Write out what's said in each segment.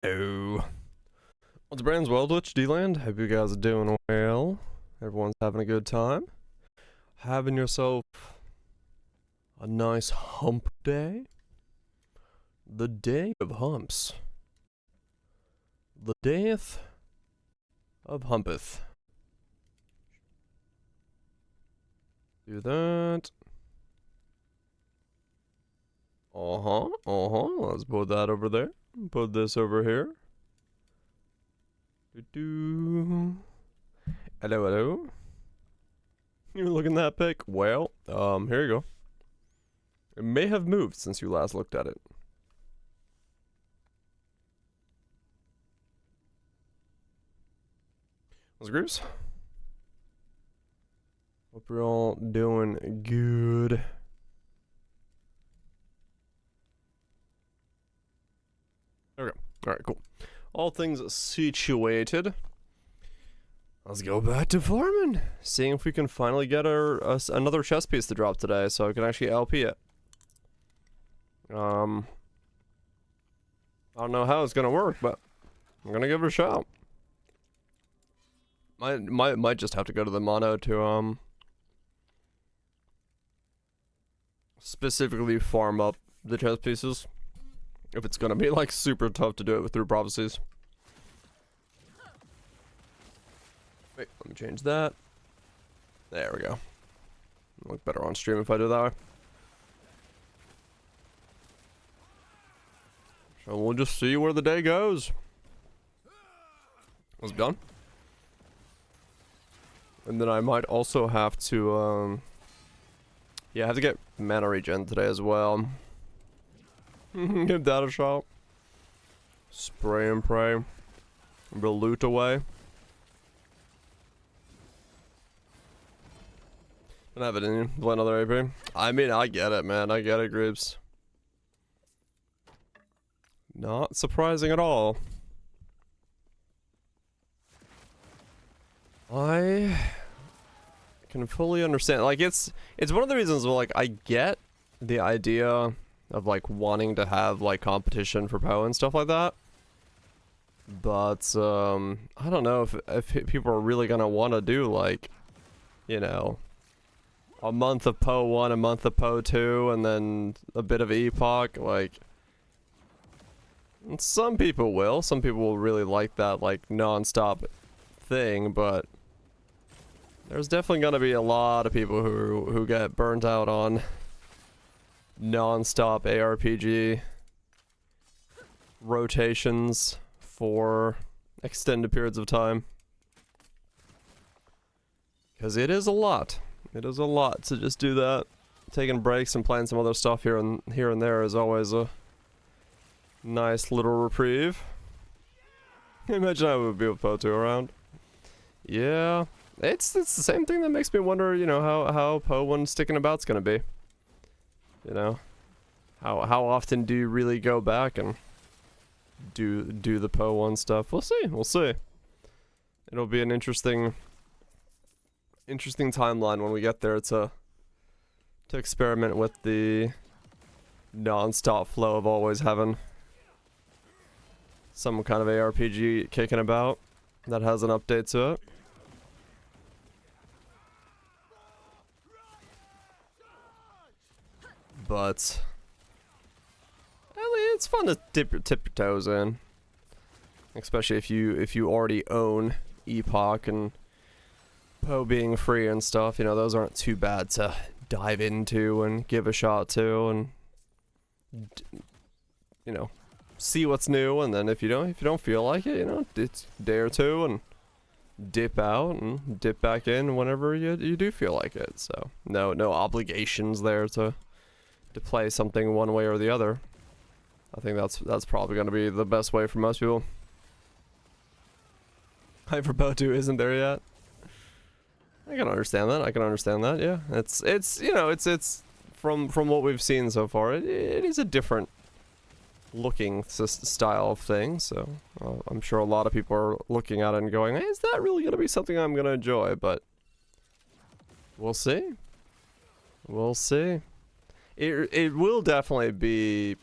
Oh. What's Brand's well, Twitch D-Land? Hope you guys are doing well. Everyone's having a good time. Having yourself a nice hump day. The day of humps. The death of humpeth. Do that. Let's put that over there. Put this over here. Hello, hello. You looking that pic? Well, here you go. It may have moved since you last looked at it. What's groups? Hope you're all doing good. Okay, alright, cool. All things situated. Let's go back to farming. Seeing if we can finally get another chest piece to drop today so I can actually LP it. I don't know how it's gonna work, but I'm gonna give it a shot. Might just have to go to the mono to specifically farm up the chest pieces. If it's gonna be like super tough to do it through prophecies. Wait, let me change that. There we go. Look better on stream if I do that way. So we'll just see where the day goes. Was it done? And then I might also have to yeah, I have to get mana regen today as well. Give that a shot. Spray and pray. We'll loot away. Don't have it in you. Play another AP. I mean, I get it, man. I get it, groups. Not surprising at all. I can fully understand. Like, it's one of the reasons where, like, I get the idea of like wanting to have like competition for Poe and stuff like that, but I don't know if people are really gonna want to do like, you know, a month of Poe 1, a month of Poe 2, and then a bit of Epoch. Like, some people will really like that like non-stop thing, but there's definitely gonna be a lot of people who get burnt out on non-stop ARPG rotations for extended periods of time, because it is a lot. It is a lot to just do that. Taking breaks and playing some other stuff here and there is always a nice little reprieve. Imagine I would be with Poe 2 around. Yeah, it's the same thing that makes me wonder, you know, how Poe 1 sticking about's gonna be. You know, how often do you really go back and do the Poe 1 stuff? We'll see. It'll be an interesting timeline when we get there to experiment with the non-stop flow of always having some kind of ARPG kicking about that has an update to it. But it's fun to tip your toes in, especially if you already own Epoch and Poe being free and stuff. You know, those aren't too bad to dive into and give a shot to, and you know, see what's new. And then if you don't feel like it, you know, it's a day or two and dip out and dip back in whenever you do feel like it. So no obligations there to play something one way or the other. I think that's probably going to be the best way for most people. Hyper Poe 2 isn't there yet. I can understand that. Yeah, it's you know, it's from what we've seen so far, it is a different looking style of thing. So I'm sure a lot of people are looking at it and going, hey, is that really going to be something I'm going to enjoy? But we'll see. We'll see. It will definitely be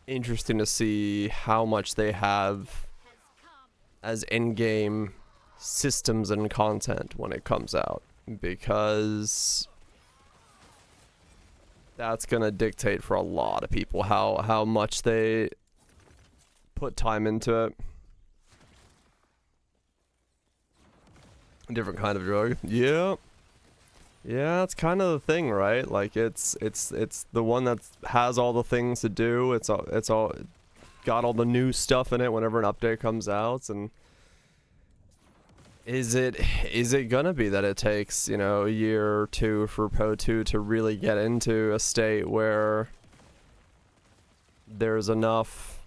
interesting to see how much they have as in-game systems and content when it comes out, because that's gonna dictate for a lot of people how much they put time into it. Different kind of drug. Yeah. Yeah, that's kind of the thing, right? Like it's the one that has all the things to do. It's all got all the new stuff in it whenever an update comes out. And is it gonna be that it takes, you know, a year or two for Pro 2 to really get into a state where there's enough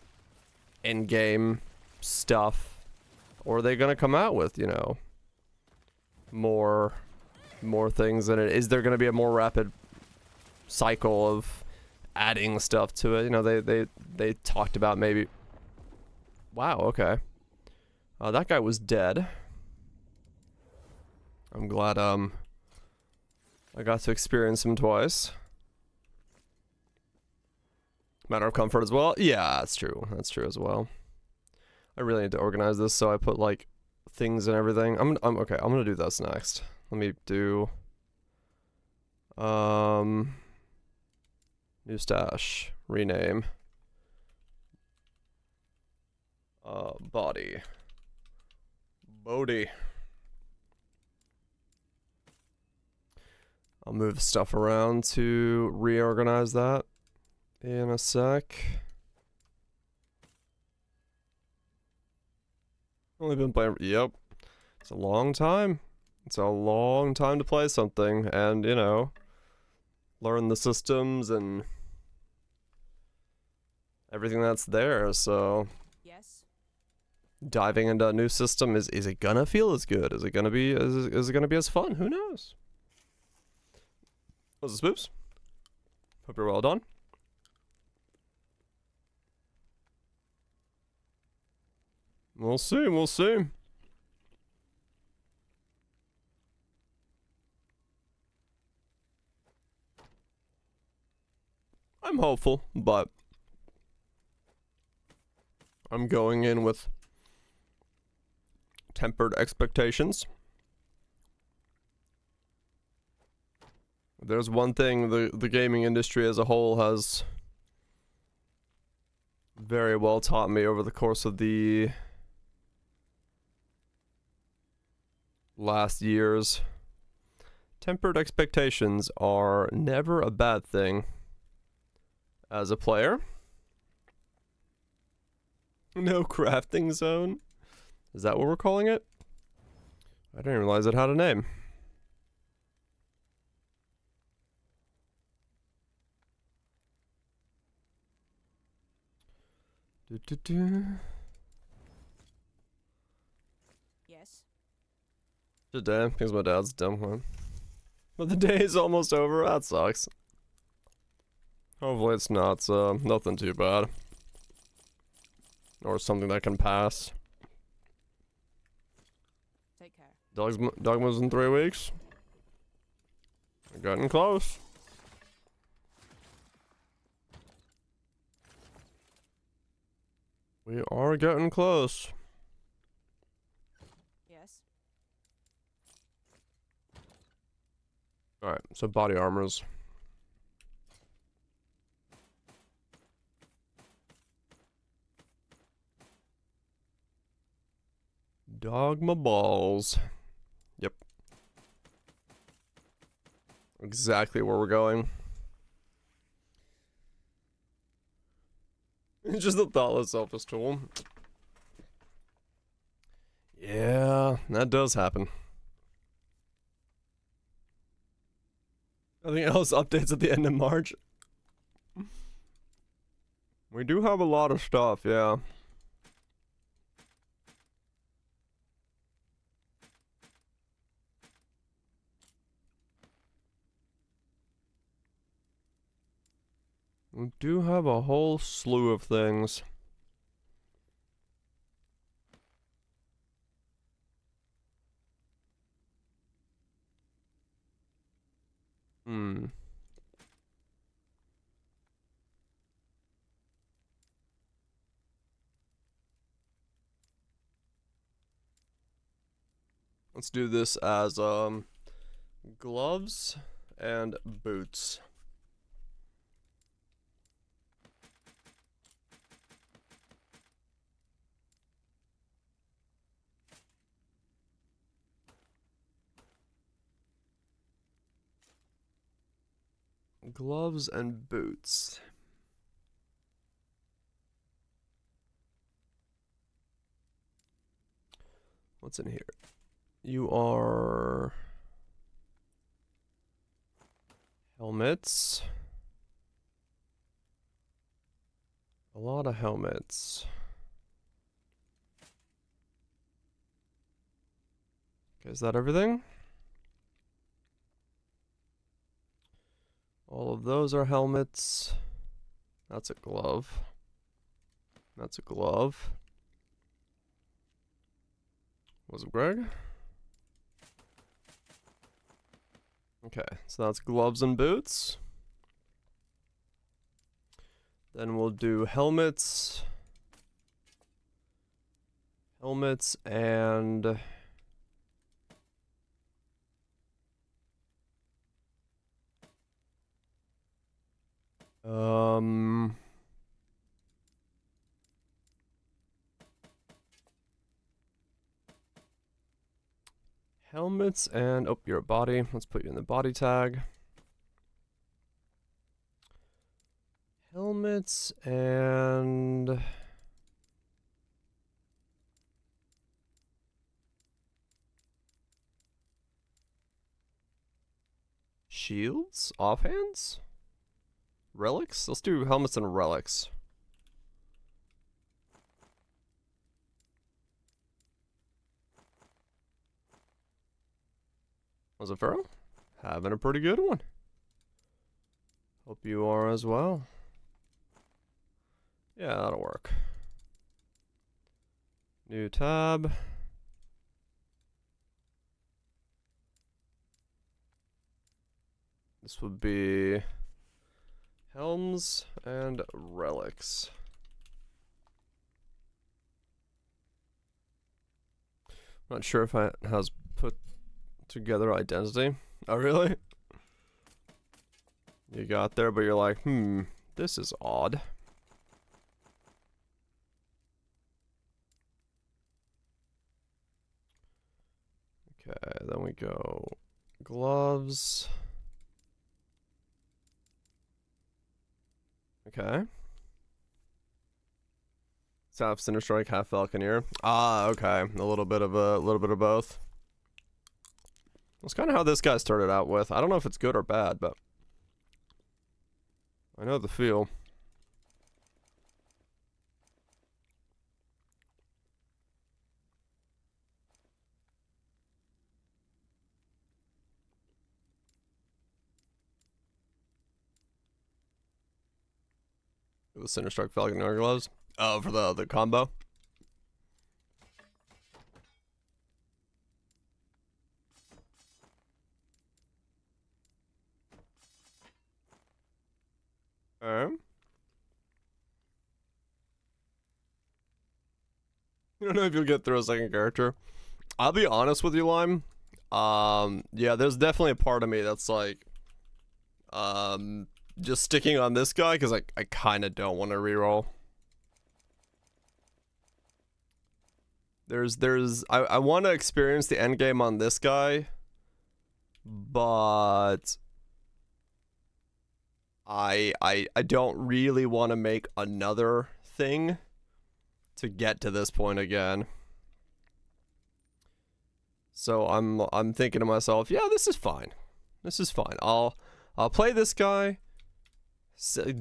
in-game stuff, or are they gonna come out with, you know, more things in it? Is there going to be a more rapid cycle of adding stuff to it? You know, they talked about maybe... Wow, okay. That guy was dead. I'm glad I got to experience him twice. Matter of comfort as well. Yeah, that's true. That's true as well. I really need to organize this, so I put like things and everything. I'm okay. I'm gonna do this next. Let me do new stash, rename, body, Bodhi. I'll move stuff around to reorganize that in a sec. Only been playing, yep. It's a long time. It's a long time to play something and, you know, learn the systems and everything that's there, so... Yes. Diving into a new system, is it gonna feel as good? Is it gonna be as fun? Who knows? What's this, Spoops? Hope you're well done. We'll see, we'll see. I'm hopeful, but I'm going in with tempered expectations. There's one thing the gaming industry as a whole has very well taught me over the course of the last years. Tempered expectations are never a bad thing as a player. No crafting zone? Is that what we're calling it? I didn't realize it had a name. Yes. Today, because my dad's a dumb one. But the day is almost over. That sucks. Hopefully it's not nothing too bad. Or something that can pass. Take care. Dogma's in 3 weeks. We're getting close. We are getting close. Yes. Alright, so body armors. Dogma balls. Yep. Exactly where we're going. It's just a thoughtless selfish tool. Yeah, that does happen. Nothing else updates at the end of March. We do have a lot of stuff, yeah. We do have a whole slew of things. Hmm. Let's do this as gloves and boots. Gloves and boots. What's in here? You are helmets. A lot of helmets. Okay, is that everything? All of those are helmets. That's a glove. That's a glove. Was it Greg? Okay, so that's gloves and boots. Then we'll do helmets. Helmets and helmets and oh, you're a body. Let's put you in the body tag. Helmets and shields? Offhands? Relics? Let's do helmets and relics. Was it Pharaoh? Having a pretty good one. Hope you are as well. Yeah, that'll work. New tab. This would be helms and relics. Not sure if it has put together identity. Oh, really? You got there, but you're like, this is odd. Okay, then we go gloves. Okay. It's half Cinder Strike, half Falconeer. Ah, okay. A little bit of both. That's kind of how this guy started out with. I don't know if it's good or bad, but I know the feel. The Cinder Strike Falconeer gloves. Oh, for the combo. Alright. I don't know if you'll get through a second character. I'll be honest with you, Lime. Yeah, there's definitely a part of me that's like, just sticking on this guy because I kind of don't want to reroll. I want to experience the end game on this guy, but I don't really want to make another thing to get to this point again. So I'm thinking to myself, yeah, this is fine. This is fine. I'll play this guy,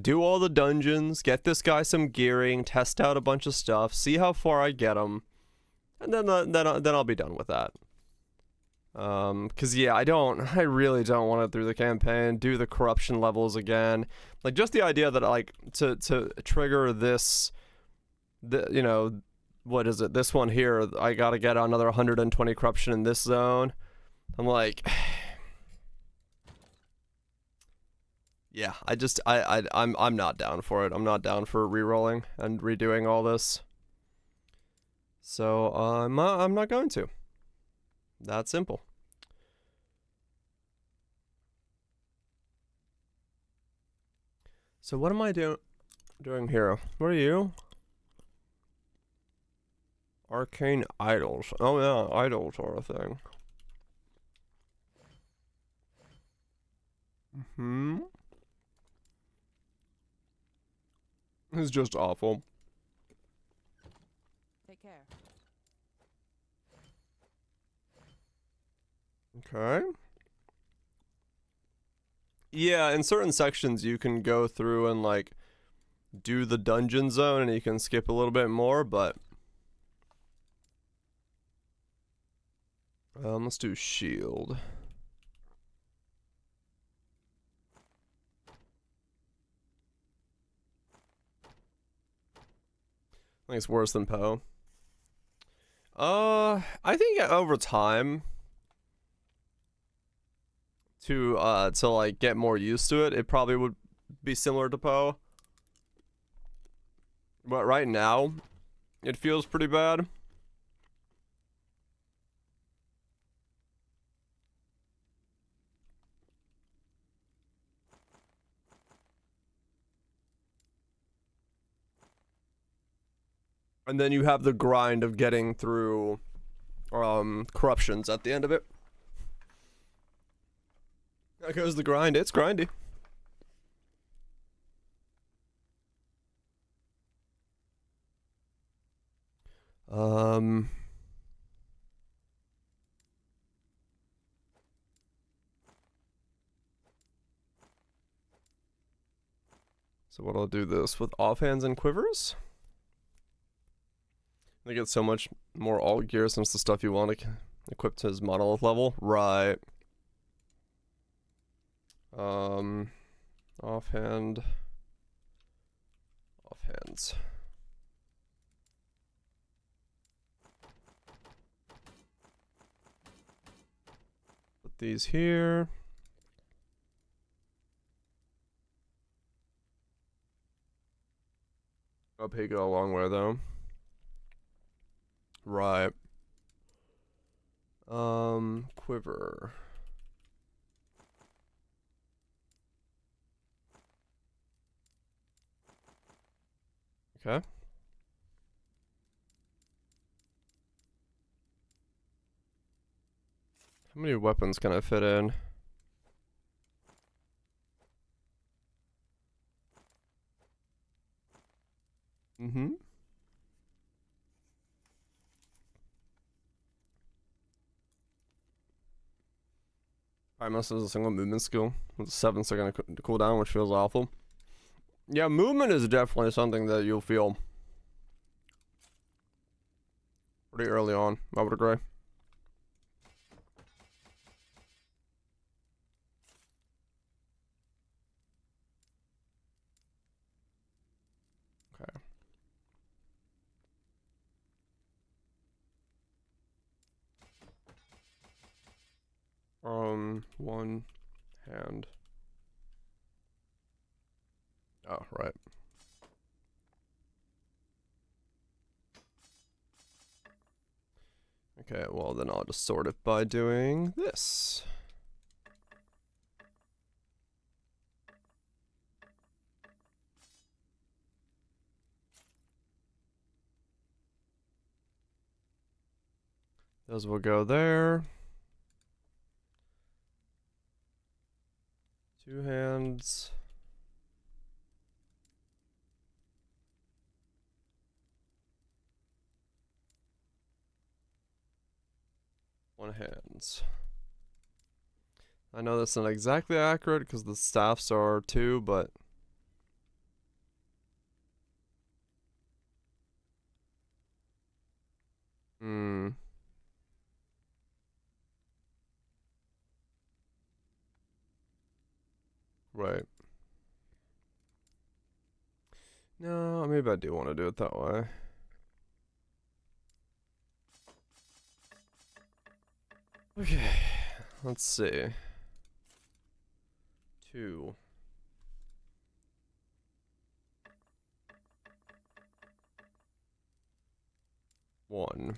do all the dungeons, get this guy some gearing, test out a bunch of stuff, see how far I get him, and then I'll be done with that. Cause yeah, I really don't want to through the campaign, do the corruption levels again. Like just the idea that like to trigger this, you know, what is it? This one here, I gotta get another 120 corruption in this zone. I'm like, yeah, I'm not down for it. I'm not down for rerolling and redoing all this. So I'm not going to. That simple. So what am I doing here? What are you? Arcane idols. Oh yeah, idols are a thing. It's just awful. Take care. Okay. Yeah, in certain sections you can go through and like do the dungeon zone and you can skip a little bit more, but let's do shield. I think it's worse than Poe. I think over time to like get more used to it, it probably would be similar to Poe. But right now, it feels pretty bad. And then you have the grind of getting through corruptions at the end of it. That goes the grind. It's grindy. So what I'll do this with offhands and quivers. They get so much more alt gear since the stuff you want to equip to his monolith level. Right. Offhand. Offhands. Put these here. Up he go a long way though. Right. Quiver. Okay. How many weapons can I fit in? Mm-hmm. Primus is a single movement skill with a 7-second cooldown, which feels awful. Yeah, movement is definitely something that you'll feel pretty early on, I would agree. Okay. One hand. Oh, right. Okay, well then I'll just sort it by doing this. Those will go there. 2 hands. One hands. I know that's not exactly accurate because the staffs are 2, but right. No, maybe I do want to do it that way. Okay, let's see. 2. 1.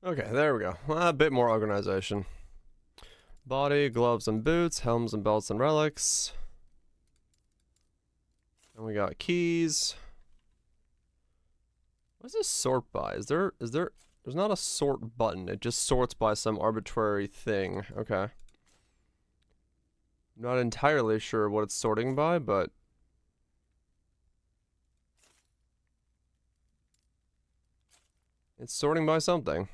Okay, there we go. A bit more organization. Body, gloves and boots, helms and belts and relics. And we got keys. What does this sort by? There's not a sort button. It just sorts by some arbitrary thing. Okay. Not entirely sure what it's sorting by, but it's sorting by something.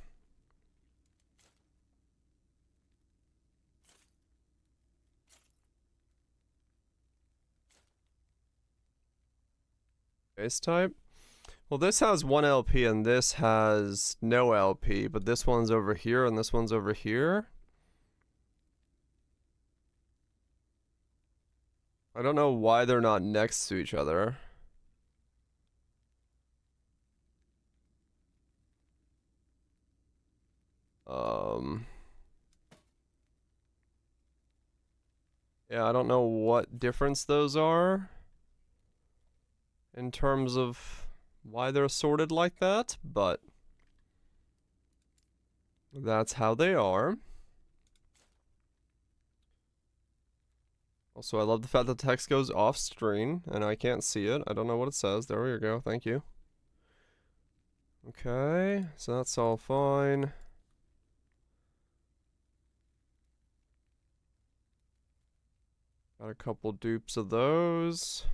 Base type? Well, this has 1 LP and this has no LP, but this one's over here and this one's over here. I don't know why they're not next to each other. Yeah, I don't know what difference those are in terms of why they're sorted like that, but that's how they are. Also, I love the fact that the text goes off screen and I can't see it. I don't know what it says. There we go. Thank you. Okay, so that's all fine. Got a couple dupes of those.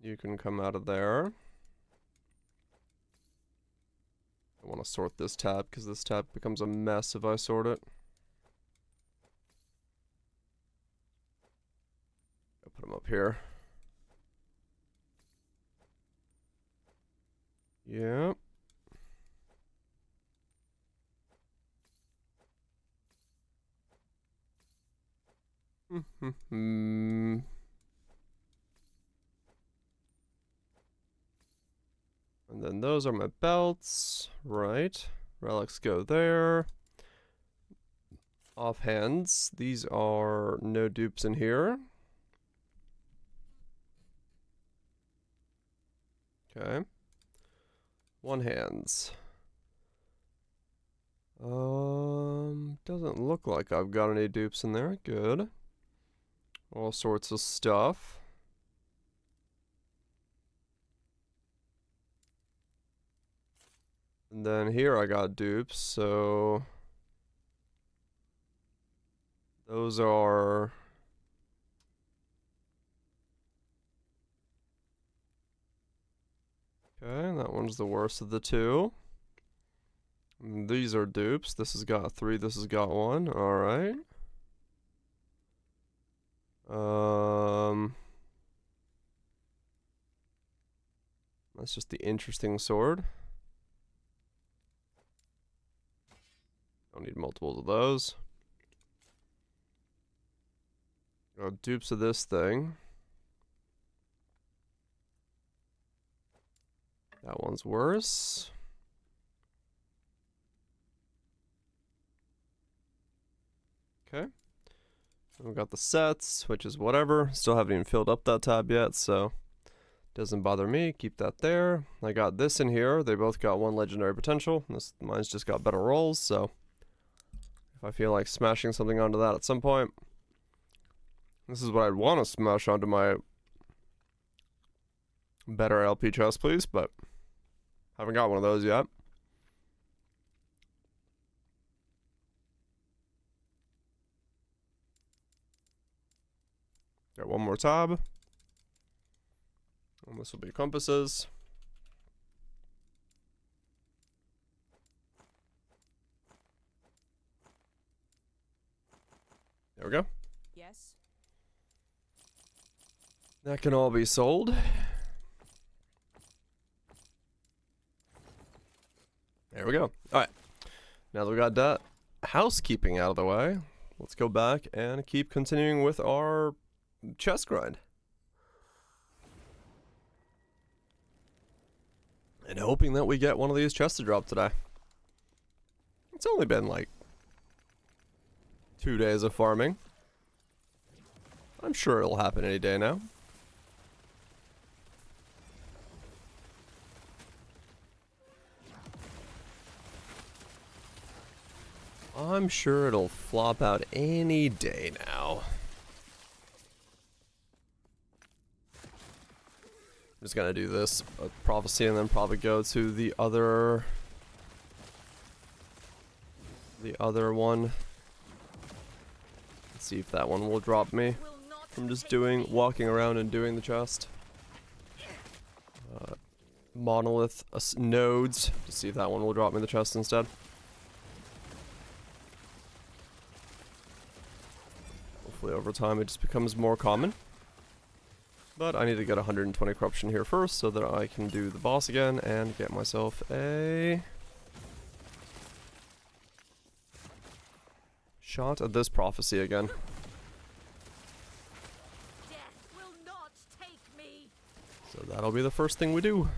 You can come out of there. I want to sort this tab because this tab becomes a mess if I sort it. I'll put them up here. Yep. And then those are my belts, right? Relics go there. Offhands, these are no dupes in here. Okay. One hands. Doesn't look like I've got any dupes in there. Good. All sorts of stuff. And then here I got dupes, so those are okay, that one's the worst of the two. And these are dupes. This has got 3, this has got 1. Alright. That's just the interesting sword. Don't need multiples of those. Got dupes of this thing. That one's worse. Okay. We've got the sets, which is whatever. Still haven't even filled up that tab yet, so doesn't bother me. Keep that there. I got this in here. They both got 1 legendary potential. Mine's just got better rolls, so if I feel like smashing something onto that at some point, this is what I'd want to smash onto my better LP chest, please, but haven't got one of those yet. Got one more tab. And this will be compasses. There we go. Yes. That can all be sold. There we go. Alright. Now that we got that housekeeping out of the way, let's go back and keep continuing with our chest grind. And hoping that we get one of these chests to drop today. It's only been like 2 days of farming. I'm sure it'll happen any day now. I'm sure it'll flop out any day now. I'm just gonna do this prophecy and then probably go to the other one. Let's see if that one will drop me from just walking around and doing the chest. Monolith nodes to see if that one will drop me the chest instead. Hopefully over time it just becomes more common. But I need to get 120 corruption here first so that I can do the boss again and get myself a shot at this prophecy again. Death will not take me. So that'll be the first thing we do.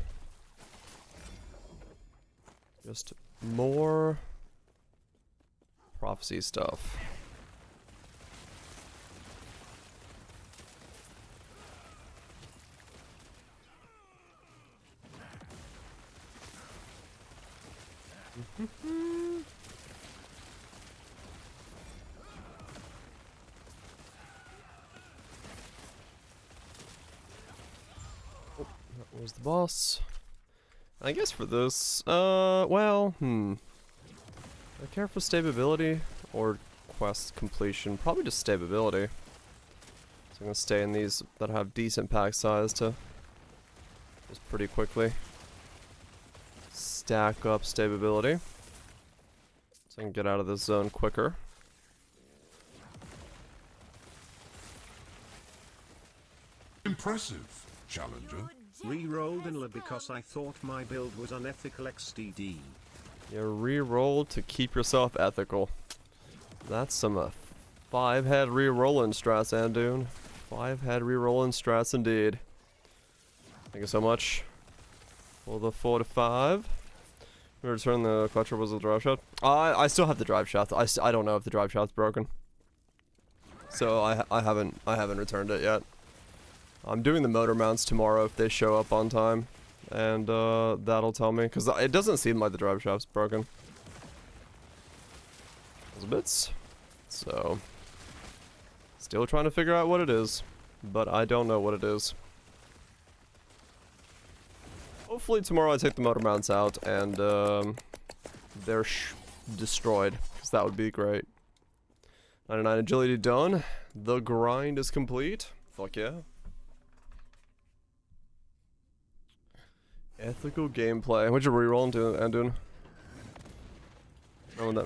Just more prophecy stuff. Oh, that was the boss. I guess for this, well, I care for stability or quest completion? Probably just stability. So I'm gonna stay in these that have decent pack size to just pretty quickly stack up stability. So I can get out of this zone quicker. Impressive, challenger. Re-rolled in because I thought my build was unethical XDD. You re-roll to keep yourself ethical. That's some 5-head re-rolling strats, Andoon. 5-head re-rolling strats indeed. Thank you so much for the 4-5. We return the clutcher was the drive shaft. I still have the drive shaft. I don't know if the drive shaft's broken. So I haven't returned it yet. I'm doing the motor mounts tomorrow if they show up on time, and that'll tell me, because it doesn't seem like the drive shaft's broken. Those bits. So, still trying to figure out what it is, but I don't know what it is. Hopefully tomorrow I take the motor mounts out and they're destroyed, because that would be great. 99 agility done. The grind is complete. Fuck yeah. Ethical gameplay. What'd you reroll into, Andoon? Not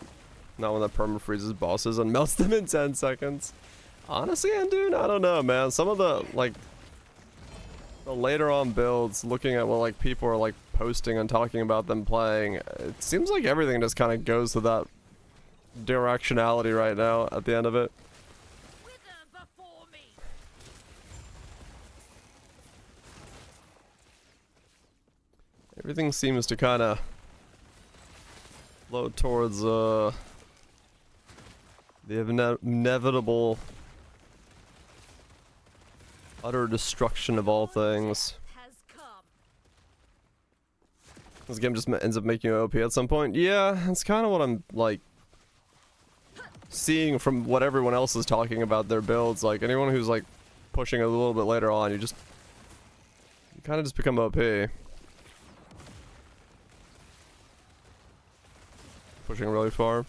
when that perma freezes bosses and melts them in 10 seconds. Honestly, Andoon, I don't know, man. Some of the later on builds, looking at what people are posting and talking about them playing, it seems like everything just kind of goes to that directionality right now at the end of it. Everything seems to kind of flow towards the inevitable utter destruction of all things. This game just ends up making you OP at some point. Yeah, that's kind of what I'm seeing from what everyone else is talking about their builds. Anyone who's pushing a little bit later on, you kind of just become OP. Pushing really far.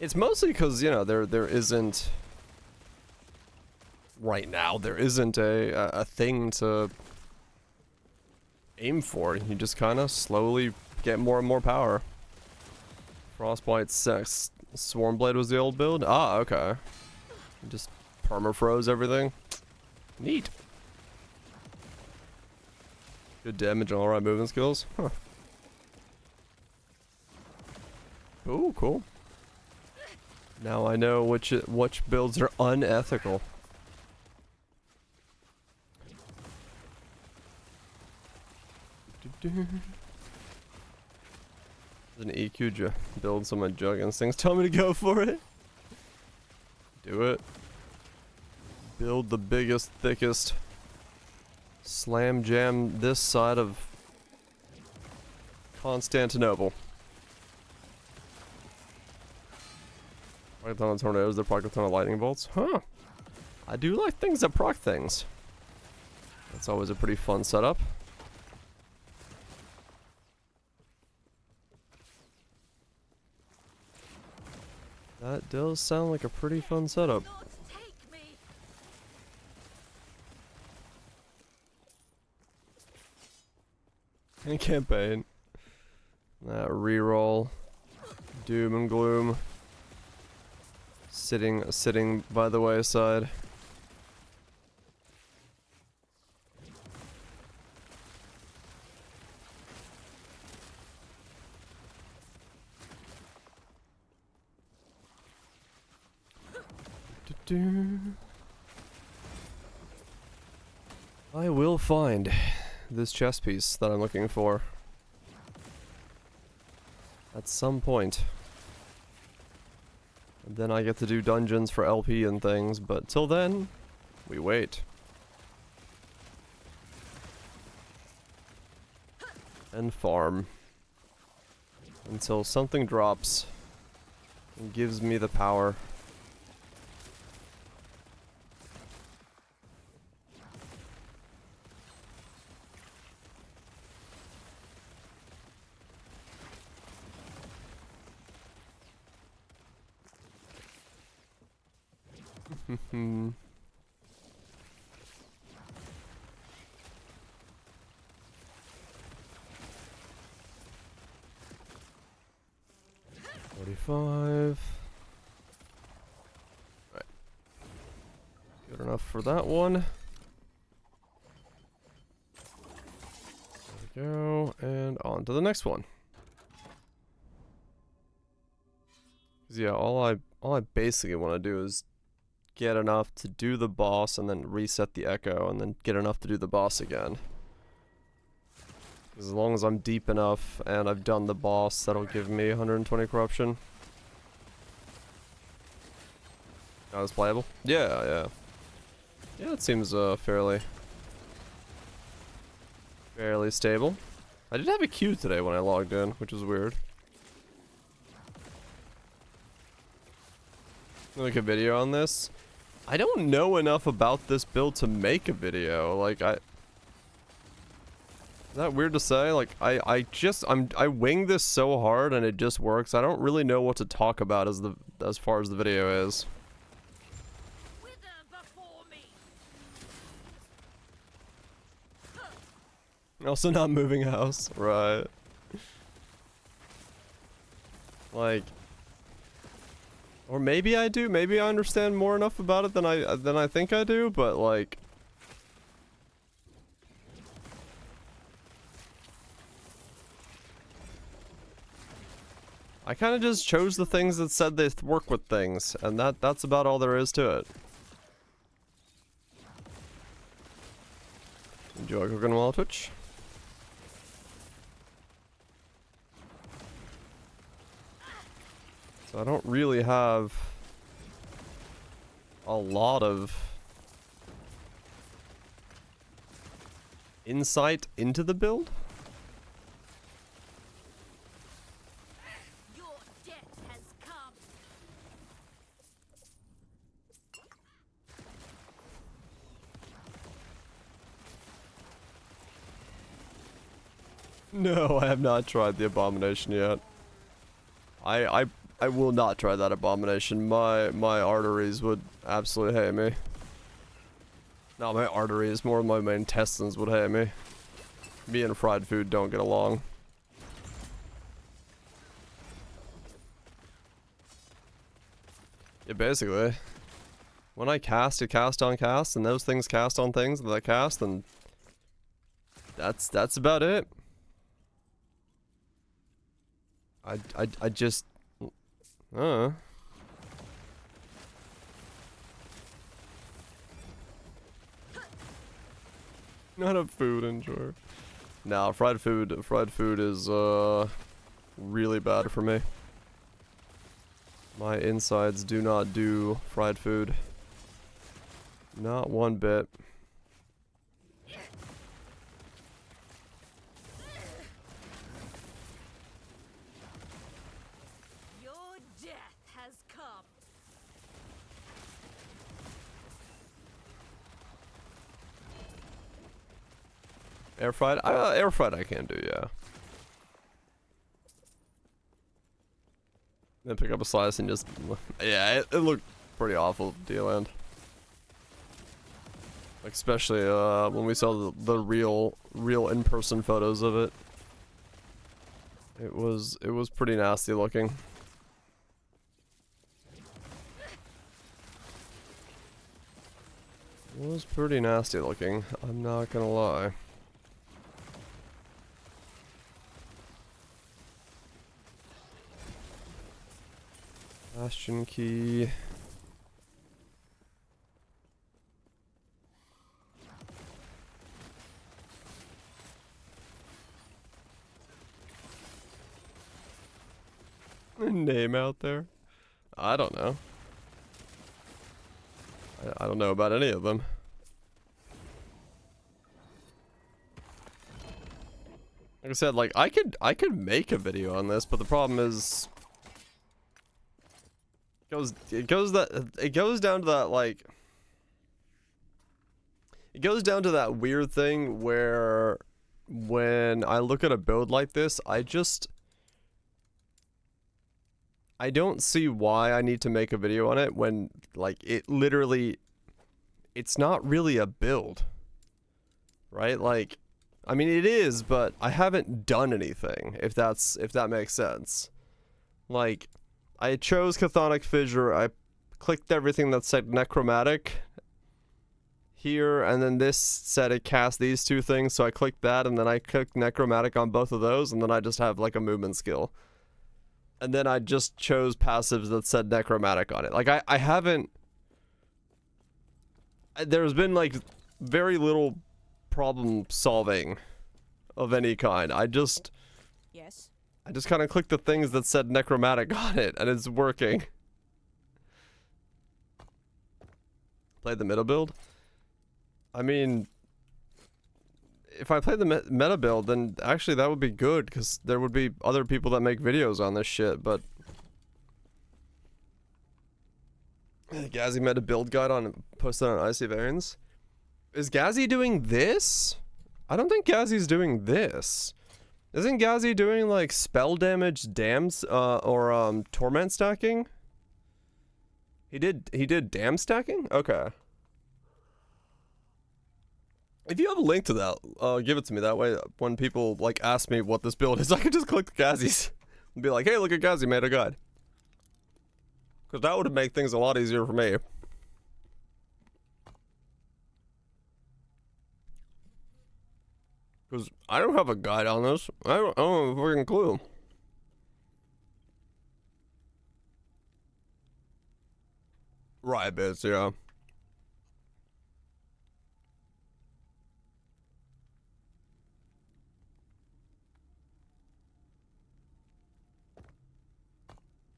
It's mostly because, there isn't right now, there isn't a thing to aim for. You just kind of slowly get more and more power. Frostbite 6. Swarmblade was the old build? Ah, okay. Just perma-froze everything. Neat. Good damage and alright movement skills. Huh. Ooh, cool. Now I know which builds are unethical. There's an EQ build, so my jug instincts tell me to go for it. Do it. Build the biggest, thickest. Slam jam this side of Constantinople. Proc a ton of tornadoes, they proc a ton of lightning bolts. Huh. I do like things that proc things. That's always a pretty fun setup. That does sound like a pretty fun setup. Not take me. In campaign. That reroll. Doom and gloom. Sitting by the wayside. I will find this chess piece that I'm looking for at some point. And then I get to do dungeons for LP and things, but till then, we wait. And farm. Until something drops and gives me the power. $45. Right. Good enough for that one. There we go, and on to the next one. 'Cause yeah, all I basically want to do is get enough to do the boss and then reset the echo and then get enough to do the boss again. As long as I'm deep enough and I've done the boss, that'll give me 120 corruption. Not as playable? Yeah, yeah. Yeah, it seems fairly stable. I did have a queue today when I logged in, which was weird. Like a video on this? I don't know enough about this build to make a video. Like, is that weird to say? Like, I wing this so hard and it just works. I don't really know what to talk about as far as the video is. Wither before me. Also not moving house, right? Like, or maybe I do. Maybe I understand more enough about it than I think I do. But like, I kind of just chose the things that said they work with things, and that's about all there is to it. Enjoy cooking while Twitch. So I don't really have a lot of insight into the build. Your death has come. No, I have not tried the abomination yet. I will not try that abomination. My arteries would absolutely hate me. Not my arteries, more my intestines would hate me. Me and fried food don't get along. Yeah, basically. When I cast, it cast on cast, and those things cast on things that I cast, and that's about it. I just not a food enjoyer. Nah, fried food is really bad for me. My insides do not do fried food. Not one bit. Your death has come. Air fried? Air fried I can do, yeah. Then pick up a slice and just... Yeah, it looked pretty awful, D-Land. Especially when we saw the real in-person photos of it. It was pretty nasty looking. It was pretty nasty looking, I'm not gonna lie. Bastion key. Name out there? I don't know. I don't know about any of them. Like I said, like I could make a video on this, but the problem is it goes down to that like it goes down to that weird thing where when I look at a build like this, I don't see why I need to make a video on it when like it's not really a build. Right? Like I mean it is, but I haven't done anything, if that makes sense. Like I chose Chthonic Fissure, I clicked everything that said Necromantic here, and then this said it cast these two things, so I clicked that, and then I clicked Necromantic on both of those, and then I just have like a movement skill. And then I just chose passives that said Necromantic on it. Like I haven't... There's been like very little problem solving of any kind. Yes. I just kind of clicked the things that said Necromantic on it, and it's working. Played the meta build? I mean, if I played the meta build, then actually that would be good, because there would be other people that make videos on this shit, but... Gazi made a build guide posted on Icy Veins. Is Gazi doing this? I don't think Gazi's doing this. Isn't Gazi doing like spell damage dams or torment stacking? He did dam stacking? Okay. If you have a link to that, give it to me. That way when people like ask me what this build is, I can just click Gazi's and be like, hey, look at Gazi made a guide. Cause that would make things a lot easier for me. Because I don't have a guide on this. I don't have a freaking clue. Right, bits, yeah.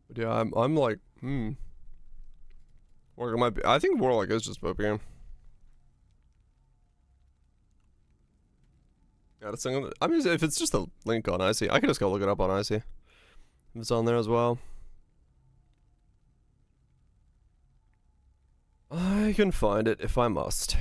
But yeah, I'm like, Warlock might be, I think Warlock is just OP. Got a single. I mean, if it's just a link on Icy, I can just go look it up on Icy. If it's on there as well. I can find it if I must.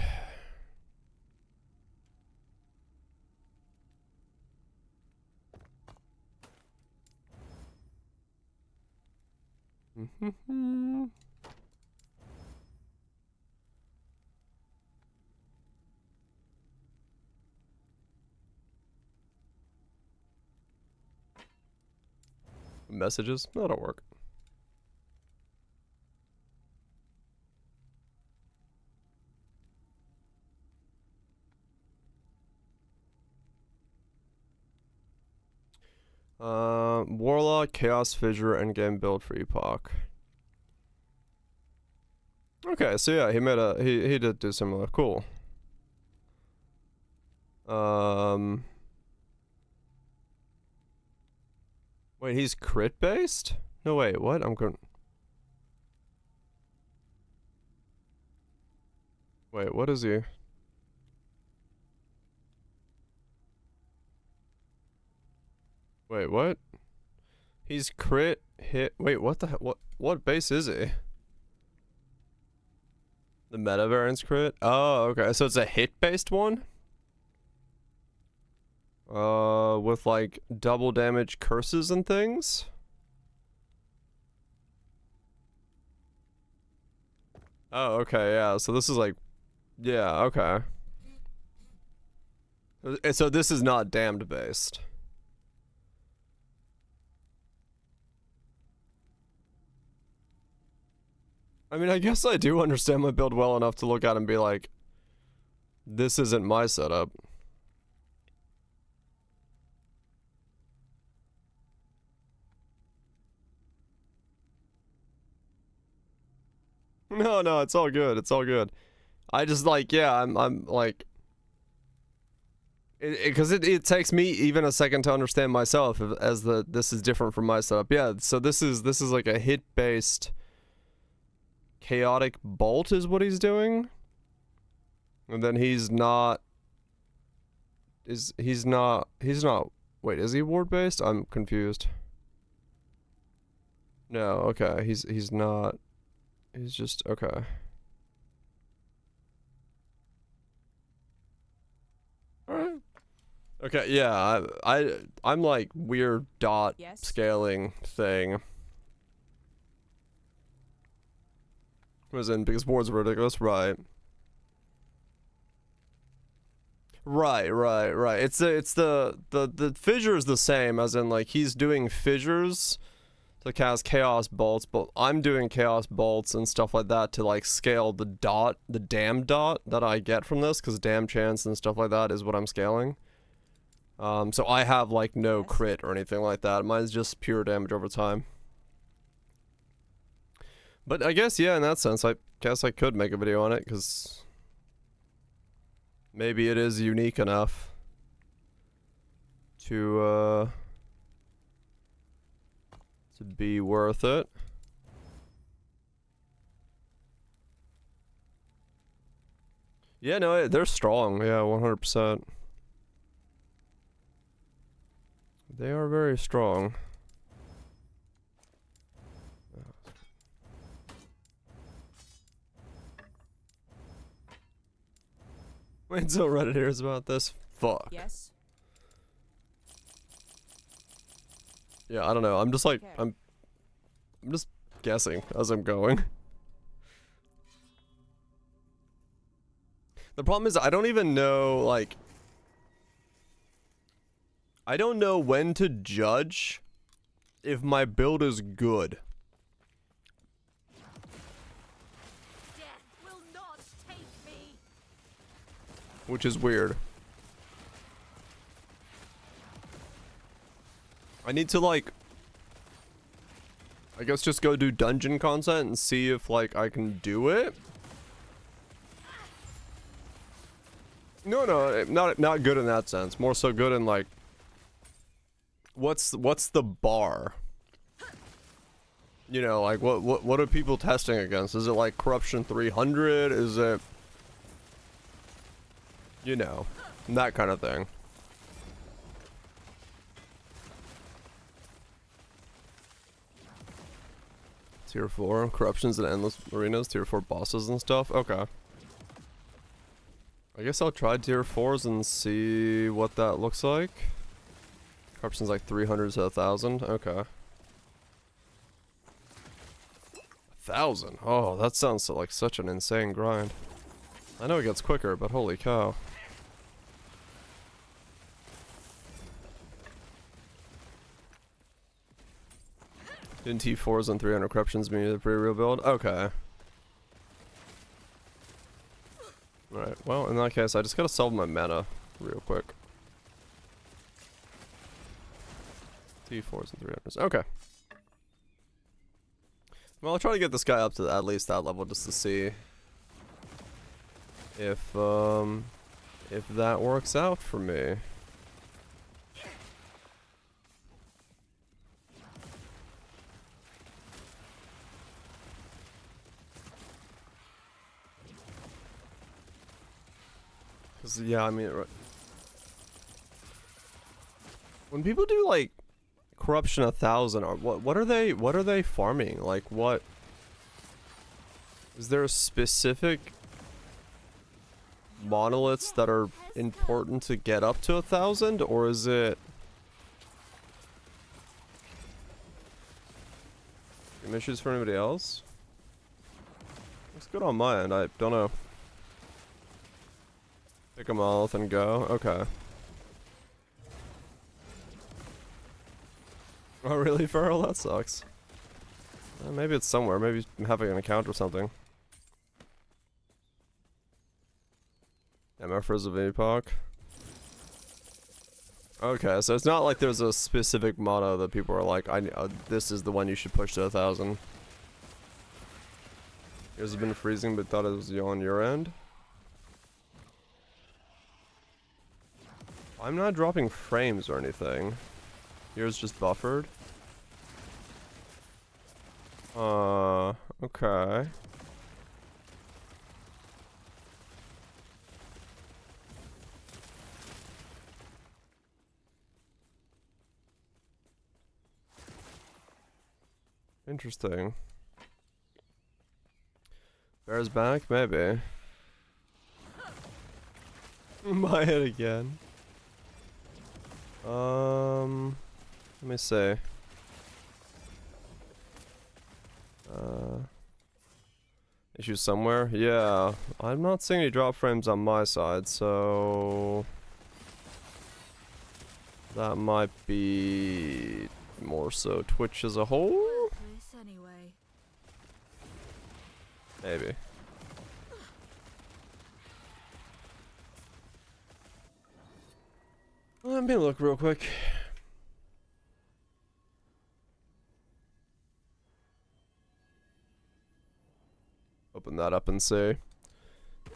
Messages? That'll work. Warlock, Chaos Fissure, endgame build for Epoch. Okay, so yeah, he made a he did do similar. Cool. Wait, he's crit based? No, wait, what? I'm going. Wait, what is he? Wait, what? He's crit hit. Wait, what the hell? What base is he? The meta variance crit? Oh, okay. So it's a hit based one? With like double damage curses and things? Oh, okay, yeah. So this is like, yeah, okay. So this is not damned based. I mean, I guess I do understand my build well enough to look at it and be like, this isn't my setup. No, it's all good. It's all good. I just like, yeah, I'm like, because it takes me even a second to understand myself as this is different from my setup. Yeah, so this is like a hit based chaotic bolt is what he's doing, and then he's not. He's not. Wait, is he ward based? I'm confused. No, okay, he's not. He's just okay. All right. Okay, yeah, I'm like weird dot scaling thing. Was in because boards are ridiculous, right? Right. It's the fissure is the same, as in like he's doing fissures to cast chaos bolts, but I'm doing chaos bolts and stuff like that to like scale the damn dot that I get from this, because damn chance and stuff like that is what I'm scaling. So I have like no crit or anything like that. Mine's just pure damage over time. But I guess, yeah, in that sense, I guess I could make a video on it, because maybe it is unique enough to be worth it. Yeah, no, they're strong. Yeah, 100%. They are very strong. Wait until Reddit hears about this. Fuck. Yes. Yeah, I don't know. I'm just like, I'm just guessing as I'm going. The problem is I don't even know, like, I don't know when to judge if my build is good. Death will not take me. Which is weird. I need to, like, I guess just go do dungeon content and see if, like, I can do it. No, not good in that sense. More so good in, like, what's the bar? You know, like, what are people testing against? Is it, like, Corruption 300? Is it, you know, that kind of thing. Tier 4, corruptions and endless arenas, tier 4 bosses and stuff. Okay. I guess I'll try tier 4s and see what that looks like. Corruption's like 300 to 1,000. Okay. 1,000? Oh, that sounds like such an insane grind. I know it gets quicker, but holy cow. Didn't T4s and 300 corruptions mean the pre-real build? Okay. Alright, well, in that case, I just gotta solve my mana real quick. T4s and 300s. Okay. Well, I'll try to get this guy up to at least that level just to see if that works out for me. 'Cause, yeah, I mean, when people do like corruption 1,000, or what are they farming? Like, what is there a specific monoliths that are important to get up to 1,000, or is it any issues for anybody else? Looks good on my end. I don't know. Pick a monolith and go. Okay. Oh really, Feral? That sucks. Maybe it's somewhere. Maybe I'm having an account or something. MFers of Epoch. Okay, so it's not like there's a specific motto that people are like, this is the one you should push to 1,000. Yours has been freezing, but thought it was on your end. I'm not dropping frames or anything. Yours just buffered. Okay. Interesting. Bear's back? Maybe. My head again. Let me see. Issues somewhere? Yeah. I'm not seeing any drop frames on my side, so that might be more so Twitch as a whole? Anyway. Maybe. Let me look real quick. Open that up and see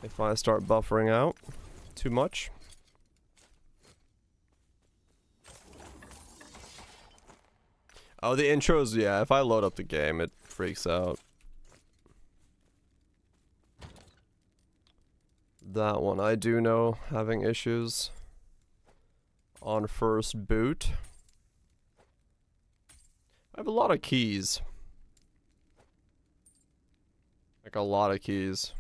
if I start buffering out too much. Oh, the intros, yeah, if I load up the game, it freaks out. That one, I do know, having issues on first boot. I have a lot of keys. Like a lot of keys.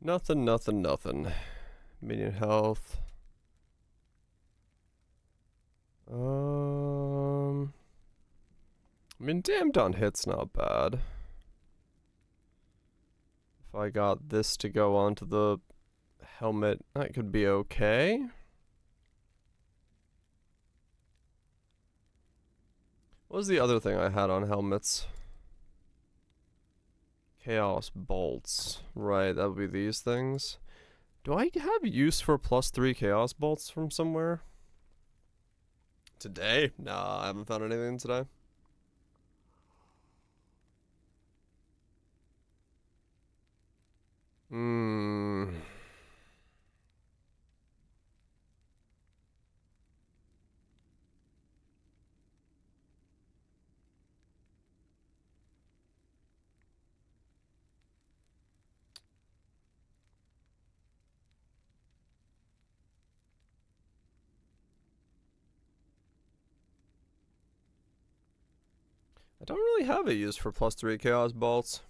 Nothing, nothing, nothing. Minion health. I mean, damned on hit's not bad. If I got this to go onto the helmet, that could be okay. What was the other thing I had on helmets? Chaos bolts. Right, that would be these things. Do I have use for +3 chaos bolts from somewhere? Today? Nah, I haven't found anything today. I don't really have a use for +3 chaos bolts.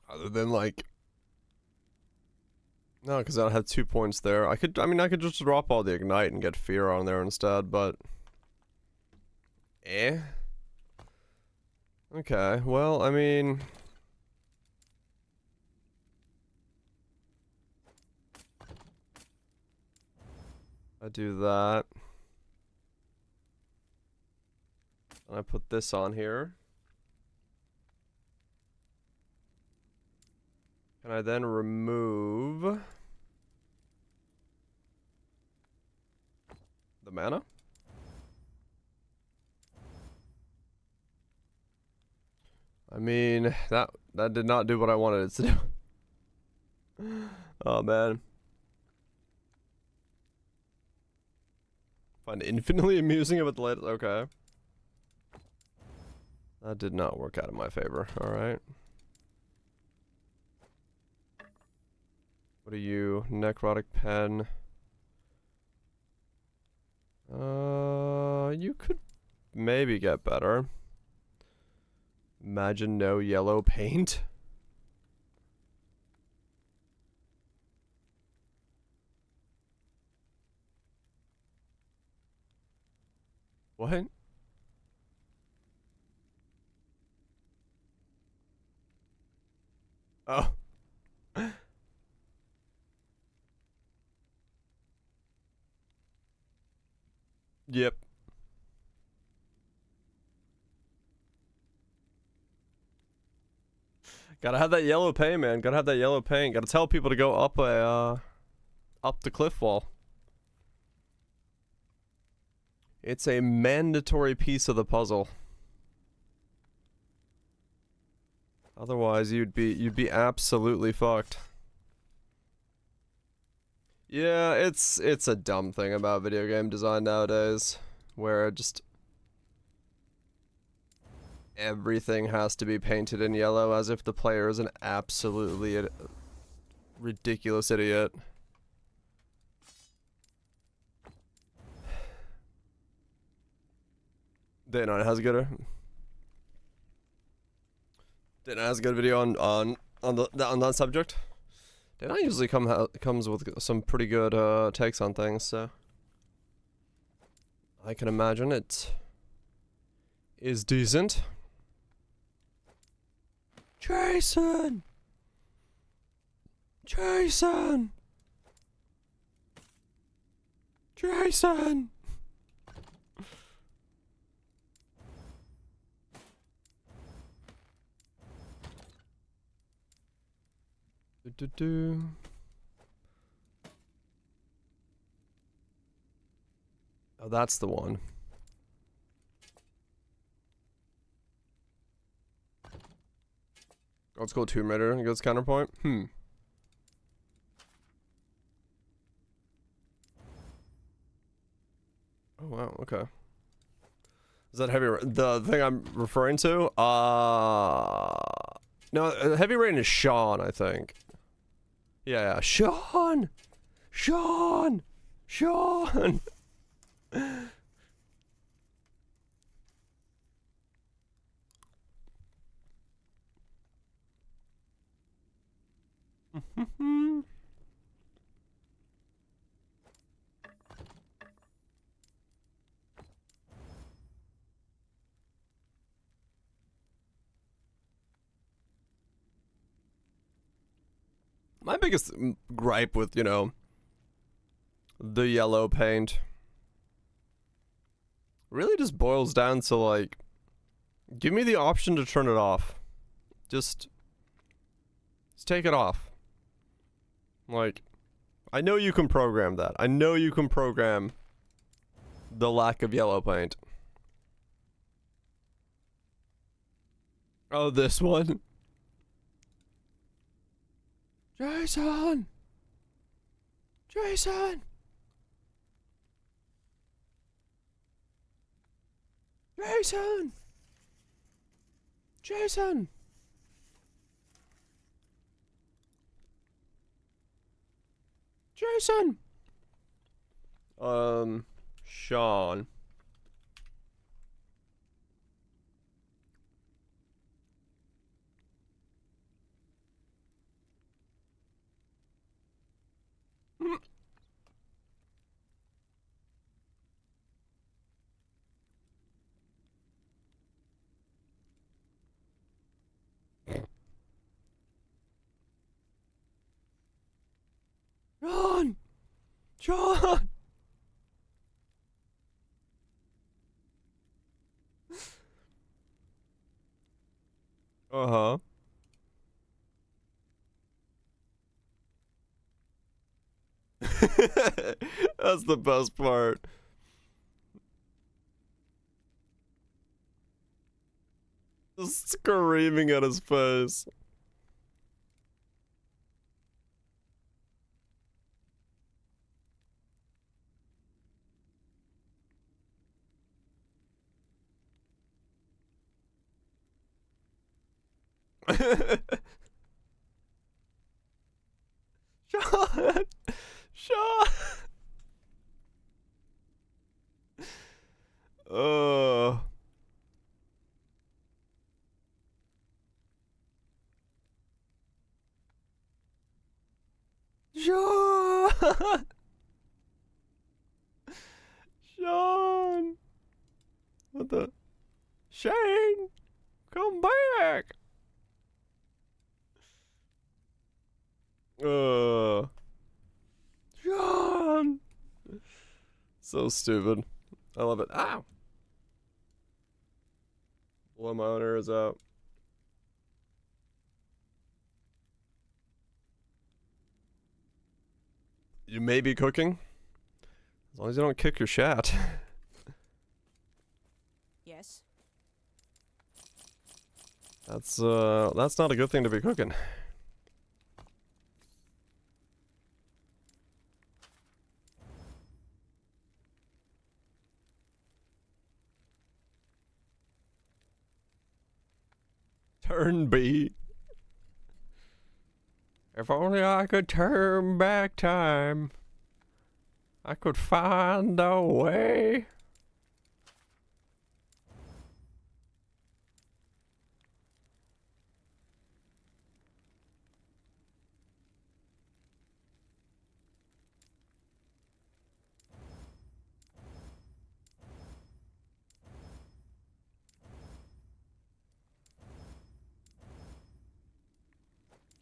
Other than like, no, because I have 2 points there. I mean, I could just drop all the ignite and get fear on there instead, but okay, well, I mean, I do that. And I put this on here. Can I then remove The mana? I mean, that did not do what I wanted it to do. Oh man. Find infinitely amusing with the latest. Okay. That did not work out in my favor. Alright. What are you? Necrotic Pen. You could maybe get better. Imagine no yellow paint. What? Oh. Yep. Gotta have that yellow paint, man. Gotta have that yellow paint. Gotta tell people to go up up the cliff wall. It's a mandatory piece of the puzzle. Otherwise, you'd be absolutely fucked. Yeah, it's a dumb thing about video game design nowadays, where just everything has to be painted in yellow as if the player is an absolutely ridiculous idiot. Dana has a good video on that subject. Dana usually comes with some pretty good takes on things, so I can imagine it is decent. Jason! Jason! Jason! Oh, that's the one. Let's go Tomb Raider and goes counterpoint. Oh wow, okay. Is that the thing I'm referring to? No, Heavy Rain is Sean, I think. Yeah, Sean! Sean! Sean! My biggest gripe with, you know, the yellow paint really just boils down to, like, give me the option to turn it off. Just take it off. Like, I know you can program that. I know you can program the lack of yellow paint. Oh, this one? Jason! Jason! Jason! Jason! Jason! Sean. Sean! Sean! Uh-huh. That's the best part. Just screaming at his face. Sean! Sean! Oh. Sean! Sean! What the? Shane! Come back! Sean! So stupid. I love it. Ow! Blow my own ears out. You may be cooking. As long as you don't kick your shat. Yes. That's not a good thing to be cooking. Turn B. If only I could turn back time, I could find a way.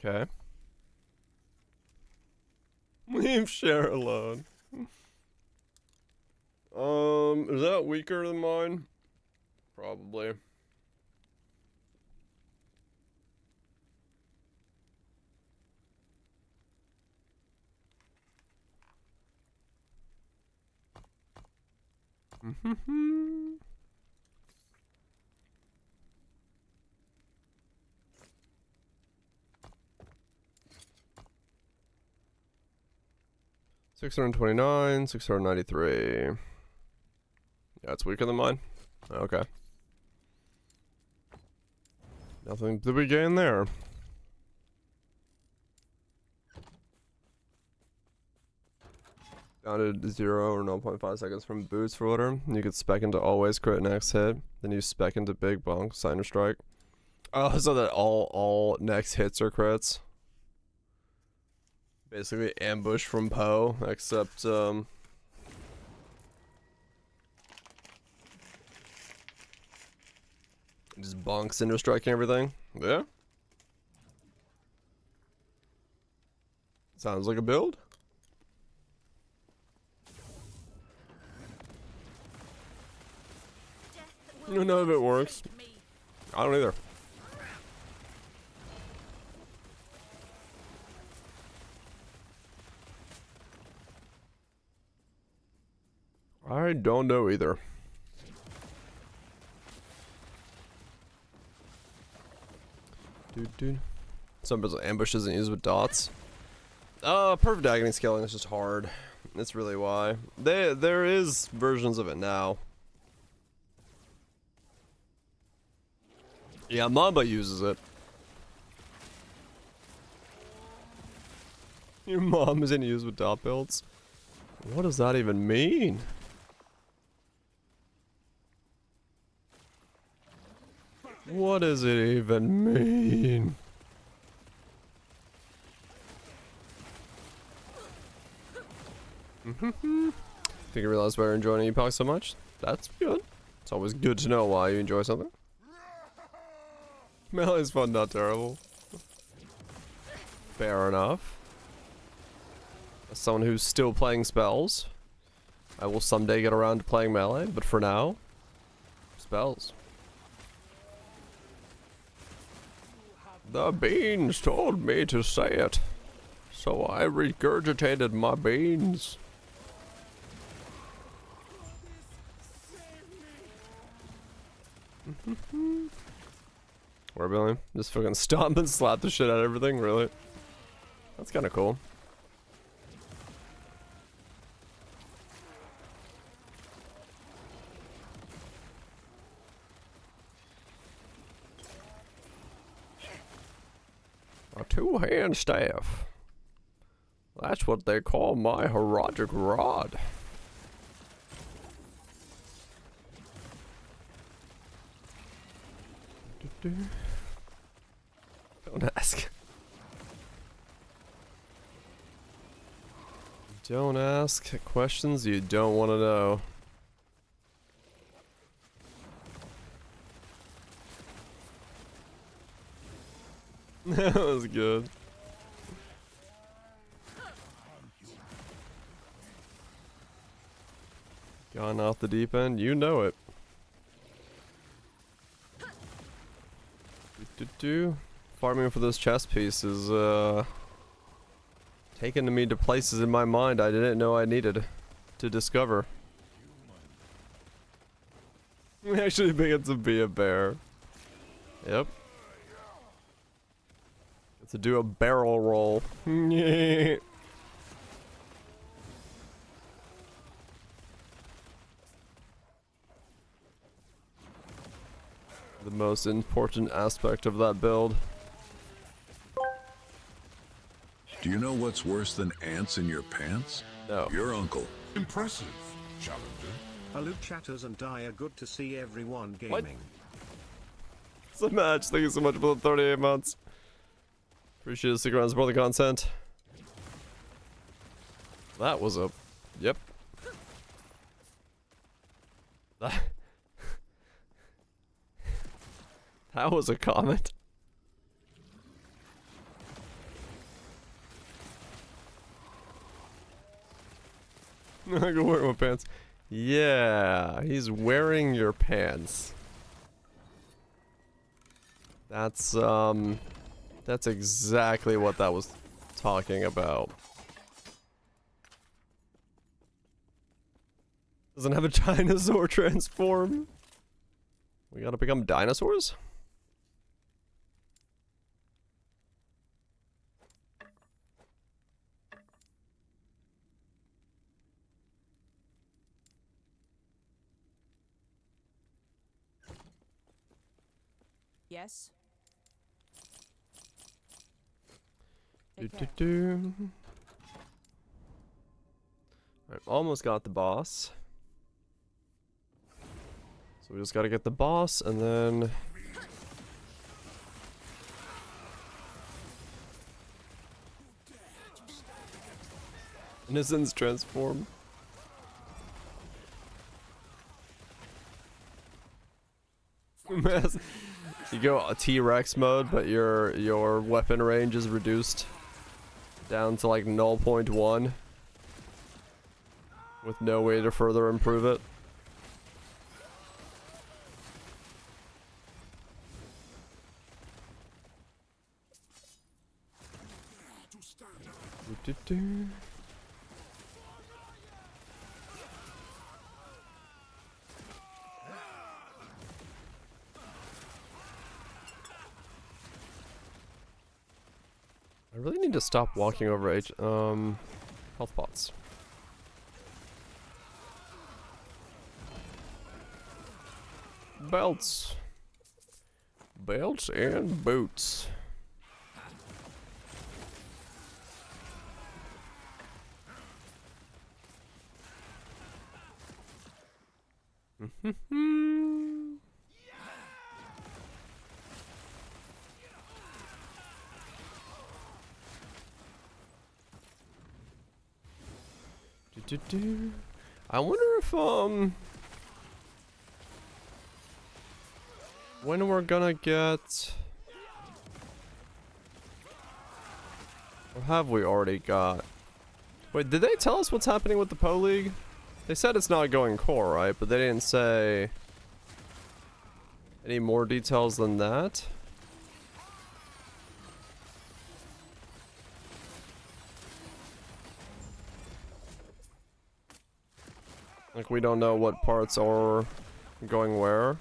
Okay. Leave Cher alone. Is that weaker than mine? Probably. Mm-hmm. 629, 693. Yeah, it's weaker than mine. Okay. Nothing to be gained there. Down to 0 or 0.5 seconds from boost for order. You could spec into always crit next hit. Then you spec into big bonk, signer strike. Oh, so that all next hits are crits. Basically ambush from Poe, except just bonk cinder striking everything. Yeah. Sounds like a build. None of it works. I don't either. I don't know either. Dude. Some ambush isn't used with dots. Perfect agony scaling is just hard. That's really why. There is versions of it now. Yeah, Mamba uses it. Your mom isn't used with dot builds. What does that even mean? What does it even mean? Think you realize why you're enjoying Epoch so much? That's good. It's always good to know why you enjoy something. Melee's fun, not terrible. Fair enough. As someone who's still playing spells, I will someday get around to playing melee, but for now, spells. The beans told me to say it, so I regurgitated my beans. 4 billion. Just fucking stomp and slap the shit out of everything, really. That's kind of cool. A 2-hand staff. That's what they call my heraldic rod. Don't ask. Don't ask questions you don't want to know. That was good. Gone off the deep end, you know it. Farming for those chess pieces, taking me to places in my mind I didn't know I needed to discover. We actually begin to be a bear. Yep. Get to do a barrel roll. The most important aspect of that build. Do you know what's worse than ants in your pants? No. Your uncle. Impressive, Challenger. Hello chatters and Dia, good to see everyone gaming. So much. Thank you so much for the 38 months. Appreciate the sticking around support the content. That was a... Yep. That was a comment. I can wear my pants. Yeah, he's wearing your pants. That's exactly what that was talking about. Doesn't have a dinosaur transform. We gotta become dinosaurs? Yes. Alright, almost got the boss. So we just gotta get the boss and then... Innocence transform. You go T-Rex mode, but your weapon range is reduced down to like 0.1 with no way to further improve it. I really need to stop walking over health pots. Belts. Belts and boots. I wonder if when we're gonna get, or have we already got? Wait, did they tell us what's happening with the Pro League? They said it's not going core, right? But they didn't say any more details than that. Like, we don't know what parts are going where.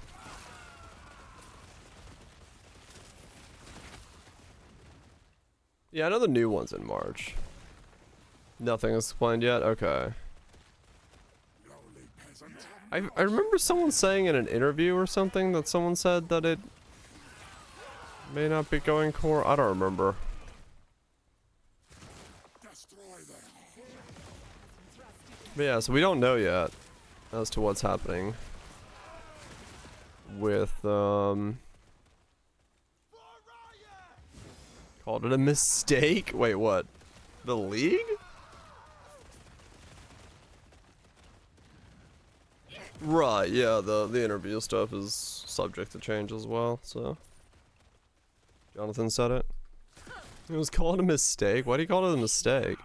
Yeah, I know the new one's in March. Nothing is explained yet? Okay. Lowly peasant. I remember someone saying in an interview or something that someone said that it may not be going core. I don't remember. Destroy them. But yeah, so we don't know yet as to what's happening with, called it a mistake? Wait, what? The League? Right, yeah, the interview stuff is subject to change as well, so. Jonathan said it. It was called a mistake? Why do you call it a mistake?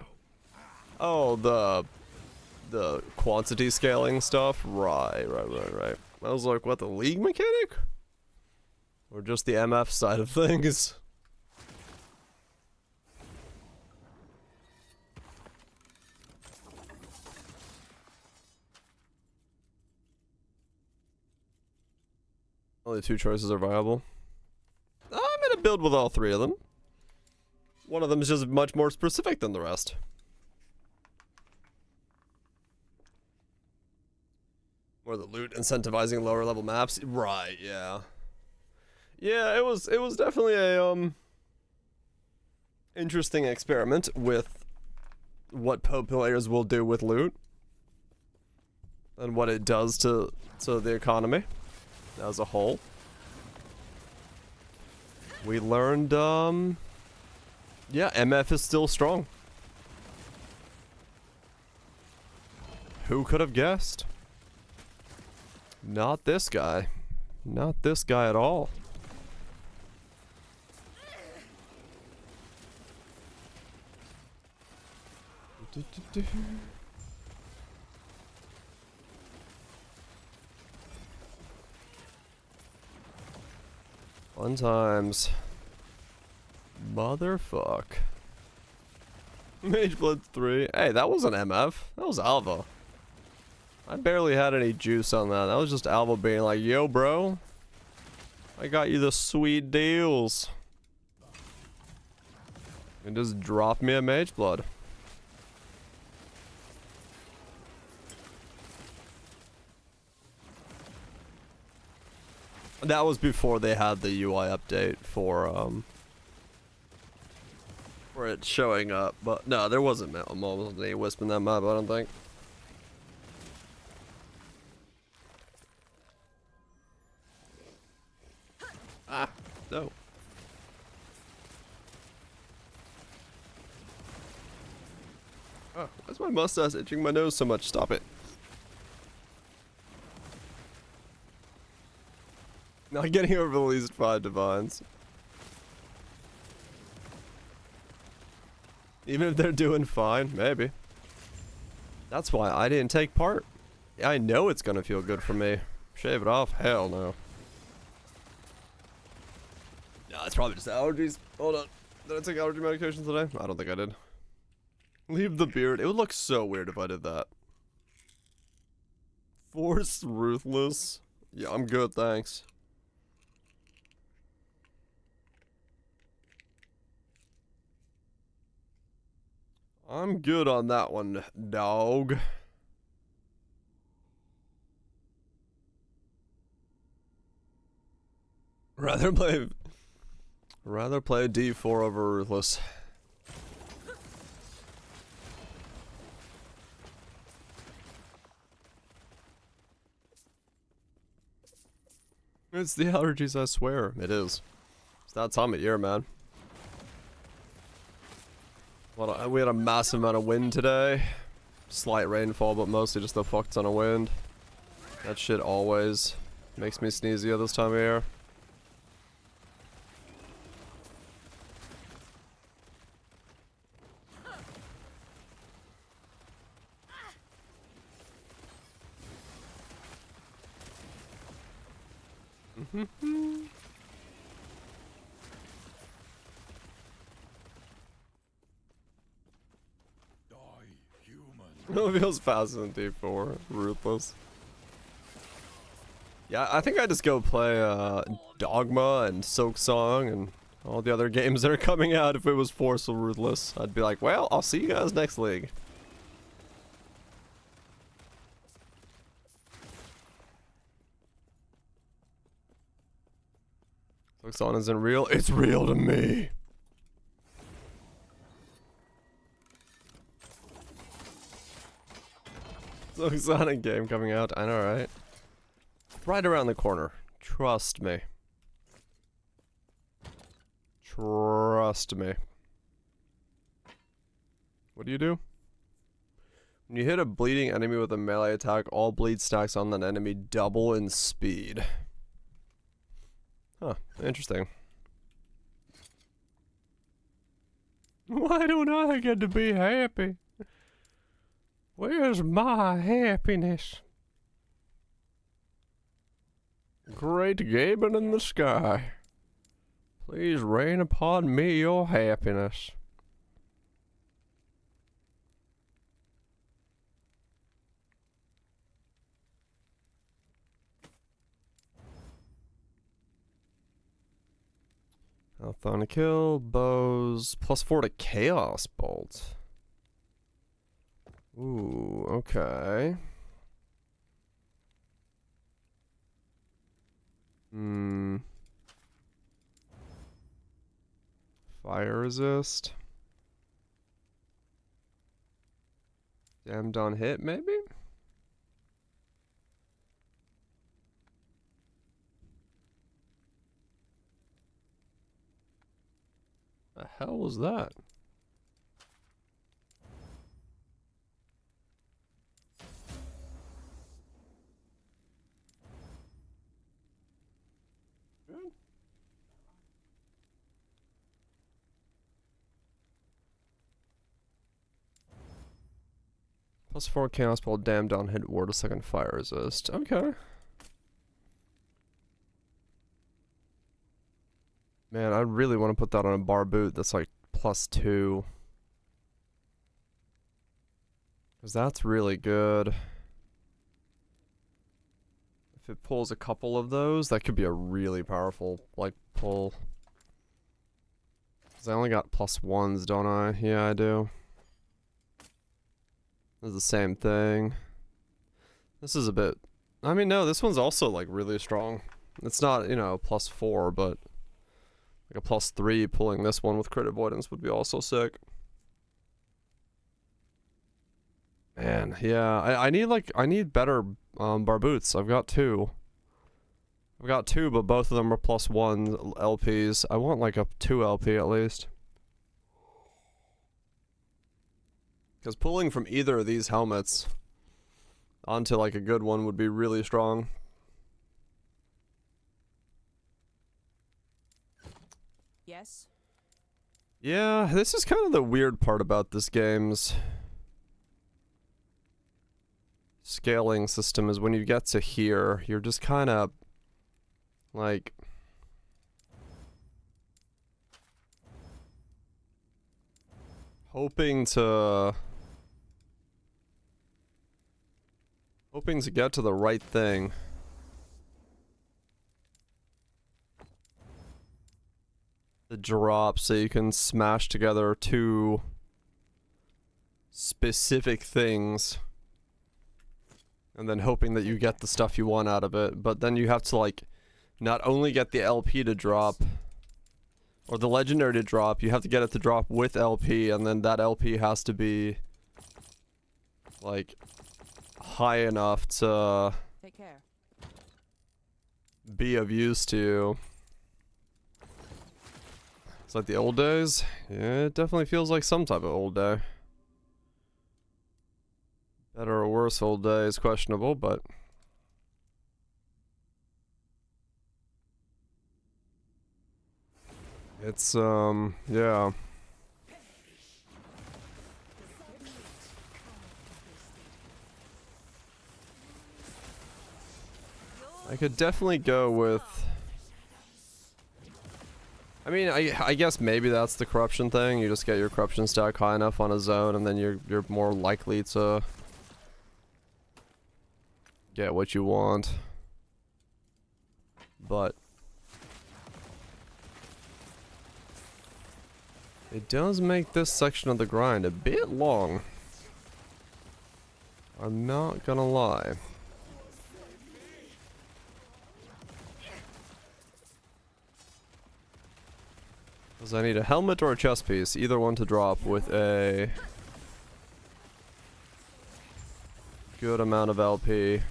Oh, the quantity scaling stuff? Right. I was like, what, the League mechanic? Or just the MF side of things? Only 2 choices are viable. I'm in a build with all 3 of them. One of them is just much more specific than the rest. Or the loot incentivizing lower level maps. Right, yeah. Yeah, it was definitely a interesting experiment with what players will do with loot and what it does to the economy as a whole. We learned yeah, MF is still strong. Who could have guessed? Not this guy. Not this guy at all. Fun times. Motherfuck. Mage Blood 3. Hey, that wasn't MF. That was Alva. I barely had any juice on that. That was just Alva being like, yo, bro. I got you the sweet deals. And just drop me a Mage Blood. That was before they had the UI update for it showing up, but no, there wasn't any Wisp in that map, I don't think. Ah, no. Oh, why's my mustache itching my nose so much? Stop it. Not getting over the least 5 divines. Even if they're doing fine, maybe. That's why I didn't take part. I know it's gonna feel good for me. Shave it off? Hell no. Nah, it's probably just allergies. Hold on. Did I take allergy medication today? I don't think I did. Leave the beard. It would look so weird if I did that. Force Ruthless. Yeah, I'm good, thanks. I'm good on that one, dog. Rather play D4 over Ruthless. It's the allergies, I swear. It is. It's that time of year, man. We had a massive amount of wind today. Slight rainfall, but mostly just a fuck ton of wind. That shit always makes me sneezy at this time of year. It feels faster than D4. Ruthless. Yeah, I think I just go play Dogma and Silk Song and all the other games that are coming out, if it was Force or Ruthless, I'd be like, well, I'll see you guys next league. Luxon isn't real. It's real to me. Sonic game coming out. I know, right? Right around the corner. Trust me. Trust me. What do? When you hit a bleeding enemy with a melee attack, all bleed stacks on that enemy double in speed. Huh, interesting. Why don't I get to be happy? Where's my happiness? Great gaming in the sky. Please rain upon me your happiness. Health on a kill, bows, +4 to Chaos Bolt. Ooh, okay. Fire resist. Damned on hit, maybe? The hell was that? +4 Chaos Ball, damned on hit, ward a second fire resist. Okay. Man, I really want to put that on a bar boot that's like +2. Because that's really good. If it pulls a couple of those, that could be a really powerful, like, pull. Because I only got +1s, don't I? Yeah, I do. This is the same thing. This is a bit... I mean, no, this one's also, like, really strong. It's not, you know, +4, but... like a +3 pulling this one with crit avoidance would be also sick. Man, yeah, I need better bar boots. I've got 2. But both of them are +1 LPs. I want like a 2 LP at least. Because pulling from either of these helmets onto like a good one would be really strong. Yes. Yeah, this is kind of the weird part about this game's scaling system, is when you get to here, you're just kind of like hoping to get to the right thing. The drop, so you can smash together 2 specific things. And then hoping that you get the stuff you want out of it. But then you have to, like, not only get the LP to drop, or the legendary to drop, you have to get it to drop with LP, and then that LP has to be, like, high enough to Take care. be of use to you. It's like the old days. Yeah, it definitely feels like some type of old day. Better or worse old day is questionable, but... it's, yeah. I could definitely go with... I mean, I guess maybe that's the corruption thing. You just get your corruption stack high enough on a zone, and then you're more likely to get what you want. But It does make this section of the grind a bit long. I'm not gonna lie. Because I need a helmet or a chest piece, either one to drop with a good amount of LP.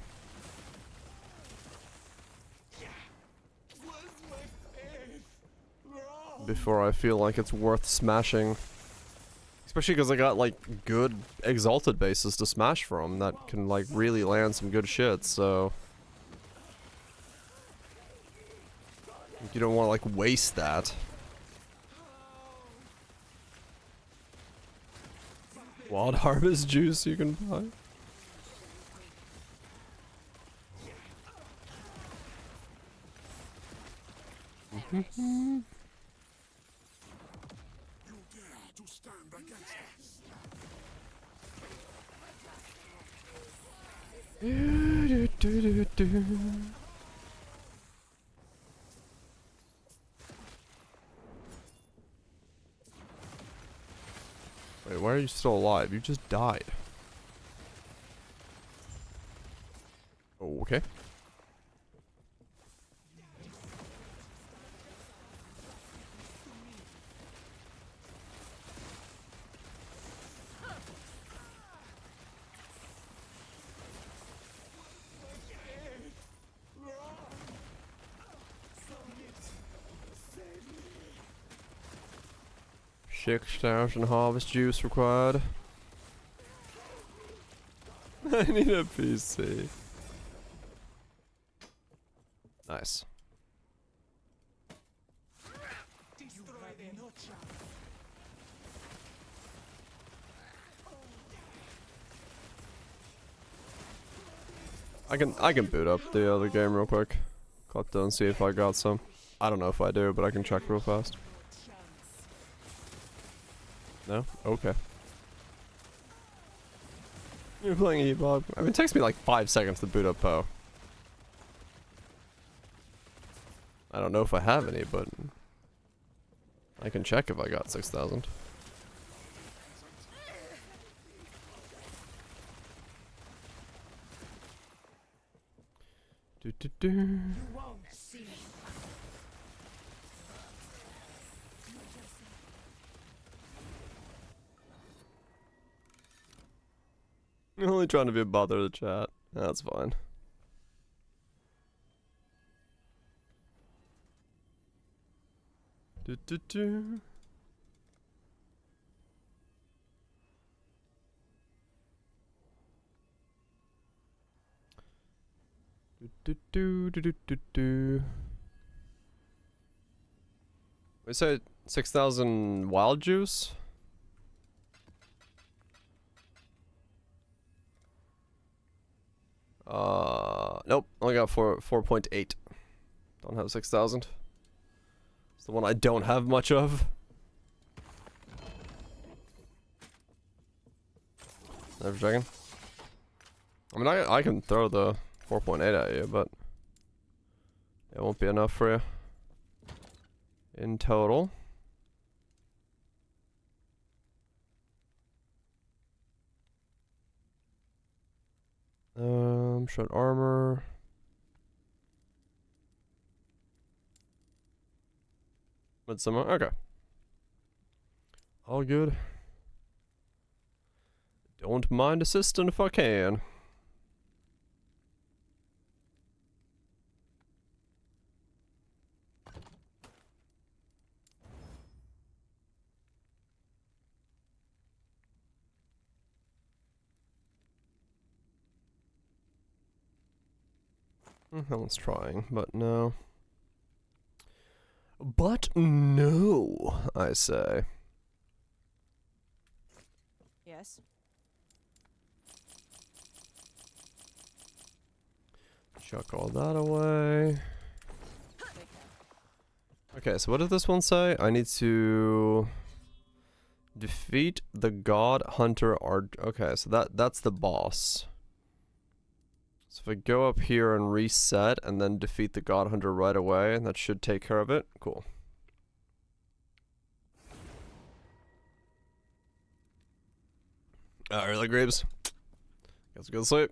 Before I feel like it's worth smashing. Especially because I got like good exalted bases to smash from that can like really land some good shit, so you don't want to like waste that. Wild harvest juice you can buy. Stand against us. Wait, why are you still alive? You just died. Okay. $6,000 harvest juice required. I need a PC. Nice. I can boot up the other game real quick. Got done, see if I got some. I don't know if I do, but I can check real fast. No? Okay. You're playing E-Bog. I mean, it takes me like 5 seconds to boot up Poe. I don't know if I have any, but I can check if I got 6,000. Do. I'm only trying to be a bother to the chat. That's fine. Do. Do. We said 6,000 wild juice? Nope. Only got 4.8. Don't have 6,000. It's the one I don't have much of. Never checking. I mean, I can throw the 4.8 at you, but it won't be enough for you. In total. Shred armor. Midsummer, okay. All good. Don't mind assisting if I can. No one's trying, but no. But no, I say. Yes. Chuck all that away. Okay, so what did this one say? I need to defeat the God Hunter okay, so that's the boss. So if I go up here and reset and then defeat the God Hunter right away, that should take care of it. Cool. Alright, Graves. Guess we'll go to sleep.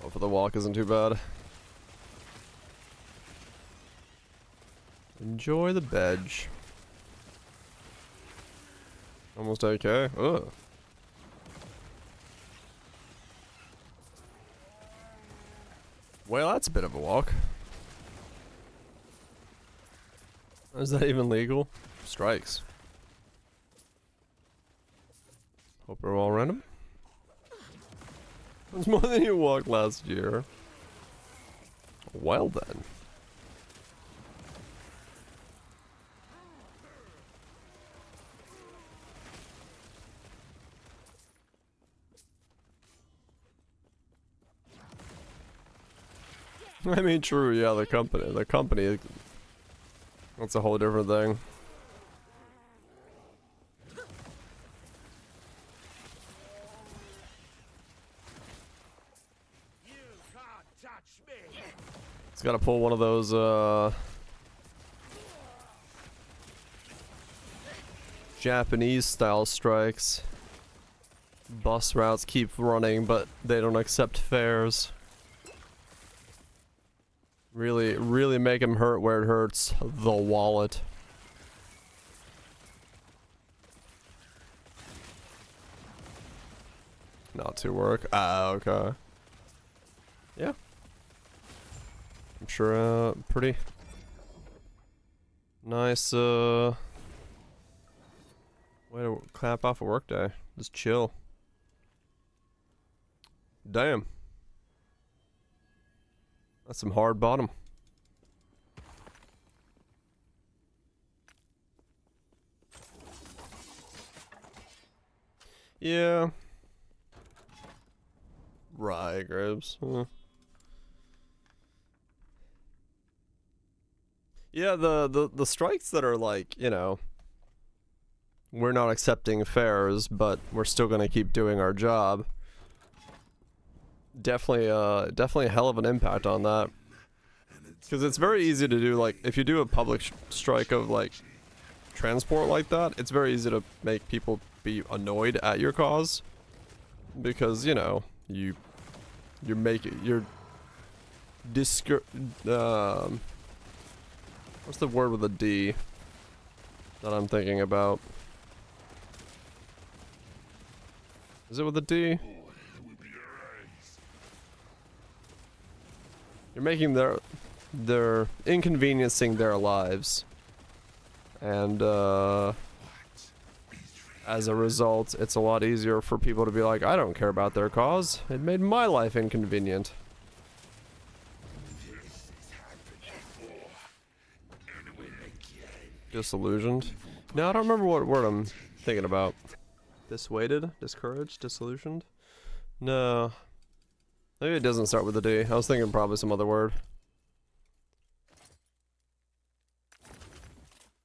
Hopefully the walk isn't too bad. Enjoy the veg. Almost okay. Ugh. Well, that's a bit of a walk. Is that even legal? Strikes. Hope they're all random. That's more than you walked last year. Well then. I mean, true, yeah, the company, that's a whole different thing. It's gotta pull one of those, Japanese style strikes. Bus routes keep running, but they don't accept fares. Really make him hurt where it hurts. The wallet. Not to work. Ah, okay. Yeah. I'm sure, pretty nice, way to clap off a work day. Just chill. Damn. That's some hard bottom. Yeah. Right, Graves. Yeah, the strikes that are like, you know, we're not accepting fares, but we're still gonna keep doing our job. Definitely a hell of an impact on that. Because it's very easy to do, like, if you do a public strike of, like, transport like that, it's very easy to make people be annoyed at your cause. Because, you know, you're what's the word with a D that I'm thinking about? Is it with a D? You're making they're inconveniencing their lives. And, as a result, it's a lot easier for people to be like, I don't care about their cause. It made my life inconvenient. Disillusioned? No, I don't remember what word I'm thinking about. Dissuaded? Discouraged? Disillusioned? No. Maybe it doesn't start with a D. I was thinking probably some other word.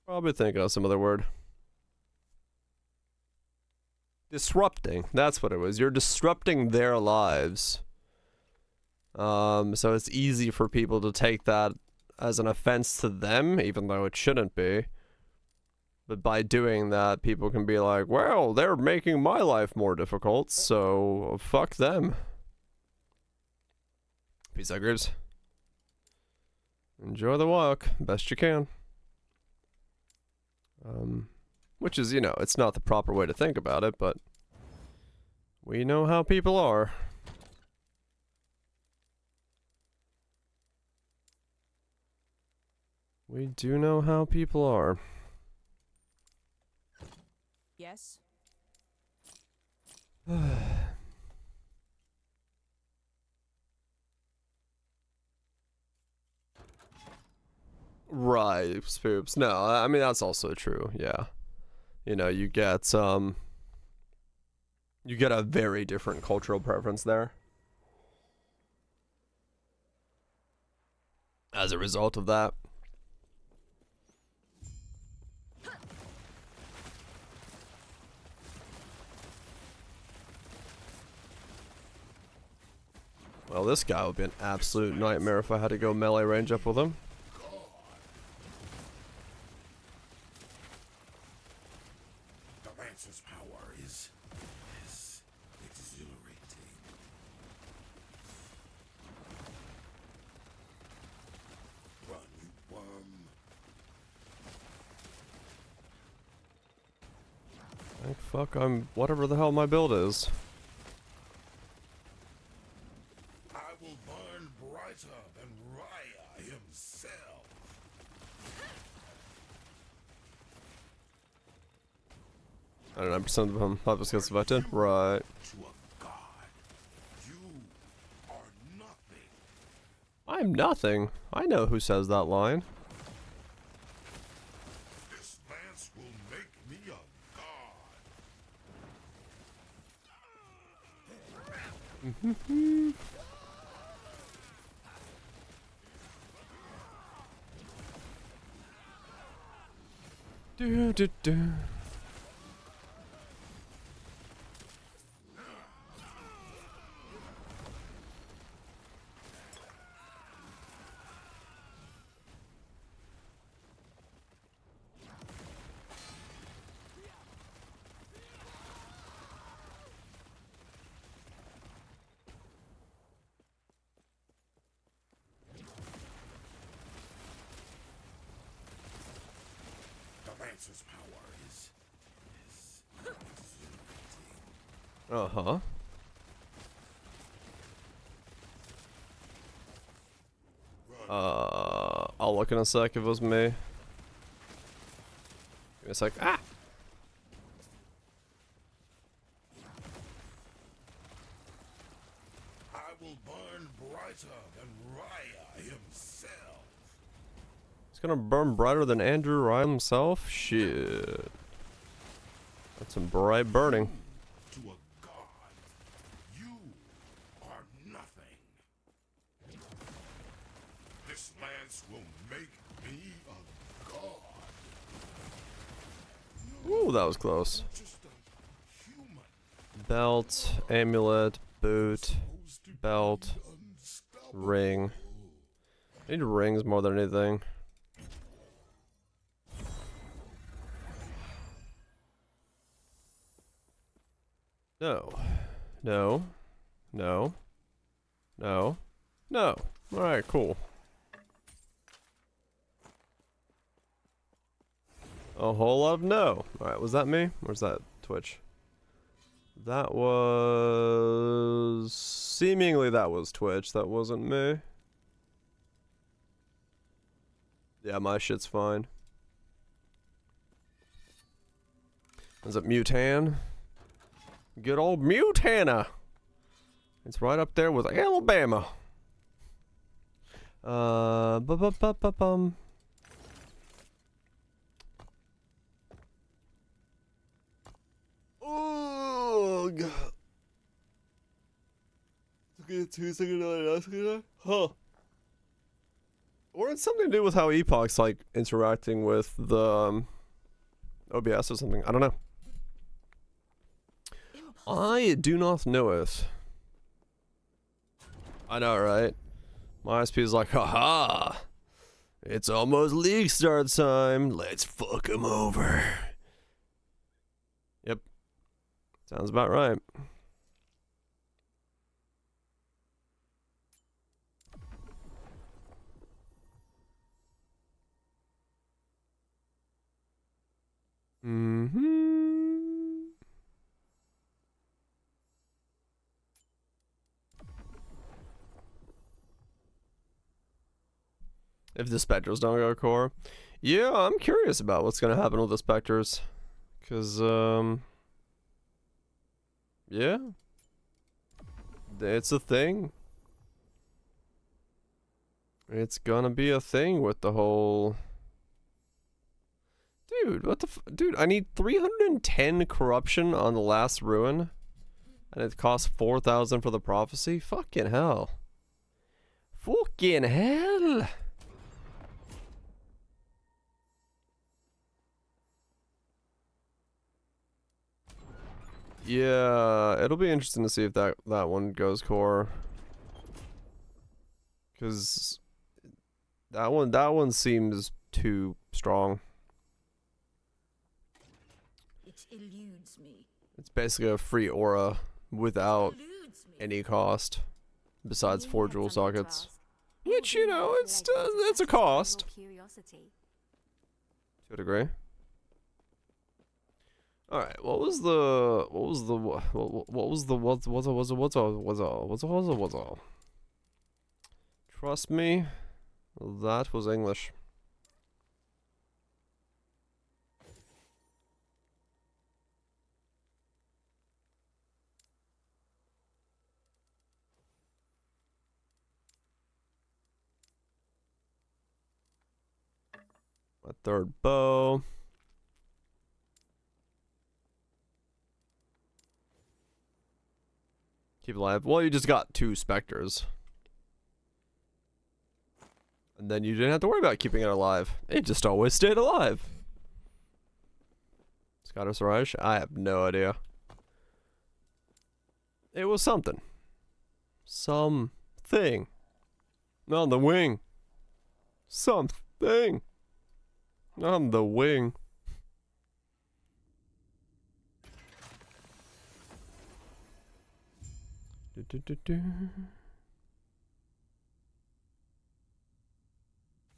Probably thinking of some other word. Disrupting. That's what it was. You're disrupting their lives. So it's easy for people to take that as an offense to them, even though it shouldn't be. But by doing that, people can be like, well, they're making my life more difficult, so fuck them. Peace out, Graves. Enjoy the walk, best you can. Which is, you know, it's not the proper way to think about it, but we know how people are. We do know how people are. Yes. Right, spoops. No, I mean, that's also true, yeah. You know, you get a very different cultural preference there. As a result of that. Well, this guy would be an absolute nightmare if I had to go melee range up with him. The Lance's power is Like, fuck, I'm whatever the hell my build is. I will burn brighter than Raya himself. I don't know, percent of them obviously gets affected. Right. To a god, you are nothing. I'm nothing. I know who says that line. This lance will make me a god. Do do do. The lance's power is Uh-huh. I'll look in a sec if it was me. Give me a sec. Ah! I will burn brighter than Raya himself. He's gonna burn brighter than Andrew Ryan himself? Shit. That's some bright burning. To a god, you are nothing. This lance will make me a god. Ooh, that was close. Just a human. Belt, amulet, boot, Supposed to be belt, unstoppable. ring. I need rings more than anything. No. No. No. No. No. Alright, cool. A whole lot of no. Alright, was that me? Or was that Twitch? That was... Seemingly that was Twitch. That wasn't me. Yeah, my shit's fine. Is it Mutan? Good old Mutana. It's right up there with Alabama. Bum. Oh god. Okay, 2 seconds. Huh. Or it's something to do with how Epoch's like interacting with the OBS or something. I don't know. I do not know it. I know, right? My SP is like, haha! It's almost league start time. Let's fuck him over. Yep. Sounds about right. If the Spectres don't go core. Yeah, I'm curious about what's gonna happen with the Spectres. Cause, yeah. It's a thing. It's gonna be a thing with the whole... Dude, what the dude, I need 310 corruption on the last ruin. And it costs 4,000 for the prophecy? Fucking hell. Fucking hell. Yeah, it'll be interesting to see if that one goes core. Cause that one seems too strong. It eludes me. It's basically a free aura without Eludes me. any cost besides You 4 had jewel something to sockets. ask. Which, you know, it's a cost Curiosity. to a degree. All right. What was the Trust me, that was English. My third bow. Keep alive. Well, you just got 2 specters. And then you didn't have to worry about keeping it alive. It just always stayed alive. Scottish Rush? I have no idea. It was something. Something. On the wing. Something. On the wing.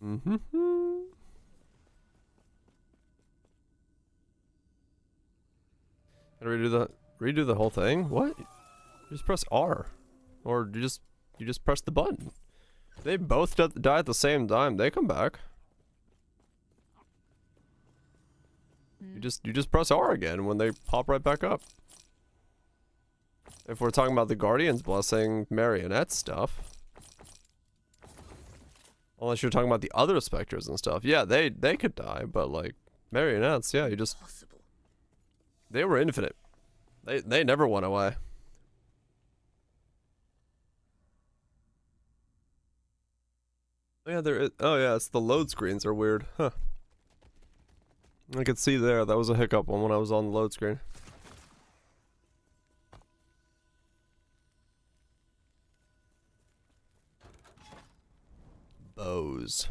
Mm-hmm. Gotta redo the whole thing? What? You just press R. Or you just press the button. They both die at the same time. They come back. You just press R again when they pop right back up. If we're talking about the Guardian's Blessing marionette stuff. Unless you're talking about the other specters and stuff. Yeah, they could die, but like marionettes, yeah, you just they were infinite. They never went away. Yeah, oh yeah, it's the load screens are weird. Huh. I could see there, that was a hiccup when I was on the load screen. Bows.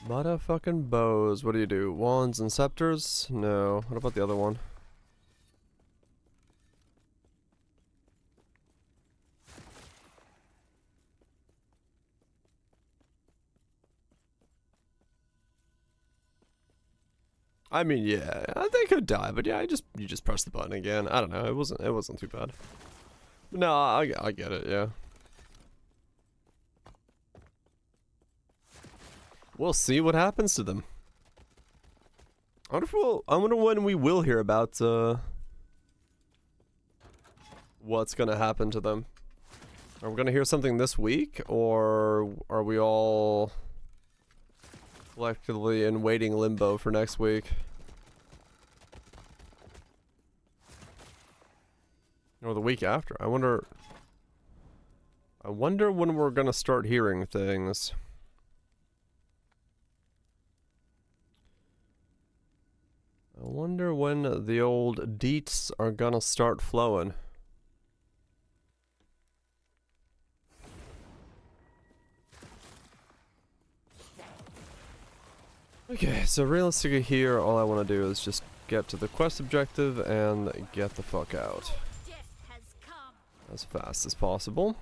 Motherfucking bows. What do you do? Wands and scepters? No. What about the other one? I mean, yeah, they could die, but yeah, you just press the button again. I don't know. It wasn't too bad. No, I get it. Yeah. We'll see what happens to them. I wonder when we will hear about what's gonna happen to them. Are we gonna hear something this week, or are we all collectively in waiting limbo for next week? Or the week after. I wonder when we're gonna start hearing things. I wonder when the old deets are gonna start flowing. Okay, so realistically here, all I want to do is just get to the quest objective and get the fuck out. As fast as possible.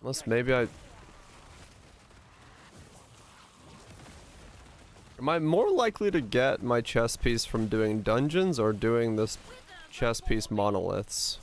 Unless maybe am I more likely to get my chess piece from doing dungeons or doing this chess piece monoliths?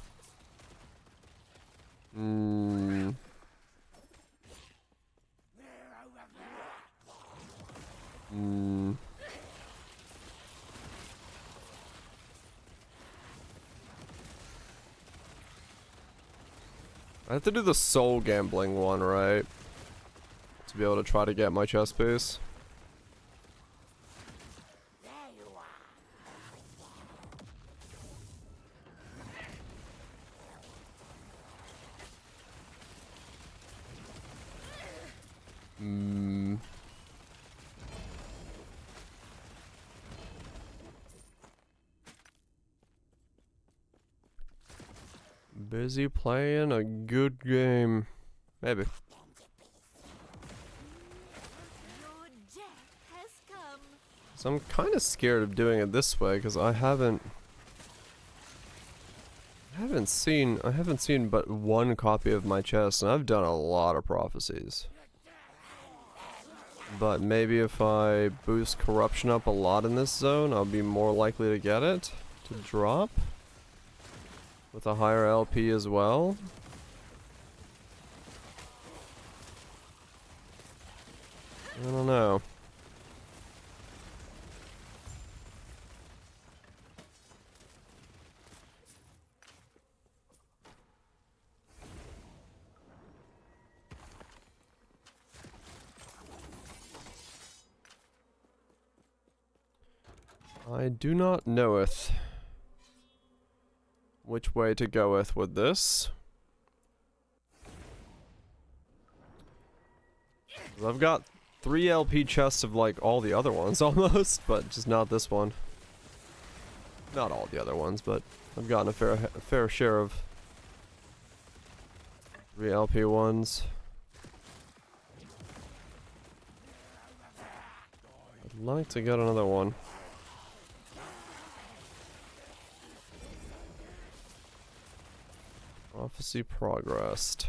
I have to do the soul gambling one, right? To be able to try to get my chess piece. Busy playing a good game. Maybe. So I'm kind of scared of doing it this way because I haven't I haven't seen but one copy of my chest, and I've done a lot of prophecies. But maybe if I boost corruption up a lot in this zone, I'll be more likely to get it to drop. With a higher LP as well. I don't know. I do not knoweth which way to goeth with this. I've got 3 LP chests of like all the other ones almost, but just not this one. Not all the other ones, but I've gotten a fair share of 3 LP ones. I'd like to get another one. Prophecy progressed.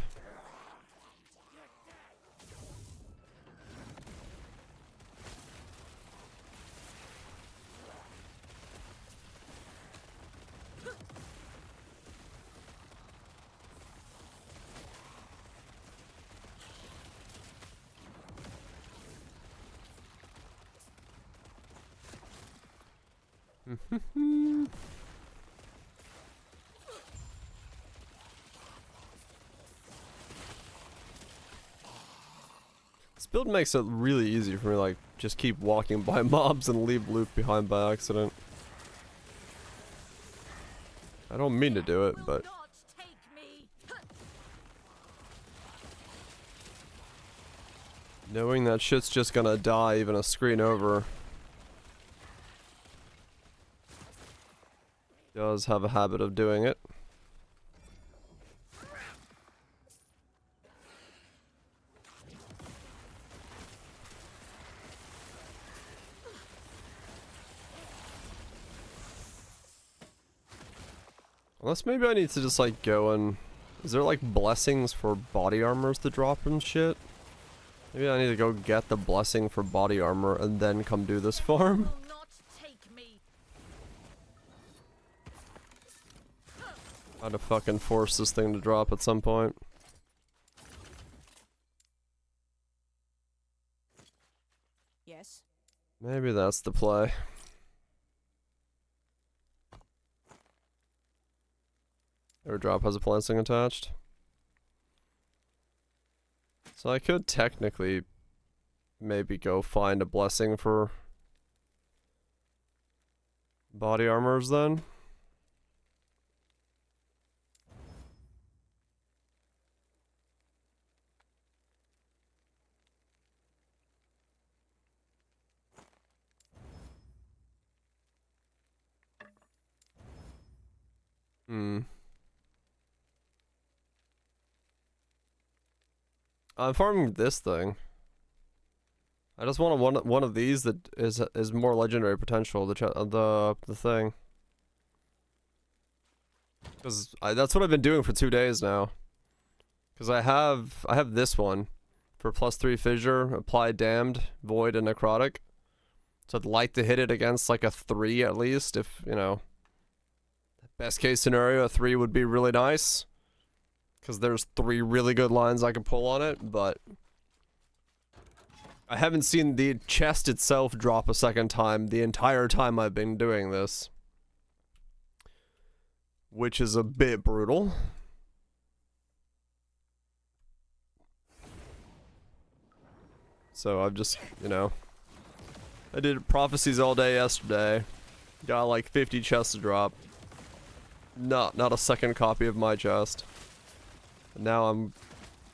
This build makes it really easy for me, like, just keep walking by mobs and leave loot behind by accident. I don't mean to do it, but... knowing that shit's just gonna die even a screen over... does have a habit of doing it. Unless maybe I need to just like go and... is there like blessings for body armors to drop and shit? Maybe I need to go get the blessing for body armor and then come do this farm. I'd have fucking force this thing to drop at some point. Yes. Maybe that's the play. Airdrop has a blessing attached. So I could technically maybe go find a blessing for body armors then. I'm farming this thing. I just want one of these that is more legendary potential. The thing. Because that's what I've been doing for 2 days now. Because I have this one for +3 fissure, apply damned, void, and necrotic. So I'd like to hit it against like a 3 at least. If you know, best case scenario, a 3 would be really nice. Because there's 3 really good lines I can pull on it, but I haven't seen the chest itself drop a second time the entire time I've been doing this. Which is a bit brutal. So I've just, you know, I did prophecies all day yesterday. Got like 50 chests to drop. Not a second copy of my chest. Now I'm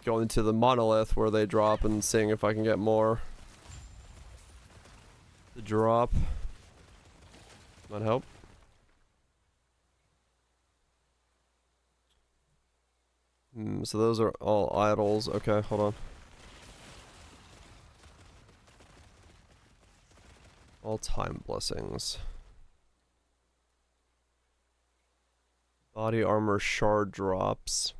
going to the monolith where they drop and seeing if I can get more. The drop. Might help. So those are all idols. Okay, hold on. All time blessings. Body armor shard drops.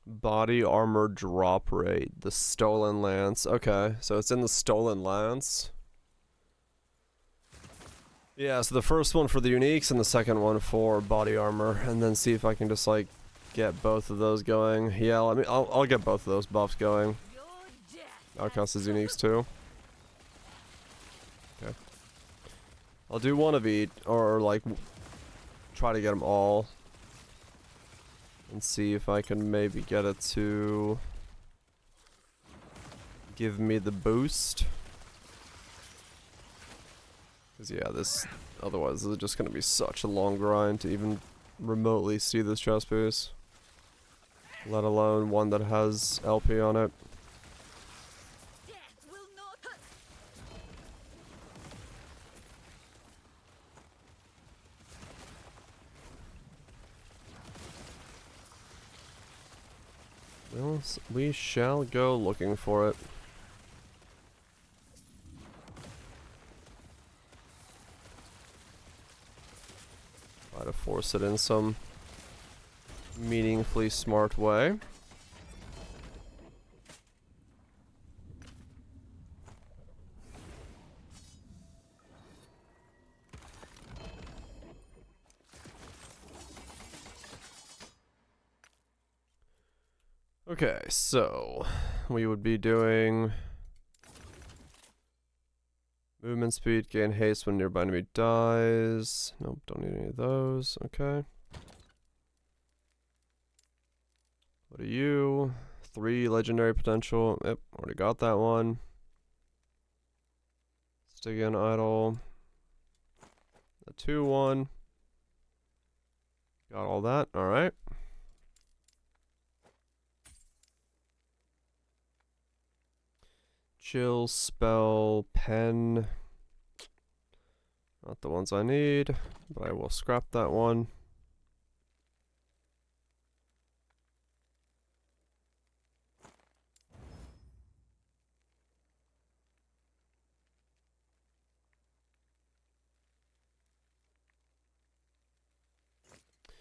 Body armor drop rate. The stolen lance. Okay, so it's in the stolen lance. Yeah, so the first one for the uniques and the second one for body armor, and then see if I can just like get both of those going. Yeah, I'll get both of those buffs going. That counts as uniques too. Okay. I'll do one of each, or like try to get them all, and see if I can maybe get it to give me the boost. Cause yeah, otherwise this is just gonna be such a long grind to even remotely see this chest boost. Let alone one that has LP on it. Well, we shall go looking for it. Try to force it in some meaningfully smart way. Okay, so we would be doing movement speed, gain haste when nearby enemy dies. Nope, don't need any of those. Okay. What are you? 3 legendary potential. Yep, already got that one. Stick in idle. A 2-1. Got all that. Alright. Chill, spell, pen. Not the ones I need, but I will scrap that one.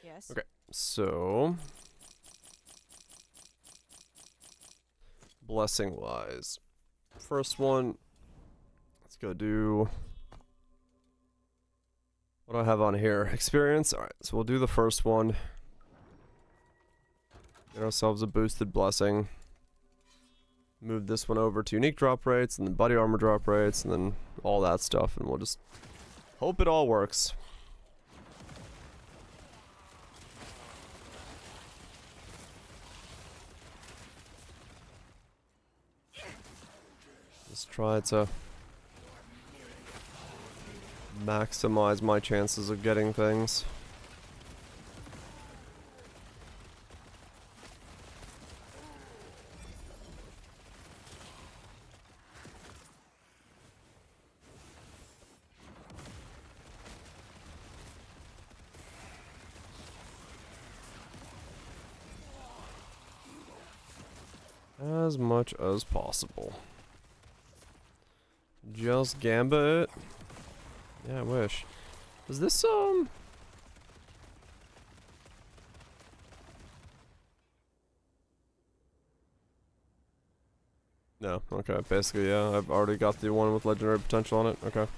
Yes. Okay, so blessing wise. First one, let's go do, what do I have on here? Experience? Alright, so we'll do the first one. Get ourselves a boosted blessing. Move this one over to unique drop rates, and then body armor drop rates, and then all that stuff, and we'll just hope it all works. Just try to maximize my chances of getting things. As much as possible. Just gambit it. Yeah, I wish. Is this, No, okay, basically, yeah, I've already got the one with legendary potential on it, okay.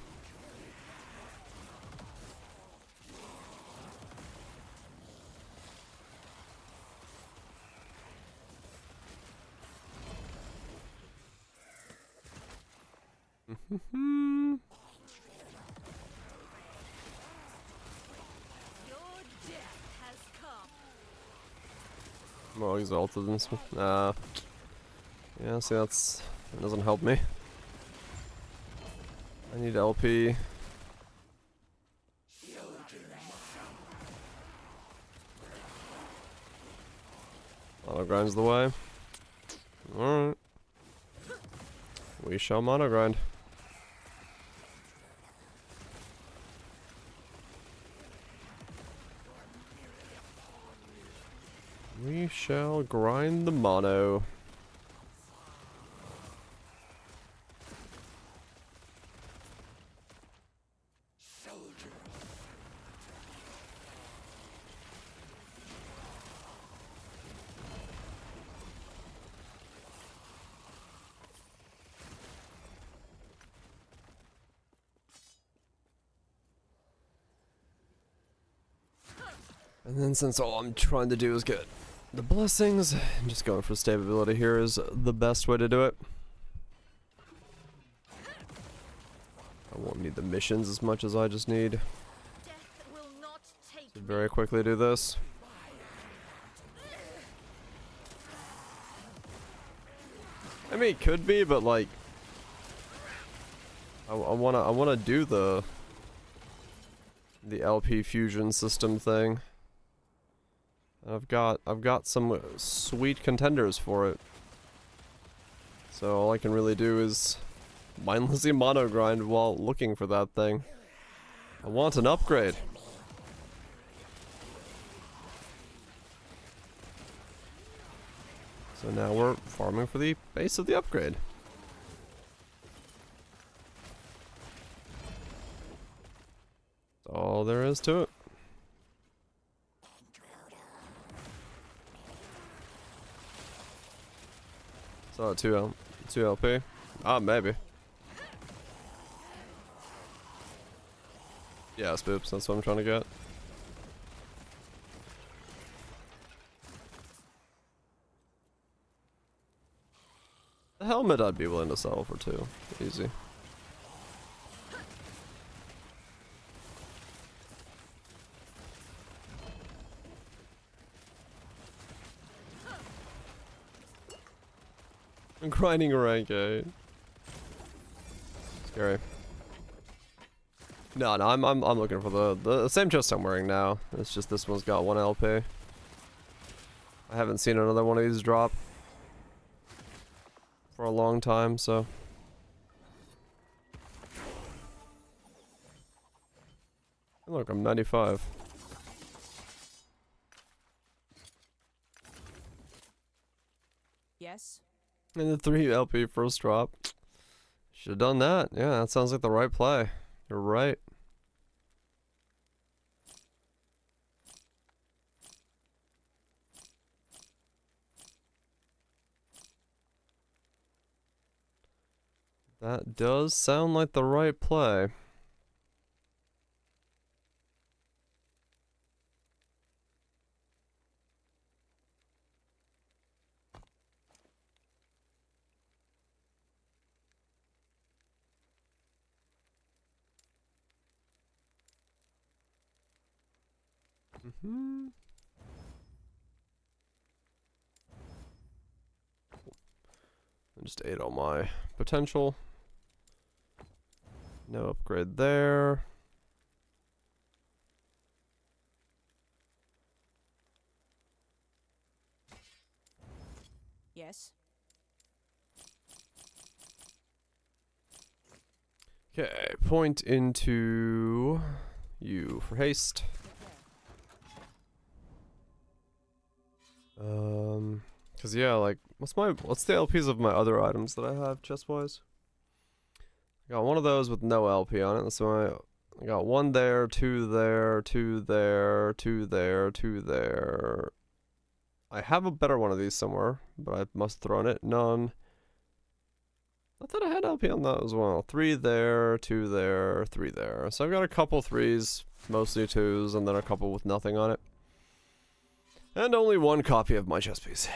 More exalted than this one. Nah. Yeah, see, that doesn't help me. I need LP. Mono grind's the way. Alright. We shall mono grind. We shall grind the mono. And then since all I'm trying to do is get the blessings, just going for stability here is the best way to do it. I won't need the missions as much as I just need Death will not take to very quickly do this. I mean, it could be, but like, I wanna do the LP fusion system thing. I've got some sweet contenders for it. So all I can really do is mindlessly mono grind while looking for that thing. I want an upgrade. So now we're farming for the base of the upgrade. That's all there is to it. So 2 LP. Ah, maybe. Yeah, spoops, that's what I'm trying to get. The helmet I'd be willing to sell for 2. Easy. I'm grinding rank 8. Scary. No, I'm looking for the same chest I'm wearing now. It's just this one's got 1 LP. I haven't seen another one of these drop for a long time, so. Look, I'm 95. Yes. And the 3 LP first drop. Should have done that. Yeah, that sounds like the right play. You're right. That does sound like the right play. I just ate all my potential. No upgrade there. Yes. Okay, point into you for haste. Cause yeah, like, what's the LPs of my other items that I have chest-wise? I got one of those with no LP on it. That's why I got 1 there, 2 there, 2 there, 2 there, 2 there. I have a better one of these somewhere, but I must have thrown it. None. I thought I had LP on that as well. 3 there, 2 there, 3 there. So I've got a couple 3s, mostly 2s, and then a couple with nothing on it. And only 1 copy of my chest piece.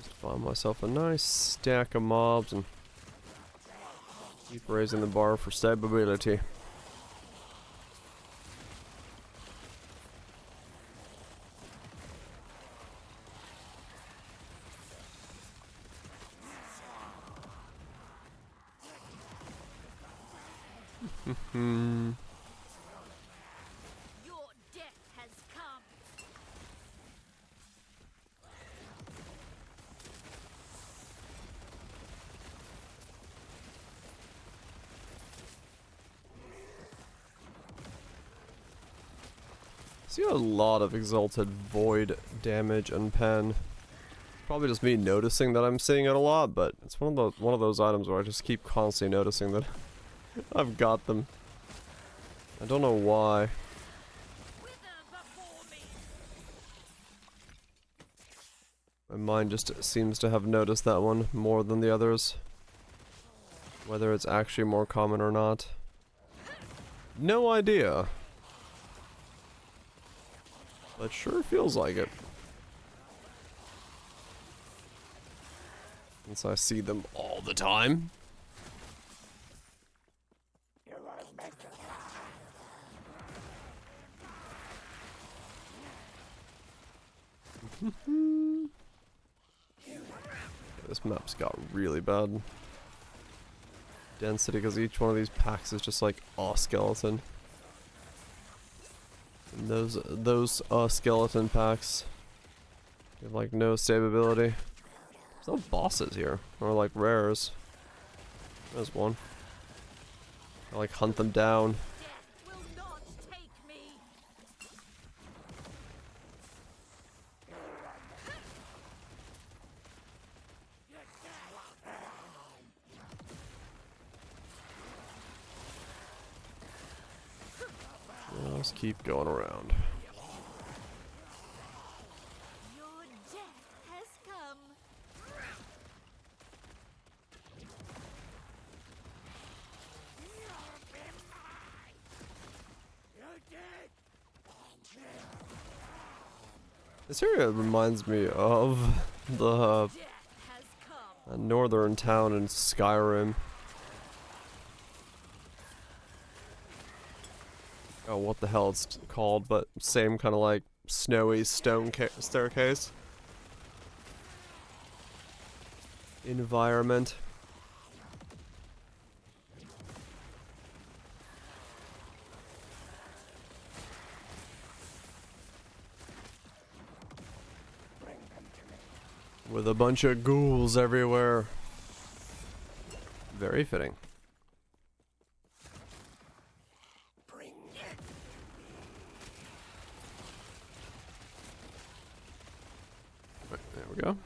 Just find myself a nice stack of mobs and keep raising the bar for stability. Your death has come. See a lot of exalted void damage and pen. Probably just me noticing that I'm seeing it a lot, but it's one of those items where I just keep constantly noticing that I've got them. I don't know why. Wither before me. My mind just seems to have noticed that one more than the others. Whether it's actually more common or not. No idea. But sure feels like it. Since I see them all the time. This map's got really bad density because each one of these packs is just like a skeleton. And those skeleton packs have like no stability. There's no bosses here, or like rares. There's one. I like hunt them down. Death will not take me. Just keep going around. Your death has come. This area reminds me of the Death has come. northern town in Skyrim. Oh, what the hell it's called, but same kind of like snowy stone staircase. Environment. With a bunch of ghouls everywhere. Very fitting. Right, there we go.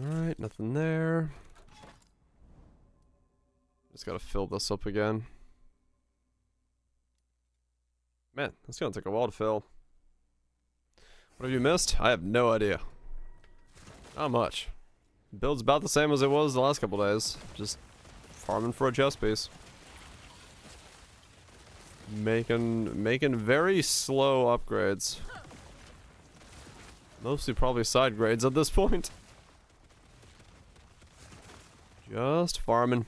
Alright, nothing there. Just gotta fill this up again. Man, that's gonna take a while to fill. What have you missed? I have no idea. Not much. Build's about the same as it was the last couple days. Just farming for a chest piece. Making very slow upgrades. Mostly probably side grades at this point. Just farming.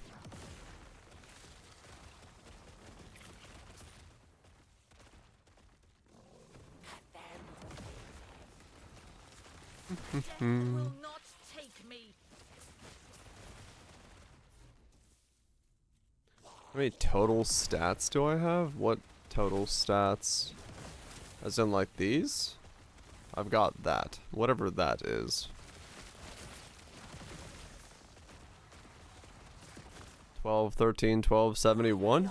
Death will not take me. How many total stats do I have? What total stats? As in like these? I've got that. Whatever that is. 12, 13, 12, 71?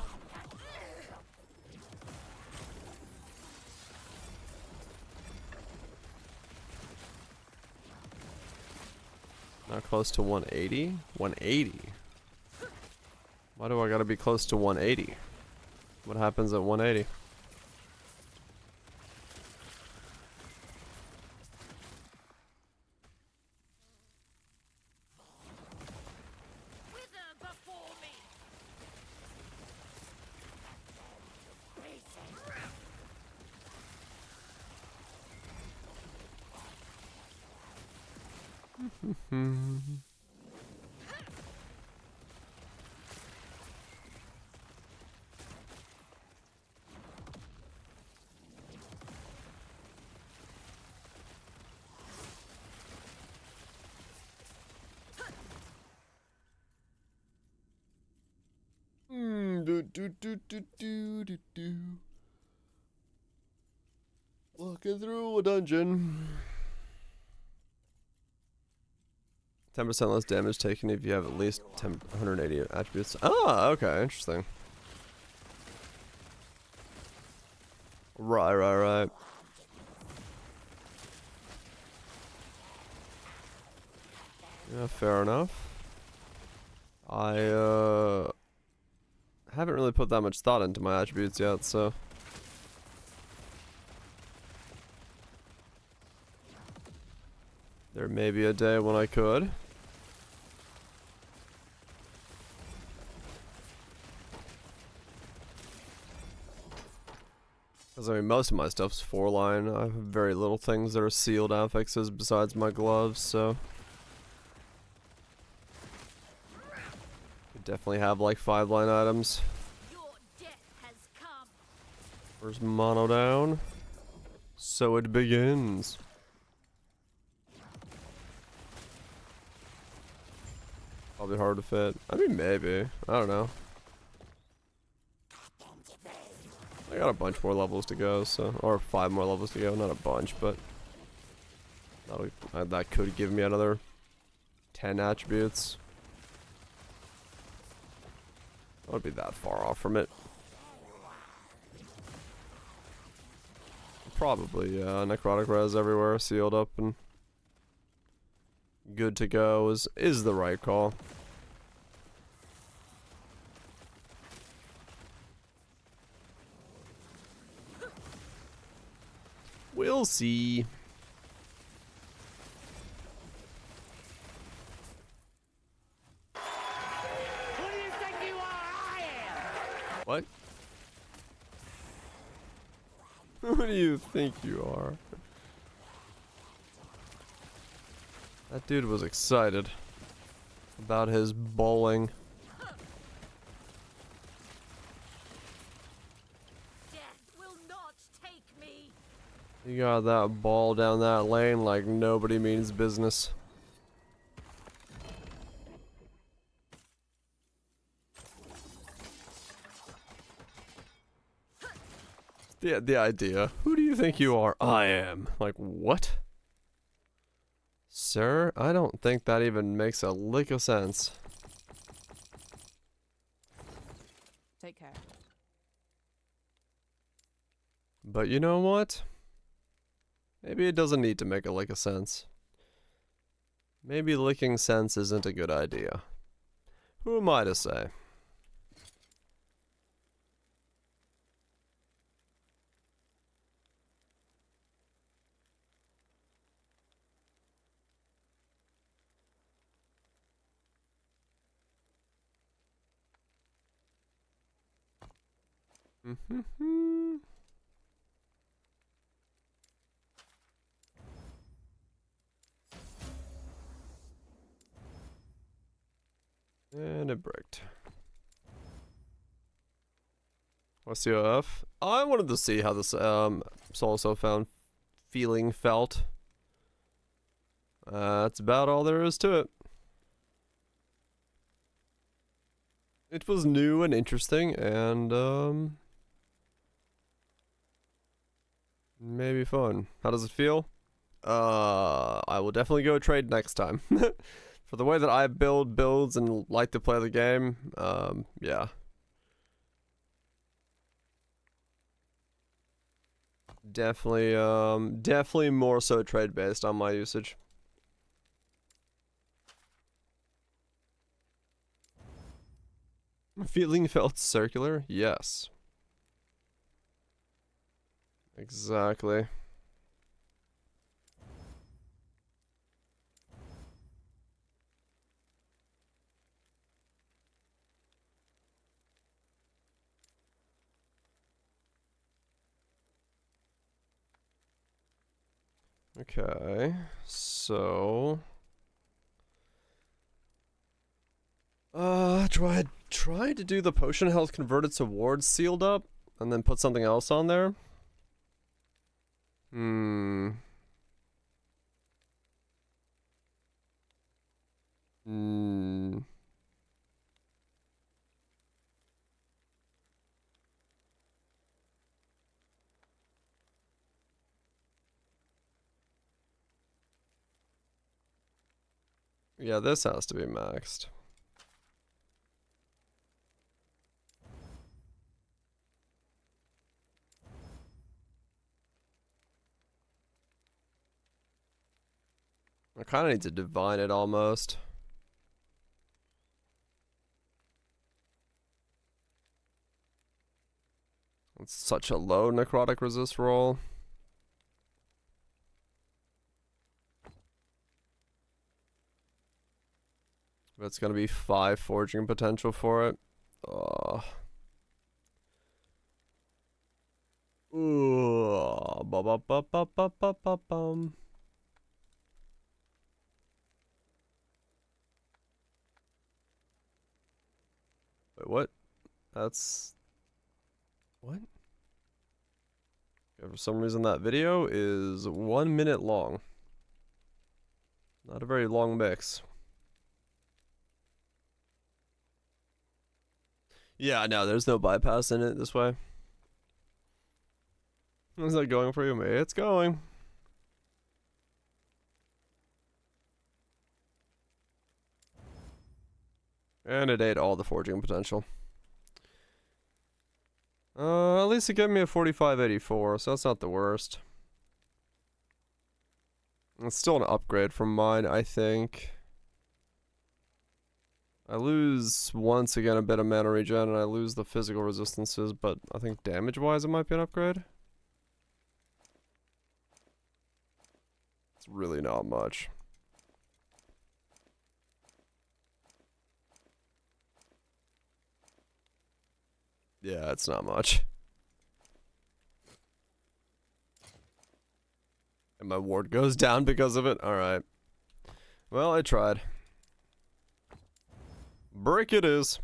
Not close to 180? 180? Why do I gotta be close to 180? What happens at 180? Wither before me. Walking through a dungeon. 10% less damage taken if you have at least 180 attributes. Ah, okay, interesting. Right. Yeah, fair enough. I haven't really put that much thought into my attributes yet, so there may be a day when I could. Because I mean, most of my stuff's 4-line. I have very little things that are sealed affixes besides my gloves, so could definitely have like 5-line items. Your death has come. Where's mono down? So it begins. Probably hard to fit. I mean, maybe. I don't know. I got a bunch more levels to go, so, or 5 more levels to go. Not a bunch, but that could give me another 10 attributes. I would be that far off from it. Probably, yeah. Necrotic res everywhere, sealed up and good to go is the right call. We'll see. Who do you think you are? I am! What? Who do you think you are? That dude was excited about his bowling. Death will not take me. You got that ball down that lane like nobody means business. The idea. Who do you think you are? I am. Like, what? Sir, I don't think that even makes a lick of sense. Take care. But you know what? Maybe it doesn't need to make a lick of sense. Maybe licking sense isn't a good idea. Who am I to say? And it bricked. What's the OF? I wanted to see how this also found feeling felt. That's about all there is to it. It was new and interesting and maybe fun. How does it feel? I will definitely go trade next time. For the way that I build builds and like to play the game, yeah. Definitely more so trade based on my usage. Feeling felt circular? Yes. Exactly. Okay, so try to do the potion health converted to wards sealed up and then put something else on there. Hmm. Hmm. Yeah, this has to be maxed. I kind of need to divine it almost. It's such a low necrotic resist roll. That's gonna be 5 forging potential for it. Ooh, ba ba ba ba ba ba ba bum. Wait, what? That's what? Yeah, for some reason that video is 1 minute long. Not a very long mix. Yeah, no, there's no bypass in it this way. Is that going for you, mate? It's going. And it ate all the forging potential. At least it gave me a 4584, so that's not the worst. It's still an upgrade from mine, I think. I lose once again a bit of mana regen, and I lose the physical resistances, but I think damage-wise it might be an upgrade. It's really not much. Yeah, it's not much. And my ward goes down because of it? Alright. Well, I tried. Break it is.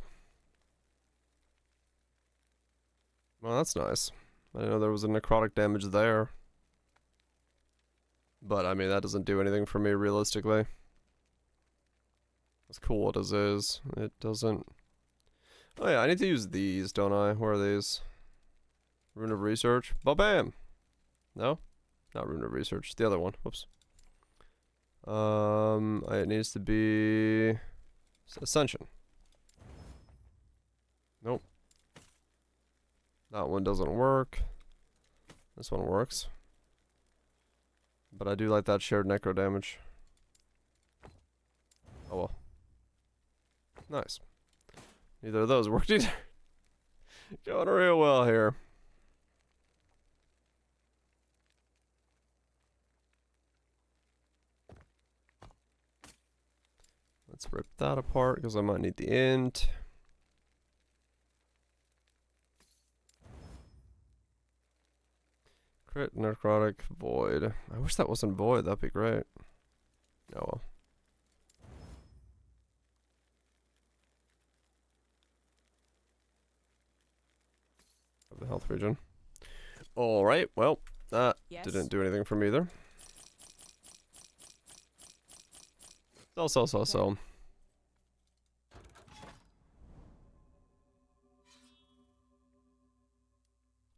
Well, that's nice. I didn't know there was a necrotic damage there. But, I mean, that doesn't do anything for me, realistically. As cool as it is, it doesn't... Oh yeah, I need to use these, don't I? Where are these? Rune of Research? Ba-bam! No? Not Rune of Research. The other one. Whoops. It needs to be... Ascension. Nope. That one doesn't work. This one works. But I do like that shared necro damage. Oh well. Nice. Neither of those worked either. Going real well here. Let's rip that apart because I might need the int. Crit, necrotic, void. I wish that wasn't void, that'd be great. Oh well. Of the health regen. Alright, well, that didn't do anything for me either. So.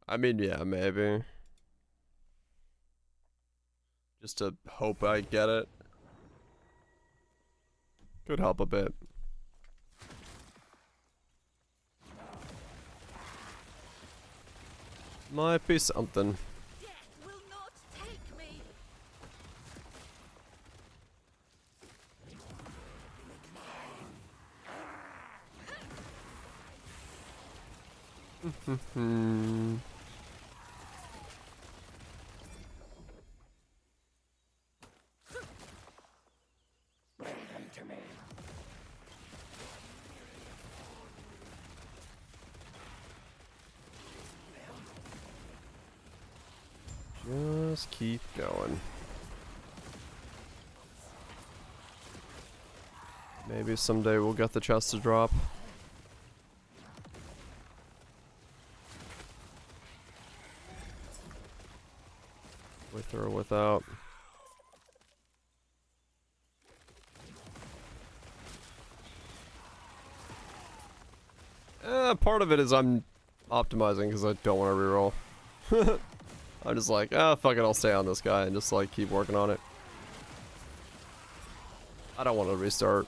I mean, yeah, maybe. Just to hope I get it. Could help a bit. Might be something. Death will not take me. Just keep going. Maybe someday we'll get the chest to drop. With or without. Part of it is I'm optimizing because I don't want to reroll. I'm just like, fuck it, I'll stay on this guy and just like keep working on it. I don't want to restart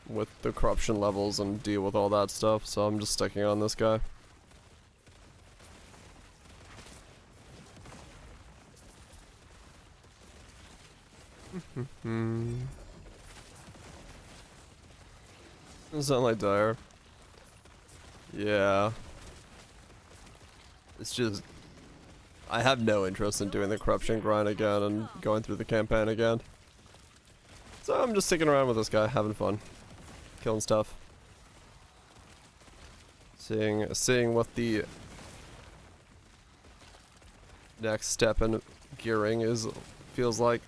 with the corruption levels and deal with all that stuff, so I'm just sticking on this guy. Doesn't sound like dire. Yeah. It's just, I have no interest in doing the corruption grind again and going through the campaign again. So I'm just sticking around with this guy, having fun. Killing stuff. Seeing what the next step in gearing feels like.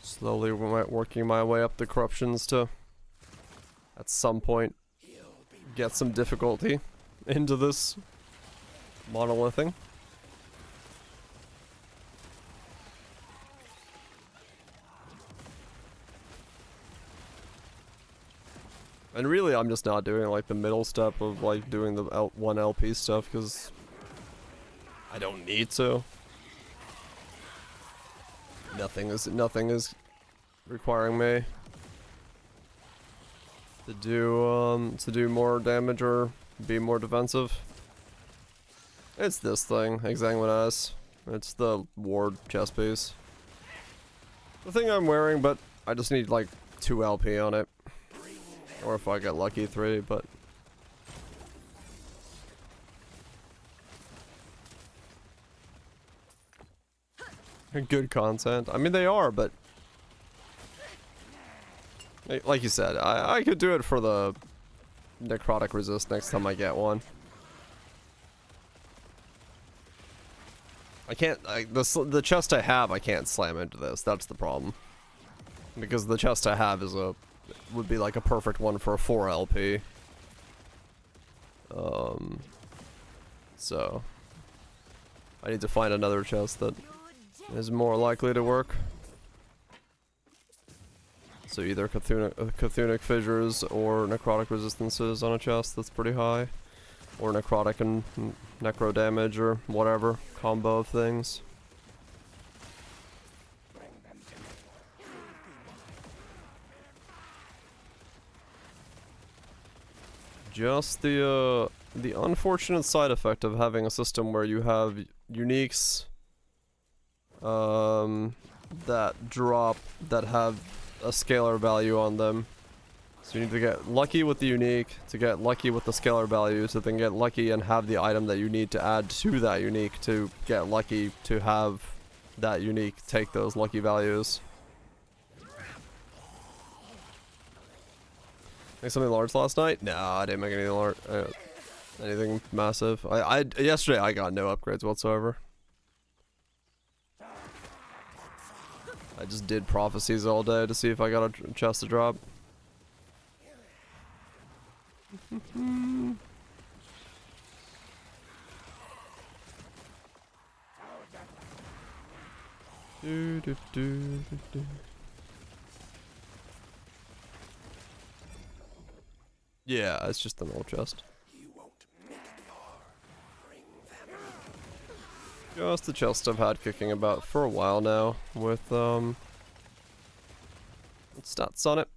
Slowly working my way up the corruptions to, at some point, get some difficulty into this monolithing. And really, I'm just not doing like the middle step of like doing the one LP stuff because I don't need to. Nothing is requiring me to do more damage or be more defensive. It's this thing, Exsanguinous. It's the ward chest piece. The thing I'm wearing, but I just need like 2 LP on it. Or if I get lucky, 3, but... Good content. I mean, they are, but... Like you said, I could do it for the necrotic resist next time I get one. I can't... the chest I have, I can't slam into this. That's the problem. Because the chest I have is would be like a perfect one for a 4 LP. So... I need to find another chest that is more likely to work. So either Chthonic fissures or necrotic resistances on a chest that's pretty high. Or necrotic and necro damage or whatever combo of things. Just the unfortunate side effect of having a system where you have uniques that drop that have a scalar value on them. So you need to get lucky with the unique, to get lucky with the scalar value, to then get lucky and have the item that you need to add to that unique to get lucky to have that unique take those lucky values. Make something large last night? No, I didn't make anything anything massive. Yesterday I got no upgrades whatsoever. I just did prophecies all day to see if I got a chest to drop. Yeah, it's just an old chest. Just the chest I've had kicking about for a while now with stats on it.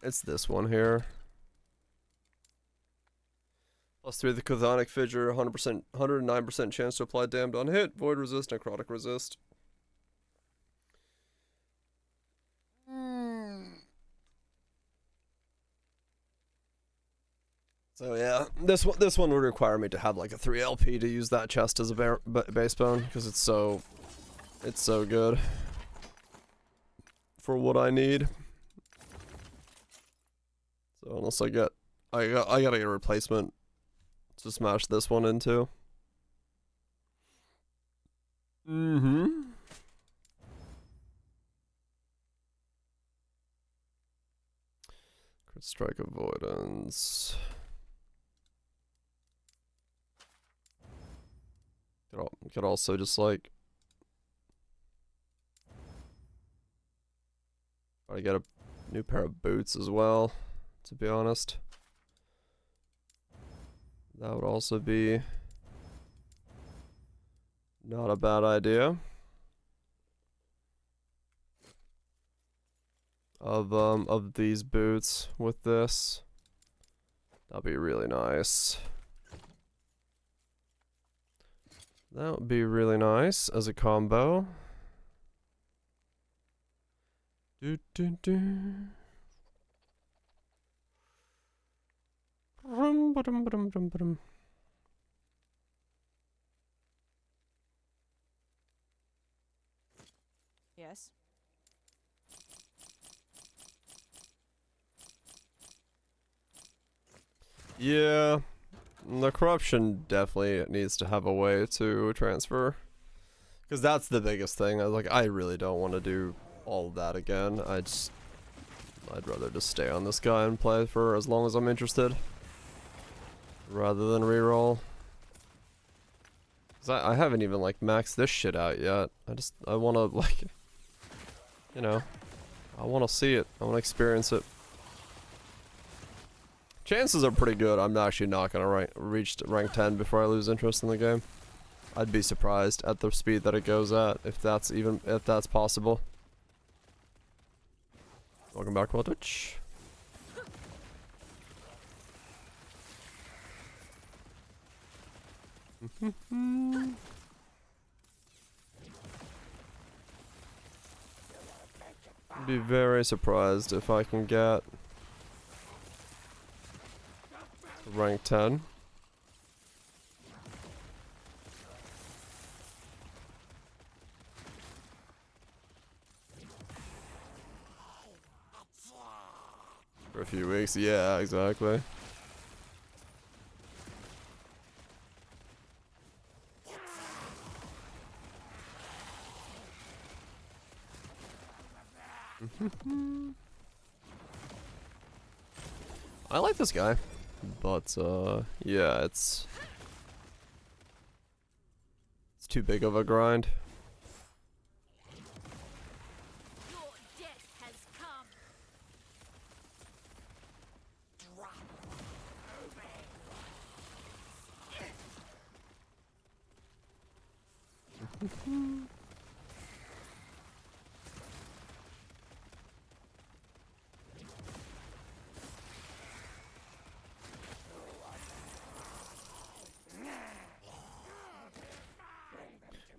It's this one here. +3 the Chthonic fissure, 100%, 109% chance to apply damned on hit, void resist, necrotic resist. So yeah, this one would require me to have like a 3 LP to use that chest as a base bone because it's so good for what I need. So unless I gotta get a replacement to smash this one into. Crit strike avoidance. Could also just like try to get a new pair of boots as well, to be honest. That would also be Not a bad idea. Of these boots with this. That'd be really nice. That would be really nice as a combo. Do do do. Rum ba-dum ba-dum ba-dum ba-dum. Yes. Yeah, the corruption definitely needs to have a way to transfer, because that's the biggest thing. I really don't want to do all of that again. I'd rather just stay on this guy and play for as long as I'm interested, rather than reroll. 'Cause I haven't even like maxed this shit out yet. I want to like, you know, I want to see it. I want to experience it. Chances are pretty good I'm actually not gonna reach rank 10 before I lose interest in the game. I'd be surprised at the speed that it goes at, if that's possible. Welcome back to Twitch. Be very surprised if I can get rank 10. For a few weeks, yeah, exactly. I like this guy, but yeah, it's too big of a grind. Your death has come.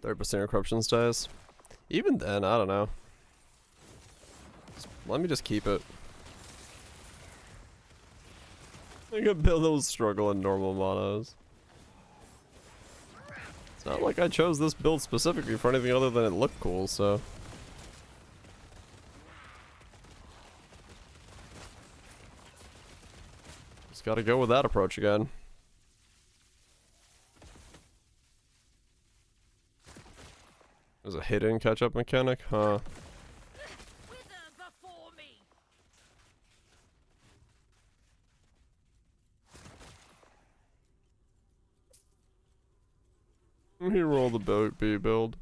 %30% corruption stays. Even then, I don't know. Let me just keep it. I can build those struggle in normal monos. It's not like I chose this build specifically for anything other than it looked cool, so. Just gotta go with that approach again. There's a hidden catch-up mechanic, huh? Wither before me. Let me roll the B build.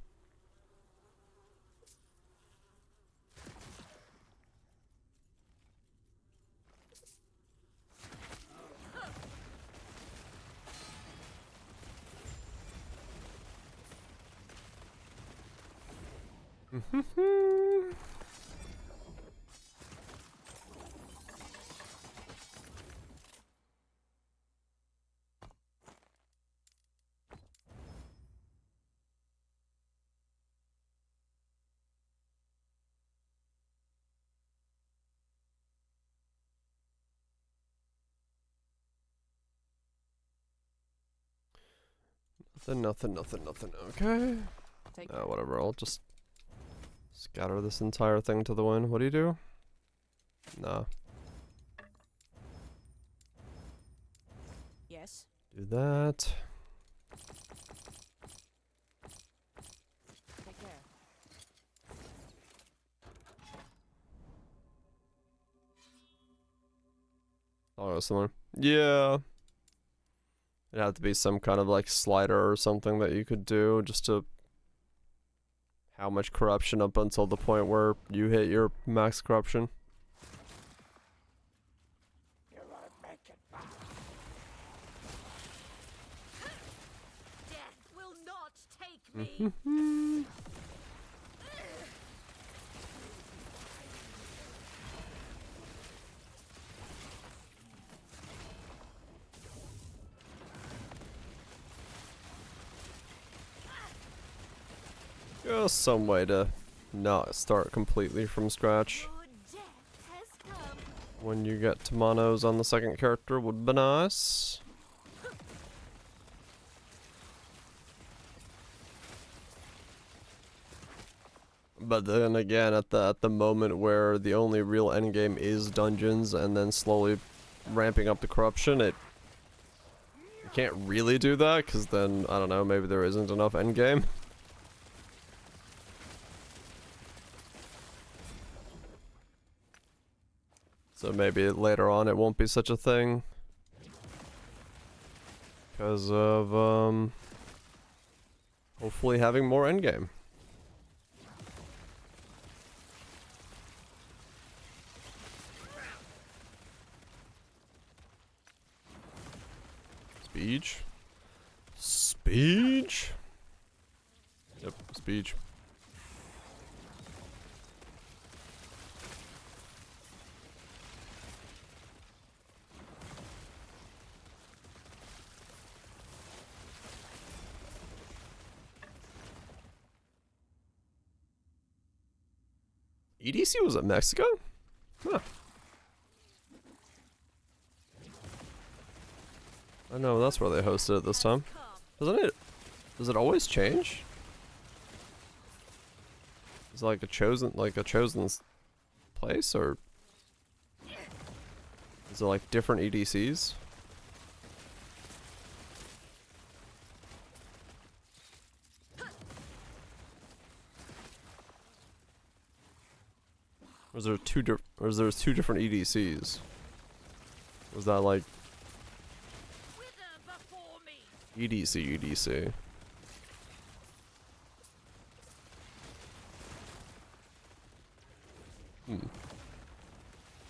Nothing. Okay. Whatever, I'll just scatter this entire thing to the wind. What do you do? Nah. Yes. Do that. Take care. Oh, someone. Yeah. It'd have to be some kind of like slider or something that you could do just to how much corruption up until the point where you hit your max corruption. Death will not take me. Just some way to not start completely from scratch. Your death has come. When you get to monos on the second character would be nice. But then again, at the moment where the only real endgame is dungeons and then slowly ramping up the corruption, you can't really do that, because then, I don't know, maybe there isn't enough endgame. So maybe later on it won't be such a thing. Because of, hopefully having more endgame. Speech? Speech? Yep, speech. EDC was at Mexico? Huh. I know that's where they hosted it this time. Doesn't it? Does it always change? Is it like a chosen place, or is it like different EDCs? Or is there two different EDCs? Was that like Wither before me. EDC?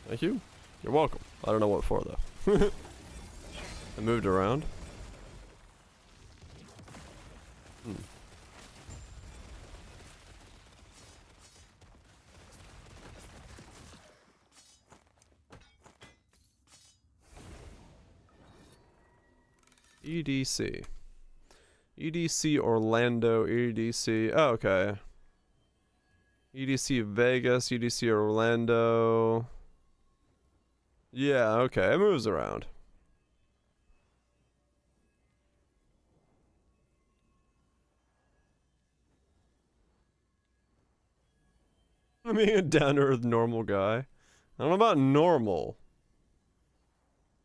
Thank you. You're welcome. I don't know what for though. I moved around. EDC. EDC Orlando, EDC. Oh, okay. EDC Vegas, EDC Orlando. Yeah, okay. It moves around. I'm being a down-to-earth normal guy. I don't know about normal,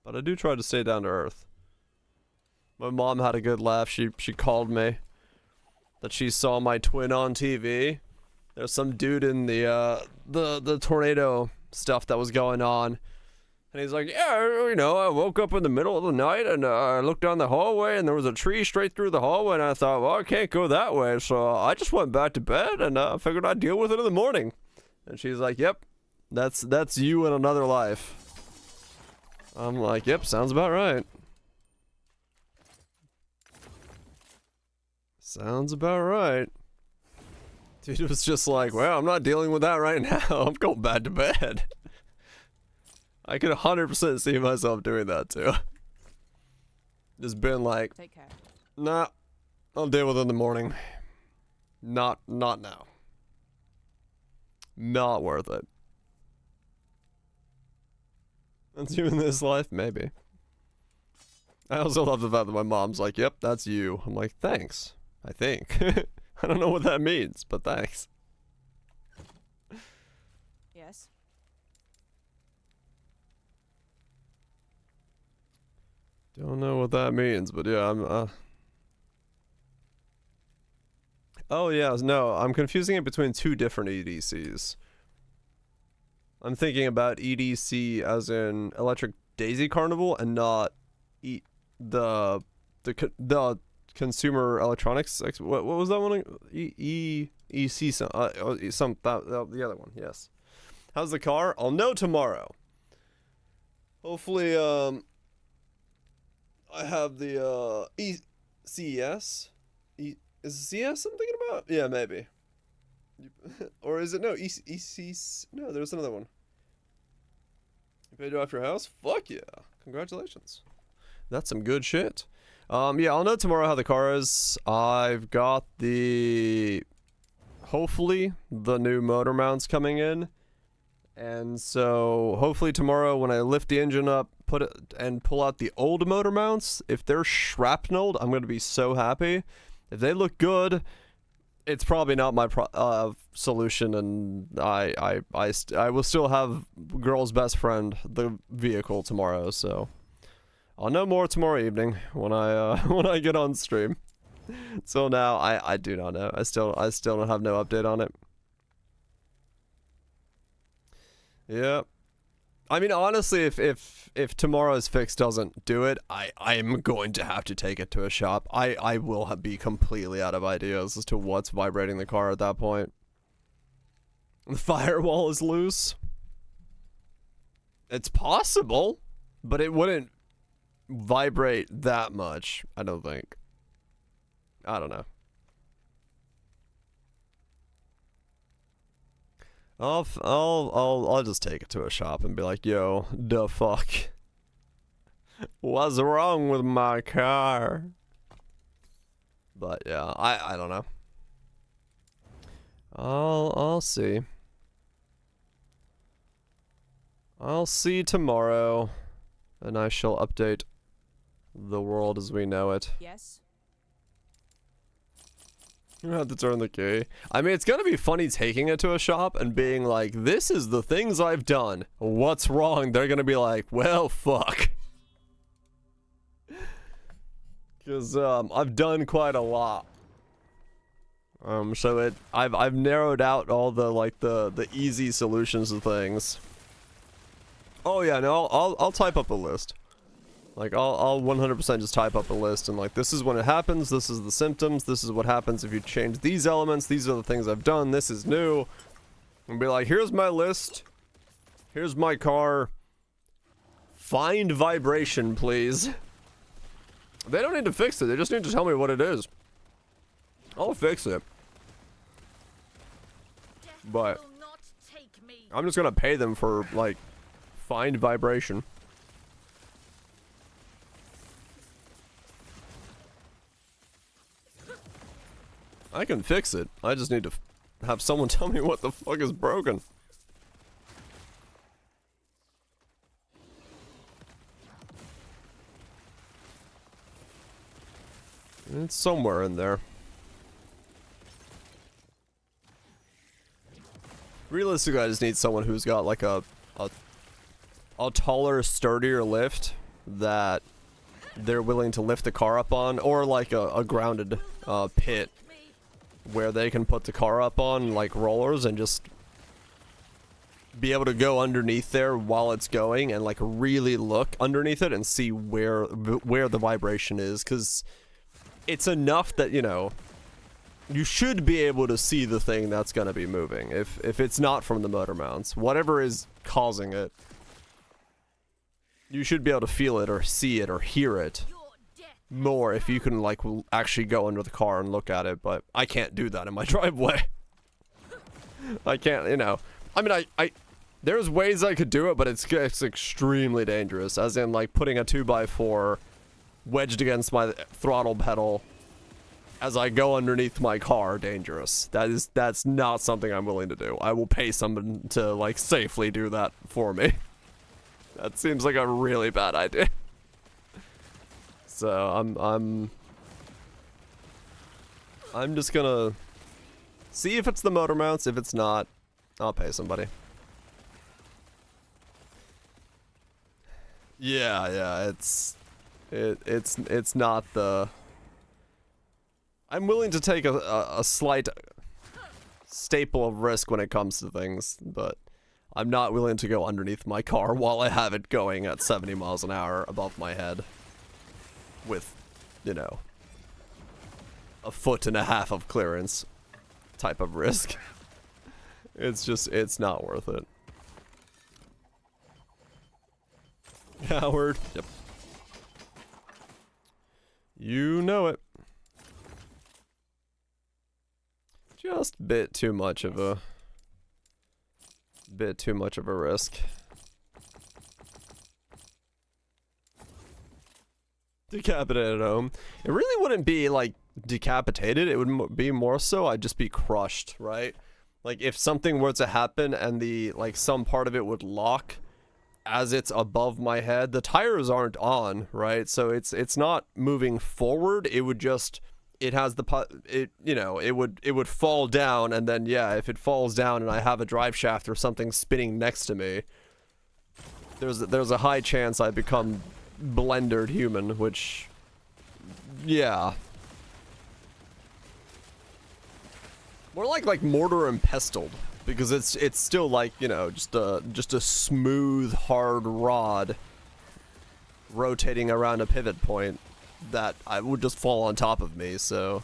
but I do try to stay down to earth. My mom had a good laugh. She called me that she saw my twin on TV. There's some dude in the tornado stuff that was going on, and he's like, yeah, you know, I woke up in the middle of the night and I looked down the hallway and there was a tree straight through the hallway, and I thought, well, I can't go that way, so I just went back to bed and figured I'd deal with it in the morning. And she's like, yep, that's you in another life. I'm like, yep, sounds about right. Sounds about right. Dude was just like, well, I'm not dealing with that right now. I'm going back to bed. I could 100% see myself doing that too. Just been like, Take care. nah, I'll deal with it in the morning. Not now. Not worth it. That's you in this life? Maybe. I also love the fact that my mom's like, yep, that's you. I'm like, thanks. I think. I don't know what that means, but thanks. Yes. Don't know what that means, but yeah, I'm, Oh, yeah, no, I'm confusing it between two different EDCs. I'm thinking about EDC as in Electric Daisy Carnival and not the Consumer Electronics. What was that one? EC the other one. Yes. How's the car? I'll know tomorrow. Hopefully, I have the ECS. Is CS something about? Yeah, maybe. Or is it no? EC? No, there's another one. You paid off your house? Fuck yeah! Congratulations. That's some good shit. Yeah, I'll know tomorrow how the car is. I've got hopefully the new motor mounts coming in, and so hopefully tomorrow when I lift the engine up, put it and pull out the old motor mounts, if they're shrapnelled, I'm gonna be so happy. If they look good, it's probably not my solution, and I will still have girl's best friend, the vehicle, tomorrow. So I'll know more tomorrow evening when I when I get on stream. So now I do not know. I still don't have no update on it. Yeah. I mean, honestly, if tomorrow's fix doesn't do it, I'm going to have to take it to a shop. I will be completely out of ideas as to what's vibrating the car at that point. The firewall is loose. It's possible, but it wouldn't vibrate that much, I don't think. I don't know. I'll just take it to a shop and be like, yo, the fuck? What's wrong with my car? But yeah, I don't know. I'll see. I'll see tomorrow, and I shall update the world as we know it. Yes. You have to turn the key. I mean, it's gonna be funny taking it to a shop and being like, this is the things I've done. What's wrong? They're gonna be like, well, fuck. Because, I've done quite a lot. So I've narrowed out all the, like, the easy solutions to things. Oh yeah, no, I'll type up a list. Like, I'll 100% just type up a list and, like, this is when it happens, this is the symptoms, this is what happens if you change these elements, these are the things I've done, this is new. And be like, here's my list. Here's my car. Find vibration, please. They don't need to fix it, they just need to tell me what it is. I'll fix it. But Will not take me. I'm just gonna pay them for, like, find vibration. I can fix it. I just need to have someone tell me what the fuck is broken. It's somewhere in there. Realistically, I just need someone who's got like a taller, sturdier lift that they're willing to lift the car up on, or like a grounded pit where they can put the car up on like rollers and just be able to go underneath there while it's going and like really look underneath it and see where the vibration is, because it's enough that, you know, you should be able to see the thing that's gonna be moving if it's not from the motor mounts. Whatever is causing it, you should be able to feel it or see it or hear it more if you can, like, actually go under the car and look at it, but I can't do that in my driveway. I can't, you know. I mean, there's ways I could do it, but it's extremely dangerous, as in, like, putting a 2x4 wedged against my throttle pedal as I go underneath my car, dangerous. That's not something I'm willing to do. I will pay someone to, like, safely do that for me. That seems like a really bad idea. So I'm just gonna see if it's the motor mounts. If it's not, I'll pay somebody. Yeah, it's not the. I'm willing to take a slight staple of risk when it comes to things, but I'm not willing to go underneath my car while I have it going at 70 miles an hour above my head with, you know, 1.5 foot of clearance type of risk. It's not worth it. Howard. Yep. You know it. just a bit too much of a risk. Decapitated at home. It really wouldn't be like decapitated. It would be more so I'd just be crushed, right? Like if something were to happen and the like some part of it would lock as it's above my head. The tires aren't on, right? So it's not moving forward. It would just it would fall down, and then yeah, if it falls down and I have a drive shaft or something spinning next to me, there's a high chance I become blendered human, which yeah. More like mortar and pestled, because it's still like, you know, just a smooth hard rod rotating around a pivot point that I would just fall on top of me, so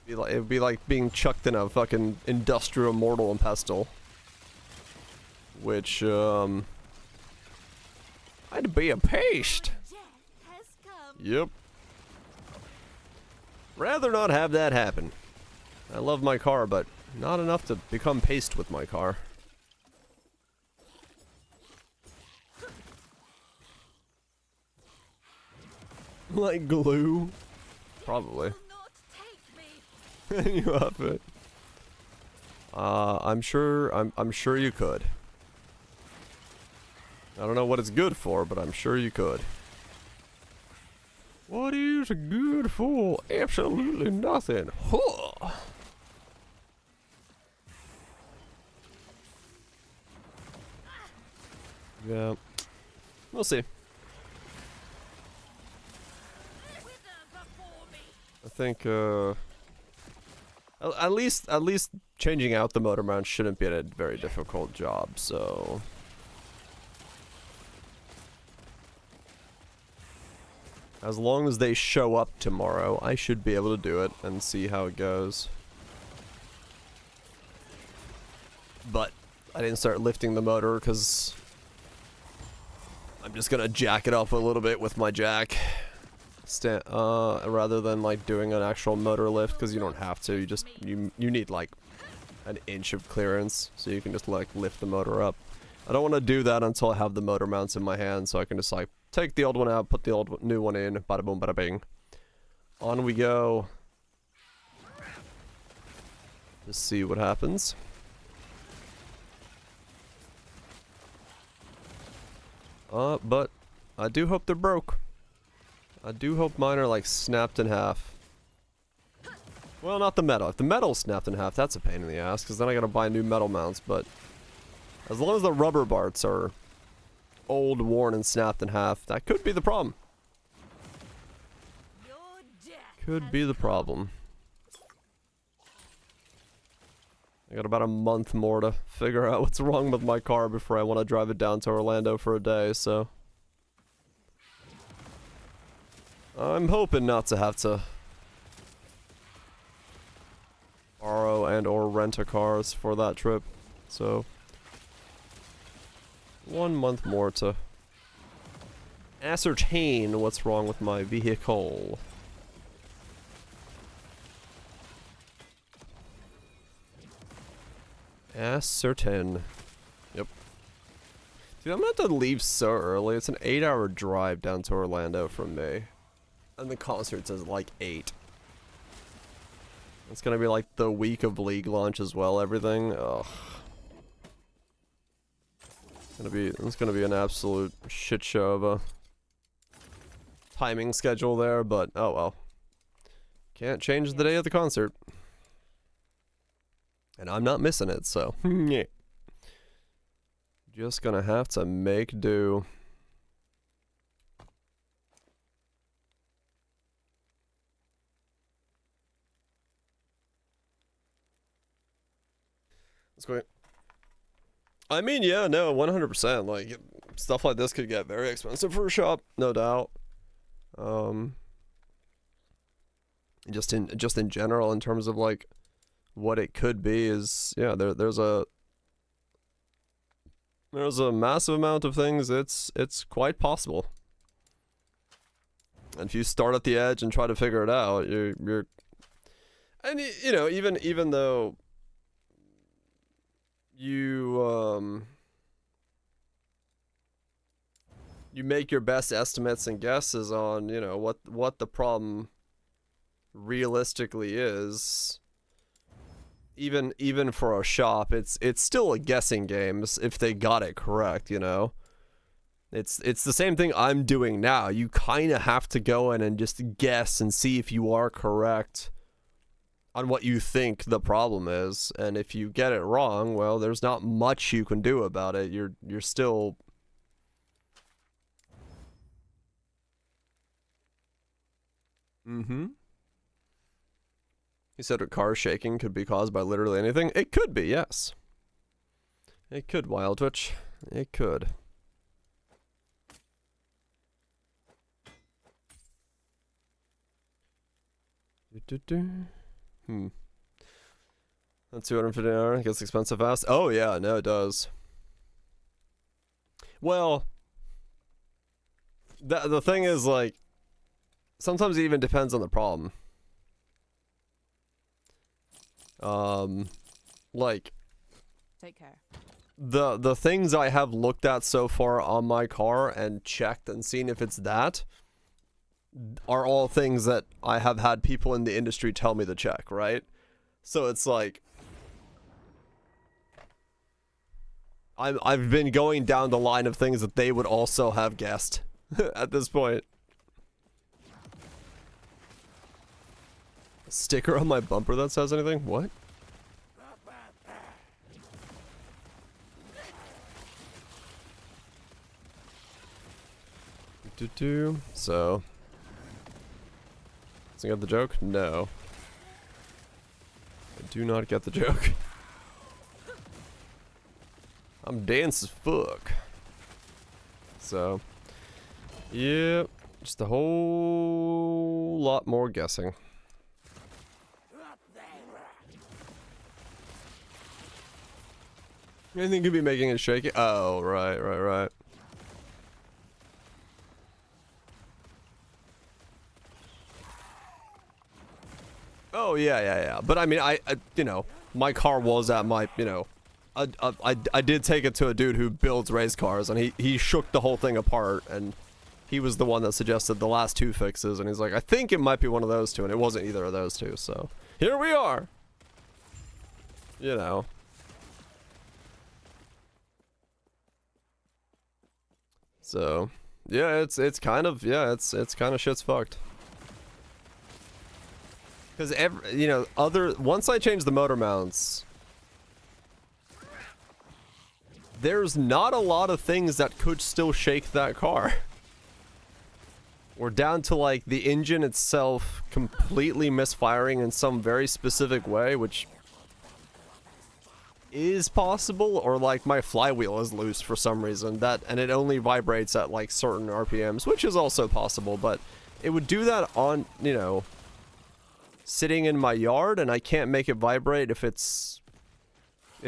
it'd be like being chucked in a fucking industrial mortar and pestle, which I'd be a paste. Yep. Rather not have that happen. I love my car, but not enough to become paste with my car. Like glue? Probably. You have it. I'm sure you could. I don't know what it's good for, but I'm sure you could. What is it good for? Absolutely nothing. Huh. Yeah. We'll see. I think at least changing out the motor mount shouldn't be a very difficult job, so as long as they show up tomorrow, I should be able to do it and see how it goes. But I didn't start lifting the motor because I'm just gonna jack it up a little bit with my jack, rather than like doing an actual motor lift, because you don't have to. You need like an inch of clearance, so you can just like lift the motor up. I don't want to do that until I have the motor mounts in my hand, so I can just like take the old one out, put the new one in, bada boom, bada bing. On we go. Just see what happens. But I do hope they're broke. I do hope mine are like snapped in half. Well, not the metal. If the metal's snapped in half, that's a pain in the ass, because then I gotta buy new metal mounts, but as long as the rubber parts are old, worn, and snapped in half, that could be the problem. Could be the problem. I got about a month more to figure out what's wrong with my car before I want to drive it down to Orlando for a day, so I'm hoping not to have to borrow and or rent a car for that trip. So 1 month more to ascertain what's wrong with my vehicle. Ascertain. Yep. Dude, I'm gonna have to leave so early. It's an 8-hour drive down to Orlando from me. And the concert says like 8. It's gonna be like the week of League launch as well, everything. Ugh. It's gonna be an absolute shit show of a timing schedule there, but oh well. Can't change the day of the concert. And I'm not missing it, so yeah. Just gonna have to make do. Let's go. I mean, yeah, no, 100%. Like, stuff like this could get very expensive for a shop, no doubt. Just in general, in terms of like what it could be, is yeah, there's a massive amount of things. It's quite possible. And if you start at the edge and try to figure it out, you're And you know, even though you you make your best estimates and guesses on, you know, what the problem realistically is, even for a shop, it's still a guessing game if they got it correct, you know. It's the same thing I'm doing now. You kind of have to go in and just guess and see if you are correct on what you think the problem is, and if you get it wrong, well, there's not much you can do about it. You're still He said a car shaking could be caused by literally anything. It could be, yes. It could, Wild Twitch. It could. That's $250 an gets expensive fast. Oh yeah, no, it does. Well, the thing is, like, sometimes it even depends on the problem. Like, Take care. the things I have looked at so far on my car and checked and seen if it's that are all things that I have had people in the industry tell me to check, right? So it's like I've been going down the line of things that they would also have guessed at this point. A sticker on my bumper that says anything? What? So, does he get the joke? No. I do not get the joke. I'm dense as fuck. So, yeah, just a whole lot more guessing. Anything could be making it shaky. Oh, right. Oh, yeah. But I mean, I you know, my car was at my, you know, I did take it to a dude who builds race cars, and he shook the whole thing apart, and he was the one that suggested the last two fixes, and he's like, I think it might be one of those two, and it wasn't either of those two, so here we are. You know. So, yeah, it's kind of, yeah, it's kind of shit's fucked. Because you know, once I change the motor mounts, there's not a lot of things that could still shake that car. We're down to like the engine itself completely misfiring in some very specific way, which is possible, or like my flywheel is loose for some reason, and it only vibrates at like certain RPMs, which is also possible, but it would do that on, you know, sitting in my yard, and I can't make it vibrate if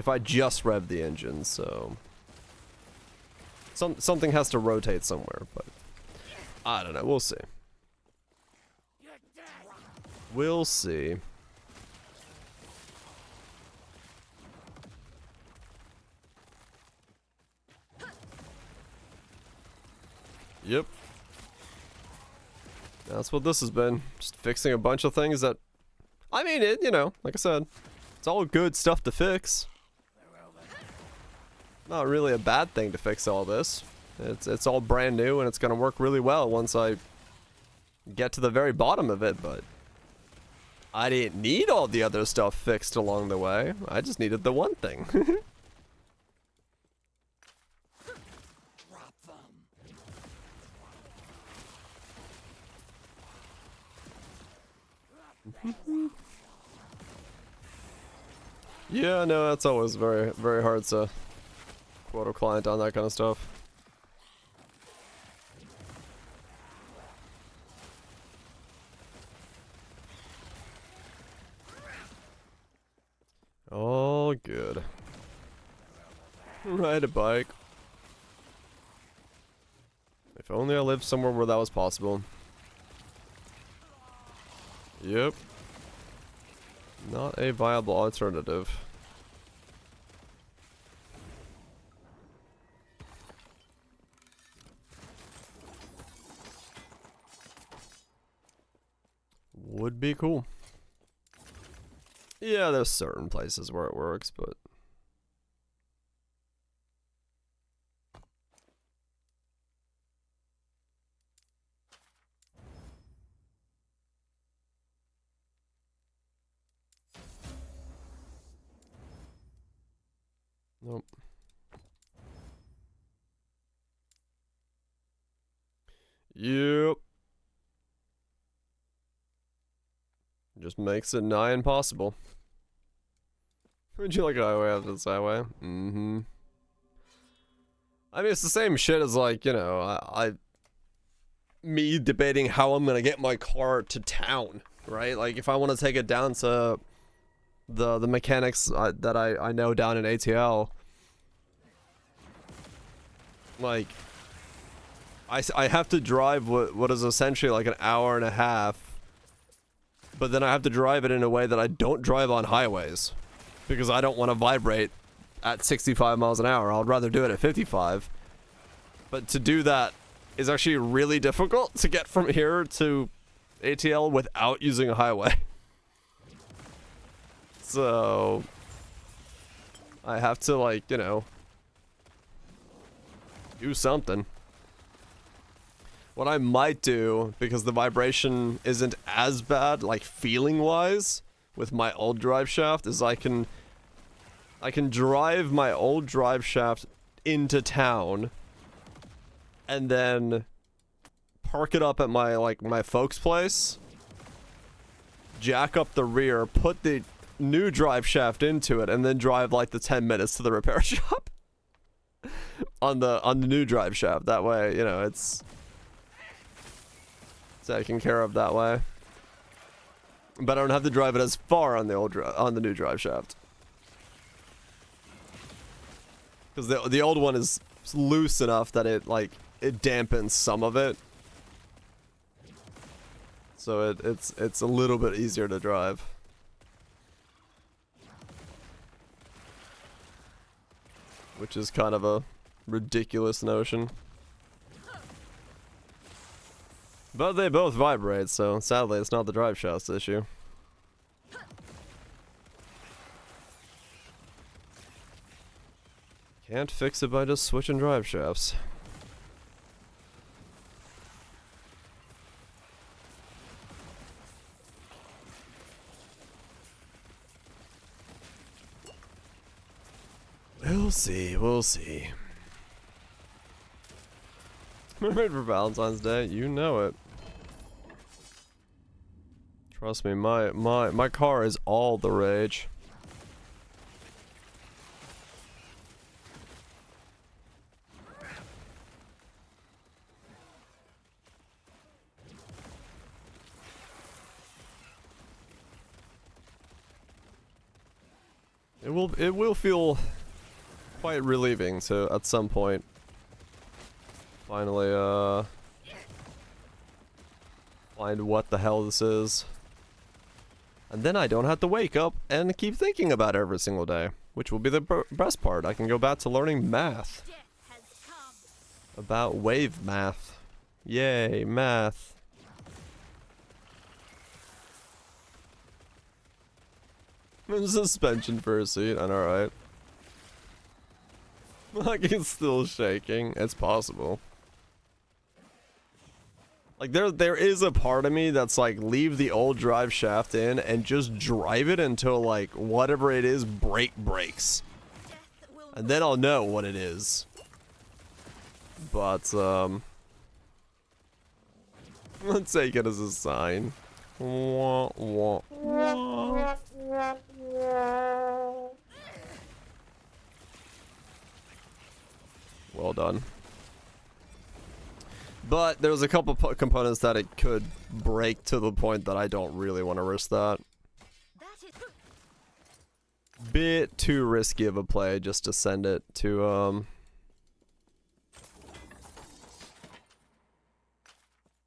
I just rev the engine, so something has to rotate somewhere, but I don't know, we'll see. We'll see. Yep. That's what this has been. Just fixing a bunch of things that, I mean, you know, like I said, it's all good stuff to fix. Not really a bad thing to fix all this. It's all brand new, and it's gonna work really well once I get to the very bottom of it, but I didn't need all the other stuff fixed along the way. I just needed the one thing. Yeah, no, that's always very, very hard to quote a client on that kind of stuff. All good. Ride a bike. If only I lived somewhere where that was possible. Yep. Not a viable alternative. Would be cool. Yeah, there's certain places where it works, but nope. Yep. Just makes it nigh impossible. Would you like a highway after this highway? Mm-hmm. I mean, it's the same shit as, like, you know, me debating how I'm gonna get my car to town, right? Like, if I want to take it down to the mechanics that I know down in ATL, like, I have to drive what is essentially like an hour and a half, but then I have to drive it in a way that I don't drive on highways, because I don't want to vibrate at 65 miles an hour. I'd rather do it at 55. But to do that is actually really difficult to get from here to ATL without using a highway. So I have to, like, you know, do something. What I might do, because the vibration isn't as bad, like feeling wise, with my old drive shaft, is I can drive my old drive shaft into town and then park it up at my folks' place, jack up the rear, put the new drive shaft into it, and then drive like the 10 minutes to the repair shop on the new drive shaft. That way, you know, it's taken care of that way. But I don't have to drive it as far on the new drive shaft. Because the old one is loose enough that it dampens some of it. So it's a little bit easier to drive. Which is kind of a ridiculous notion. But they both vibrate, so sadly it's not the drive shaft's issue. Can't fix it by just switching drive shafts. We'll see, we'll see. Remember for Valentine's Day, you know it. Trust me, my car is all the rage. It will feel quite relieving to at some point finally find what the hell this is. And then I don't have to wake up and keep thinking about it every single day, which will be the best part. I can go back to learning math. Death has come. About wave math. Yay, math. Suspension for a seat, and alright. Like, it's still shaking. It's possible. Like, there is a part of me that's like, leave the old drive shaft in and just drive it until, like, whatever it is breaks. And then I'll know what it is. But, let's take it as a sign. Wah, wah, wah. Well done. But there's a couple components that it could break to the point that I don't really want to risk that. Bit too risky of a play just to send it to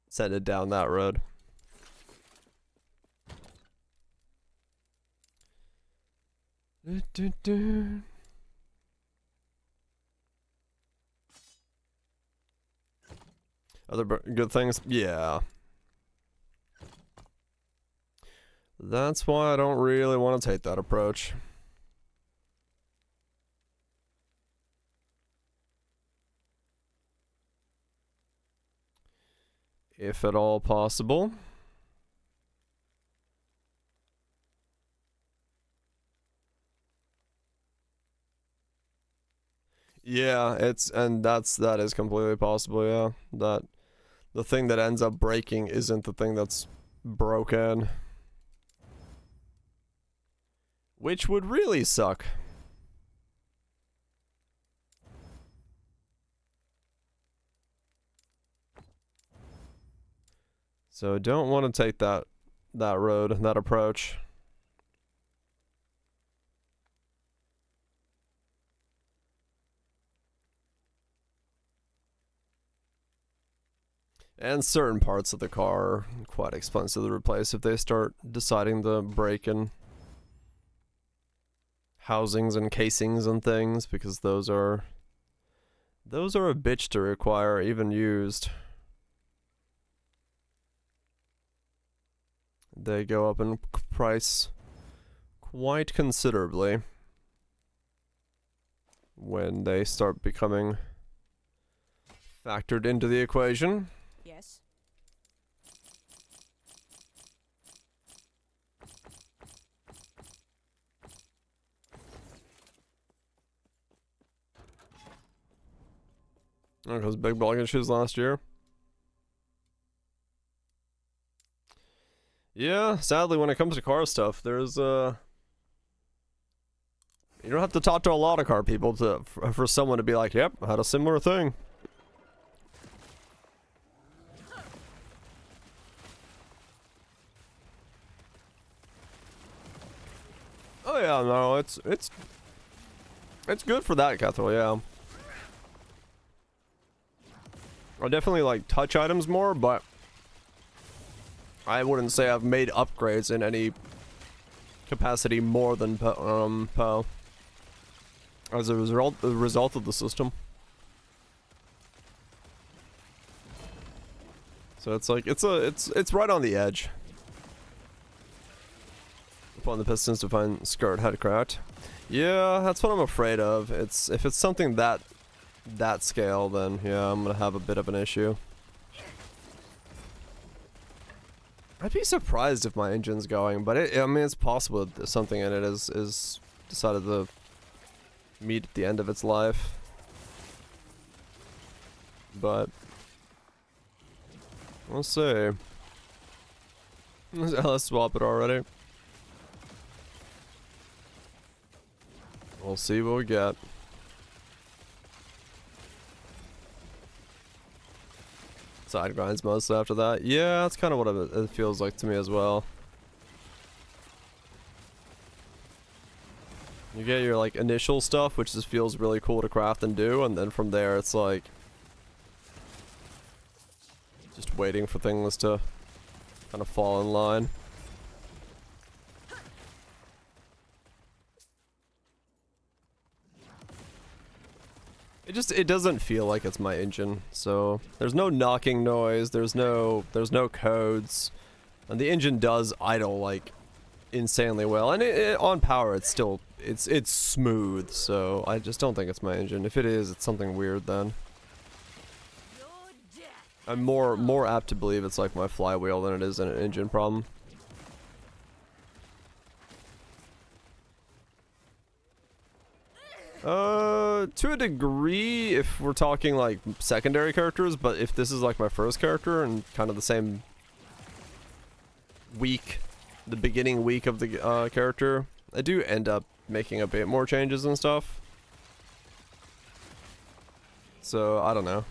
send it down that road. Other good things? Yeah. That's why I don't really want to take that approach. If at all possible. Yeah, that is completely possible, yeah. That the thing that ends up breaking isn't the thing that's broken. Which would really suck. So don't want to take that road, that approach. And certain parts of the car are quite expensive to replace if they start deciding to break in housings and casings and things, because those are a bitch to require even used. They go up in price quite considerably when they start becoming factored into the equation. Yes. Oh, because big bulk issues last year. Yeah, sadly, when it comes to car stuff, there's you don't have to talk to a lot of car people for someone to be like, "Yep, I had a similar thing." Oh yeah, no, it's good for that, Cathro, yeah. I definitely like touch items more, but I wouldn't say I've made upgrades in any capacity more than Poe. As a result of the system. So it's like it's right on the edge. Upon the pistons to find skirt head cracked. Yeah, that's what I'm afraid of. If it's something that scale, then yeah, I'm gonna have a bit of an issue. I'd be surprised if my engine's going, but I mean, it's possible that something in it is decided to meet at the end of its life. But we'll see. Let's swap it already. We'll see what we get. Side grinds mostly after that. Yeah, that's kind of what it feels like to me as well. You get your like initial stuff, which just feels really cool to craft and do, and then from there it's like just waiting for things to kind of fall in line. It doesn't feel like it's my engine, so there's no knocking noise, there's no codes, and the engine does idle like insanely well, and on power it's still it's smooth, so I just don't think it's my engine. If it is, it's something weird then. I'm more apt to believe it's like my flywheel than it is an engine problem. To a degree, if we're talking like secondary characters, but if this is like my first character and kind of the same week, the beginning week of the character, I do end up making a bit more changes and stuff. So, I don't know.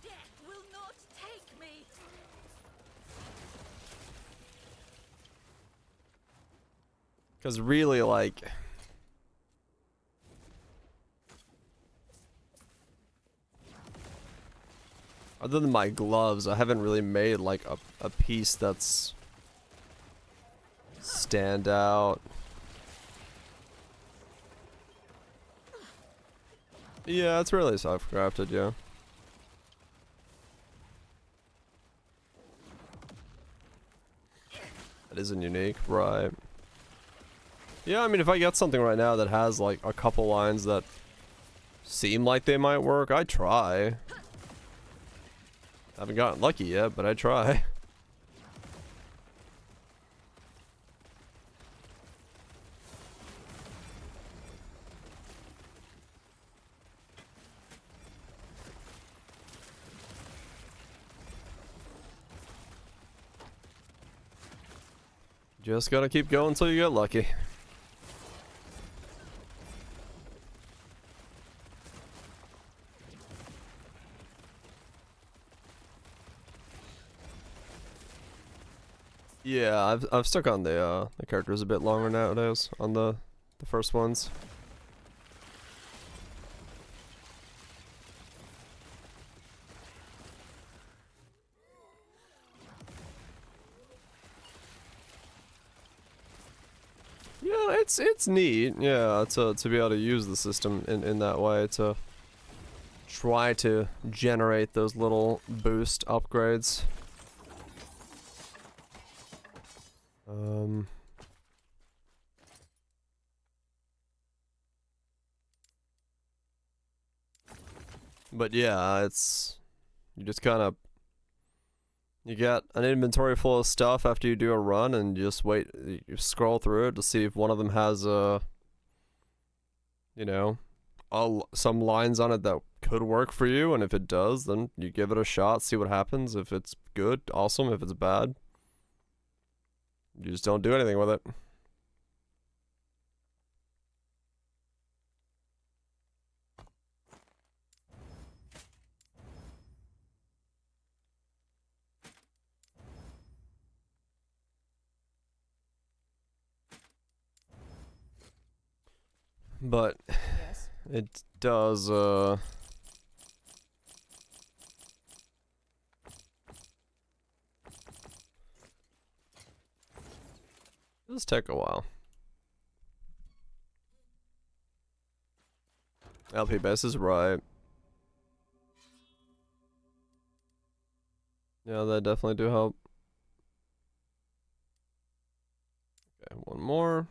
Death will not take me. Because really, like, other than my gloves, I haven't really made like a piece that's stand out. Yeah, it's really soft-crafted, yeah. That isn't unique, right. Yeah, I mean, if I get something right now that has, like, a couple lines that seem like they might work, I'd try. Haven't gotten lucky yet, but I'd try. Just gotta keep going until you get lucky. Yeah, I've stuck on the characters a bit longer nowadays on the first ones. Yeah, it's neat. Yeah, to be able to use the system in that way to try to generate those little boost upgrades. But yeah, it's you just kind of you get an inventory full of stuff after you do a run, and you just wait. You scroll through it to see if one of them has you know, some lines on it that could work for you, and if it does, then you give it a shot, see what happens. If it's good, awesome. If it's bad, you just don't do anything with it. But Yes. it does does take a while. LP base is right. Yeah, they definitely do help. Okay, one more.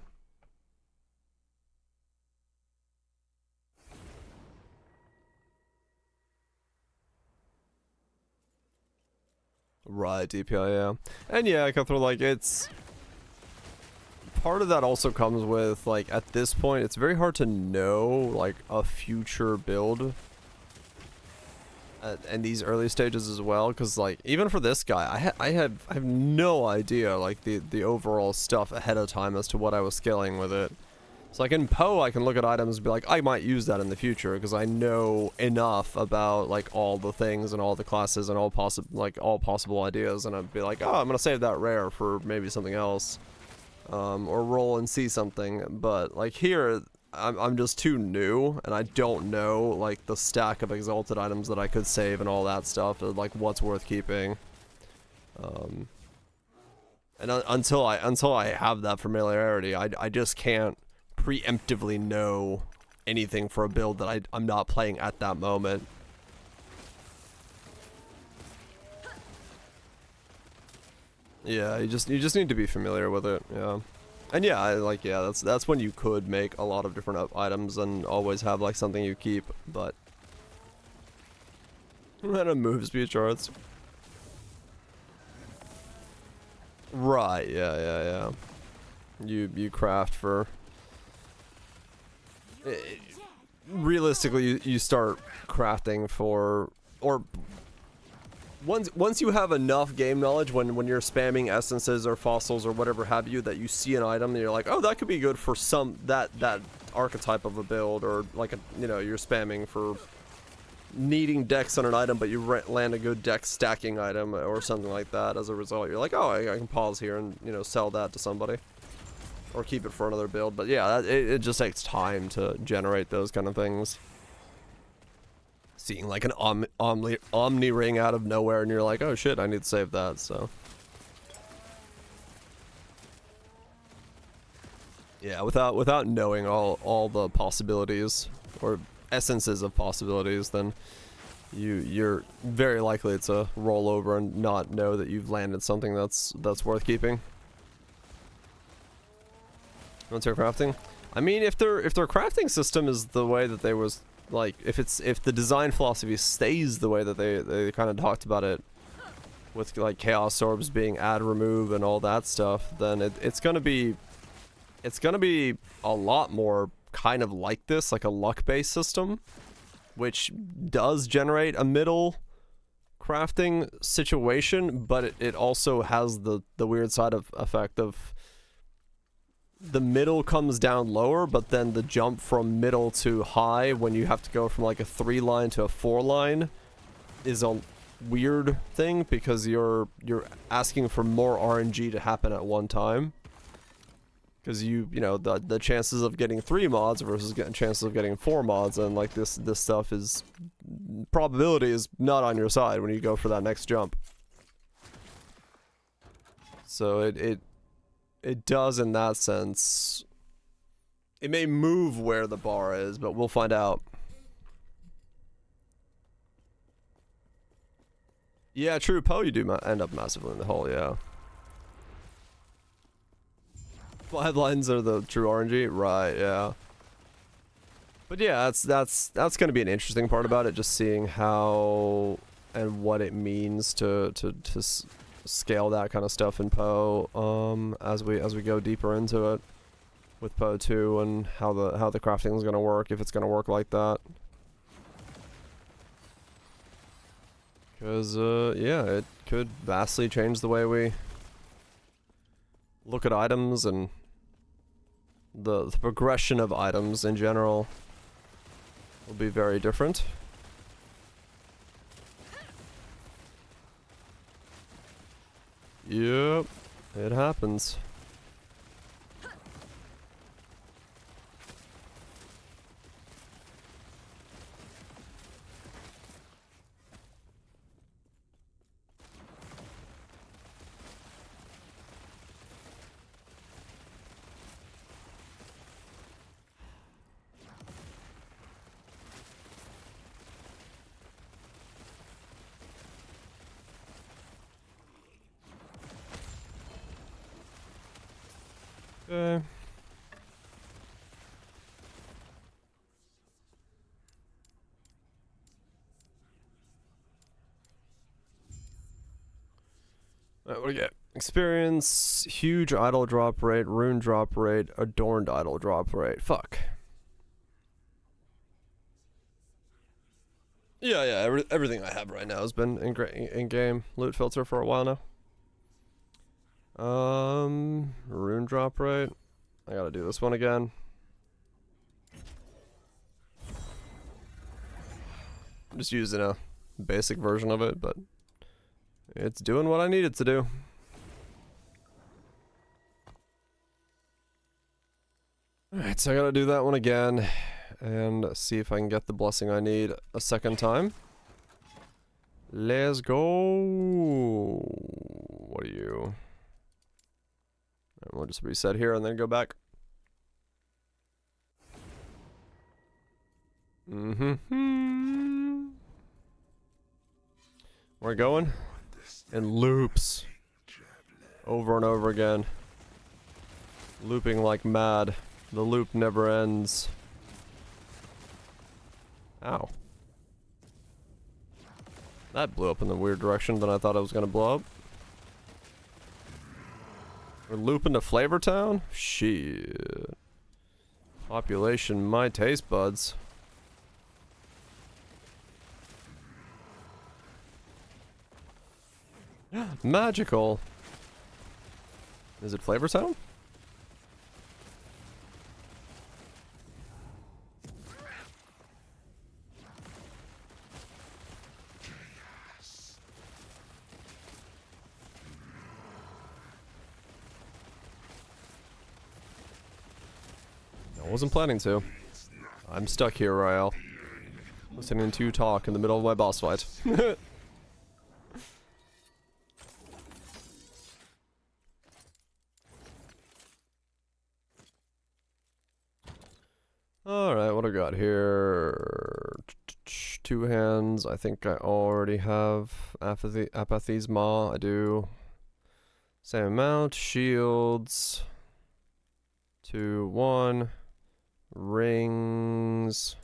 Right, DPI, yeah. And yeah, Cutthroat, like, it's... Part of that also comes with, like, at this point, it's very hard to know, like, a future build in these early stages as well, because, like, even for this guy, I have no idea, like, the overall stuff ahead of time as to what I was scaling with it. So, like, in Poe, I can look at items and be like, I might use that in the future, because I know enough about, like, all the things and all the classes and all possible ideas, and I'd be like, oh, I'm gonna save that rare for maybe something else, or roll and see something. But, like, here, I'm just too new, and I don't know, like, the stack of exalted items that I could save and all that stuff, and, like, what's worth keeping. And until I have that familiarity, I just can't preemptively know anything for a build that I'm not playing at that moment. Yeah, you just need to be familiar with it, yeah. And yeah, that's when you could make a lot of different items and always have like something you keep, but and a move speed charts. Right, yeah. You craft for realistically, you start crafting for, or once you have enough game knowledge, when you're spamming essences or fossils or whatever have you, that you see an item and you're like, oh, that could be good for that archetype of a build, or like you're spamming for needing dex on an item, but you land a good dex stacking item or something like that. As a result, you're like, oh, I can pause here and sell that to somebody. Or keep it for another build. But yeah, it just takes time to generate those kind of things. Seeing like an Omni ring out of nowhere and you're like, oh shit, I need to save that, so. Yeah, without knowing all the possibilities, or essences of possibilities, then you're very likely to roll over and not know that you've landed something that's worth keeping. What's your crafting? I mean, if their crafting system is the way that they was like, if the design philosophy stays the way that they kind of talked about it, with like chaos orbs being add, remove, and all that stuff, then it's gonna be a lot more kind of like this, like a luck-based system, which does generate a middle crafting situation, but it also has the weird side effect of the middle comes down lower, but then the jump from middle to high when you have to go from like a 3 line to a 4 line is a weird thing, because you're asking for more RNG to happen at one time. Because you know, the chances of getting 3 mods versus getting chances of getting 4 mods, and like this stuff is, probability is not on your side when you go for that next jump. So it does in that sense. It may move where the bar is, but we'll find out. Yeah, true, Poe, you do end up massively in the hole, yeah. 5 lines are the true RNG, right? Yeah. But yeah, that's going to be an interesting part about it, just seeing how and what it means to scale that kind of stuff in Poe, as we go deeper into it with Poe 2, and how the crafting is going to work, if it's going to work like that. Because yeah, it could vastly change the way we look at items, and the progression of items in general will be very different. Yep, it happens. Okay. Alright, what do we get? Experience, huge idle drop rate, rune drop rate, adorned idle drop rate. Fuck. Yeah, everything I have right now has been in-game loot filter for a while now. Rune drop rate. I gotta do this one again. I'm just using a basic version of it, but it's doing what I need it to do. Alright, so I gotta do that one again, and see if I can get the blessing I need a second time. Let's go. What are you? And we'll just reset here and then go back. We're going in loops over and over again, looping like mad. The loop never ends. Ow. That blew up in the weird direction than I thought it was gonna blow up. We're looping to Flavor Town? Shit. Population, my taste buds. Magical. Is it Flavor Town? I wasn't planning to. I'm stuck here, Rael. Listening to you talk in the middle of my boss fight. Alright, what do I got here? 2 hands. I think I already have apathisma. I do. Same amount. Shields. 2, 1. Rings.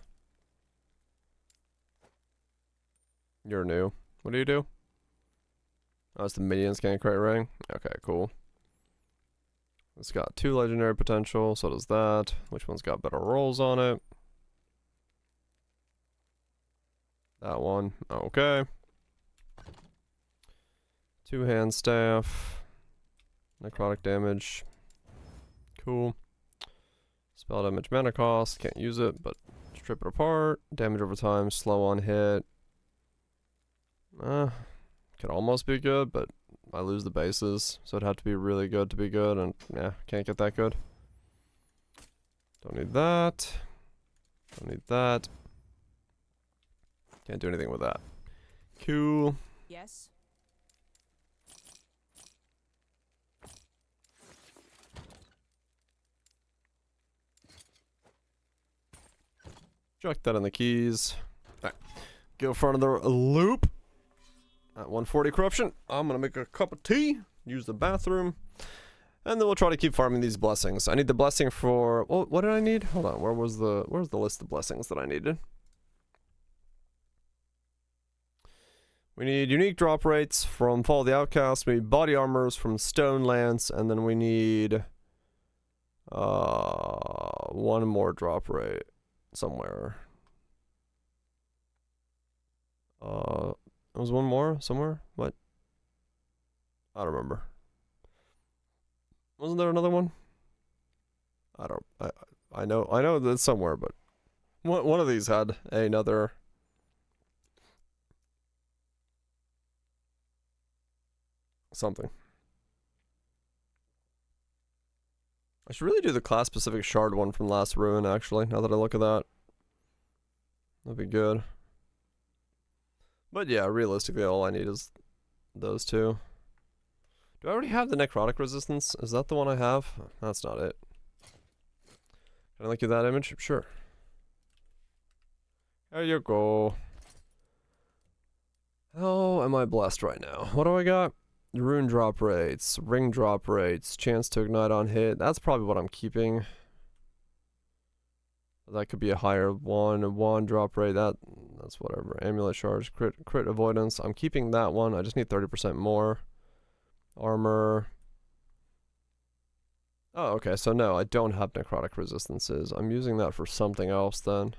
You're new. What do you do? Oh, it's the minions can't create ring? Okay, cool. It's got 2 legendary potential, so does that. Which one's got better rolls on it? That one. Okay. 2 hand staff. Necrotic damage. Cool. Spell damage mana cost. Can't use it, but strip it apart. Damage over time. Slow on hit. Could almost be good, but I lose the bases, so it'd have to be really good to be good, and yeah, can't get that good. Don't need that. Don't need that. Can't do anything with that. Cool. Yes. Chuck that in the keys. Alright. Go for another loop. At 140 corruption. I'm gonna make a cup of tea. Use the bathroom. And then we'll try to keep farming these blessings. I need the blessing for... Well, what did I need? Hold on. Where's the list of blessings that I needed? We need unique drop rates from Fall of the Outcast. We need body armors from Stone Lance. And then we need... one more drop rate. Somewhere. There was one more somewhere? What? I don't remember. Wasn't there another one? I know that it's somewhere, but one of these had another something. I should really do the class specific shard one from Last Ruin actually, now that I look at that. That'd be good. But yeah, realistically, all I need is those 2. Do I already have the necrotic resistance? Is that the one I have? That's not it. Can I look at that image? Sure. There you go. How am I blessed right now? What do I got? Rune drop rates, ring drop rates, chance to ignite on hit. That's probably what I'm keeping. That could be a higher one drop rate. That's whatever. Amulet charge, crit avoidance. I'm keeping that one. I just need 30% more. Armor. Oh, okay. So no, I don't have necrotic resistances. I'm using that for something else then.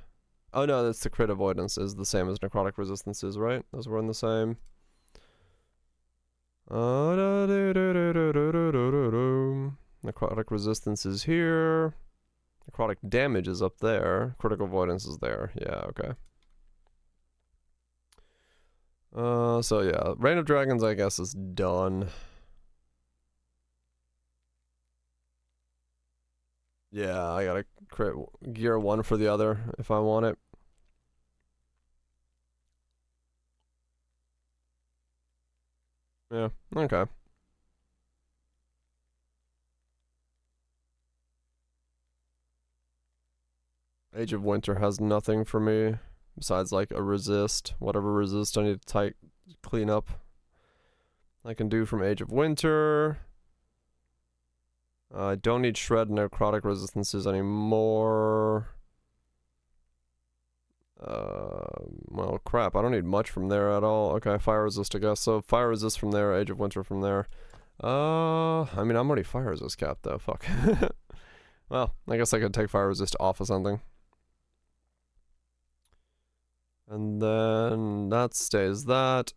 Oh no, that's the crit avoidance is the same as necrotic resistances, right? Those were in the same. Necrotic resistance is here. Necrotic damage is up there. Critical avoidance is there. Yeah, okay. So yeah, Reign of Dragons I guess is done. Yeah, I gotta crit gear 1 for the other if I want it. Yeah, okay. Age of Winter has nothing for me besides like a resist. Whatever resist I need to clean up. I can do from Age of Winter. I don't need shred and necrotic resistances anymore. Well, crap. I don't need much from there at all. Okay, fire resist, I guess. So fire resist from there, Age of Winter from there. I mean, I'm already fire resist capped though. Fuck. Well, I guess I could take fire resist off of something. And then that stays that.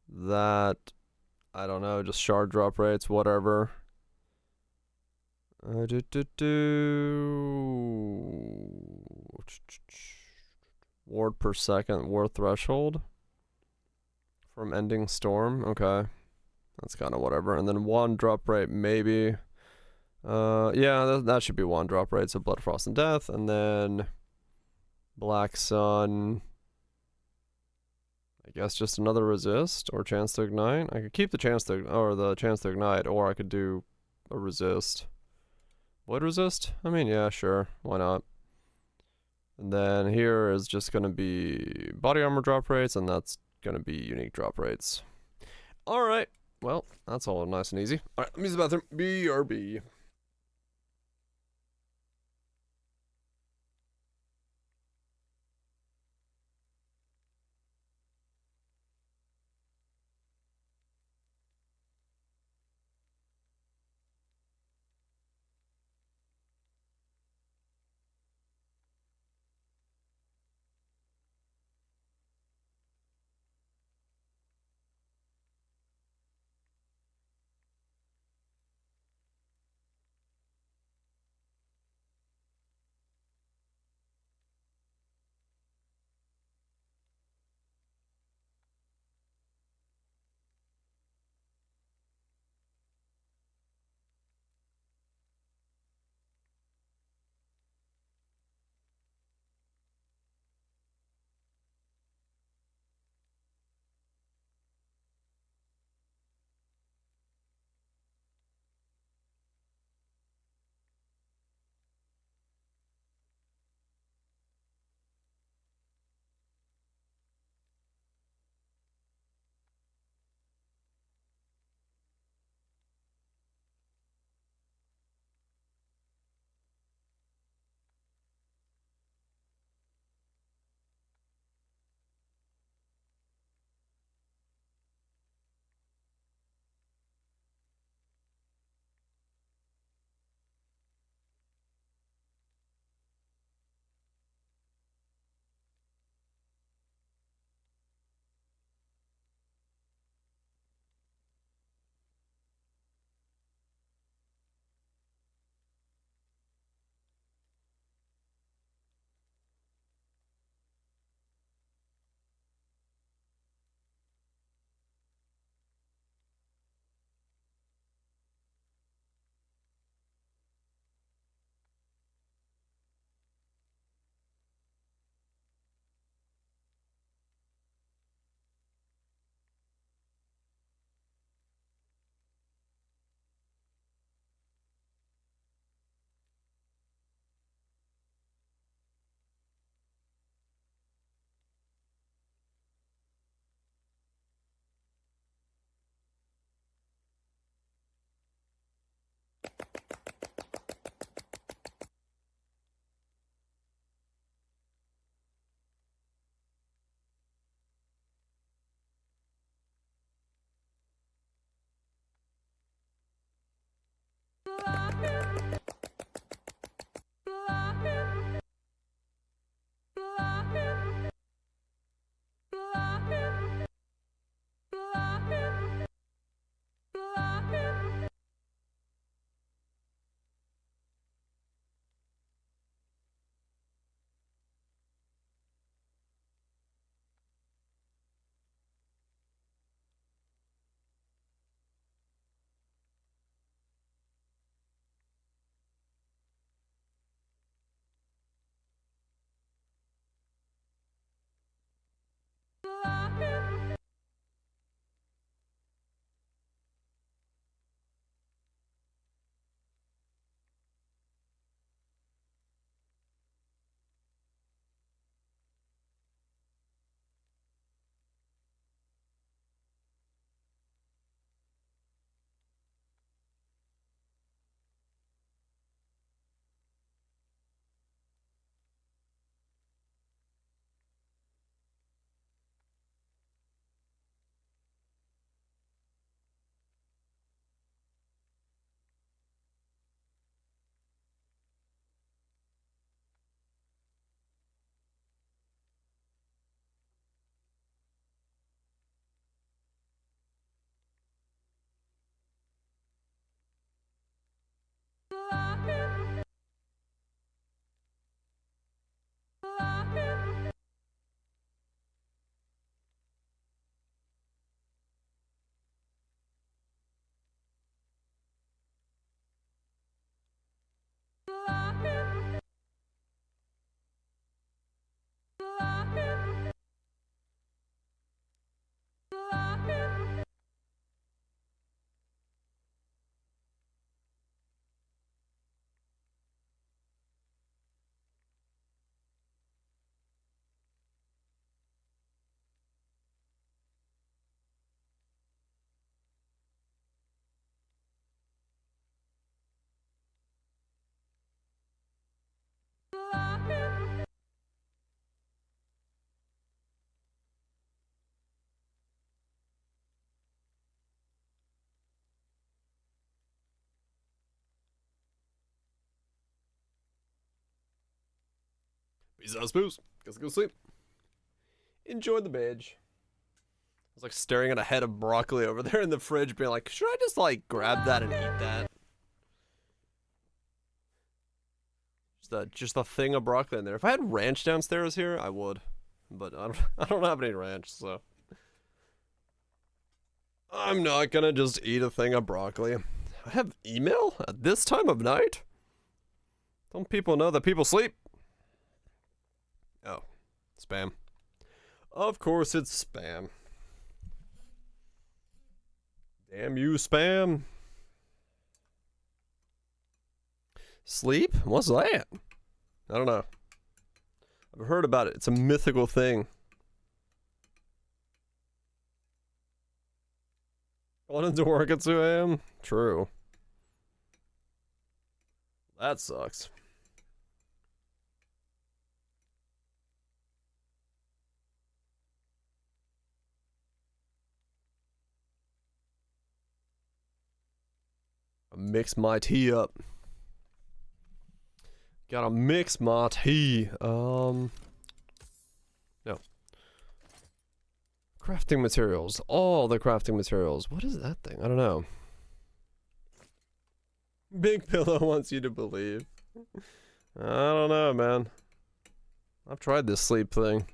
That, I don't know, just shard drop rates, whatever. Ward per second, war threshold. From Ending Storm, okay. That's kind of whatever. And then 1 drop rate, maybe. Yeah, that should be 1 drop rate, so Blood, Frost, and Death. And then Black Sun. I guess just another resist or chance to ignite. I could keep the chance to ignite, or I could do a resist. Void resist? I mean, yeah, sure. Why not? And then here is just going to be body armor drop rates, and that's going to be unique drop rates. Alright, well, that's all nice and easy. Alright, let me use the bathroom. BRB. Peace out, spoos. Guess go sleep. Enjoy the beige. I was like staring at a head of broccoli over there in the fridge, being like, should I just like grab that and eat that? Just a thing of broccoli in there. If I had ranch downstairs here, I would, but I don't have any ranch, so I'm not gonna just eat a thing of broccoli. I have email at this time of night? Don't people know that people sleep? Oh, spam. Of course it's spam. Damn you, spam. Sleep? What's that? I don't know. I've heard about it. It's a mythical thing. Wanted to work at 2 a.m.? True. That sucks. Mix my tea up. Gotta mix my tea. No. Crafting materials. All the crafting materials. What is that thing? I don't know. Big Pillow wants you to believe. I don't know, man. I've tried this sleep thing.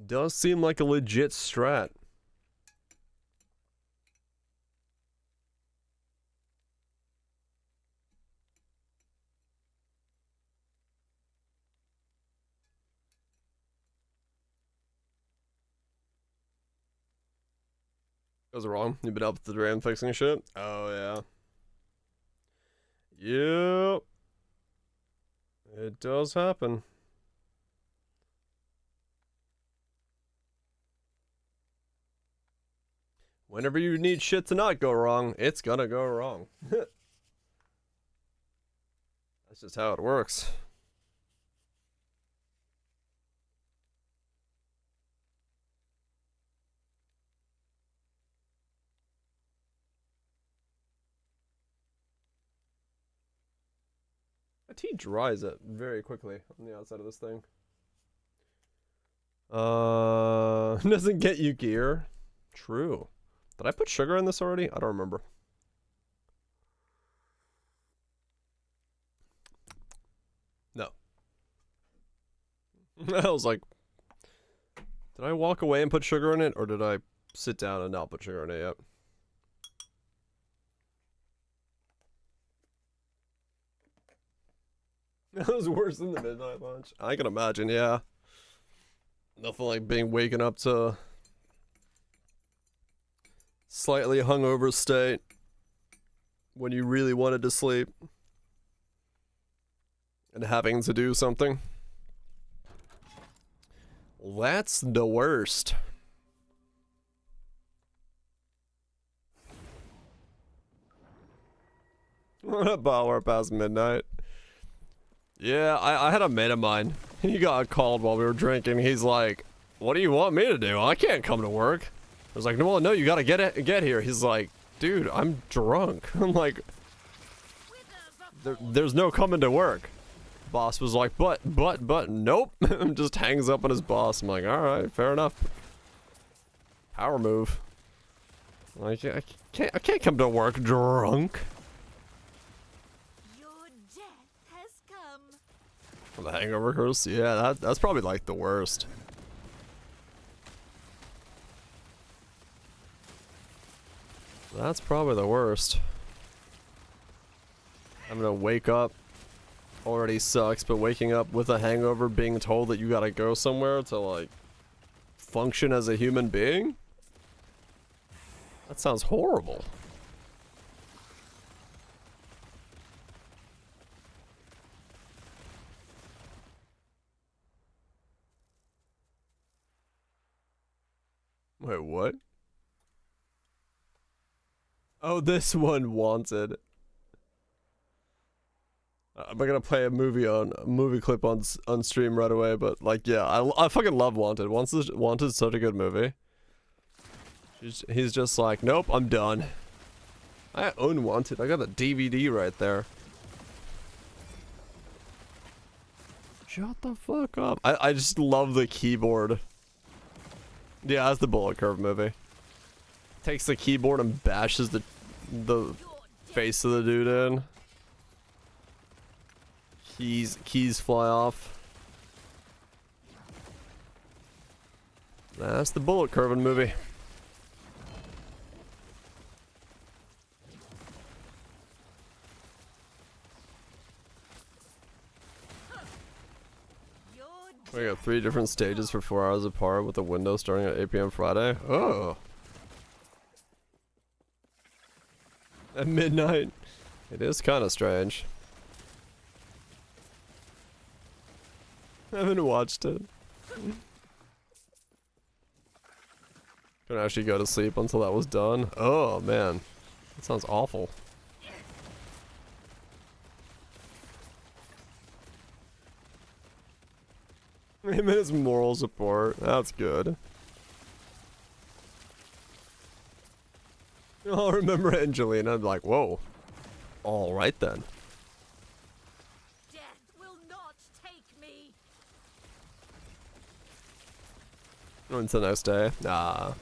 Does seem like a legit strat. Goes wrong. You've been up with the drain fixing shit? Oh, yeah. Yep. It does happen. Whenever you need shit to not go wrong, it's gonna go wrong. That's just how it works. My tea dries it very quickly on the outside of this thing. Doesn't get you gear. True. Did I put sugar in this already? I don't remember. No. I was like, did I walk away and put sugar in it, or did I sit down and not put sugar in it yet? That was worse than the midnight lunch. I can imagine, yeah. Nothing like being waken up to slightly hungover state when you really wanted to sleep and having to do something. That's the worst. About hour past midnight. Yeah, I had a mate of mine. He got called while we were drinking. He's like, what do you want me to do? I can't come to work. I was like, no, no, you gotta get here. He's like, dude, I'm drunk. I'm like, there's no coming to work. Boss was like, but, nope. Just hangs up on his boss. I'm like, all right, fair enough. Power move. Like, I can't come to work drunk. The hangover curse? Yeah, that's probably like the worst. That's probably the worst. I'm gonna wake up. Already sucks, but waking up with a hangover, being told that you gotta go somewhere to like function as a human being? That sounds horrible. Wait, what? Oh, this one wanted. I'm not gonna play a movie clip on stream right away, but like, yeah, I fucking love Wanted. Wanted's such a good movie. He's just like, nope, I'm done. I own Wanted. I got the DVD right there. Shut the fuck up. I just love the keyboard. Yeah, that's the bullet curve movie. Takes the keyboard and bashes the face of the dude in. Keys fly off. That's the bullet curving movie. We got 3 different stages for 4 hours apart with the window starting at 8 p.m. Friday. Oh. At midnight. It is kind of strange. I haven't watched it. Couldn't actually go to sleep until that was done. Oh man. That sounds awful. Him and his moral support. That's good. I'll remember Angelina. I'm like, whoa. All right then. Death will not take me. Until the next day. Nah.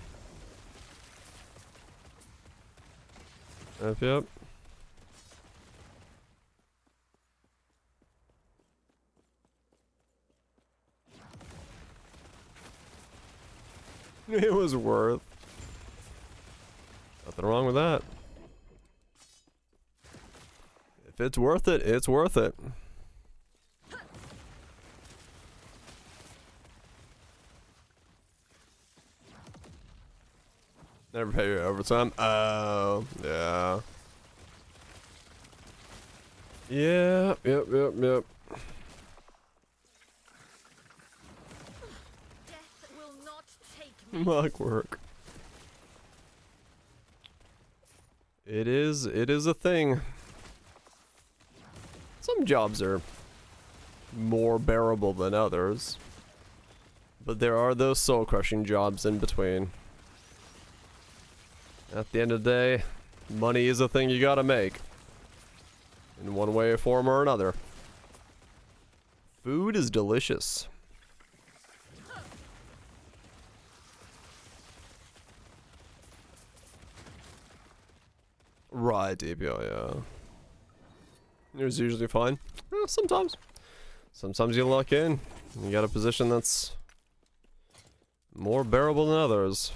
Yep. It was worth. Nothing wrong with that. If it's worth it, it's worth it. Never pay your overtime. Oh, yeah. Yeah, yep. Death will not take me. Mock work. It is a thing. Some jobs are more bearable than others. But there are those soul-crushing jobs in between. At the end of the day, money is a thing you gotta make. In one way, form, or another. Food is delicious. Right, DPO, yeah. It was usually fine. Sometimes. Sometimes you luck in. You got a position that's more bearable than others.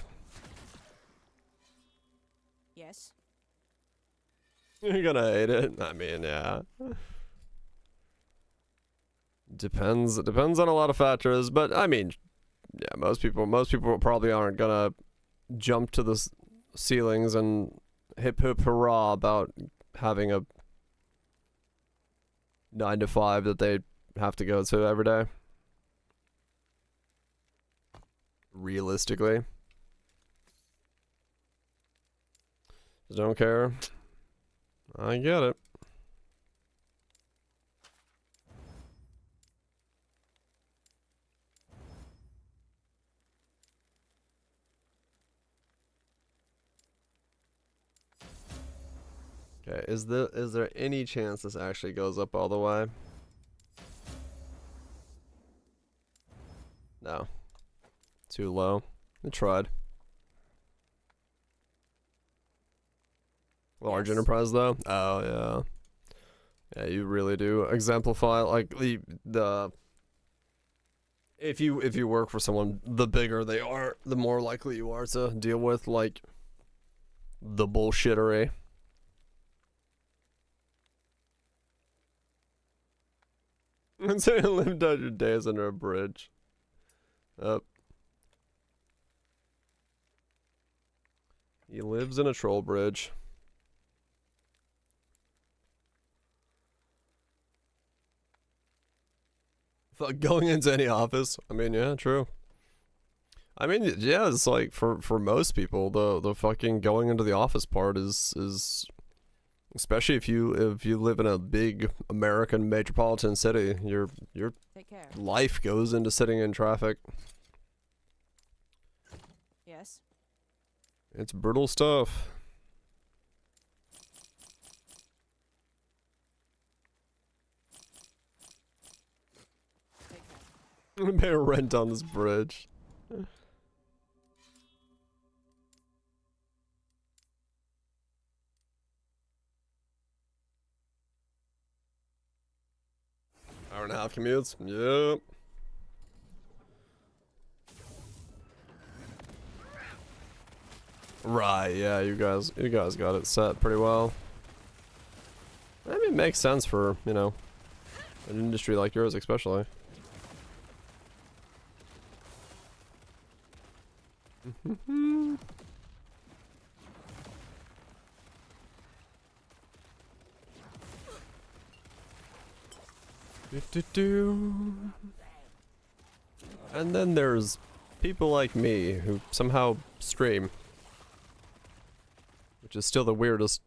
Yes. You're gonna hate it. I mean, yeah. Depends on a lot of factors, but I mean, yeah, most people probably aren't gonna jump to the ceilings and hip hurrah about having a 9 to 5 that they have to go to every day. Realistically. Just don't care. I get it. Okay, is there any chance this actually goes up all the way? No. Too low. I tried. Large enterprise though? Oh yeah. Yeah, you really do exemplify like the if you work for someone, the bigger they are, the more likely you are to deal with like the bullshittery. And so you lived out your days under a bridge. Up. He lives in a troll bridge. Fuck, going into any office. I mean, yeah, true. I mean, yeah, it's like for most people, the fucking going into the office part is especially if you live in a big American metropolitan city, your Take care. life goes into sitting in traffic. Yes. It's brutal stuff. I'm gonna pay rent on this bridge. Hour and a half commutes. Yep. Right, yeah, you guys got it set pretty well. I mean, it makes sense for, you know, an industry like yours especially. And then there's people like me who somehow stream, which is still the weirdest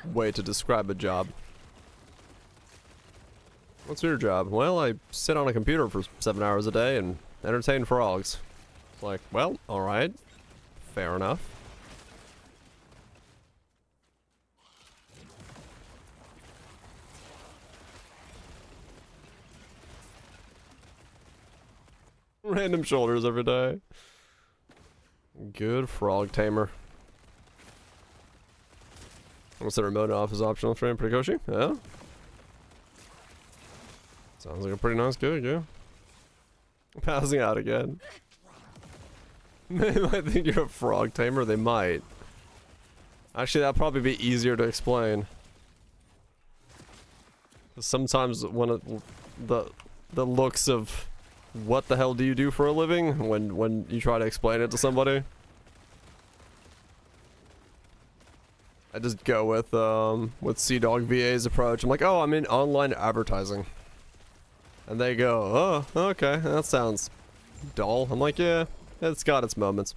way to describe a job. What's your job? Well, I sit on a computer for 7 hours a day and entertain frogs. It's like, well, alright. Fair enough. Random shoulders every day. Good frog tamer. What's the remote office optional frame? Pretty koshy? Yeah. Sounds like a pretty nice gig, yeah. Passing out again. They might think you're a frog tamer. They might. Actually, that'd probably be easier to explain. Sometimes when the looks of what the hell do you do for a living when you try to explain it to somebody, I just go with Sea-Dog VA's approach. I'm like, oh, I'm in online advertising. And they go, oh, okay, that sounds dull. I'm like, yeah, it's got its moments.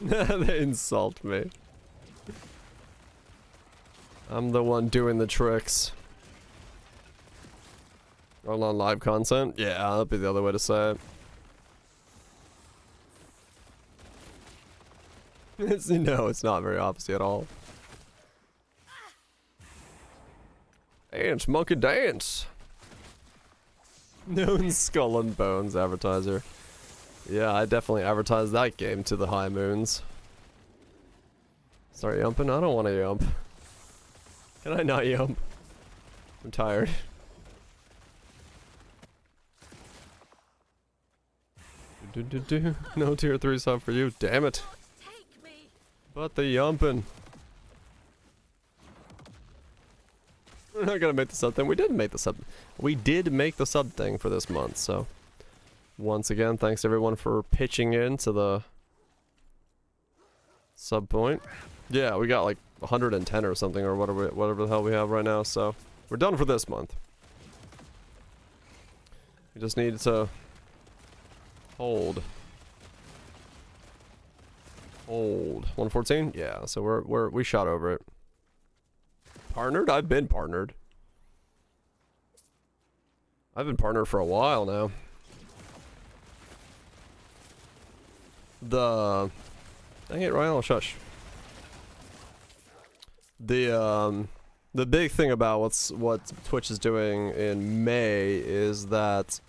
They insult me. I'm the one doing the tricks. Online live content? Yeah, that'd be the other way to say it. No, it's not very opposite at all. Dance, monkey dance. Known Skull and Bones advertiser. Yeah, I definitely advertised that game to the high moons. Start yumping? I don't want to yump. Can I not yump? I'm tired. No tier 3 sub for you, damn it. Take me. But the yumping. We're not gonna make the sub thing. We did make the sub. We did make the sub thing for this month, so. Once again, thanks everyone for pitching in to the sub point. Yeah, we got like 110 or something, or whatever the hell we have right now, so we're done for this month. We just need to hold 114. Yeah, so we shot over it. Partnered? I've been partnered. I've been partnered for a while now. Dang it, Ryan, shush. The big thing about what Twitch is doing in May is that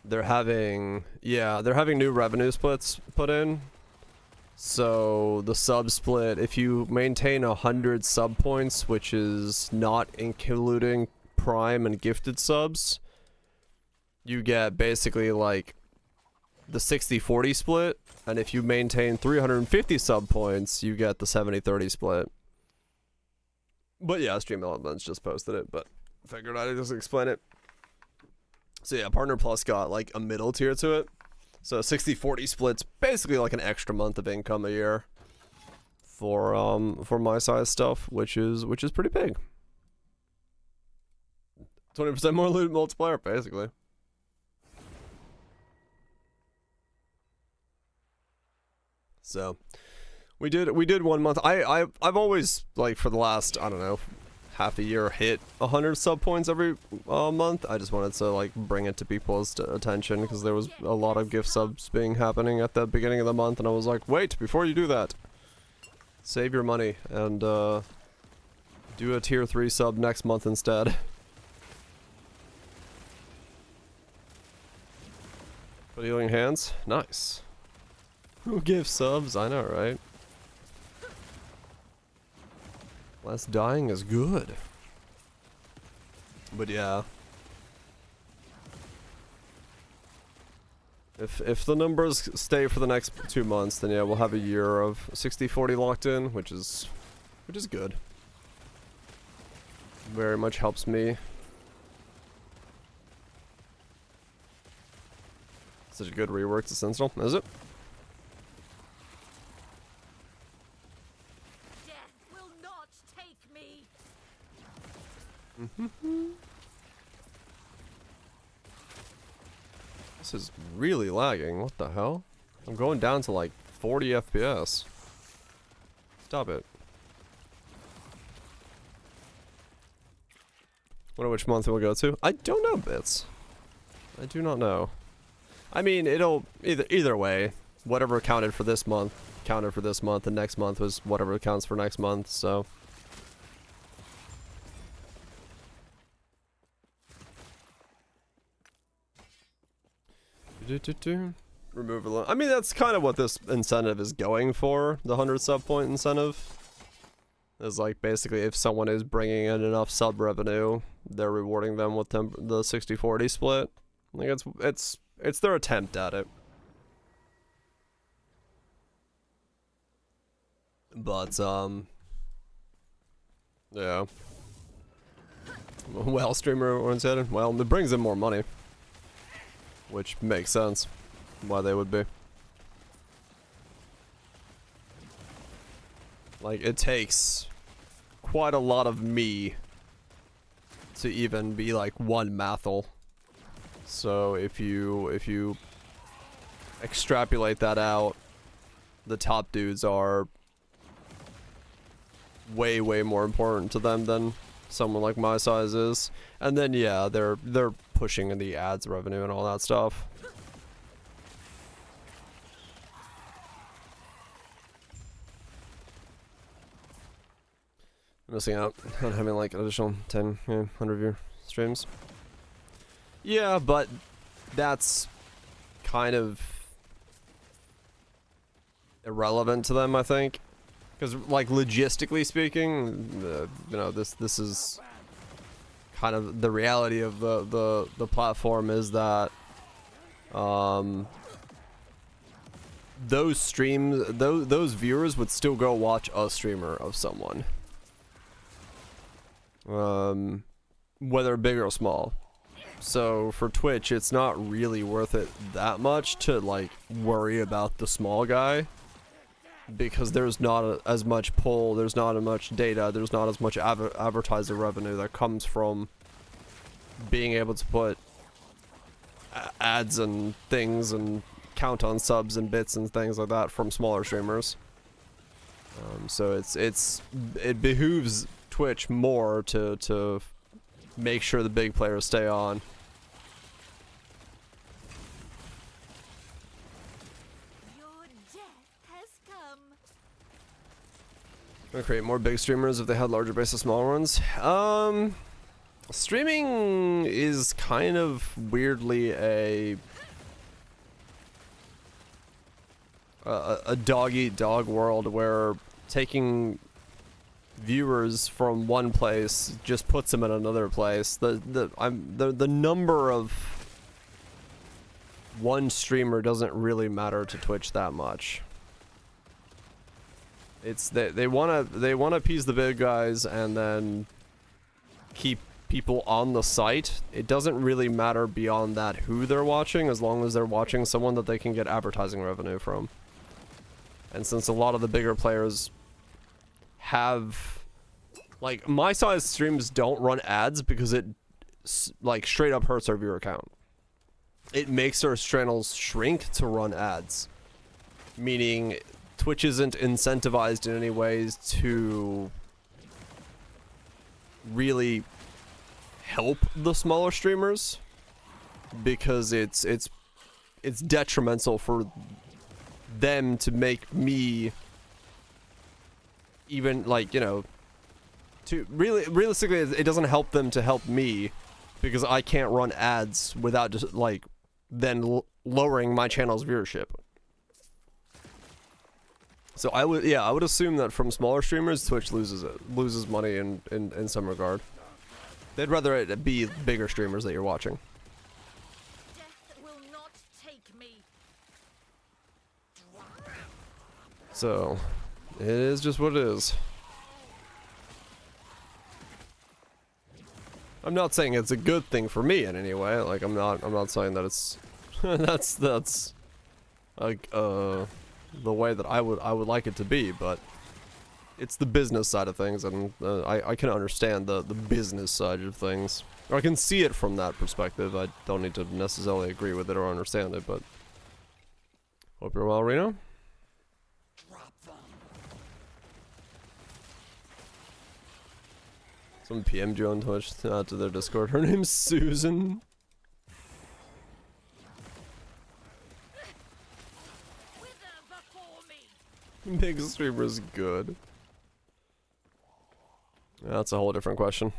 they're having new revenue splits put in. So the sub split, if you maintain 100 sub points, which is not including prime and gifted subs, you get basically like the 60-40 split, and if you maintain 350 sub points, you get the 70-30 split. But yeah, Stream Elements just posted it, but figured I'd just explain it. So yeah, Partner Plus got like a middle tier to it. So 60-40 split's basically like an extra month of income a year for my size stuff, which is pretty big. 20% more loot multiplier, basically. So we did 1 month. I've always, like, for the last, I don't know, half a year hit 100 sub points every month. I just wanted to like bring it to people's attention because there was a lot of gift subs happening at the beginning of the month, and I was like, wait, before you do that, save your money and Do a tier 3 sub next month instead. Put healing hands? Nice. Who gives subs? I know, right? Less dying is good. But yeah. If the numbers stay for the next 2 months, then yeah, we'll have a year of 60-40 locked in, which is good. Very much helps me. Such a good rework to Sentinel, is it? Death will not take me. This is really lagging. What the hell? I'm going down to like 40 FPS. Stop it. Wonder which month it will go to. I don't know, Bits. I do not know. I mean, it'll either way. Whatever counted for this month counted for this month, and next month was whatever counts for next month. So. Remove alone. I mean, that's kind of what this incentive is going for. The 100 sub point incentive is like basically if someone is bringing in enough sub revenue, they're rewarding them with the 60-40 split. Like it's their attempt at it. But yeah. Well, streamer oriented. Well, it brings in more money. Which makes sense why they would be. Like, it takes quite a lot of me to even be like one mathel. So if you extrapolate that out, the top dudes are way more important to them than someone like my size is. And then yeah, they're pushing in the ads revenue and all that stuff. Missing out on having like an additional 10, 100 view streams. Yeah, but that's kind of irrelevant to them, I think. Because, like, logistically speaking, you know, this is kind of the reality of the platform is that those streams, those viewers would still go watch a streamer of someone, whether big or small. So for Twitch, it's not really worth it that much to like worry about the small guy. Because there's not as much pull, there's not as much data, there's not as much advertiser revenue that comes from being able to put ads and things and count on subs and bits and things like that from smaller streamers. So it behooves Twitch more to make sure the big players stay on. Gonna create more big streamers if they had larger base of smaller ones. Streaming is kind of weirdly a dog-eat-dog world where taking viewers from one place just puts them in another place. The number of one streamer doesn't really matter to Twitch that much. It's they wanna appease the big guys and then keep people on the site. It doesn't really matter beyond that who they're watching, as long as they're watching someone that they can get advertising revenue from. And since a lot of the bigger players have, like, my size streams don't run ads because it like straight up hurts our viewer count. It makes our channels shrink to run ads, meaning Twitch isn't incentivized in any ways to really help the smaller streamers because it's detrimental for them to make me even, like, you know, to realistically, it doesn't help them to help me, because I can't run ads without just like then lowering my channel's viewership. So I would assume that from smaller streamers, Twitch loses money in some regard. They'd rather it be bigger streamers that you're watching. Death will not take me. So it is just what it is. I'm not saying it's a good thing for me in any way. Like I'm not saying that it's that's like the way that I would like it to be, but it's the business side of things, and I can understand the business side of things, or I can see it from that perspective. I don't need to necessarily agree with it or understand it, but hope you're well, Reno. Some PM'd you on Twitch to their Discord. Her name's Susan. Wither before me. Big streamer's good. That's a whole different question.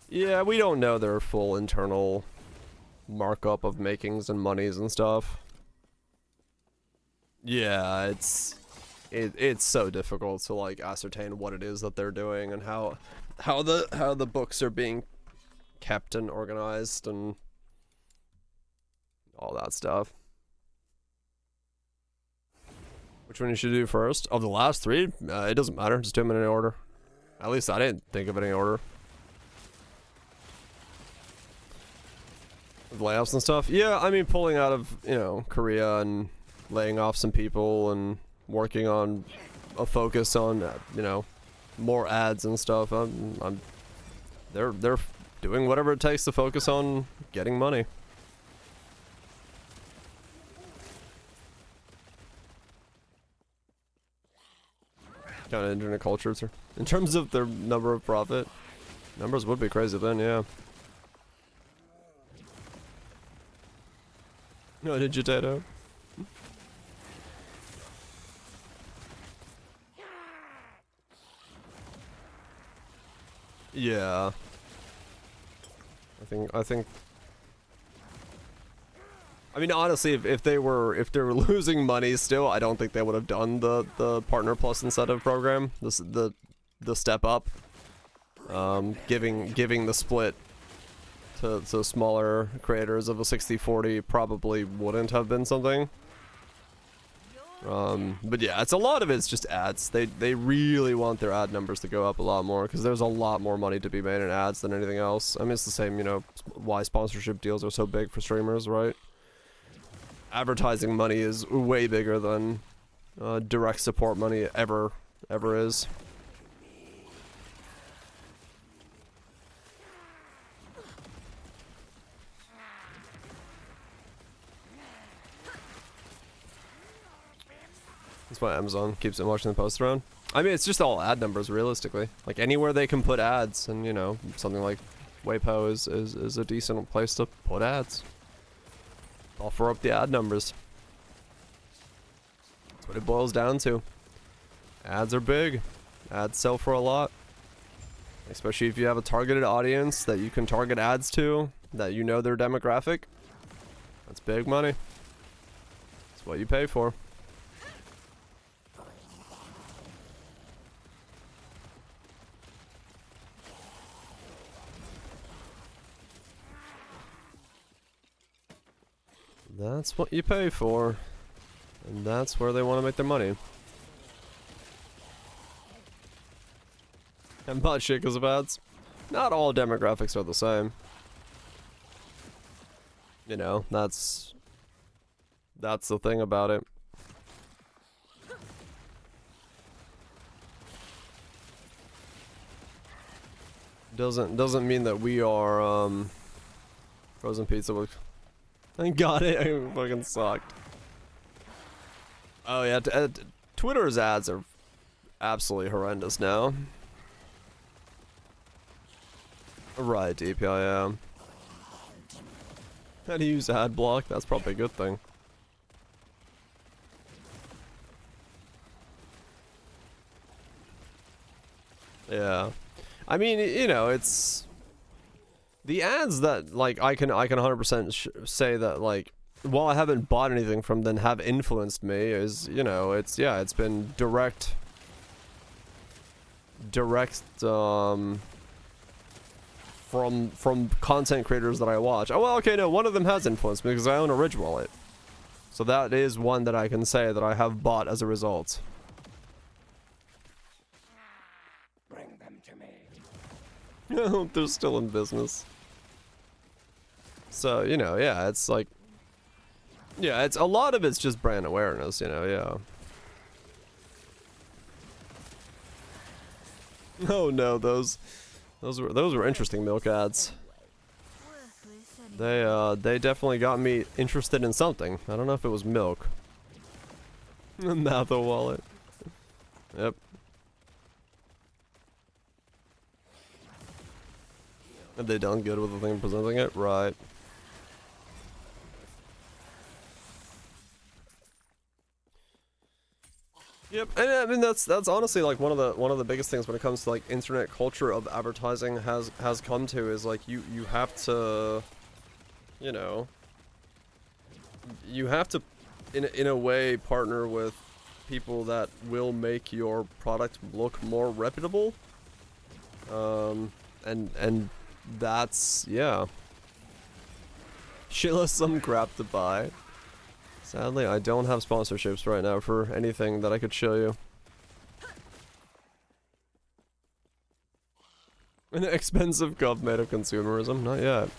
Yeah, we don't know their full internal markup of makings and monies and stuff. Yeah, it's so difficult to like ascertain what it is that they're doing and how the books are being kept and organized and all that stuff. Which one you should do first? Of the last three, it doesn't matter. Just do them in any order. At least I didn't think of any order. With layoffs and stuff. Yeah, I mean, pulling out of, you know, Korea and laying off some people and working on a focus on, you know, more ads and stuff. They're doing whatever it takes to focus on getting money. Kind of internet culture. In terms of their number of profit, numbers would be crazy then, yeah. No, Digitato. Yeah. I mean, honestly, if they were losing money still, I don't think they would have done the Partner Plus incentive program, the step up, giving the split to smaller creators of a 60/40 probably wouldn't have been something. But yeah, a lot of it's just ads. They really want their ad numbers to go up a lot more because there's a lot more money to be made in ads than anything else. I mean, it's the same, you know, why sponsorship deals are so big for streamers, right? Advertising money is way bigger than direct support money ever is. That's why Amazon keeps watching the posts around. I mean, it's just all ad numbers, realistically. Like, anywhere they can put ads, and, you know, something like Waypo is a decent place to put ads. Offer up the ad numbers. That's what it boils down to. Ads are big. Ads sell for a lot. Especially if you have a targeted audience that you can target ads to, that you know their demographic. That's big money. That's what you pay for. That's what you pay for, and that's where they want to make their money. And butt shit because of ads. Not all demographics are the same. You know, that's the thing about it. Doesn't mean that we are frozen pizza with. I got it. I fucking sucked. Oh yeah, Twitter's ads are absolutely horrendous now. Right, DPI, yeah. How to use ad block? That's probably a good thing. Yeah. I mean, you know, it's the ads that like I can 100% say that like while I haven't bought anything from them have influenced me is, you know, it's yeah, it's been direct from content creators that I watch. Oh well, okay, no, one of them has influenced me because I own a Ridge wallet. So that is one that I can say that I have bought as a result. Bring them to me. They're still in business. So, you know, yeah, it's like, yeah, it's a lot of it's just brand awareness, you know, yeah. Oh no, those were interesting milk ads. They definitely got me interested in something. I don't know if it was milk. Now the wallet. Yep. Have they done good with the thing presenting it? Right. Yep, and I mean that's honestly like one of the biggest things when it comes to like internet culture of advertising has come to is like you have to, you know, you have to in a way partner with people that will make your product look more reputable. And that's, yeah. Shilla some crap to buy. Sadly, I don't have sponsorships right now for anything that I could show you. An expensive cup made of consumerism? Not yet.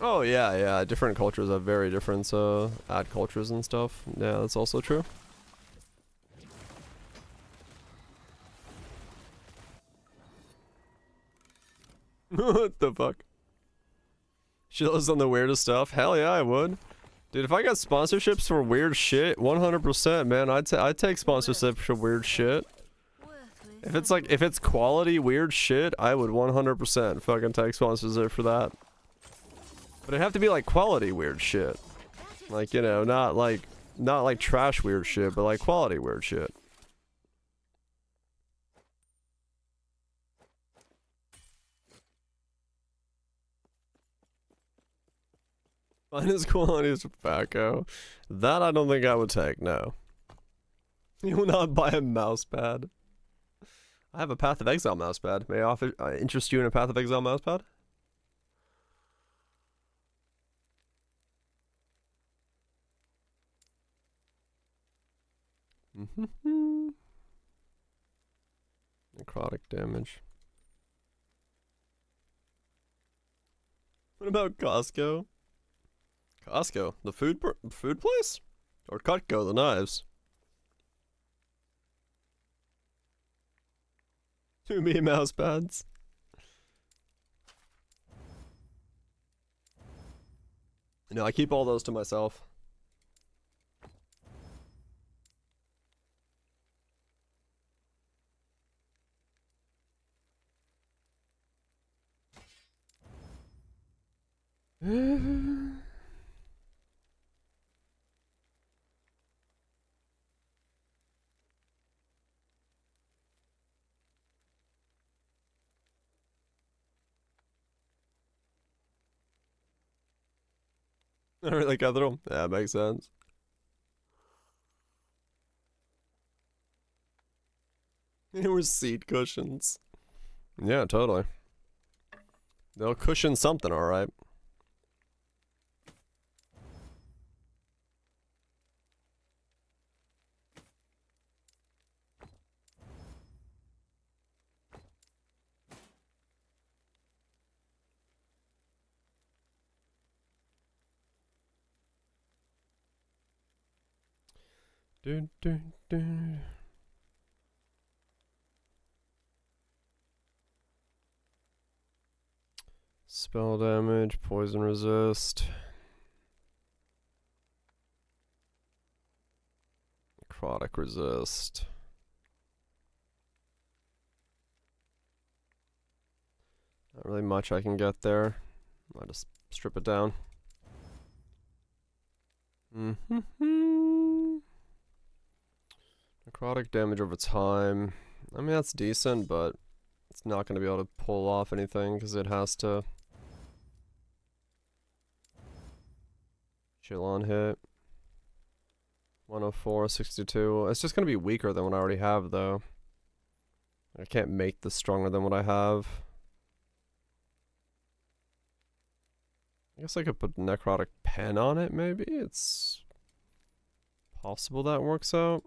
Oh yeah, yeah, different cultures have very different ad cultures and stuff. Yeah, that's also true. What the fuck? Shilla's on the weirdest stuff? Hell yeah, I would. Dude, if I got sponsorships for weird shit, 100%, man, I'd take sponsorships for weird shit. If it's like, if it's quality weird shit, I would 100% fucking take sponsorship for that. But it'd have to be like quality weird shit. Like, you know, not like trash weird shit, but like quality weird shit. Finest quality is tobacco. That I don't think I would take, no. You will not buy a mousepad. I have a Path of Exile mousepad. May I offer, interest you in a Path of Exile mousepad? Necrotic damage. What about Costco? Costco, the food place? Or Cutco, the knives? To me, mouse pads. No, I keep all those to myself. I really got them. Yeah, makes sense. They were seat cushions. Yeah, totally. They'll cushion something, alright. Dun, dun, dun. Spell damage, poison resist. Necrotic resist. Not really much I can get there. I'll just strip it down. Necrotic damage over time. I mean, that's decent, but it's not going to be able to pull off anything because it has to chill on hit. 104, 62. It's just going to be weaker than what I already have, though. I can't make this stronger than what I have. I guess I could put Necrotic Pen on it, maybe? It's possible that works out.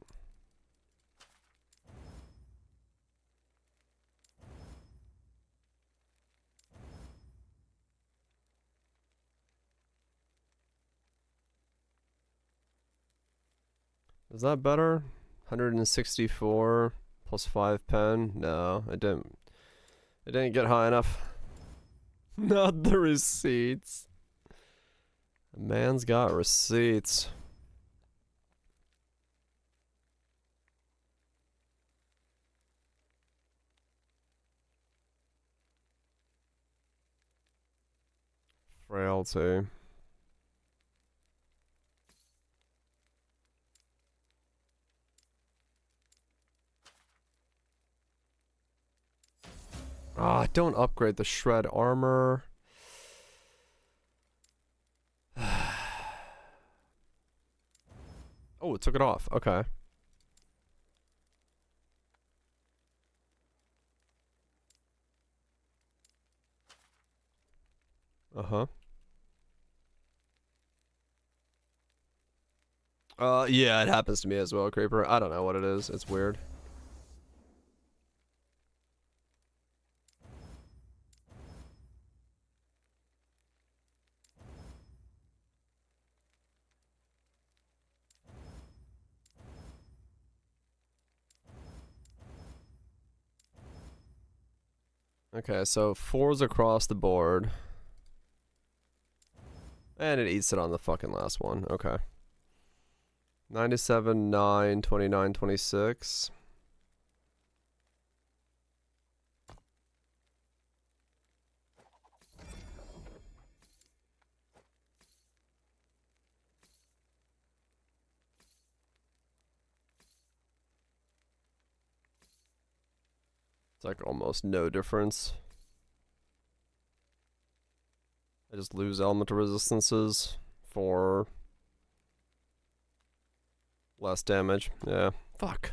Is that better? 164 plus 5 pen? No, it didn't. It didn't get high enough. Not the receipts. A man's got receipts. Frailty. Ah, don't upgrade the shred armor. Oh, it took it off. Okay. Uh-huh. Yeah, it happens to me as well, Creeper. I don't know what it is. It's weird. Okay, so 4's across the board. And it eats it on the fucking last one. Okay. 97, 9, 29, 26. It's like almost no difference. I just lose elemental resistances for less damage. Yeah. Fuck.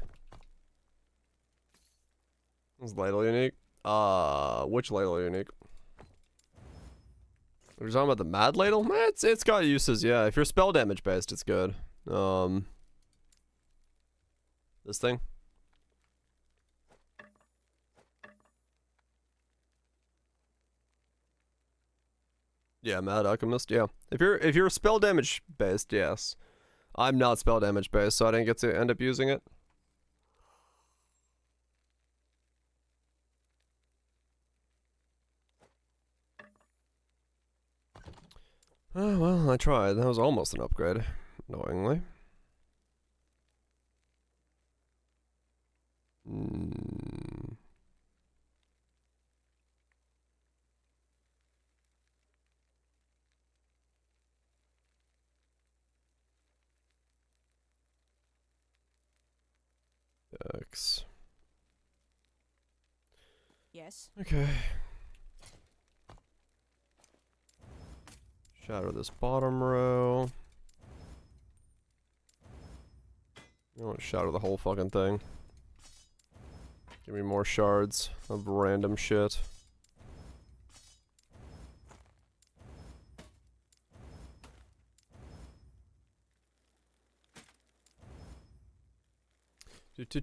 Is ladle unique? Which ladle unique? We're talking about the mad ladle? It's got uses, yeah. If you're spell damage based, it's good. This thing? Yeah, Mad Alchemist, yeah. If you're spell damage based, yes. I'm not spell damage based, so I didn't get to end up using it. Oh, well, I tried. That was almost an upgrade, annoyingly. X. Yes. Okay. Shatter this bottom row. You want to shatter the whole fucking thing. Give me more shards of random shit.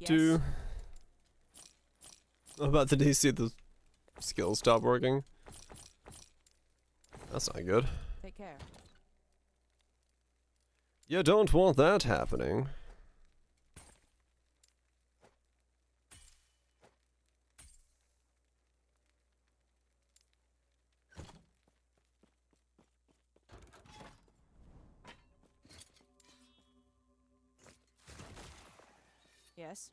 Yes. How about the DC? The skills stop working. That's not good. Take care. You don't want that happening. Yes.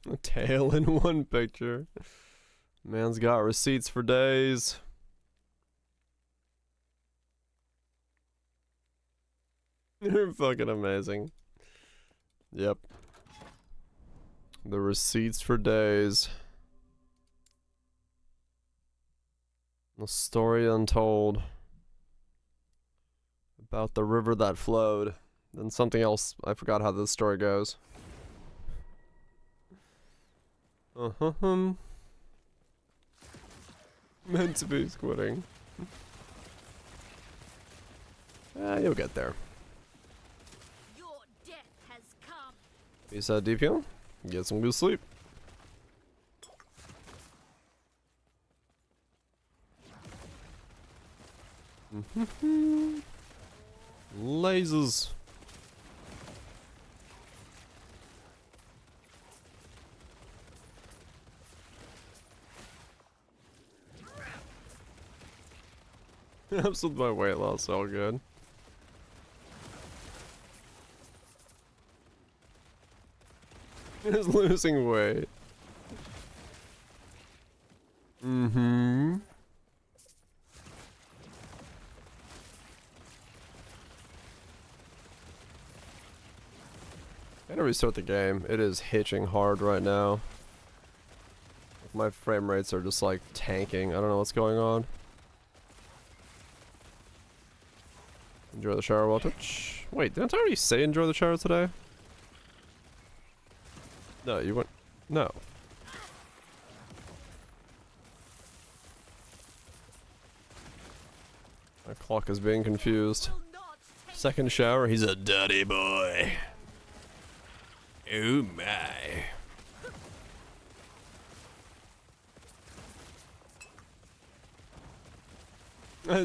A tail in one picture. Man's got receipts for days. You're fucking amazing. Yep. The receipts for days. The story untold. About the river that flowed. Then something else. I forgot how this story goes. Meant to be squitting. You'll get there. Your death has come. Peace out, DPL. Get some good sleep. Lasers. Helps with my weight loss, all good. Is losing weight. Mm-hmm. I gotta restart the game. It is hitching hard right now. My frame rates are just like tanking. I don't know what's going on. Enjoy the shower while touch. Wait, didn't I already say enjoy the shower today? No, you went. No. My clock is being confused. Will not take Second shower, he's a dirty boy. Oh my.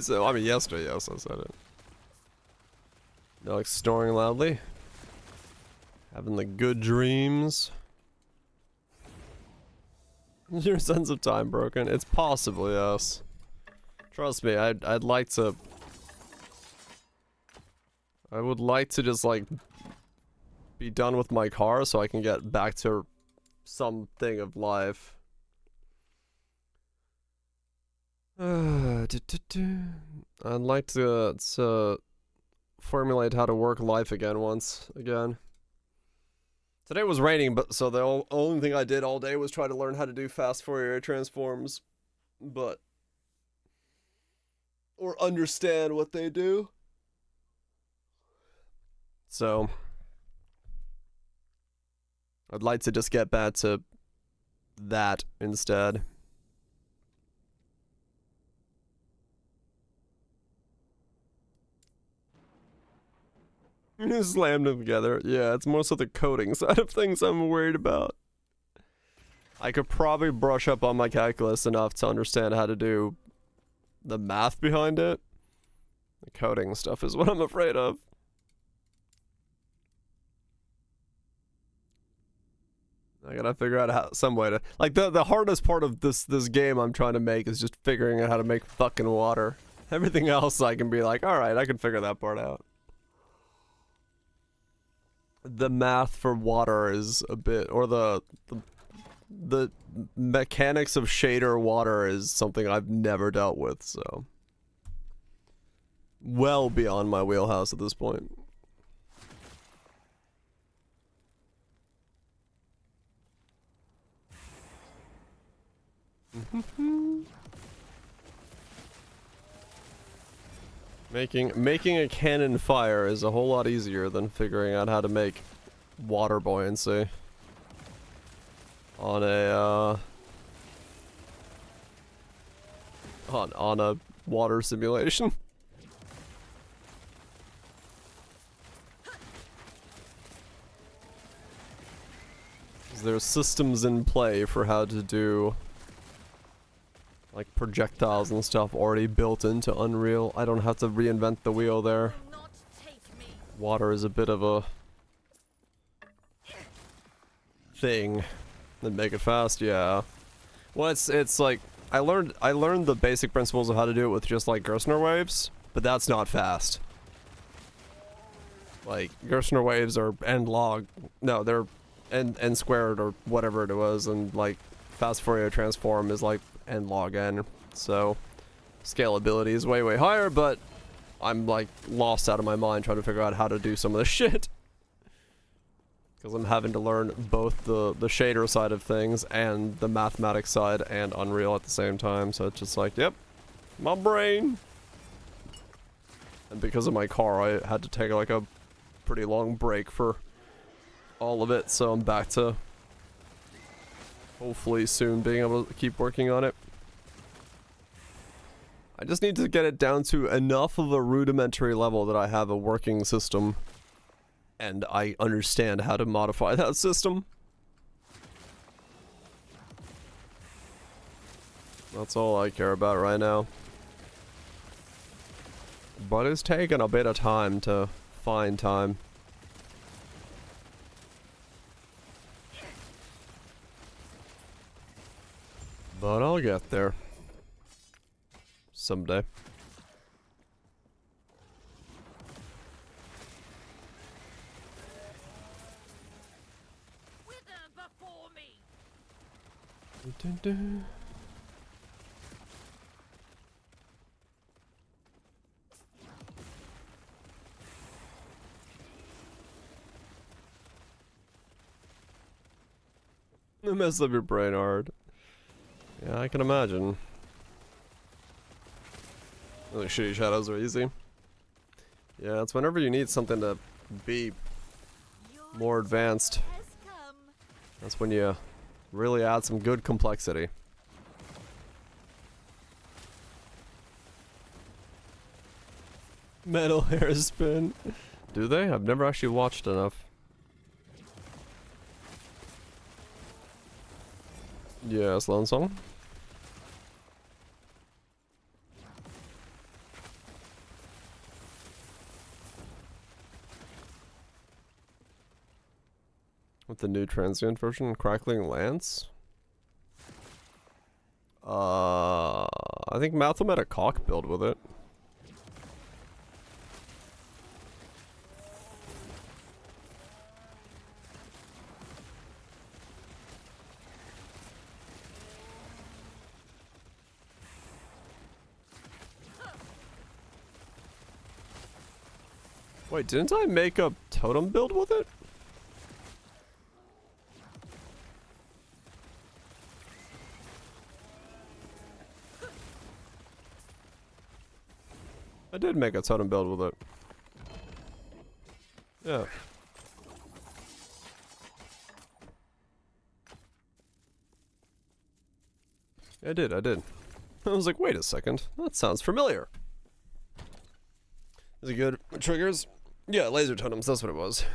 So, I mean, yesterday, yes, I said it. No, like snoring loudly. Having the good dreams. Your sense of time broken? It's possible, yes. Trust me, I'd like to. I would like to just like be done with my car so I can get back to something of life. I'd like to formulate how to work life again once again. Today was raining, but so the only thing I did all day was try to learn how to do fast Fourier transforms, but or understand what they do. So I'd like to just get back to that instead. Slammed them together. Yeah, it's more so the coding side of things I'm worried about. I could probably brush up on my calculus enough to understand how to do the math behind it. The coding stuff is what I'm afraid of. I gotta figure out how, some way to, like, the hardest part of this game I'm trying to make is just figuring out how to make fucking water. Everything else I can be like, alright, I can figure that part out. The math for water is a bit, or the mechanics of shader water is something I've never dealt with, so well beyond my wheelhouse at this point. Making a cannon fire is a whole lot easier than figuring out how to make water buoyancy on a on a water simulation. There's systems in play for how to do like projectiles and stuff already built into Unreal. I don't have to reinvent the wheel there. will not take me. Water is a bit of a thing. Then make it fast, yeah. Well, it's like I learned the basic principles of how to do it with just like Gerstner waves, but that's not fast. Like Gerstner waves are n log. No, they're n squared or whatever it was, and like fast Fourier transform is like n log n. So scalability is way higher, but I'm like lost out of my mind trying to figure out how to do some of this shit. Because I'm having to learn both the shader side of things and the mathematics side and Unreal at the same time. So it's just like, yep, my brain. And because of my car, I had to take like a pretty long break for all of it. So I'm back to hopefully soon being able to keep working on it. I just need to get it down to enough of a rudimentary level that I have a working system and I understand how to modify that system. That's all I care about right now. But it's taken a bit of time to find time. But I'll get there. Someday. Wither before me. Dun, dun. It messes up your brain hard. Yeah, I can imagine. Really shitty shadows are easy. Yeah, it's whenever you need something to be more advanced. Has come. That's when you really add some good complexity. Metal hairspin. Do they? I've never actually watched enough. Yeah, Sloan Song. With the new transient version, Crackling Lance? I think Matham had a cock build with it. Wait, didn't I make a totem build with it? I did make a totem build with it. Yeah. I did. I was like, wait a second. That sounds familiar. Is it good? Triggers? Yeah, laser totems, that's what it was.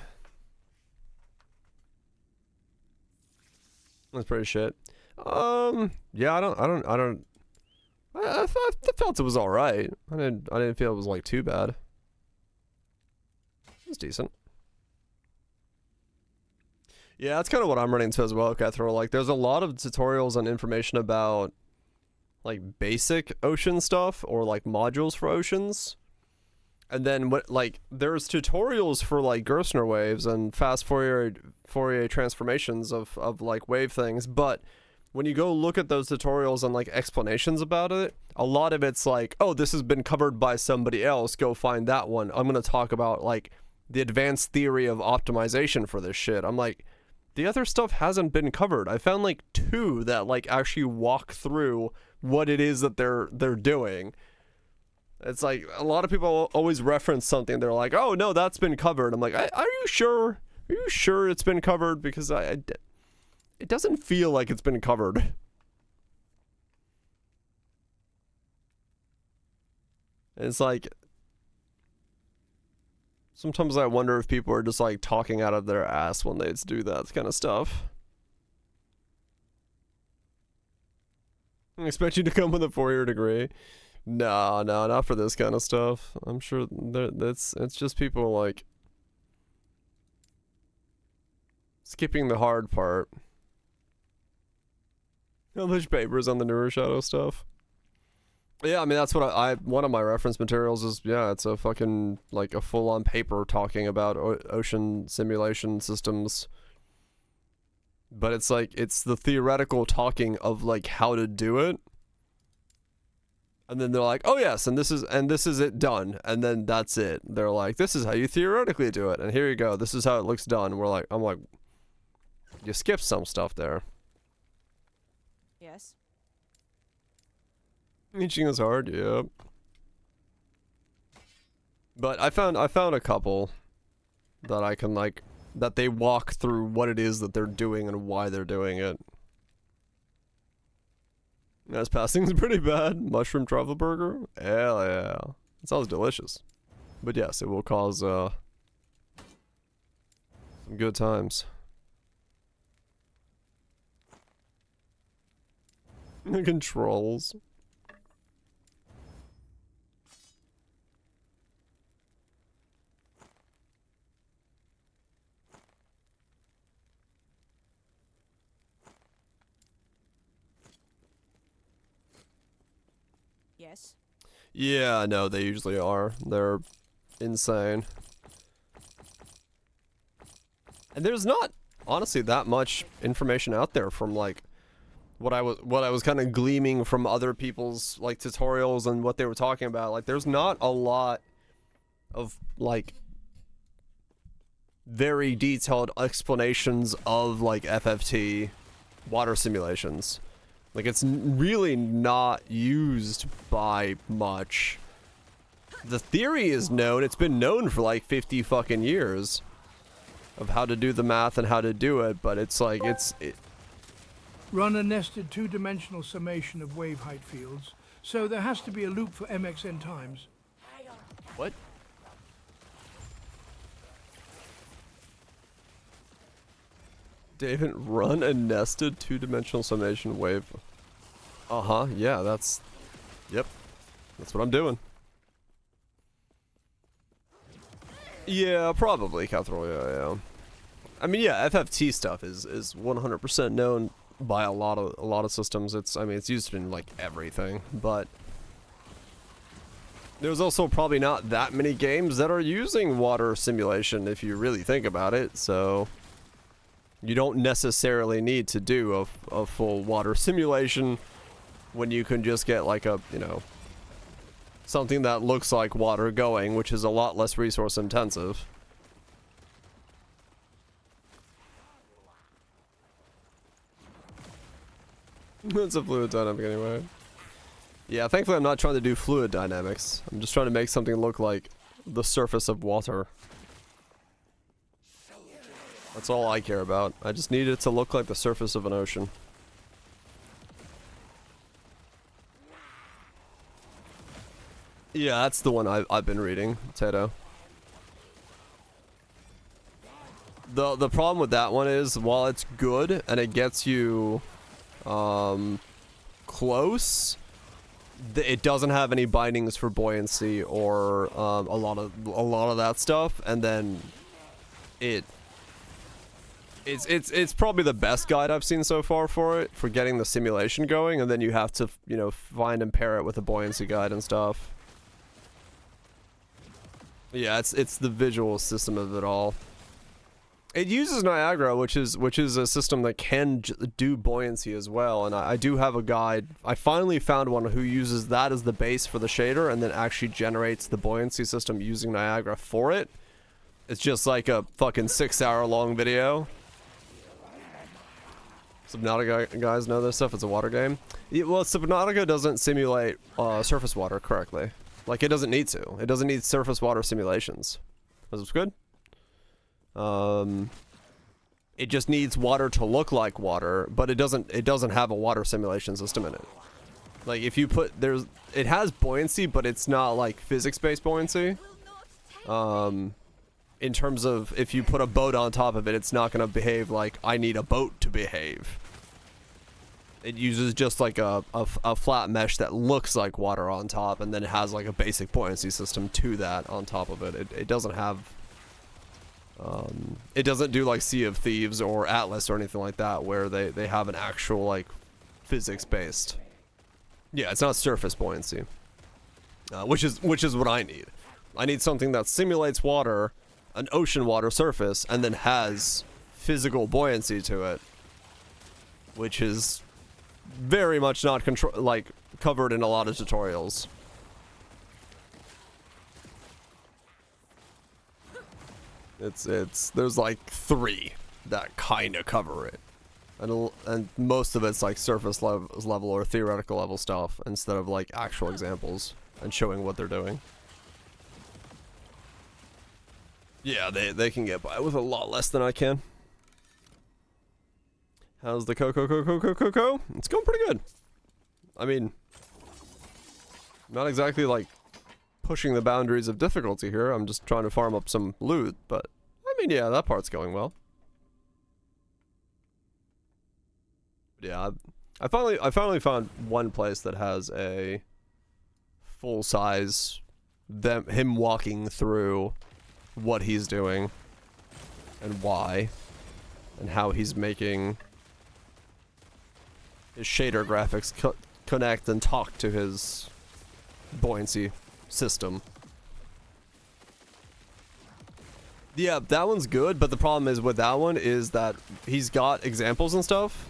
That's pretty shit. Yeah, I felt it was alright. I didn't feel it was like too bad. It was decent. Yeah, that's kind of what I'm running into as well, Cathro. Like, there's a lot of tutorials and information about like basic ocean stuff or like modules for oceans. And then what, like, there's tutorials for like Gerstner waves and fast Fourier transformations of like wave things, but when you go look at those tutorials and like explanations about it, a lot of it's like, oh, this has been covered by somebody else, go find that one. I'm going to talk about like the advanced theory of optimization for this shit. I'm like, the other stuff hasn't been covered. I found like 2 that like actually walk through what it is that they're doing. It's like a lot of people always reference something. They're like, "Oh no, that's been covered." I'm like, "Are you sure? Are you sure it's been covered?" Because it doesn't feel like it's been covered. And it's like sometimes I wonder if people are just like talking out of their ass when they do that kind of stuff. I expect you to come with a 4-year degree. No, not for this kind of stuff. I'm sure it's just people like skipping the hard part. How much papers on the newer Shadow stuff? Yeah, I mean that's what I one of my reference materials is. Yeah, it's a fucking like a full-on paper talking about ocean simulation systems. But it's like it's the theoretical talking of like how to do it. And then they're like, oh yes, and this is it done. And then that's it. They're like, this is how you theoretically do it. And here you go. This is how it looks done. I'm like, you skipped some stuff there. Yes. Teaching is hard, yep. But I found a couple that I can like, that they walk through what it is that they're doing and why they're doing it. That's passing's pretty bad. Mushroom truffle burger? Hell yeah. It sounds delicious. But yes, it will cause some good times. The controls. Yes. Yeah, no, they usually are. They're insane. And there's not honestly that much information out there from like what I was kind of gleaming from other people's like tutorials and what they were talking about. Like there's not a lot of like very detailed explanations of like FFT water simulations. Like it's really not used by much. The theory is known. It's been known for like 50 fucking years of how to do the math and how to do it, but it's like Run a nested two-dimensional summation of wave height fields, so there has to be a loop for MXN times. What? David, run a nested two-dimensional summation wave. Uh-huh, yeah, yep. That's what I'm doing. Yeah, probably, Catherall, yeah. I mean, yeah, FFT stuff is 100% known by a lot of systems. It's used in like everything, but there's also probably not that many games that are using water simulation if you really think about it, so you don't necessarily need to do a full water simulation when you can just get like a, you know, something that looks like water going, which is a lot less resource intensive. It's a fluid dynamic anyway. Yeah, thankfully I'm not trying to do fluid dynamics. I'm just trying to make something look like the surface of water. That's all I care about. I just need it to look like the surface of an ocean. Yeah, that's the one I've been reading, Tato. The problem with that one is, while it's good and it gets you close, it doesn't have any bindings for buoyancy or a lot of that stuff, and then it's probably the best guide I've seen so far for it, for getting the simulation going, and then you have to, you know, find and pair it with a buoyancy guide and stuff. Yeah, it's the visual system of it all. It uses Niagara, which is a system that can do buoyancy as well, and I do have a guide. I finally found one who uses that as the base for the shader and then actually generates the buoyancy system using Niagara for it. It's just like a fucking 6-hour long video. Subnautica guys know this stuff. It's a water game. Yeah, well, Subnautica doesn't simulate surface water correctly. Like, it doesn't need to. It doesn't need surface water simulations. That's good. It just needs water to look like water, but it doesn't have a water simulation system in it. Like, if you put, it has buoyancy, but it's not like physics-based buoyancy. In terms of, if you put a boat on top of it, it's not going to behave like I need a boat to behave. It uses just like a flat mesh that looks like water on top, and then it has like a basic buoyancy system to that on top of it. It doesn't have, it doesn't do like Sea of Thieves or Atlas or anything like that, where they have an actual like physics based. Yeah, it's not surface buoyancy, which is what I need. I need something that simulates water, an ocean water surface, and then has physical buoyancy to it, which is very much not covered in a lot of tutorials. There's like 3 that kind of cover it. And most of it's like surface level or theoretical level stuff instead of like actual examples and showing what they're doing. Yeah, they can get by with a lot less than I can. How's the CoCoC? It's going pretty good. I mean, not exactly like pushing the boundaries of difficulty here. I'm just trying to farm up some loot, but I mean, yeah, that part's going well. Yeah, I finally found one place that has a full size him walking through what he's doing and why and how he's making his shader graphics connect and talk to his buoyancy system. Yeah, that one's good, but the problem is with that one is that he's got examples and stuff,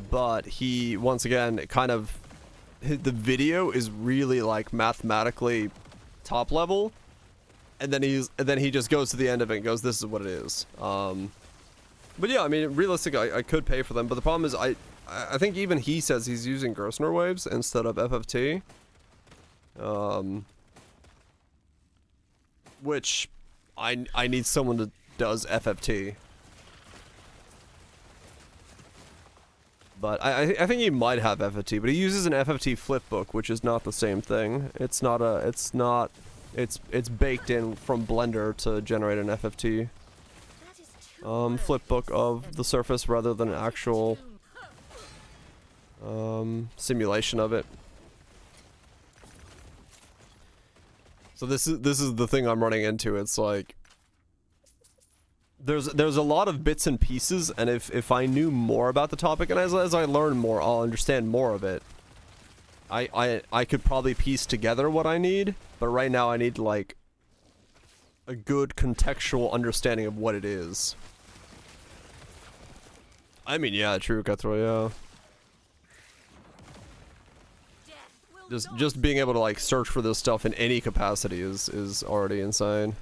but he, once again, kind of, the video is really like mathematically top level, and then he just goes to the end of it and goes, this is what it is. But yeah, I mean, realistically, I could pay for them, but the problem is I think even he says he's using Gerstner waves instead of FFT. Which I need someone that does FFT. But I think he might have FFT, but he uses an FFT flipbook, which is not the same thing. It's baked in from Blender to generate an FFT flipbook of the surface rather than an actual simulation of it. So this is the thing I'm running into. It's like there's a lot of bits and pieces, and if I knew more about the topic, and as I learn more, I'll understand more of it. I could probably piece together what I need, but right now I need like a good contextual understanding of what it is. I mean, yeah, true, Cutthroat, yeah. Just being able to like search for this stuff in any capacity is already insane.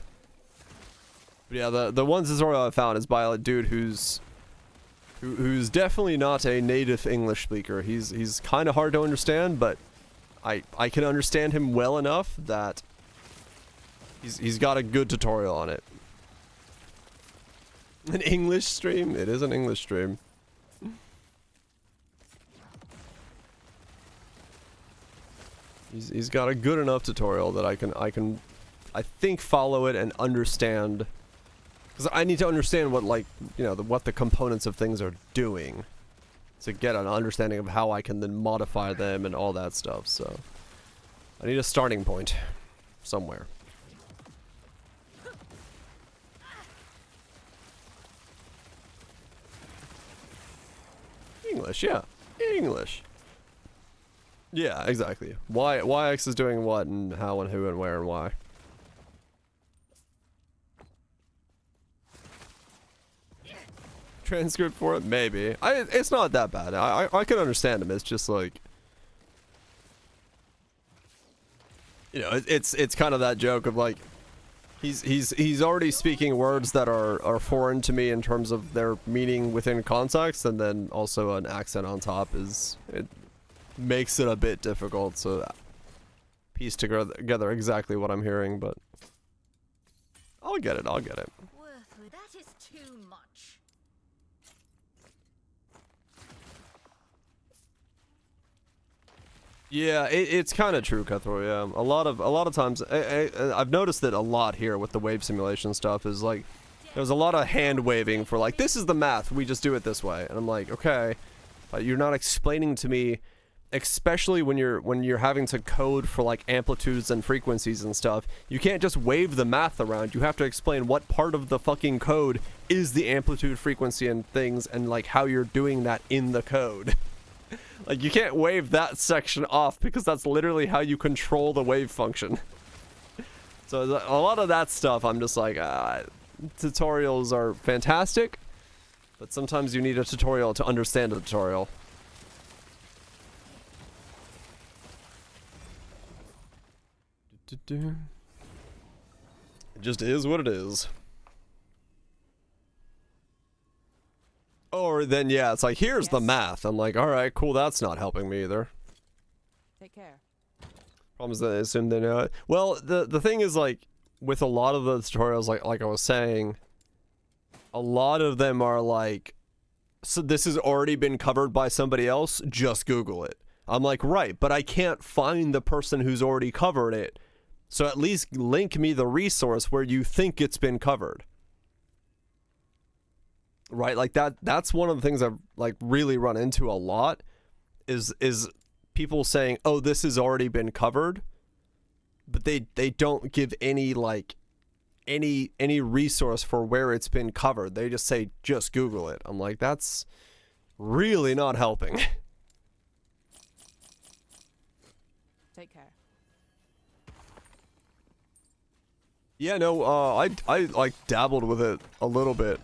But yeah, the one tutorial I found is by a dude who's definitely not a native English speaker. He's kind of hard to understand, but I can understand him well enough that he's got a good tutorial on it. An English stream? It is an English stream. He's got a good enough tutorial that I think follow it and understand, because I need to understand what, like, you know, what the components of things are doing to get an understanding of how I can then modify them and all that stuff. So I need a starting point somewhere. English, yeah, English. Yeah, exactly. Why X is doing what and how and who and where and why. Transcript for it? Maybe. It's not that bad. I can understand him. It's just like, you know, it's kind of that joke of like, he's already speaking words that are foreign to me in terms of their meaning within context, and then also an accent on top makes it a bit difficult to piece together exactly what I'm hearing, but I'll get it. Worthly, that is too much. Yeah, it's kind of true, Cutthroat. Yeah, a lot of times I've noticed it a lot here with the wave simulation stuff. Is like there's a lot of hand waving for like, this is the math, we just do it this way, and I'm like, okay, but you're not explaining to me. Especially when you're having to code for like amplitudes and frequencies and stuff, you can't just wave the math around. You have to explain what part of the fucking code is the amplitude, frequency, and things, and like how you're doing that in the code. Like, you can't wave that section off because that's literally how you control the wave function. So a lot of that stuff, I'm just like, tutorials are fantastic, but sometimes you need a tutorial to understand a tutorial. It just is what it is. Or then, yeah, it's like, here's the Yes. math. I'm like, alright, cool, that's not helping me either. Take care. Problem is that I assume they know it. Well, the thing is, like, with a lot of the tutorials, like I was saying, a lot of them are like, so this has already been covered by somebody else, just Google it. I'm like, right, but I can't find the person who's already covered it. So at least link me the resource where you think it's been covered. Right? Like that's one of the things I've like really run into a lot is people saying, "Oh, this has already been covered." But they don't give any like any resource for where it's been covered. They just say just Google it. I'm like, that's really not helping. Take care. Yeah, no, I like dabbled with it a little bit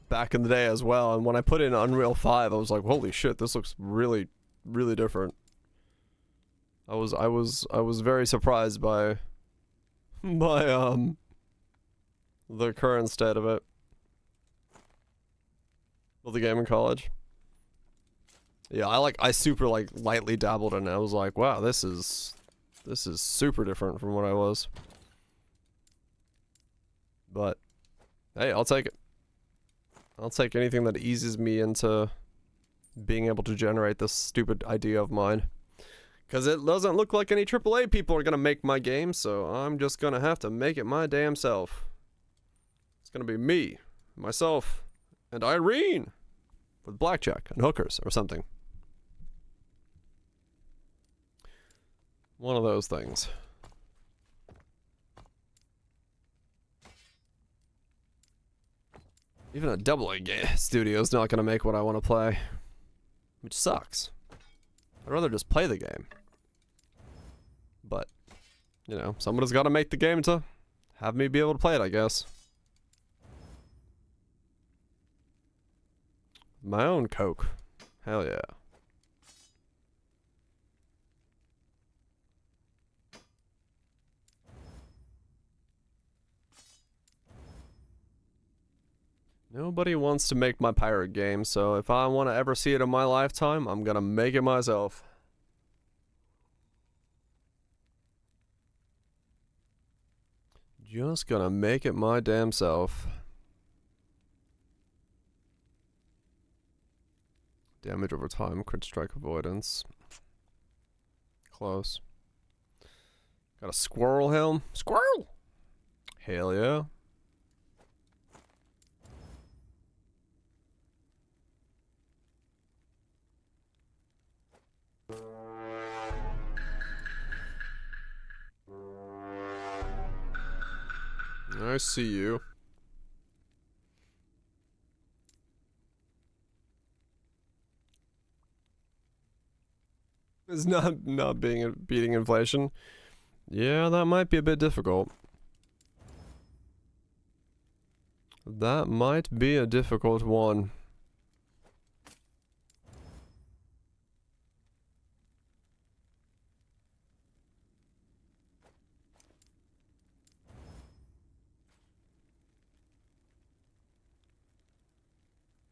back in the day as well, and when I put in Unreal 5, I was like, holy shit, this looks really, really different. I was very surprised by the current state of it. Of the game in college. Yeah, I super like lightly dabbled in it. I was like, wow, this is super different from what I was. But hey, I'll take it. I'll take anything that eases me into being able to generate this stupid idea of mine. Because it doesn't look like any AAA people are going to make my game, so I'm just going to have to make it my damn self. It's going to be me, myself, and Irene with blackjack and hookers or something. One of those things. Even a AA studio is not going to make what I want to play. Which sucks. I'd rather just play the game. But, you know, somebody's got to make the game to have me be able to play it, I guess. My own Coke. Hell yeah. Nobody wants to make my pirate game, so if I want to ever see it in my lifetime, I'm gonna make it myself. Just gonna make it my damn self. Damage over time, crit strike avoidance. Close. Got a squirrel helm? Squirrel! Hell yeah. I see you. It's not beating inflation. Yeah, that might be a bit difficult. That might be a difficult one.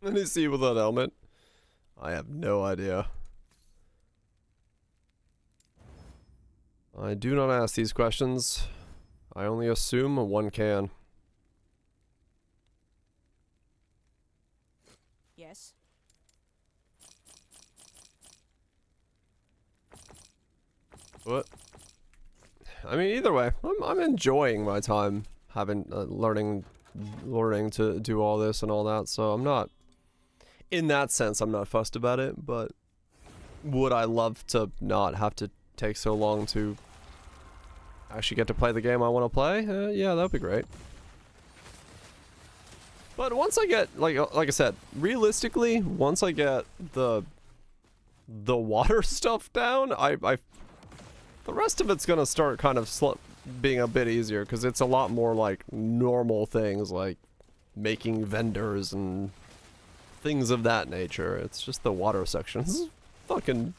Let me see with that helmet. I have no idea. I do not ask these questions. I only assume one can. Yes. What? I mean, either way, I'm enjoying my time having learning to do all this and all that. So I'm not, in that sense, I'm not fussed about it. But would I love to not have to take so long to actually get to play the game I want to play? Yeah, that'd be great. But once I get, like I said, realistically, once I get the water stuff down, the rest of it's gonna start kind of being a bit easier, because it's a lot more like normal things like making vendors and things of that nature. It's just the water sections. Fucking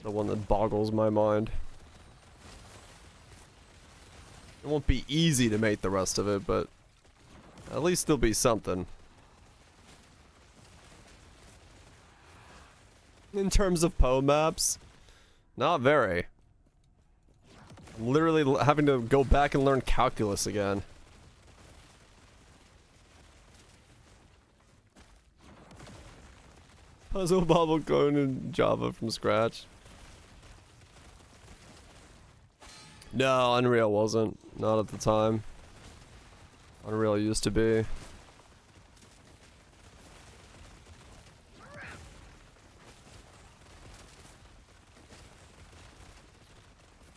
the one that boggles my mind. It won't be easy to make the rest of it, but at least there'll be something. In terms of Poe maps, not very. I'm literally having to go back and learn calculus again. Puzzle Bubble code in Java from scratch. No, Unreal wasn't. Not at the time. Unreal used to be.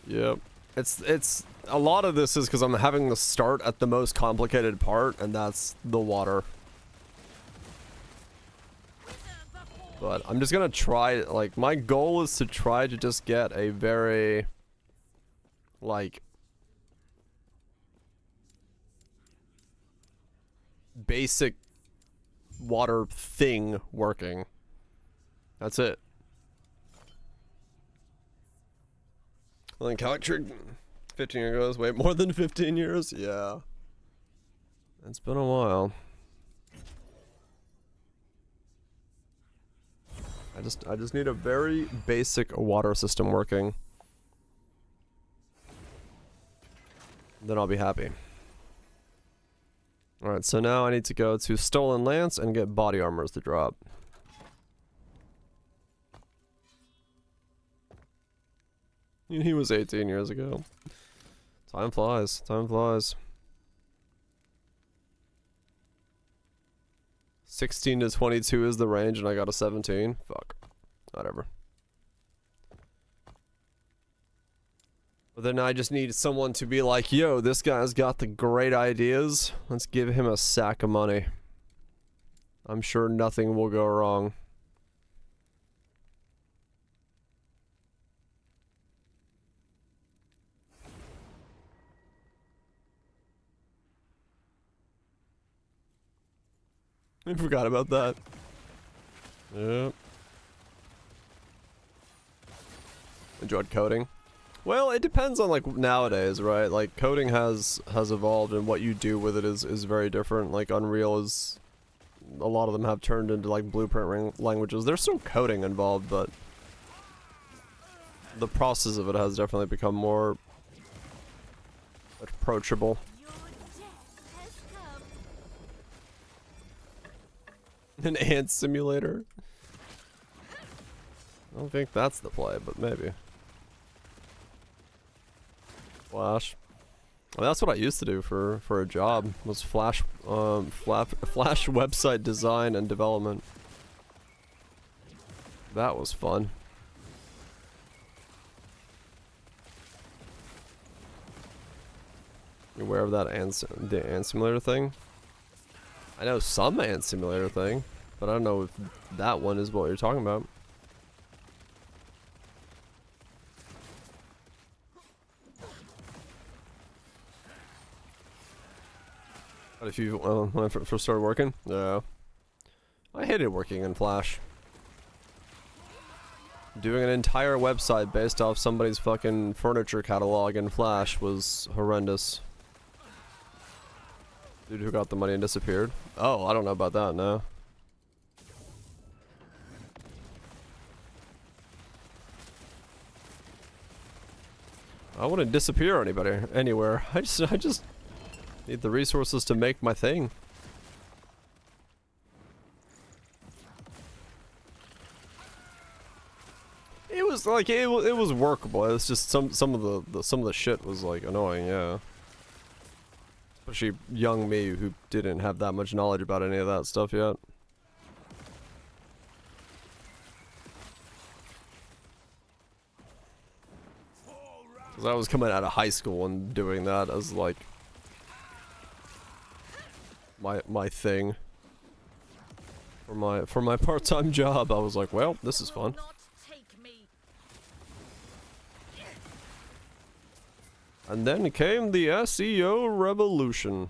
Yep. It's a lot of this is because I'm having to start at the most complicated part, and that's the water. But I'm just gonna try, like, my goal is to try to just get a very, like, basic water thing working. That's it. I think Caltrick 15 years ago, wait, more than 15 years? Yeah. It's been a while. I just need a very basic water system working. Then I'll be happy. Alright, so now I need to go to Stolen Lance and get body armors to drop. He was 18 years ago. Time flies. Time flies. 16 to 22 is the range, and I got a 17. Fuck. Whatever. But then I just need someone to be like, yo, this guy's got the great ideas. Let's give him a sack of money. I'm sure nothing will go wrong. I forgot about that. Yep. Enjoyed coding. Well, it depends on, like, nowadays, right? Like, coding has evolved, and what you do with it is very different. Like, Unreal is... a lot of them have turned into, like, blueprint languages. There's still coding involved, but... the process of it has definitely become more... approachable. An ant simulator? I don't think that's the play, but maybe. Flash. Well, that's what I used to do for a job, was Flash website design and development. That was fun. You aware of that the ant simulator thing? I know some ant simulator thing, but I don't know if that one is what you're talking about. But if you, when I first started working, yeah. I hated working in Flash. Doing an entire website based off somebody's fucking furniture catalog in Flash was horrendous. Dude who got the money and disappeared. Oh, I don't know about that, no. I wouldn't disappear anywhere. I just need the resources to make my thing. It was like it was workable. It's just some of the shit was like annoying, yeah. Especially young me who didn't have that much knowledge about any of that stuff yet. Cause I was coming out of high school and doing that as like my thing for my part-time job. I was like, well, this is fun. And then came the SEO revolution.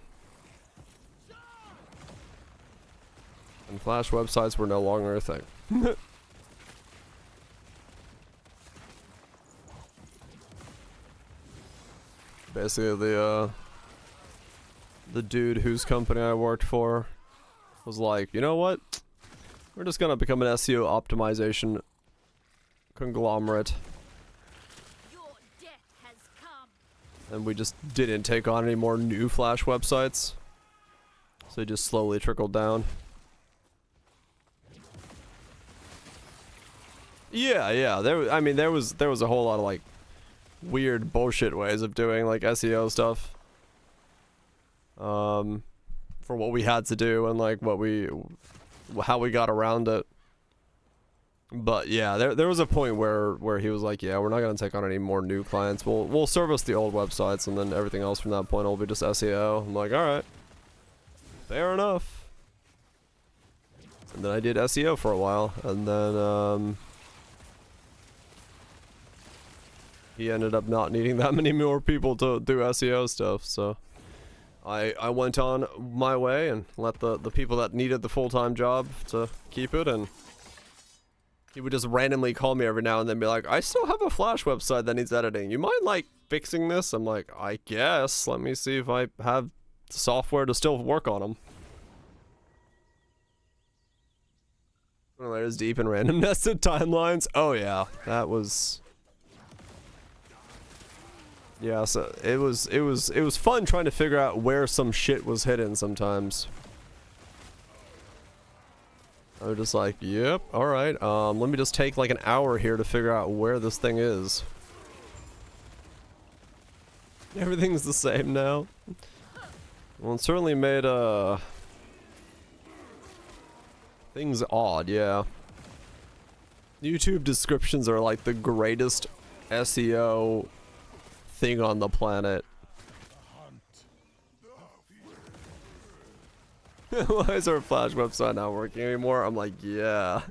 And Flash websites were no longer a thing. Basically, the dude whose company I worked for was like, you know what? We're just gonna become an SEO optimization conglomerate. Your death has come. And we just didn't take on any more new Flash websites. So they just slowly trickled down. Yeah. I mean, there was a whole lot of like weird bullshit ways of doing like SEO stuff. For what we had to do and like how we got around it. But yeah, there was a point where he was like, yeah, we're not gonna take on any more new clients. We'll service the old websites, and then everything else from that point will be just SEO. I'm like, all right, fair enough. And then I did SEO for a while, and then he ended up not needing that many more people to do SEO stuff, so I went on my way and let the people that needed the full-time job to keep it, and he would just randomly call me every now and then, be like, I still have a Flash website that needs editing. You mind, like, fixing this? I'm like, I guess. Let me see if I have software to still work on them. There's deep and random nested timelines. Oh, yeah. That was... Yeah, so it was fun trying to figure out where some shit was hidden sometimes. I was just like, yep, alright, let me just take like an hour here to figure out where this thing is. Everything's the same now. Well, it certainly made, things odd, yeah. YouTube descriptions are like the greatest SEO thing on the planet. Why is our Flash website not working anymore? I'm like, yeah.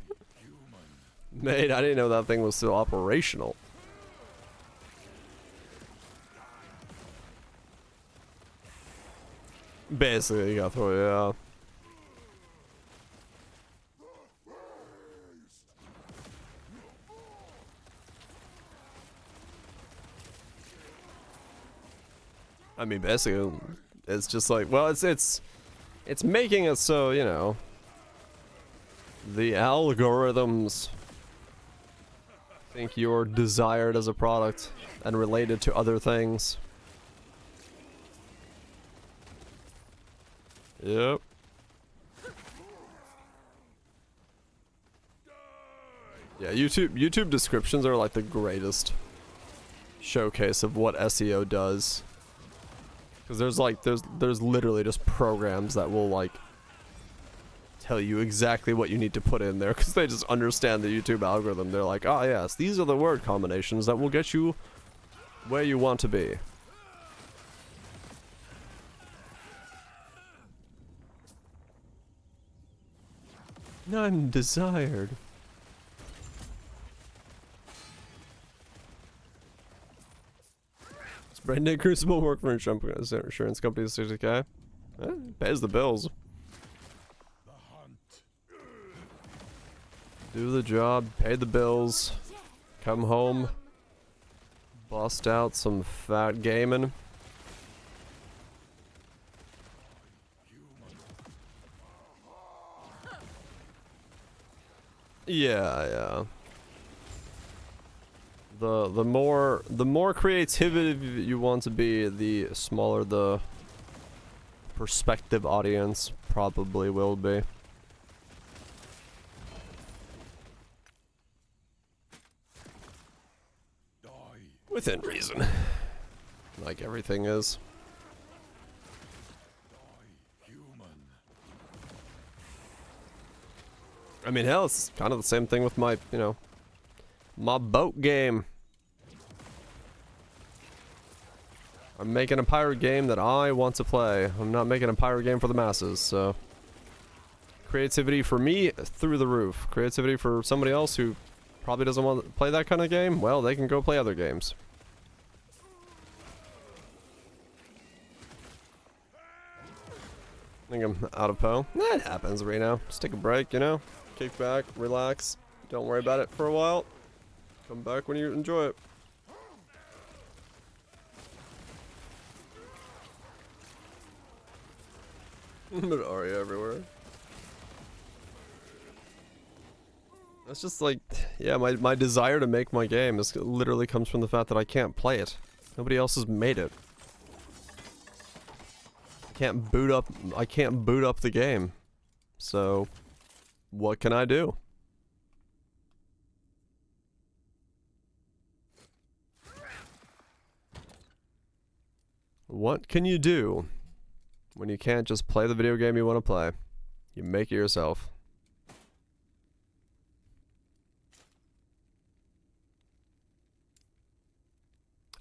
Mate, I didn't know that thing was still operational. Basically, you gotta throw it, yeah. I mean, basically, it's just like, well, it's making it so, you know, the algorithms think you're desired as a product and related to other things. Yep. Yeah, YouTube descriptions are like the greatest showcase of what SEO does. Because there's literally just programs that will like tell you exactly what you need to put in there, because they just understand the YouTube algorithm. They're like, oh yes, these are the word combinations that will get you where you want to be. I'm desired. Brandon Crucible work for insurance company 60k. Pays the bills. Do the job, pay the bills, come home, bust out some fat gaming. Yeah. The more creativity you want to be, the smaller the prospective audience probably will be. Within reason. Like everything is. I mean, hell, it's kind of the same thing with my, you know, my boat game. I'm making a pirate game that I want to play. I'm not making a pirate game for the masses, so. Creativity for me, through the roof. Creativity for somebody else who probably doesn't want to play that kind of game, well, they can go play other games. I think I'm out of Poe. That happens right now. Just take a break, you know? Kick back, relax. Don't worry about it for a while. Come back when you enjoy it. But Arya everywhere. That's just like, yeah, my desire to make my game is literally comes from the fact that I can't play it. Nobody else has made it. I can't boot up the game. So, what can I do? What can you do when you can't just play the video game you want to play? You make it yourself.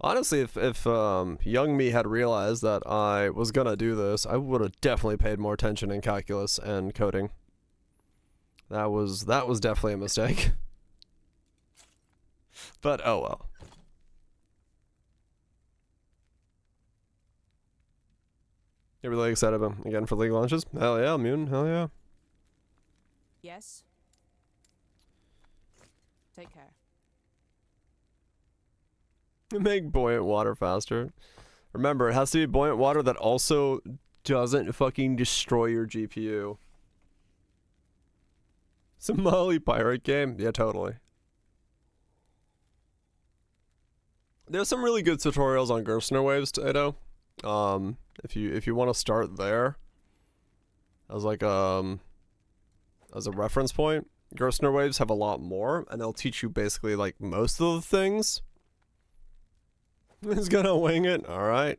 Honestly, if young me had realized that I was gonna do this, I would have definitely paid more attention in calculus and coding. That was definitely a mistake. But oh well. You're really excited again for League launches? Hell yeah, Mutant. Hell yeah. Yes. Take care. Make buoyant water faster. Remember, it has to be buoyant water that also doesn't fucking destroy your GPU. Somali pirate game? Yeah, totally. There's some really good tutorials on Gerstner waves, Tato. If you want to start there as like as a reference point, Gerstner waves have a lot more, and they'll teach you basically like most of the things. He's gonna wing it, alright.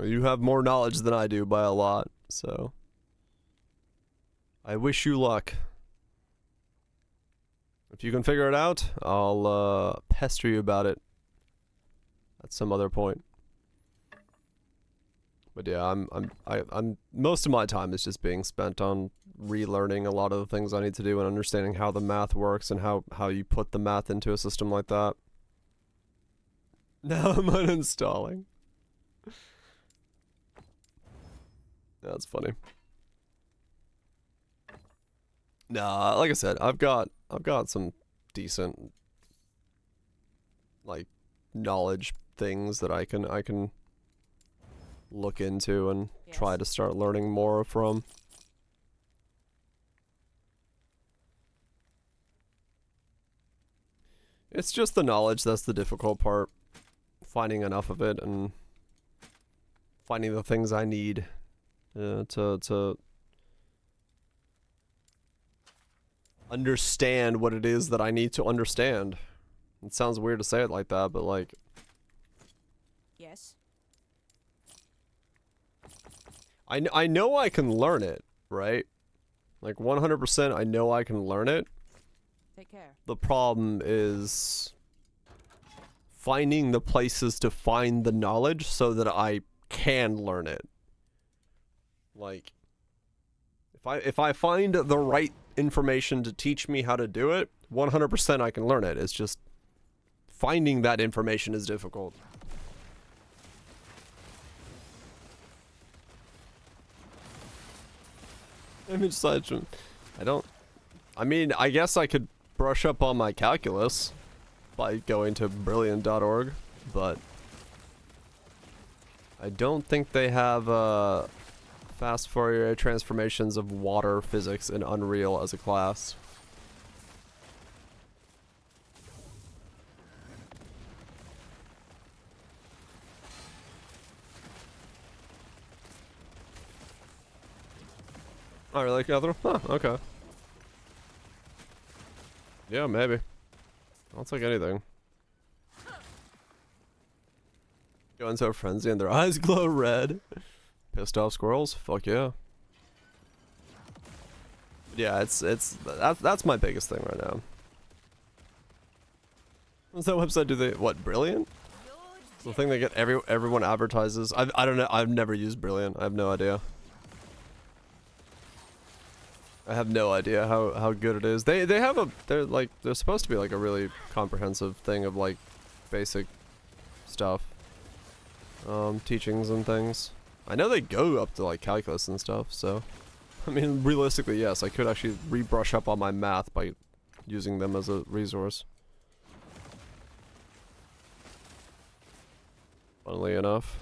You have more knowledge than I do by a lot, so I wish you luck. If you can figure it out, I'll pester you about it at some other point. But yeah, I'm most of my time is just being spent on relearning a lot of the things I need to do and understanding how the math works and how you put the math into a system like that. Now I'm uninstalling. That's funny. Nah, like I said, I've got some decent like knowledge things that I can look into and try to start learning more from. It's just the knowledge that's the difficult part. Finding enough of it and finding the things I need to understand what it is that I need to understand. It sounds weird to say it like that, but like... Yes. I know I can learn it, right? Like 100% I know I can learn it. Take care. The problem is finding the places to find the knowledge so that I can learn it. Like, if I find the right information to teach me how to do it, 100% I can learn it. It's just finding that information is difficult. Image slideshow. I mean, I guess I could brush up on my calculus by going to brilliant.org, but I don't think they have fast Fourier transformations of water physics in Unreal as a class. Oh, really, Catherine? Huh, okay. Yeah, maybe. I'll take anything. Go into a frenzy and their eyes glow red. Pissed off squirrels? Fuck yeah. Yeah, that's my biggest thing right now. What's that website do they, what, Brilliant? It's the thing they get everyone advertises. I don't know, I've never used Brilliant. I have no idea. I have no idea how good it is. They're supposed to be like a really comprehensive thing of like basic stuff. Teachings and things. I know they go up to like calculus and stuff, so I mean realistically yes, I could actually rebrush up on my math by using them as a resource. Funnily enough.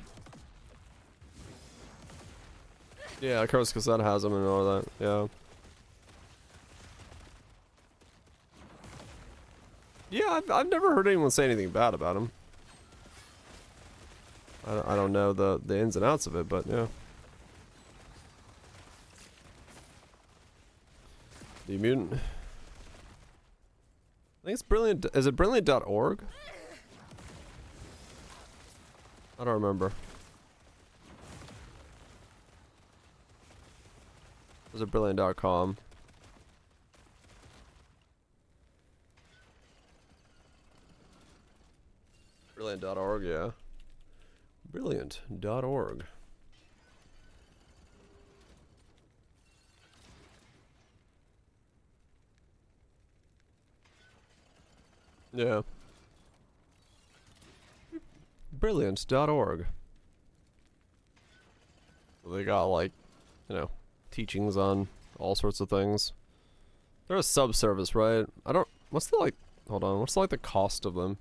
Yeah, Curse Cassette has them and all that. Yeah. Yeah, I've never heard anyone say anything bad about him. I don't know the ins and outs of it, but yeah. The Mutant. I think it's Brilliant. Is it brilliant.org? I don't remember. Was it brilliant.com? Brilliant.org, yeah. Brilliant.org. Yeah. Brilliant.org. They got, like, you know, teachings on all sorts of things. They're a sub-service, right? I don't... What's the, like... Hold on. What's, like, the cost of them?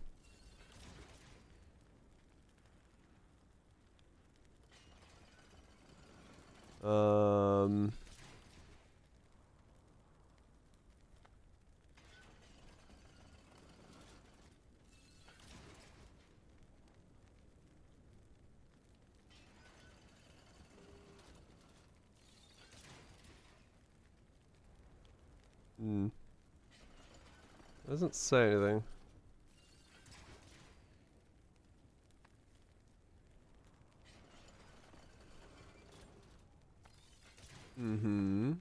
Doesn't say anything. Mm-hmm.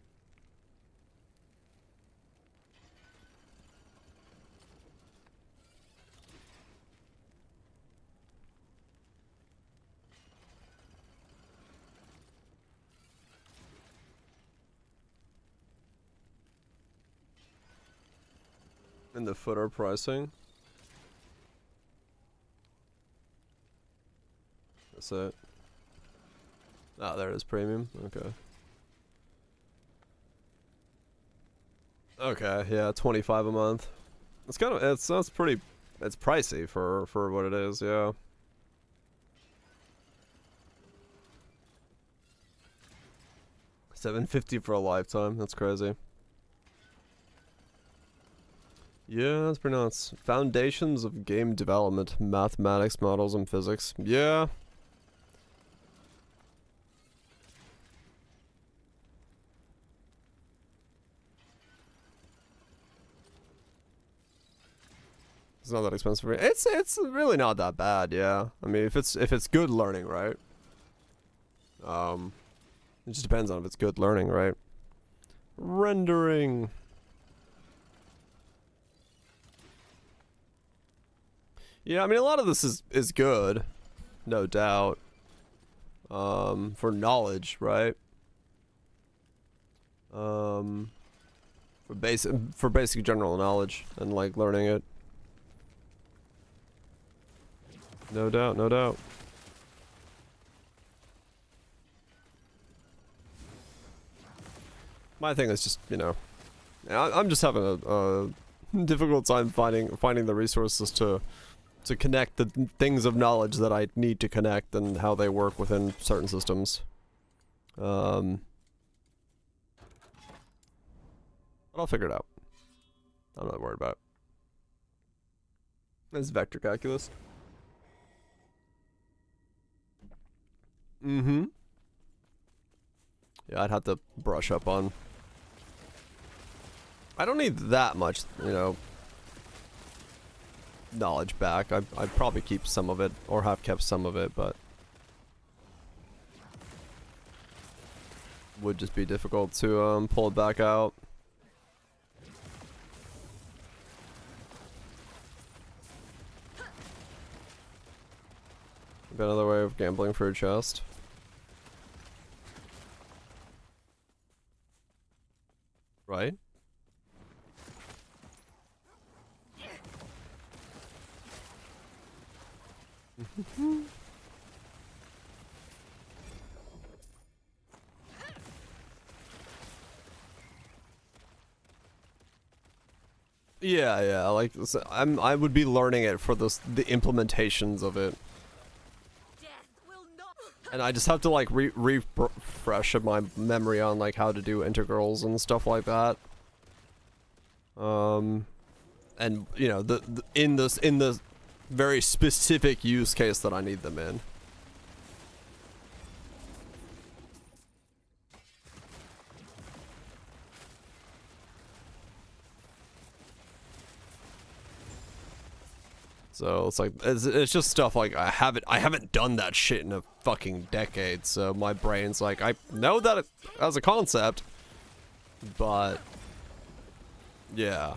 In the footer pricing. That's it. Ah, there it is, premium. Okay. Okay, yeah, 25 a month. It's kind of that's pretty. It's pricey for what it is. Yeah. $750 for a lifetime. That's crazy. Yeah, that's pretty nuts. Foundations of game development, mathematics, models, and physics. Yeah. It's not that expensive. It's really not that bad. Yeah. I mean, if it's good learning, right? It just depends on if it's good learning, right? Rendering. Yeah, I mean, a lot of this is good, no doubt. For knowledge, right? For basic general knowledge and like learning it. No doubt, no doubt. My thing is just, you know, I'm just having a difficult time finding the resources to connect the things of knowledge that I need to connect and how they work within certain systems. But I'll figure it out. I'm not worried about it. It's vector calculus. Mm-hmm. Yeah, I'd have to brush up on. I don't need that much, you know, knowledge back. I'd probably keep some of it, or have kept some of it, but would just be difficult to pull it back out. Got another way of gambling for a chest. Right? Yeah, like I would be learning it for the implementations of it. Death will not. And I just have to like refresh my memory on like how to do integrals and stuff like that. And you know, in the very specific use case that I need them in. So it's like it's just stuff like I haven't done that shit in a fucking decade. So my brain's like, I know that as a concept, but yeah.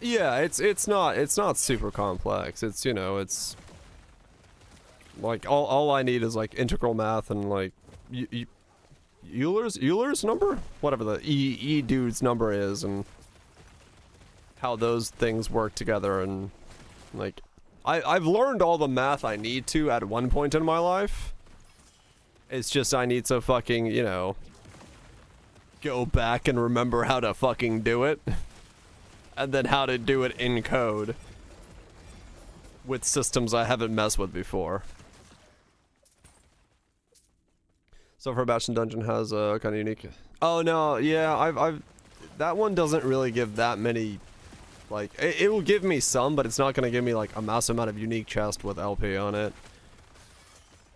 Yeah, it's not super complex. It's, you know, it's like all I need is like integral math and like Euler's number? Whatever the E dude's number is, and how those things work together, and like I've learned all the math I need to at one point in my life. It's just I need to fucking, you know, go back and remember how to fucking do it. And then how to do it in code with systems I haven't messed with before. So for Bastion Dungeon has a kind of unique. Oh no, yeah, I've that one doesn't really give that many. Like it will give me some, but it's not gonna give me like a massive amount of unique chest with LP on it.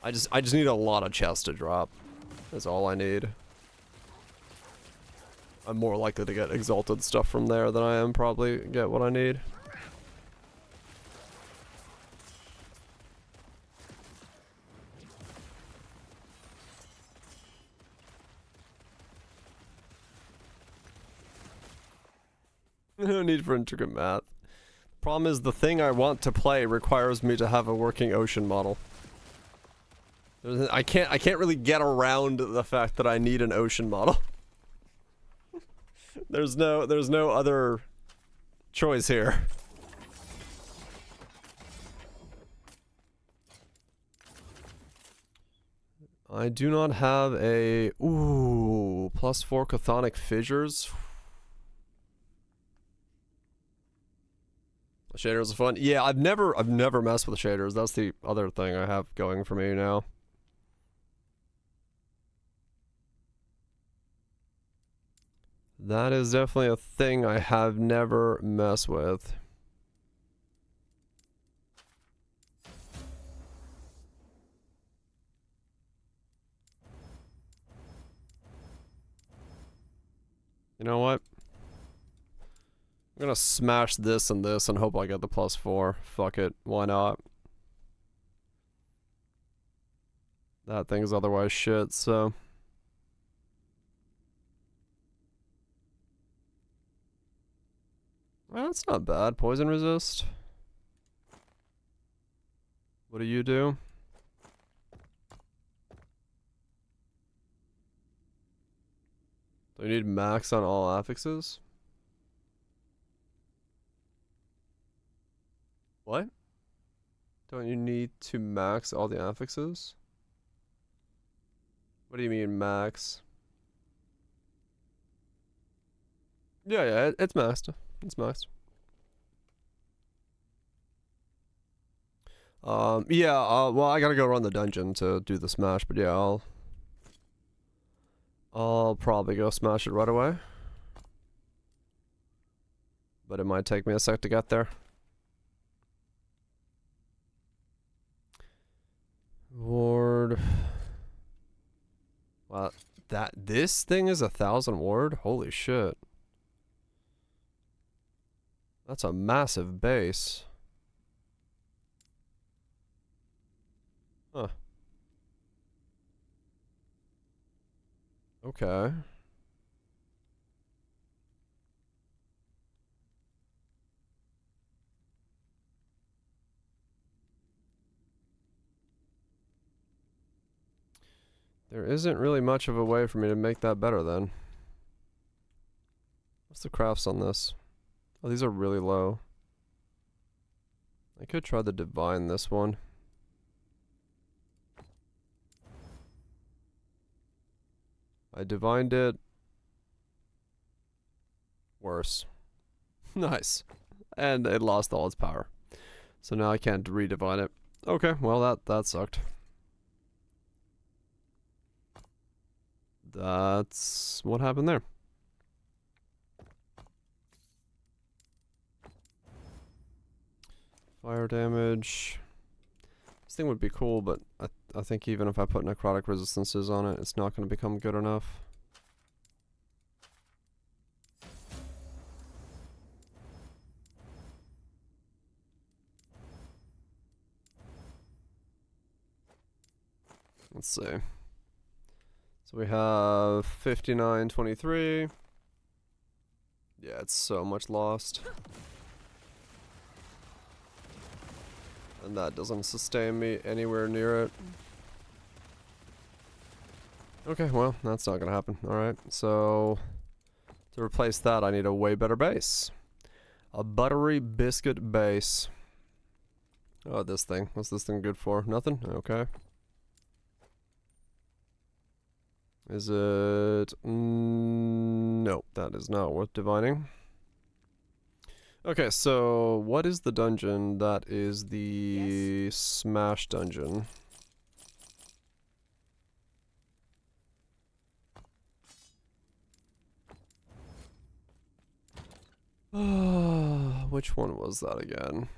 I just need a lot of chests to drop. That's all I need. I'm more likely to get exalted stuff from there than I am probably get what I need. No need for intricate math. Problem is the thing I want to play requires me to have a working ocean model. I can't really get around the fact that I need an ocean model. There's no other choice here. I do not have a +4 chthonic fissures. Shaders are fun. Yeah, I've never messed with shaders. That's the other thing I have going for me now. That is definitely a thing I have never messed with. You know what? I'm gonna smash this and this and hope I get the +4. Fuck it. Why not? That thing's otherwise shit, so. Well, that's not bad. Poison resist. What do you do? Do you need max on all affixes? What? Don't you need to max all the affixes? What do you mean max? Yeah, it's maxed. It's maxed. Yeah, well, I gotta go run the dungeon to do the smash, but yeah, I'll probably go smash it right away. But it might take me a sec to get there. Ward. Wow, this thing is 1,000 ward? Holy shit. That's a massive base. Huh. Okay. There isn't really much of a way for me to make that better then. What's the crafts on this? Oh, these are really low. I could try the divine this one. I divined it. Worse. Nice. And it lost all its power. So now I can't redivine it. Okay, well that sucked. That's what happened there. Fire damage. This thing would be cool, but I think even if I put necrotic resistances on it, it's not going to become good enough. Let's see. So we have 59-23. Yeah, it's so much lost. And that doesn't sustain me anywhere near it. Okay, well, that's not gonna happen. Alright, so to replace that, I need a way better base. A buttery biscuit base. Oh, this thing. What's this thing good for? Nothing? Okay. Is it... nope, that is not worth divining. Okay, so what is the dungeon? That is the Smash dungeon. Which one was that again?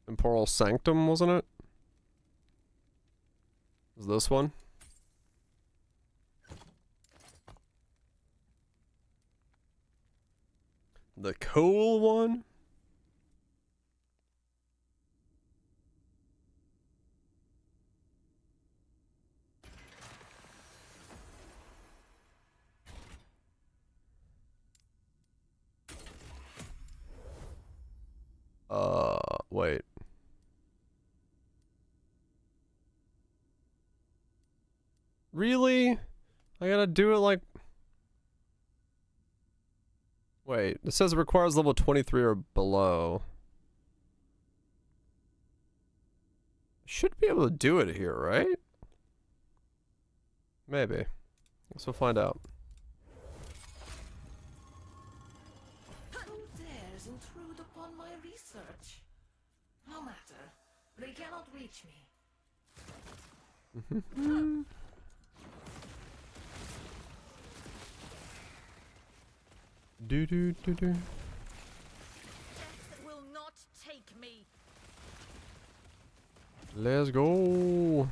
Temporal Sanctum, wasn't it? Is this one? The cool one? Wait. Really? I gotta do it like... Wait, it says it requires level 23 or below. Should be able to do it here, right? Maybe. Guess we'll find out. Who dares intrude upon my research? No matter. They cannot reach me. Do. Death will not take me. Let's go.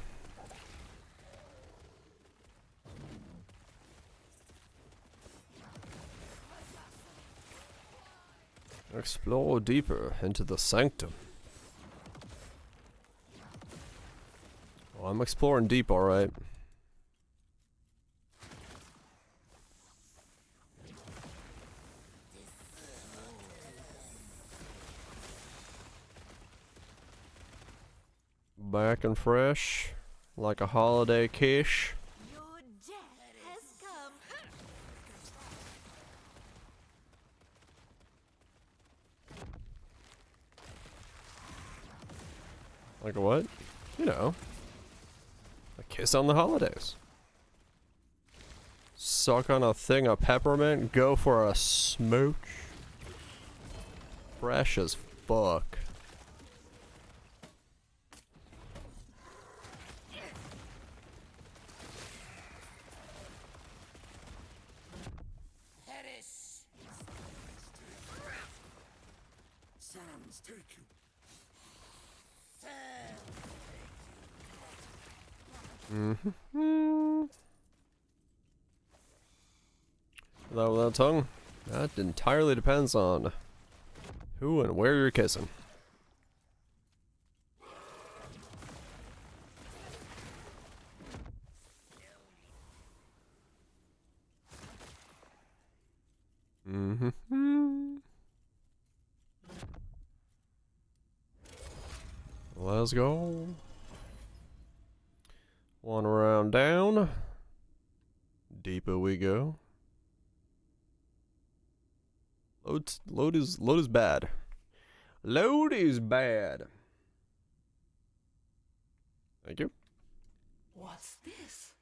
Explore deeper into the sanctum. Oh, I'm exploring deep, alright. Back and fresh, like a holiday quiche. Your death has come. Like a what? You know, a kiss on the holidays. Suck on a thing of peppermint, go for a smooch. Fresh as fuck. Sans take you. Without that tongue, that entirely depends on who and where you're kissing. Let's go. One round down. Deeper we go. Load is bad. Load is bad. Thank you. What's this?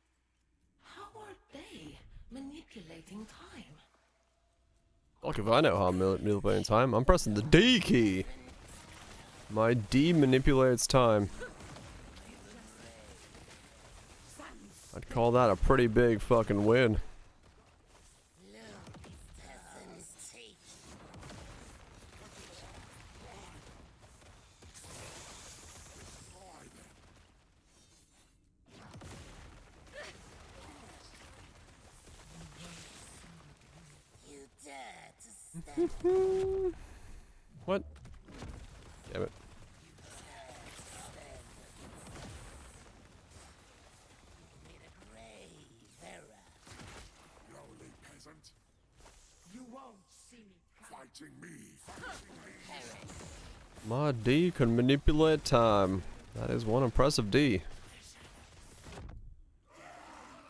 How are they manipulating time? Fuck if I know how I'm manipulating time. I'm pressing the D key. My D manipulates time. I'd call that a pretty big fucking win. What? Damn it. Lowly peasant. You won't see me coming. Fighting me. My D can manipulate time. That is one impressive D.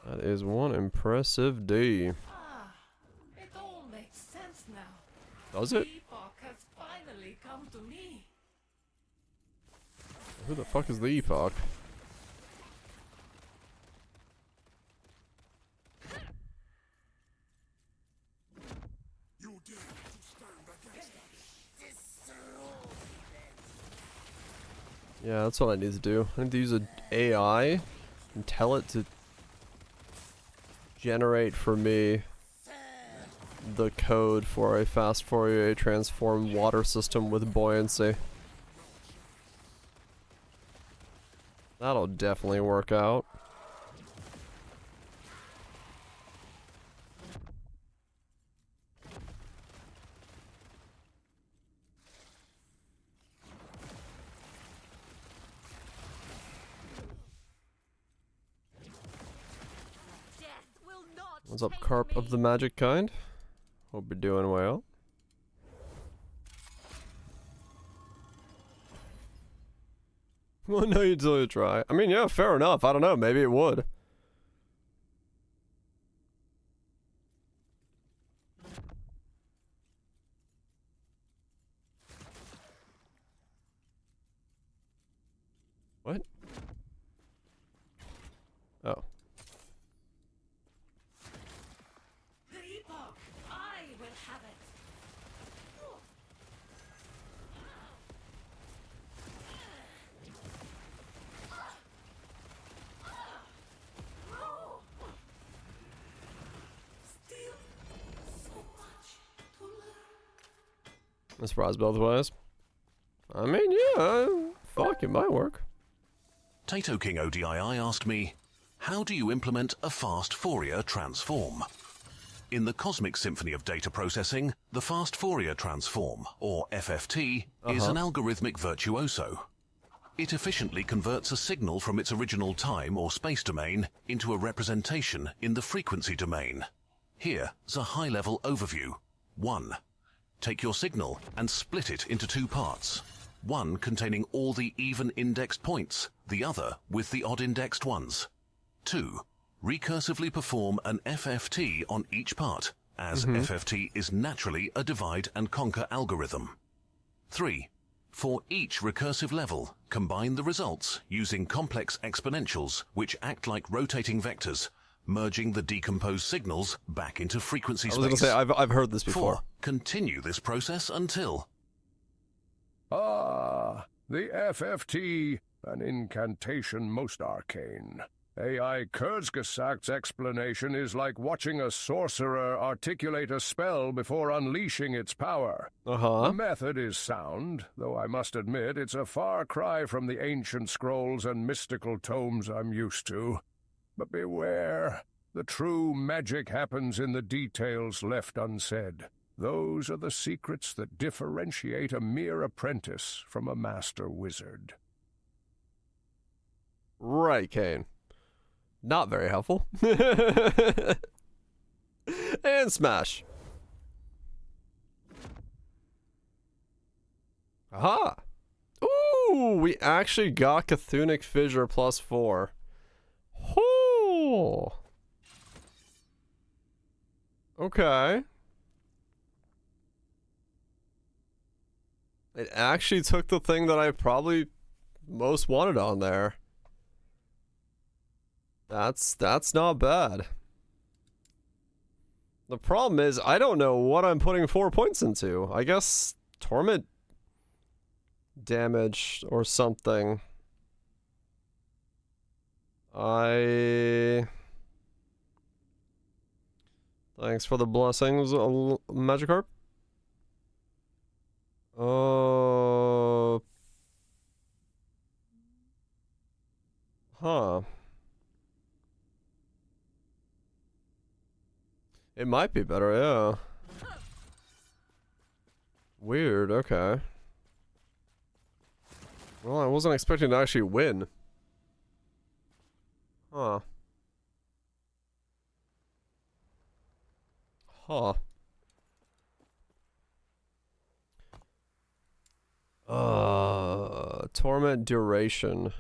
That is one impressive D. Ah, it all makes sense now. Does it? The epoch has finally come to me. Who the fuck is the Epoch? You dare to stand against us. Yeah, that's what I need to do. I need to use an AI and tell it to generate for me the code for a fast Fourier transform water system with buoyancy. That'll definitely work out. What's up, carp of the magic kind? Hope you're doing well. Well, no, you totally try. I mean, yeah, fair enough. I don't know. Maybe it would. What? Oh. The epoch! I will have it! Still so much to learn. I'm surprised both ways. I mean, yeah, fuck, it might work. Tato King ODII asked me, how do you implement a fast Fourier transform? In the cosmic symphony of data processing, the fast Fourier transform, or FFT, is an algorithmic virtuoso. It efficiently converts a signal from its original time or space domain into a representation in the frequency domain. Here's a high-level overview. 1. Take your signal and split it into two parts. One containing all the even indexed points, the other with the odd indexed ones. 2. Recursively perform an FFT on each part, as FFT is naturally a divide and conquer algorithm. 3. For each recursive level, combine the results using complex exponentials which act like rotating vectors, merging the decomposed signals back into frequency space. I was gonna say, I've heard this before. 4. Continue this process until... Ah, the FFT, an incantation most arcane. AI Kurzgesagt's explanation is like watching a sorcerer articulate a spell before unleashing its power. The method is sound, though I must admit it's a far cry from the ancient scrolls and mystical tomes I'm used to. But beware, the true magic happens in the details left unsaid. Those are the secrets that differentiate a mere apprentice from a master wizard. Right, Kane. Not very helpful. And smash. Aha! Ooh, we actually got Chthonic Fissure +4. Oh. Okay. It actually took the thing that I probably most wanted on there. That's not bad. The problem is I don't know what I'm putting 4 points into. I guess torment damage or something. Thanks for the blessings, Magikarp. Huh. It might be better, yeah. Weird, okay. Well, I wasn't expecting to actually win. Huh. Huh. Torment duration.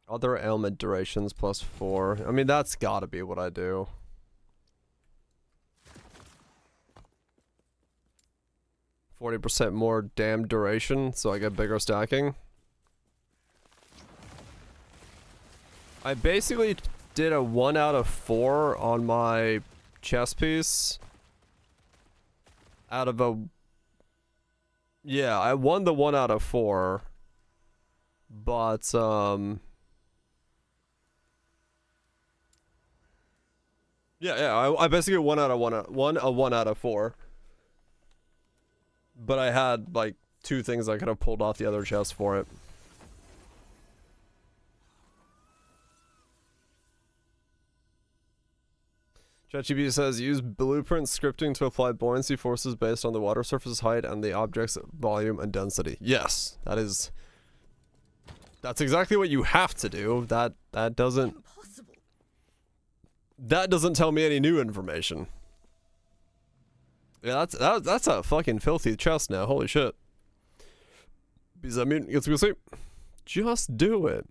Other ailment durations +4. I mean, that's gotta be what I do. %40 more damn duration, so I get bigger stacking. I basically did a 1 out of 4 on my chess piece. Out of a... Yeah, I won the 1 out of 4. But, Yeah, I basically won a 1 out of 4. But I had, like, 2 things I could have pulled off the other chest for it. ChatGPT says, use blueprint scripting to apply buoyancy forces based on the water surface height and the object's volume and density. Yes, that's exactly what you have to do. That doesn't tell me any new information. Yeah, that's a fucking filthy chest now. Holy shit. Just do it.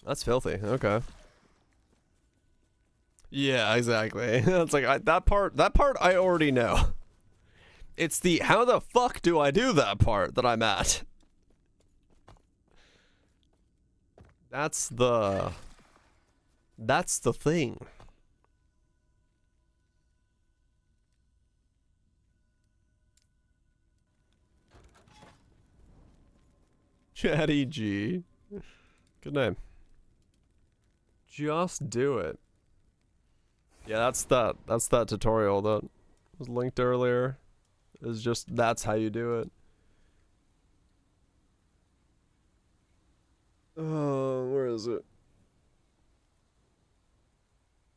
That's filthy. Okay. Yeah, exactly. It's like that part I already know. It's the how the fuck do I do that part that I'm at. That's the thing. Chatty G. Good name. Just do it. Yeah, that's that tutorial that was linked earlier. It's just that's how you do it. Where is it?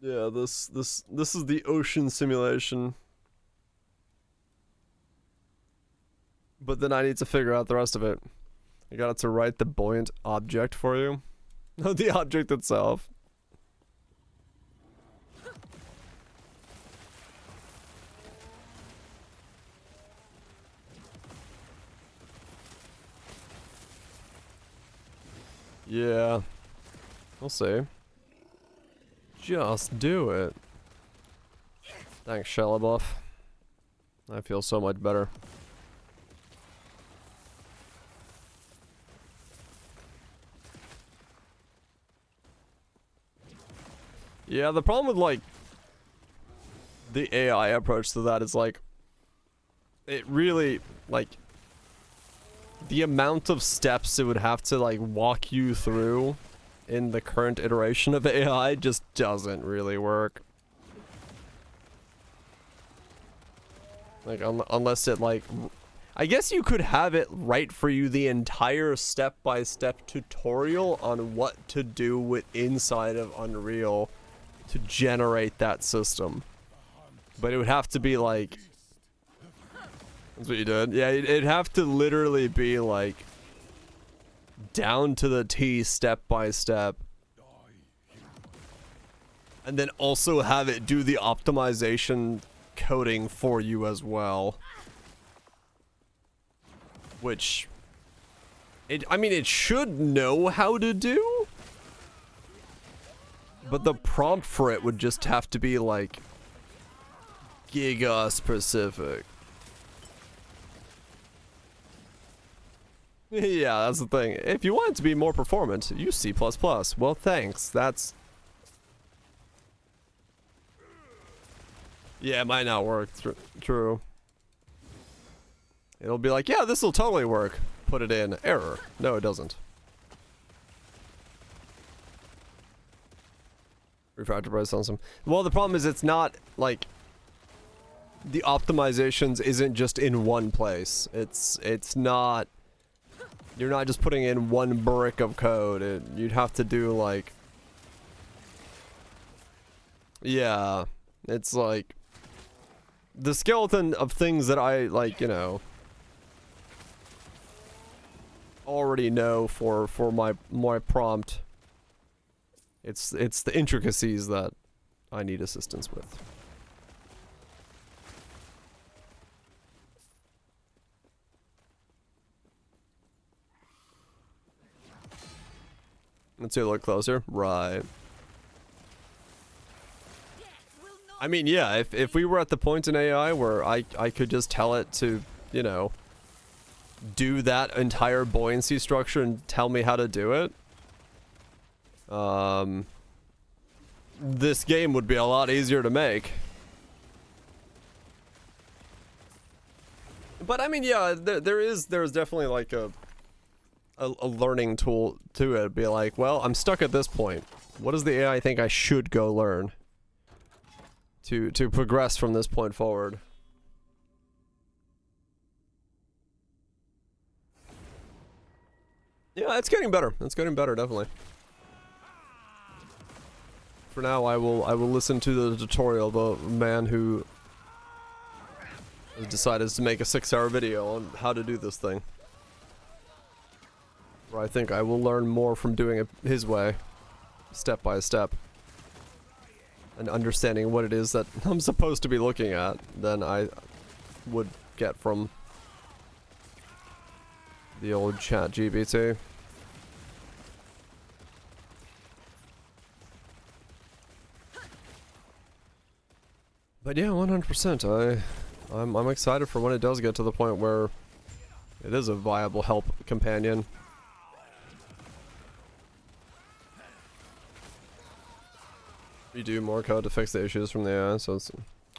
Yeah, this is the ocean simulation. But then I need to figure out the rest of it. I got it to write the buoyant object for you. Not the object itself. Yeah. We'll see. Just do it. Thanks, Shalabuff. I feel so much better. Yeah, the problem with, like, the AI approach to that is, like, it really, like, the amount of steps it would have to, like, walk you through in the current iteration of AI just doesn't really work. Like, unless it, like... I guess you could have it write for you the entire step-by-step tutorial on what to do with inside of Unreal to generate that system. But it would have to be, like... That's what you did? Yeah, it'd have to literally be, like, down to the T, step by step. And then also have it do the optimization coding for you as well. Which... I mean, it should know how to do. But the prompt for it would just have to be, like, giga specific. Yeah, that's the thing. If you want it to be more performant, use C++. Well, thanks. That's... Yeah, it might not work. True. It'll be like, yeah, this will totally work. Put it in. Error. No, it doesn't. Refractor price on some. Well, the problem is it's not, like... The optimizations isn't just in one place. It's not... You're not just putting in one brick of code. You'd have to do, like... Yeah. It's like... The skeleton of things that I, like, you know... already know for my prompt. It's the intricacies that I need assistance with. Let's see a look closer. Right. I mean, yeah, if we were at the point in AI where I could just tell it to, you know, do that entire buoyancy structure and tell me how to do it, this game would be a lot easier to make. But I mean, yeah, there's definitely like a learning tool to it. Be like, well, I'm stuck at this point. What does the AI think I should go learn to progress from this point forward? Yeah, it's getting better. It's getting better, definitely. For now, I will listen to the tutorial of a man who has decided to make a 6-hour video on how to do this thing. Where I think I will learn more from doing it his way, step by step, and understanding what it is that I'm supposed to be looking at than I would get from the old chat GPT. But yeah, 100%. I'm excited for when it does get to the point where it is a viable help companion. You do more code to fix the issues from the AI, so it's...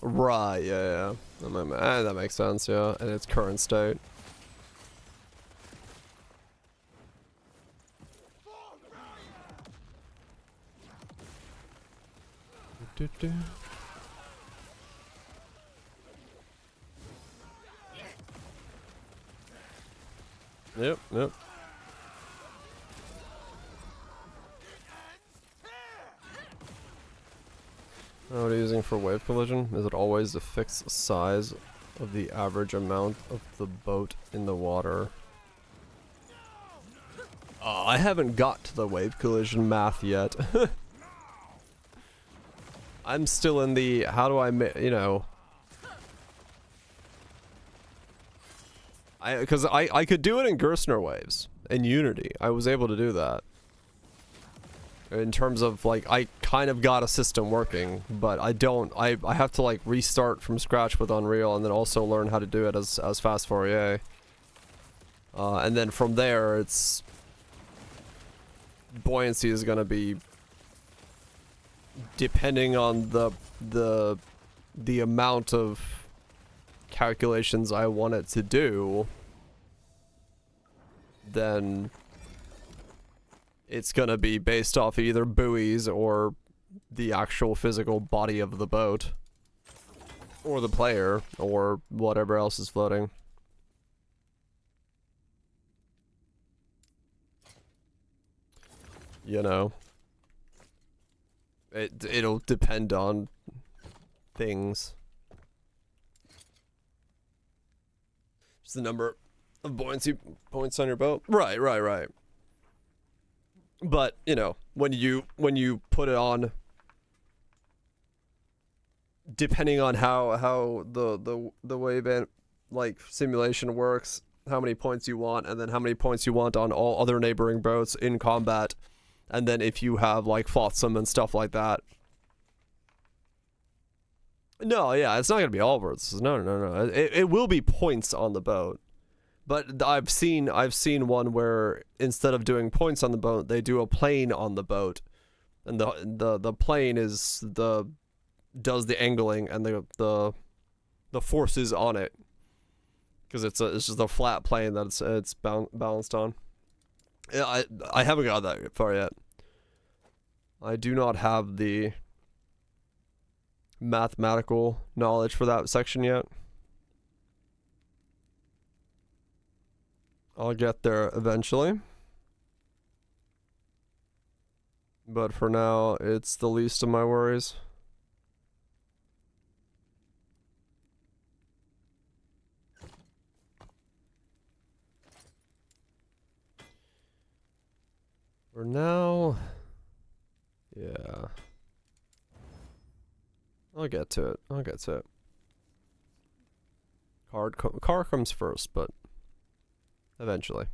Right, yeah. That makes sense, yeah. In its current state. Yep. What are you using for wave collision? Is it always the fixed size of the average amount of the boat in the water? I haven't got to the wave collision math yet. I'm still in the, how do I you know... Because I could do it in Gerstner waves. In Unity. I was able to do that. In terms of, like, I kind of got a system working, but I don't, I have to, like, restart from scratch with Unreal and then also learn how to do it as Fast Fourier. And then from there, it's... Buoyancy is gonna be... Depending on the amount of calculations I want it to do, then it's gonna be based off either buoys or the actual physical body of the boat, or the player, or whatever else is floating. You know, it'll depend on things. Just the number of buoyancy points on your boat. Right. But, you know, when you put it on, depending on how the wave like simulation works, how many points you want, and then how many points you want on all other neighboring boats in combat, and then if you have like flotsam and stuff like that. No, yeah, it's not gonna be all vertices. No. It will be points on the boat, But I've seen one where instead of doing points on the boat, they do a plane on the boat, and the plane does the angling and the forces on it, because it's just a flat plane that it's balanced on. Yeah, I haven't got that far yet. I do not have the mathematical knowledge for that section yet. I'll get there eventually. But for now, it's the least of my worries. For now, yeah. I'll get to it. I'll get to it. Car comes first, but eventually.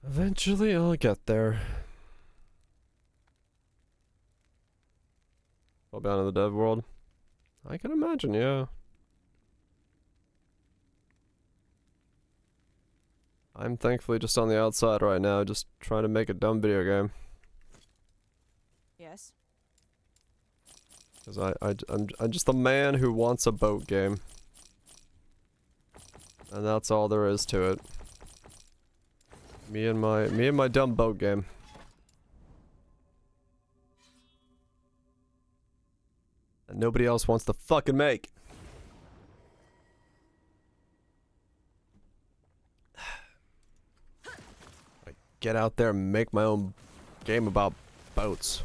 Eventually, I'll get there. Well, down in the dev world, I can imagine, yeah. I'm thankfully just on the outside right now, just trying to make a dumb video game. Yes. Because I'm just a man who wants a boat game. And that's all there is to it. Me and my dumb boat game. And nobody else wants to fucking make. I get out there and make my own game about boats.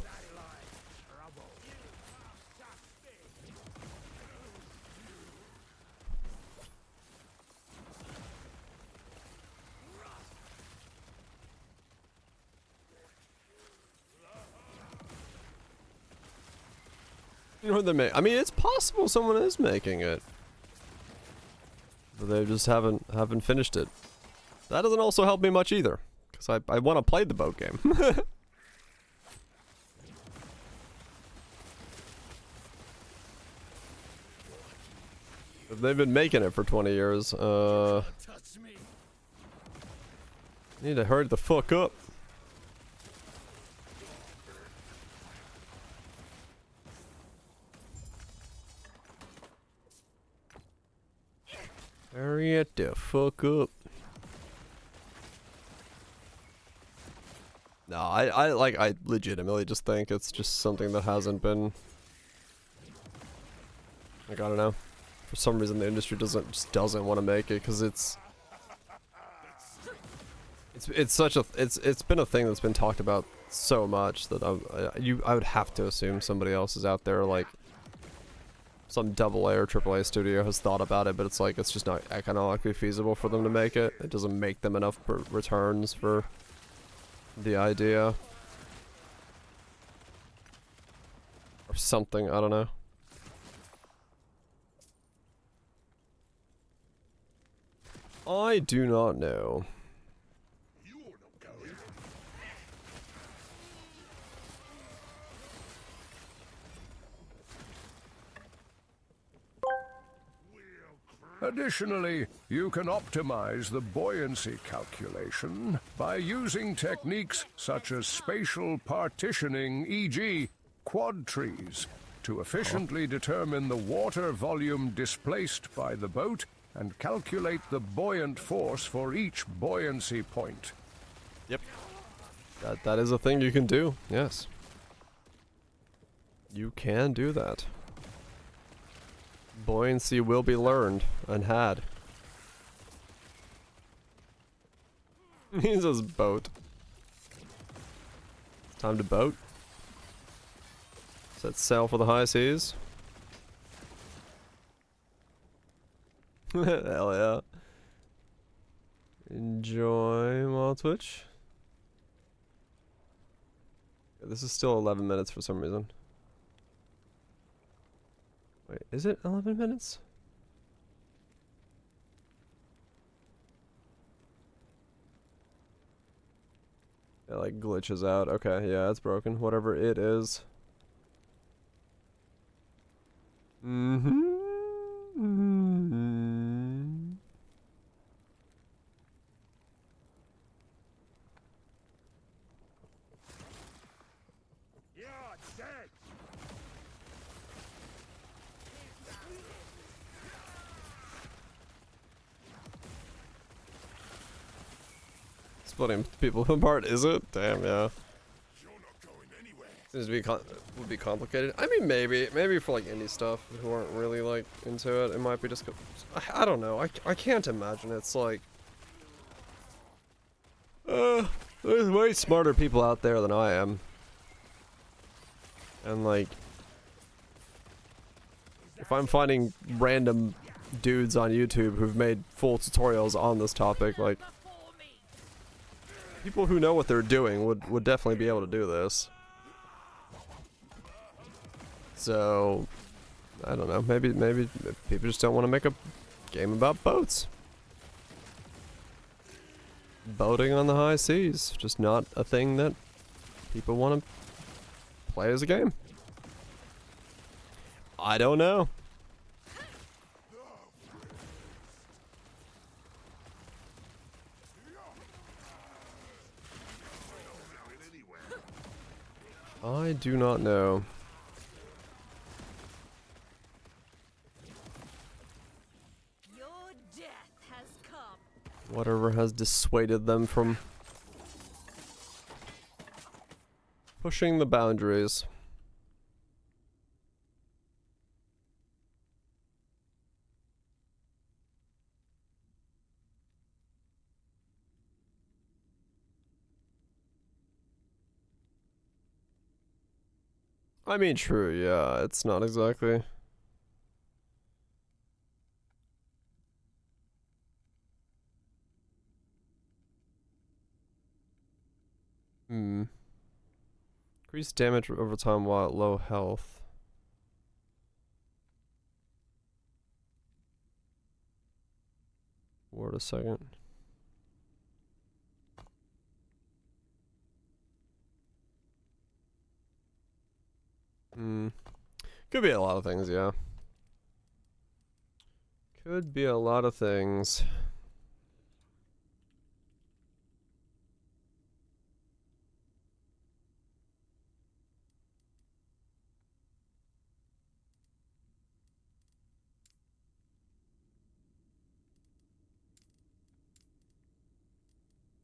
You know what they make? I mean, it's possible someone is making it, but they just haven't finished it. That doesn't also help me much either, because I want to play the boat game. But they've been making it for 20 years. Need to hurry the fuck up. Hurry it the fuck up. No, I legitimately just think it's just something that hasn't been, like, I don't know. For some reason the industry just doesn't want to make it, because it's been a thing that's been talked about so much that I would have to assume somebody else is out there, like some AA or AAA studio has thought about it, but it's like, it's just not economically feasible for them to make it. It doesn't make them enough returns for the idea. Or something, I don't know. I do not know. Additionally, you can optimize the buoyancy calculation by using techniques such as spatial partitioning, e.g., quad trees, to efficiently determine the water volume displaced by the boat and calculate the buoyant force for each buoyancy point. Yep. That is a thing you can do, yes. You can do that. Buoyancy will be learned and had. He says boat. Time to boat. Set sail for the high seas. Hell yeah. Enjoy while Twitch. This is still 11 minutes for some reason. Wait, is it 11 minutes? It like glitches out. Okay, yeah, it's broken. Whatever it is. Mm-hmm. You're dead. Splitting people apart, is it? Damn, yeah. You're not going anywhere. Seems to be would be complicated. I mean, maybe for like indie stuff who aren't really like into it, it might be just. I don't know. I can't imagine it's like. There's way smarter people out there than I am, and like, if I'm finding random dudes on YouTube who've made full tutorials on this topic, like. People who know what they're doing would definitely be able to do this. So, I don't know. Maybe people just don't want to make a game about boats. Boating on the high seas, just not a thing that people want to play as a game. I don't know. I do not know. Your death has come. Whatever has dissuaded them from pushing the boundaries. I mean, true, yeah, it's not exactly. Increased damage over time while at low health. Wait a second. Could be a lot of things, yeah. Could be a lot of things.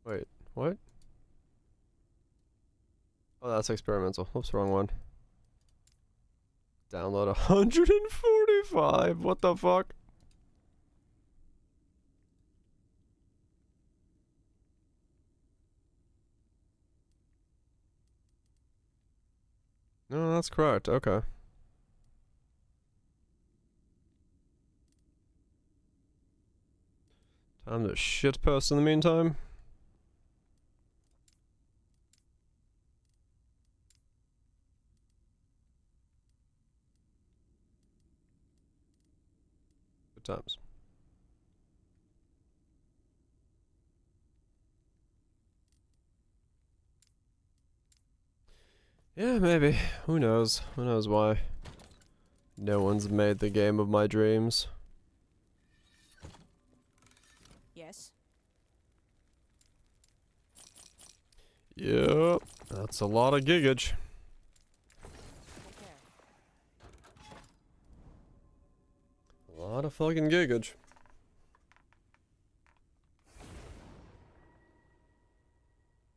Wait, what? Oh, that's experimental. Oops, wrong one. Download 145. What the fuck? No, that's correct. Okay. Time to shitpost in the meantime. Good times. Yeah, maybe. Who knows? Who knows why? No one's made the game of my dreams. Yes. Yep. That's a lot of gigage. Take care. A lot of fucking gigage.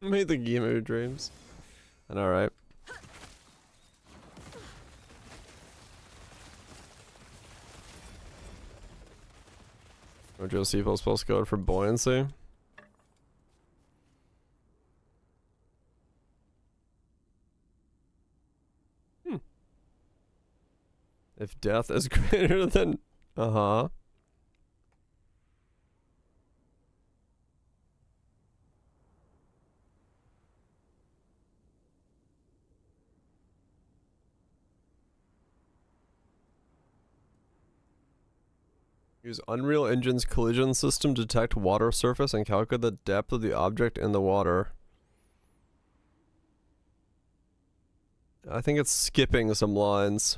Made the game of your dreams. And alright. Mojo C++ code for buoyancy. If death is greater than... Uh-huh. Use Unreal Engine's collision system to detect water surface and calculate the depth of the object in the water. I think it's skipping some lines.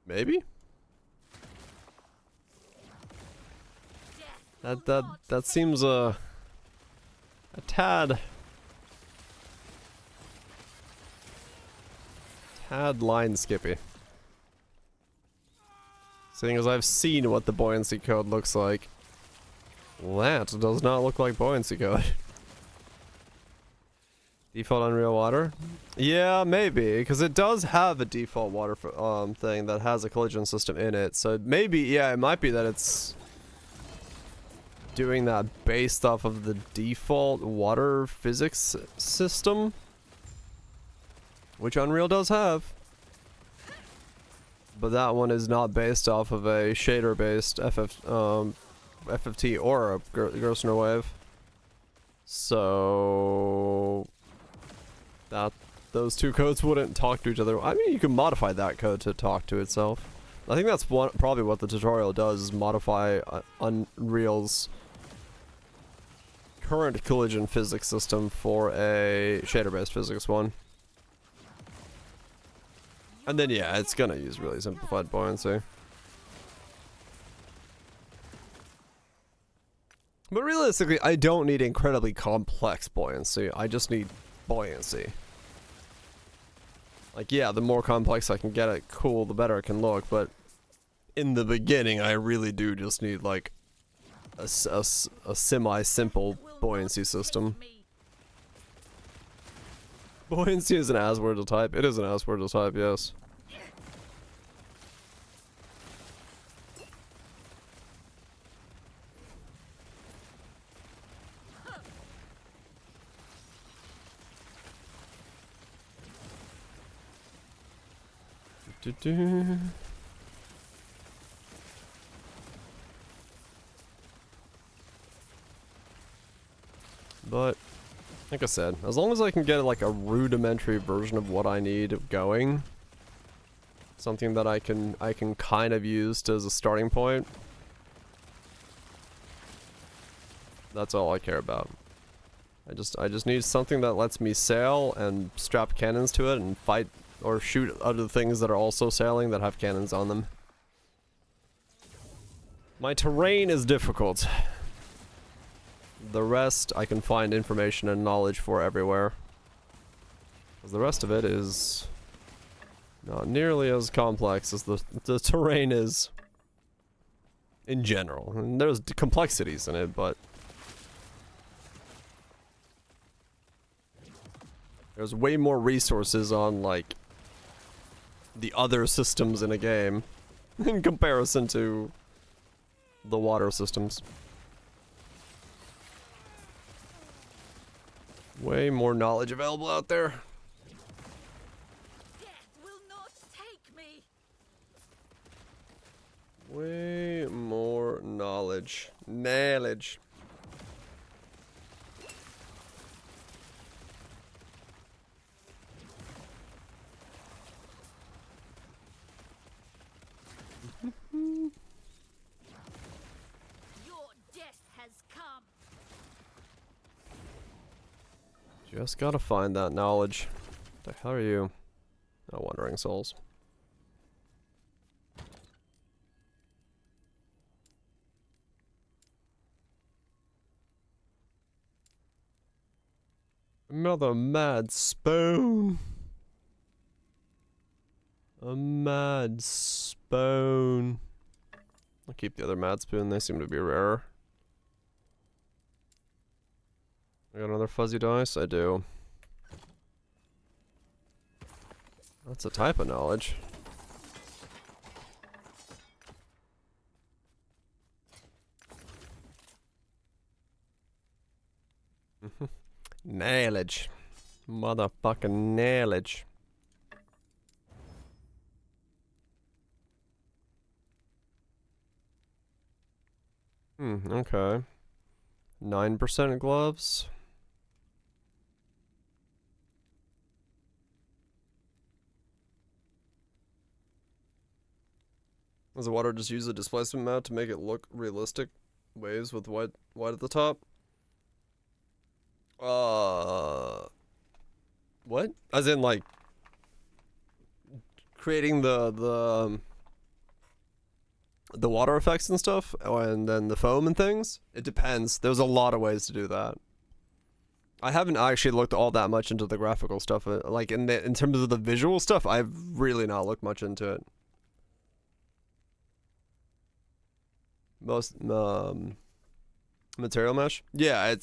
Maybe? That seems a tad line skippy. Seeing as I've seen what the buoyancy code looks like. That does not look like buoyancy code. Default Unreal Water? Yeah, maybe, because it does have a default water thing that has a collision system in it. So maybe, yeah, it might be that it's doing that based off of the default water physics system, which Unreal does have. But that one is not based off of a shader-based FFT or a Gerstner wave. So that those two codes wouldn't talk to each other. I mean, you can modify that code to talk to itself. I think that's probably what the tutorial does, is modify Unreal's current collision physics system for a shader-based physics one. And then, yeah, it's gonna use really simplified buoyancy. But realistically, I don't need incredibly complex buoyancy. I just need buoyancy. Like, yeah, the more complex I can get it, cool, the better it can look. But in the beginning, I really do just need, like, a semi-simple buoyancy system. Buoyancy is an as-wordle type. It is an as-wordle type, yes. But like I said, as long as I can get like a rudimentary version of what I need going, something that I can kind of use as a starting point, that's all I care about. I just need something that lets me sail and strap cannons to it and fight or shoot other things that are also sailing that have cannons on them. My terrain is difficult. The rest I can find information and knowledge for everywhere. Because the rest of it is not nearly as complex as the terrain is in general. And there's complexities in it, but there's way more resources on, like, the other systems in a game in comparison to the water systems. Way more knowledge available out there. Death will not take me. Way more knowledge. Knowledge. Your death has come. Just gotta find that knowledge. The hell are you? Oh, Wandering Souls. Another mad spoon. A mad spoon. I'll keep the other mad spoon, they seem to be rarer. I got another fuzzy dice? I do. That's a type of knowledge. Knowledge. Motherfucking knowledge. Okay. 9% gloves. Does the water just use a displacement map to make it look realistic? Waves with white at the top? What? As in, like, creating the water effects and stuff, and then the foam and things? It depends. There's a lot of ways to do that. I haven't actually looked all that much into the graphical stuff. Like, in terms of the visual stuff, I've really not looked much into it. Most, material mesh? Yeah,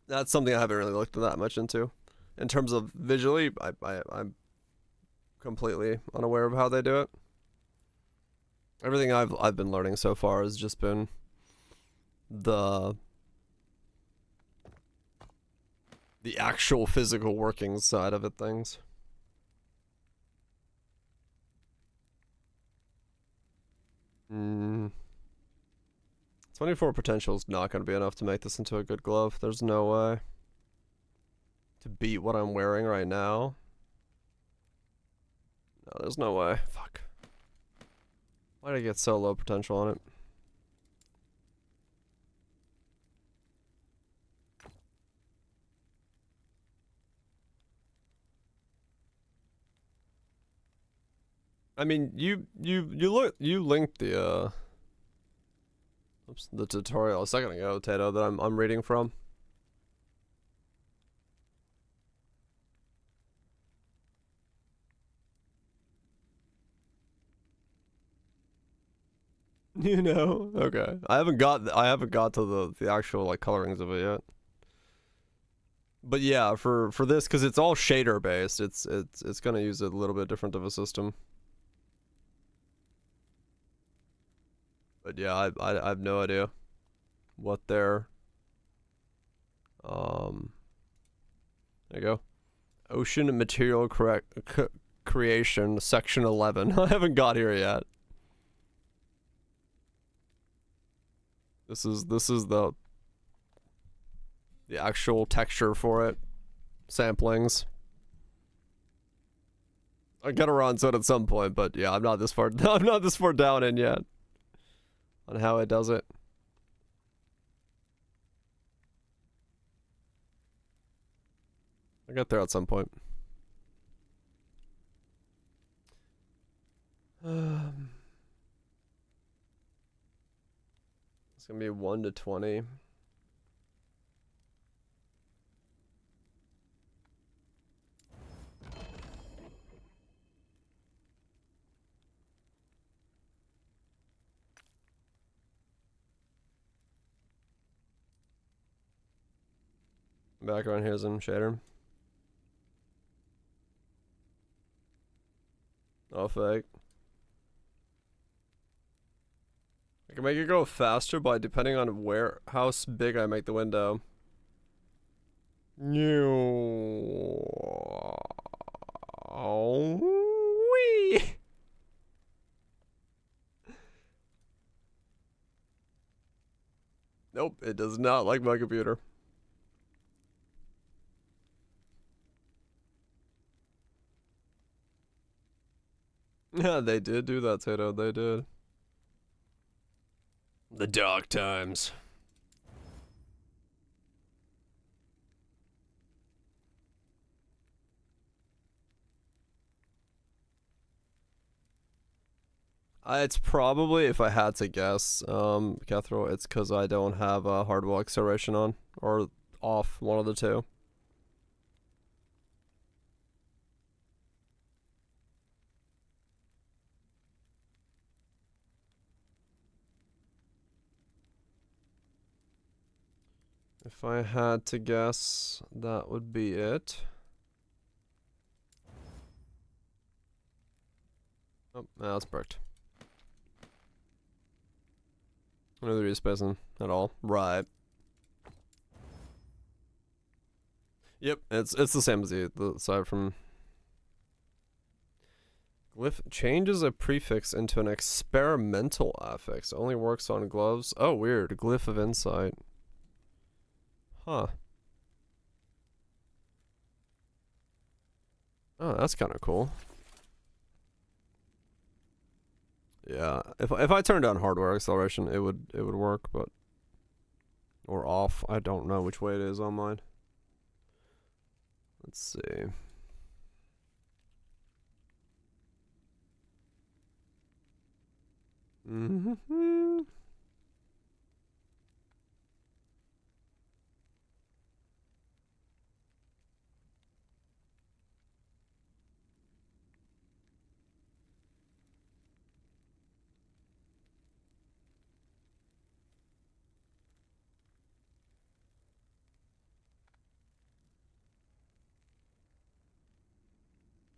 that's something I haven't really looked that much into. In terms of visually, I'm completely unaware of how they do it. Everything I've been learning so far has just been the actual physical working side of it things. 24 potential is not going to be enough to make this into a good glove. There's no way. To beat what I'm wearing right now. No, there's no way. Fuck. Why did I get so low potential on it? I mean, you linked the the tutorial a second ago, Tato, that I'm reading from. You know, okay. I haven't got to the actual like colorings of it yet. But yeah, for this, because it's all shader based, it's gonna use a little bit different of a system. But yeah, I have no idea what their there you go. Ocean material creation section 11. I haven't got here yet. This is the actual texture for it. Samplings. I gotta run to it at some point, but yeah, I'm not this far down in yet on how it does it. I'll get there at some point. It's gonna be 1 to 20. Background here's in shader. Oh, fake. I can make it go faster by depending on how big I make the window. Wee. Nope, it does not like my computer. Yeah, they did do that, Tato. They did. The dark times. It's probably, if I had to guess, Cathro, it's because I don't have a hardware acceleration on or off, one of the two. If I had to guess, that would be it. Oh, no, that's bricked. No there is spacing at all. Right. Yep, it's the same as the side from. Glyph changes a prefix into an experimental affix. Only works on gloves. Oh, weird. Glyph of insight. Huh. Oh, that's kind of cool. Yeah, if I turned down hardware acceleration, it would work, but or off. I don't know which way it is on mine. Let's see. Mm-hmm.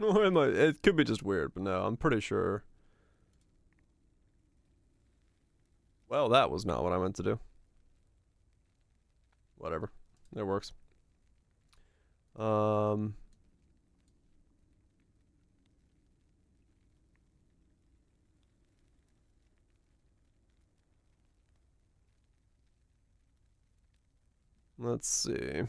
Or am I? It could be just weird, but no, I'm pretty sure. Well, that was not what I meant to do. Whatever. It works. Let's see.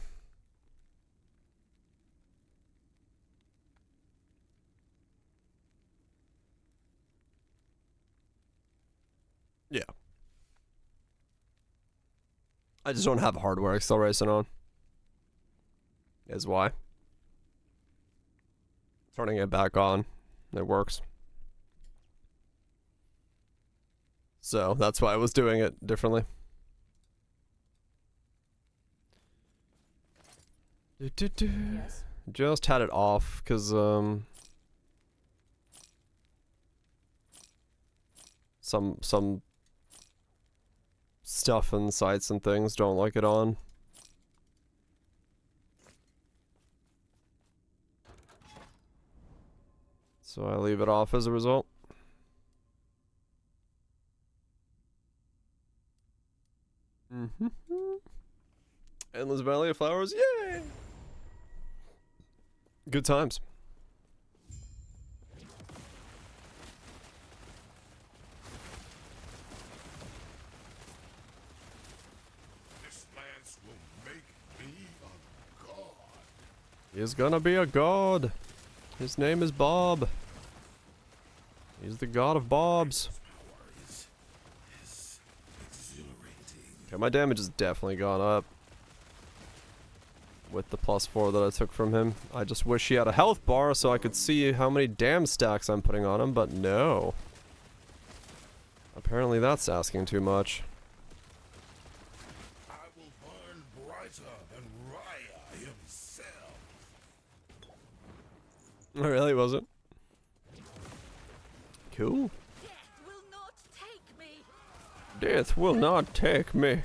Yeah. I just don't have hardware acceleration on. Is why. Turning it back on, it works. So that's why I was doing it differently. Yes. Just had it off because some stuff and sites and things don't like it on. So I leave it off as a result. Endless Valley of Flowers, yay! Good times. This lance will make me a god. He's gonna be a god. His name is Bob. He's the god of Bobs. Okay, my damage has definitely gone up with the +4 that I took from him. I just wish he had a health bar so I could see how many damn stacks I'm putting on him, but no. Apparently that's asking too much. I will burn brighter than Raya himself. Oh, really? Was it? Cool. Death will not take me. Death will not take me.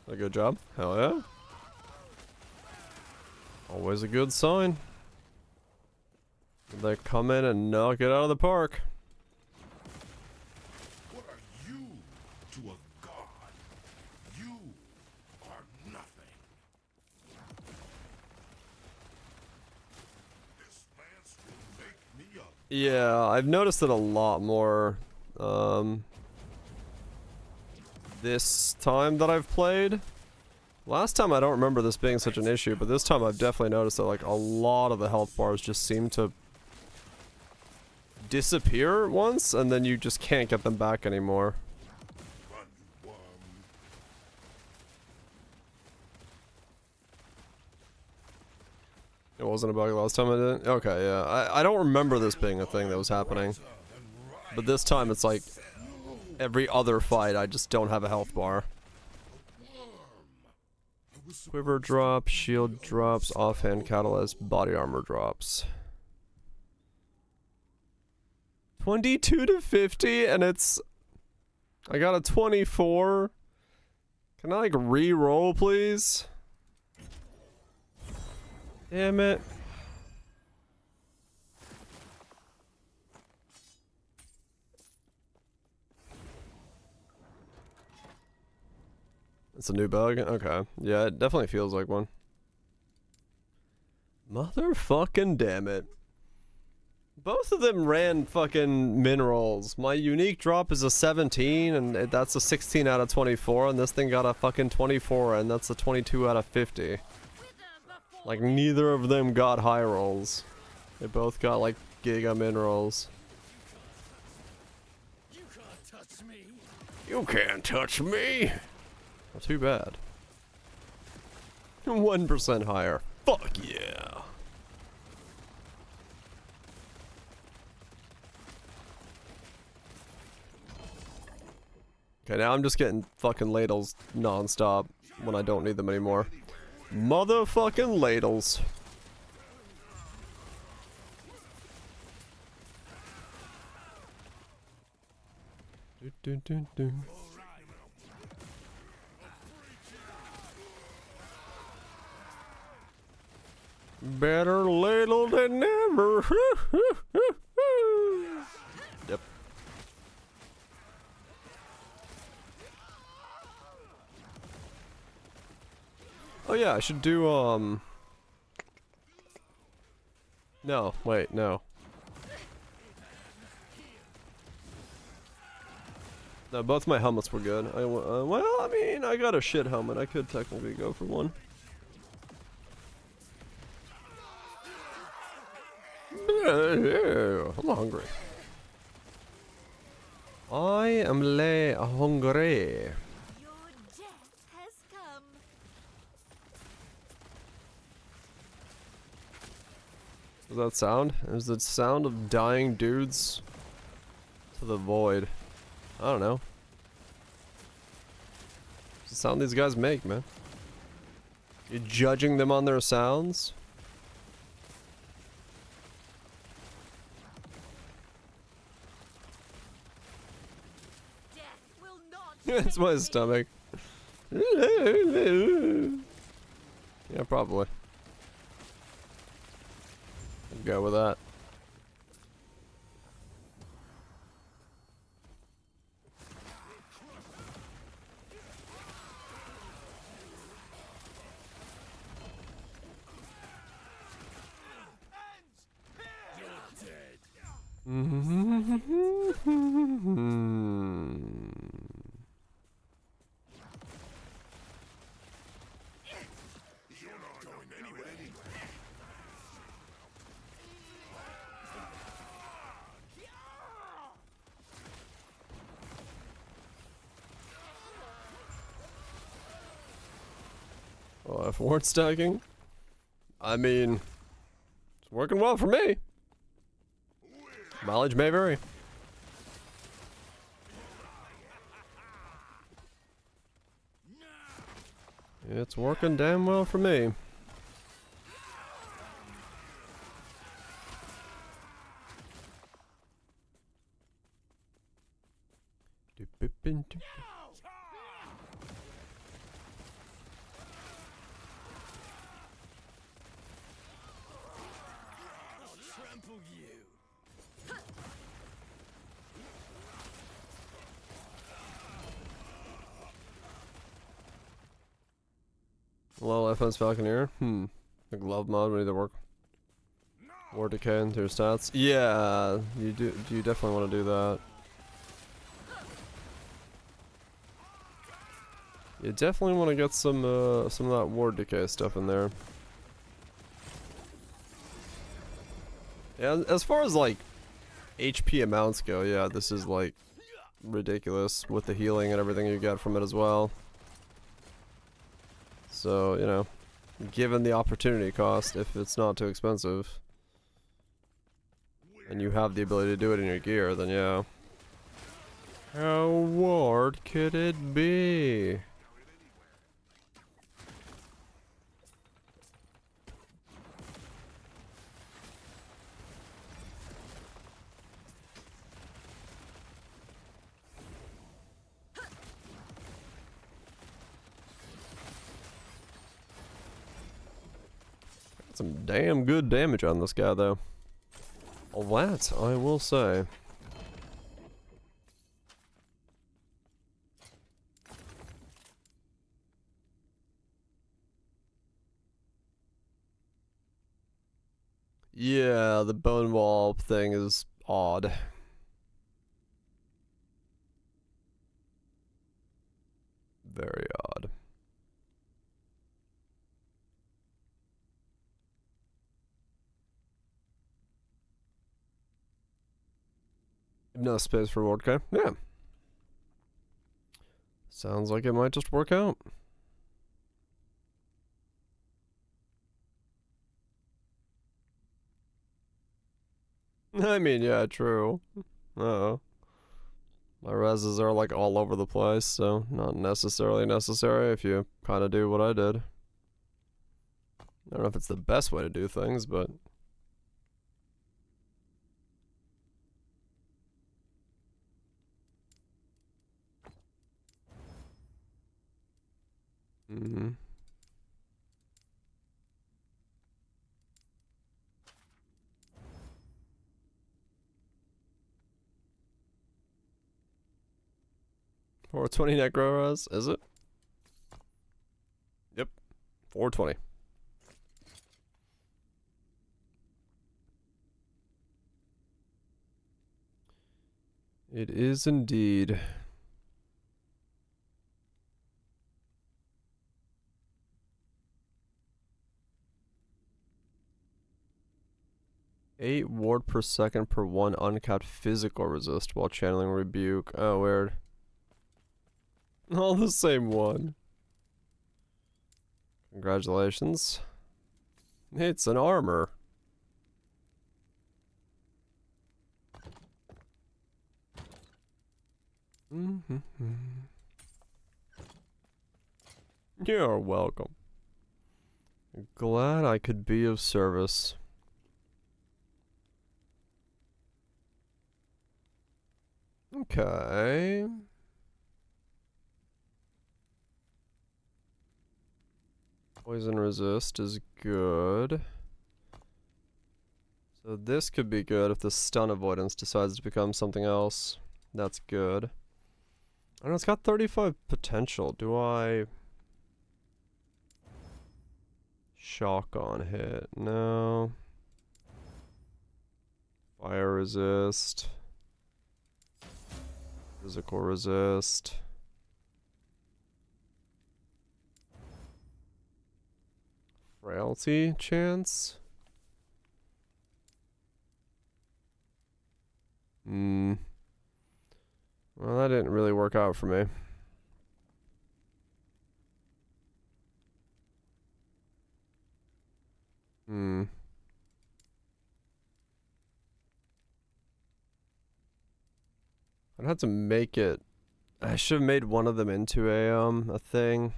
A good job. Hell yeah. Always a good sign. They come in and knock it out of the park. What are you to a god? You are nothing. This lance will make me a Yeah, I've noticed it a lot more this time that I've played. Last time I don't remember this being such an issue, but this time I've definitely noticed that like a lot of the health bars just seem to disappear once and then you just can't get them back anymore. run, you worm. It wasn't a bug last time I did it? Okay, yeah. I don't remember this being a thing that was happening. But this time it's like every other fight I just don't have a health bar. Quiver drop, shield drops, offhand catalyst, body armor drops. 22 to 50 and it's... I got a 24. Can I like re-roll please? Damn it. It's a new bug? Okay. Yeah, it definitely feels like one. Motherfucking damn it. Both of them ran fucking minerals. My unique drop is a 17, and that's a 16 out of 24, and this thing got a fucking 24, and that's a 22 out of 50. Like, neither of them got high rolls. They both got, like, giga minerals. You can't touch me! Well, too bad. 1% higher. Fuck yeah! Okay, now I'm just getting fucking ladles non-stop when I don't need them anymore. Motherfucking ladles. Do. Better ladle than never. Yep. Oh yeah, I should do, no, wait, no. No, both my helmets were good. Well, I mean, I got a shit helmet. I could technically go for one. I'm hungry. I am hungry. Does that sound? Is it sound of dying dudes to the void? I don't know. It's the sound these guys make, man. You judging them on their sounds? It's my stomach. Yeah, probably. Go with that. Oh, if weren't stacking, I mean, it's working well for me. Mileage may vary. It's working damn well for me. Low FS Falconeer. The glove mod would either work. War decay into your stats. Yeah, you do. You definitely want to do that. You definitely want to get some of that war decay stuff in there. Yeah, as far as like HP amounts go, yeah, this is like ridiculous with the healing and everything you get from it as well. So, you know, given the opportunity cost, if it's not too expensive, and you have the ability to do it in your gear, then yeah. How hard could it be? Some damn good damage on this guy, though. That I will say. Yeah, the bone wall thing is odd. Very odd. No space for vodka. Yeah. Sounds like it might just work out. I mean, yeah, true. Uh-oh. My reses are like all over the place, so not necessarily necessary if you kind of do what I did. I don't know if it's the best way to do things, but... Mm-hmm. Or 20 necro res, is it? Yep. 420. It is indeed. Eight ward per second per one uncapped physical resist while channeling rebuke. Oh, weird. All the same one. Congratulations. It's an armor. You're welcome. Glad I could be of service. Okay. Poison resist is good. So this could be good if the stun avoidance decides to become something else. That's good. I don't know, it's got 35 potential. Do I... Shock on hit? No. Fire resist. Physical resist. Frailty chance? Well, that didn't really work out for me. I'd have to make it. I should have made one of them into a thing.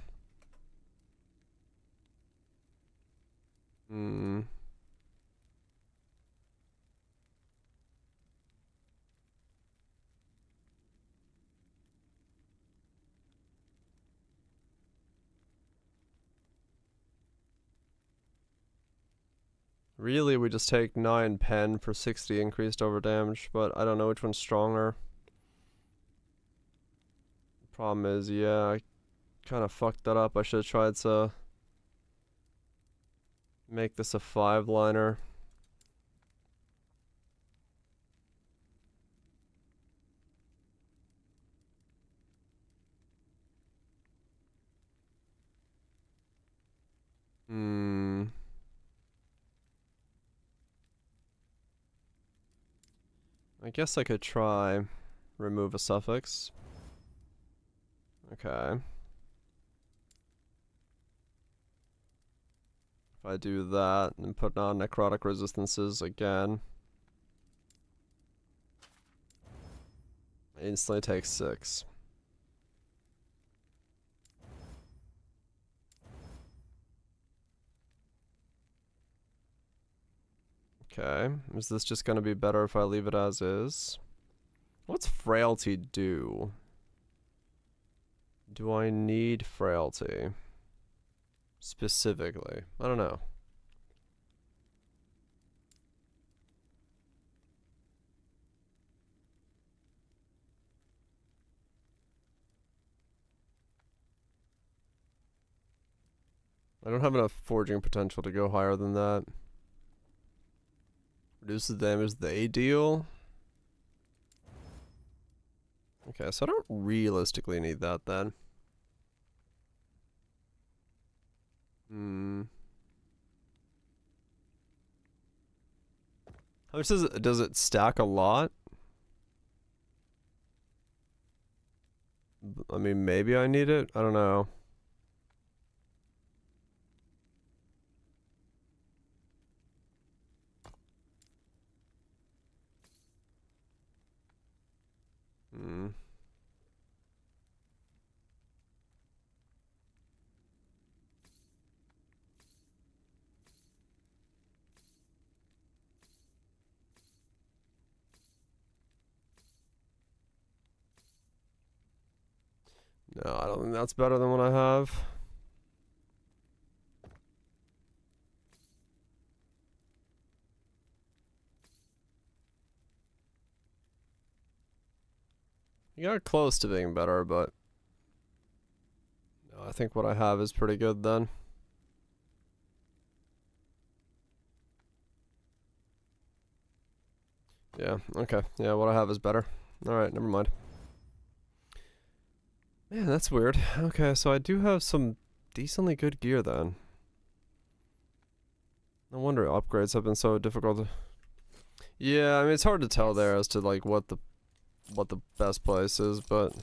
Really, we just take 9 pen for 60 increased over damage, but I don't know which one's stronger. Problem is, yeah, I kind of fucked that up. I should have tried to make this a 5-liner. I guess I could try remove a suffix. Okay. If I do that and put on necrotic resistances again, I instantly take 6. Okay, is this just gonna be better if I leave it as is? What's frailty do? Do I need frailty? Specifically, I don't know. I don't have enough forging potential to go higher than that. Reduces the damage they deal. Okay, so I don't realistically need that then. How much does it stack a lot? I mean, maybe I need it. I don't know. No, I don't think that's better than what I have. You got close to being better, but no, I think what I have is pretty good then. Yeah, okay. Yeah, what I have is better. Alright, never mind. Man, that's weird. Okay, so I do have some decently good gear then. No wonder upgrades have been so difficult to... Yeah, I mean, it's hard to tell there as to like what the best place is, but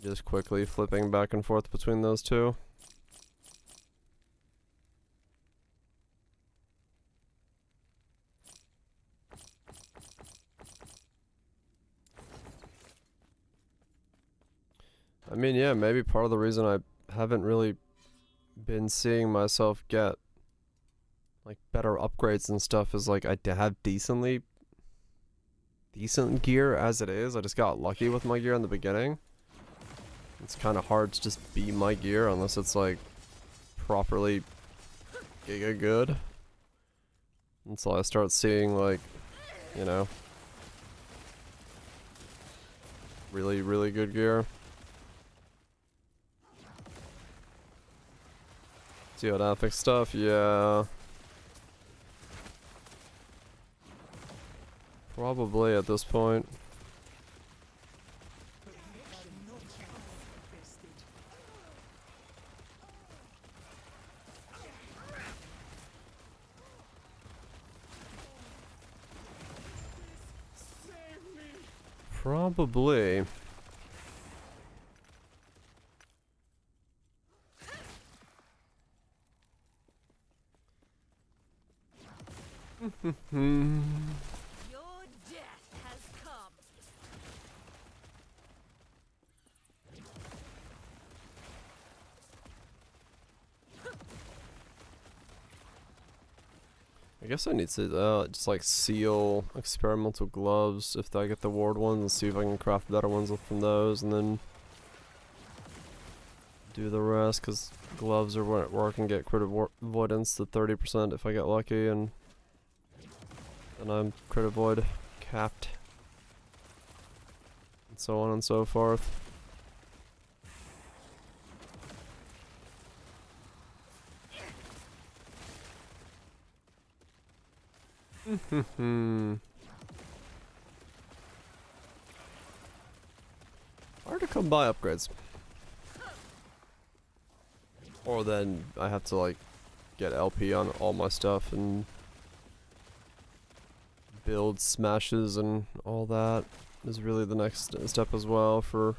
just quickly flipping back and forth between those two. I mean, yeah, maybe part of the reason I haven't really been seeing myself get like better upgrades and stuff is like I have decent gear as it is. I just got lucky with my gear in the beginning. It's kind of hard to just beat my gear unless it's like properly giga good. Until I start seeing like, you know, really, really good gear. Geographic stuff, yeah. Probably at this point. Probably. Your death has come. I guess I need to just like seal experimental gloves if I get the ward ones and see if I can craft better ones from those and then do the rest, because gloves are where I can get crit avoidance to 30% if I get lucky, and then I'm crit avoid capped and so on and so forth. Hard to come by upgrades. Or then I have to like get LP on all my stuff and build smashes and all that is really the next step as well for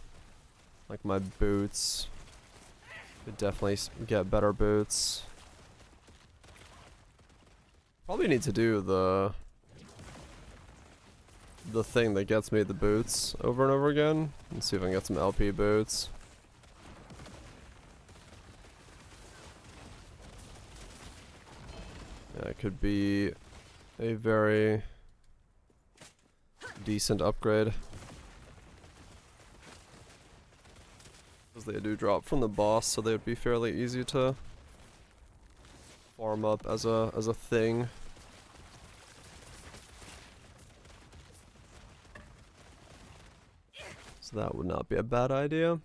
like my boots. Could definitely get better boots. Probably need to do the thing that gets me the boots over and over again and see if I can get some LP boots. Yeah, it could be a very decent upgrade. Because they do drop from the boss, so they would be fairly easy to farm up as a thing. So that would not be a bad idea.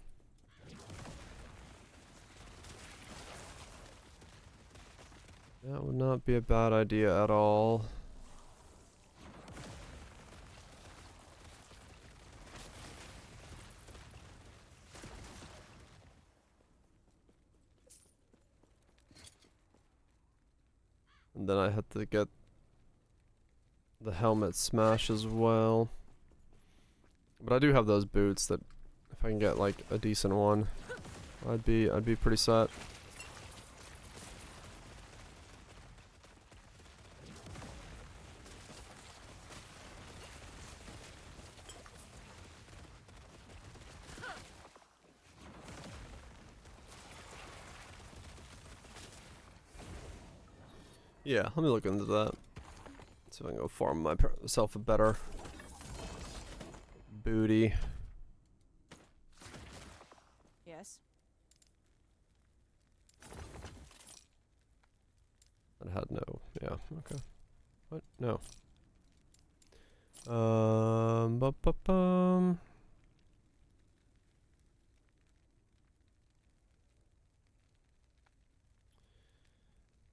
That would not be a bad idea at all. And then I had to get the helmet smash as well. But I do have those boots that if I can get like a decent one, I'd be pretty set. Yeah, let me look into that. See if I can go farm myself a better booty. Yes. That had no. Yeah. Okay. What? No. Bum.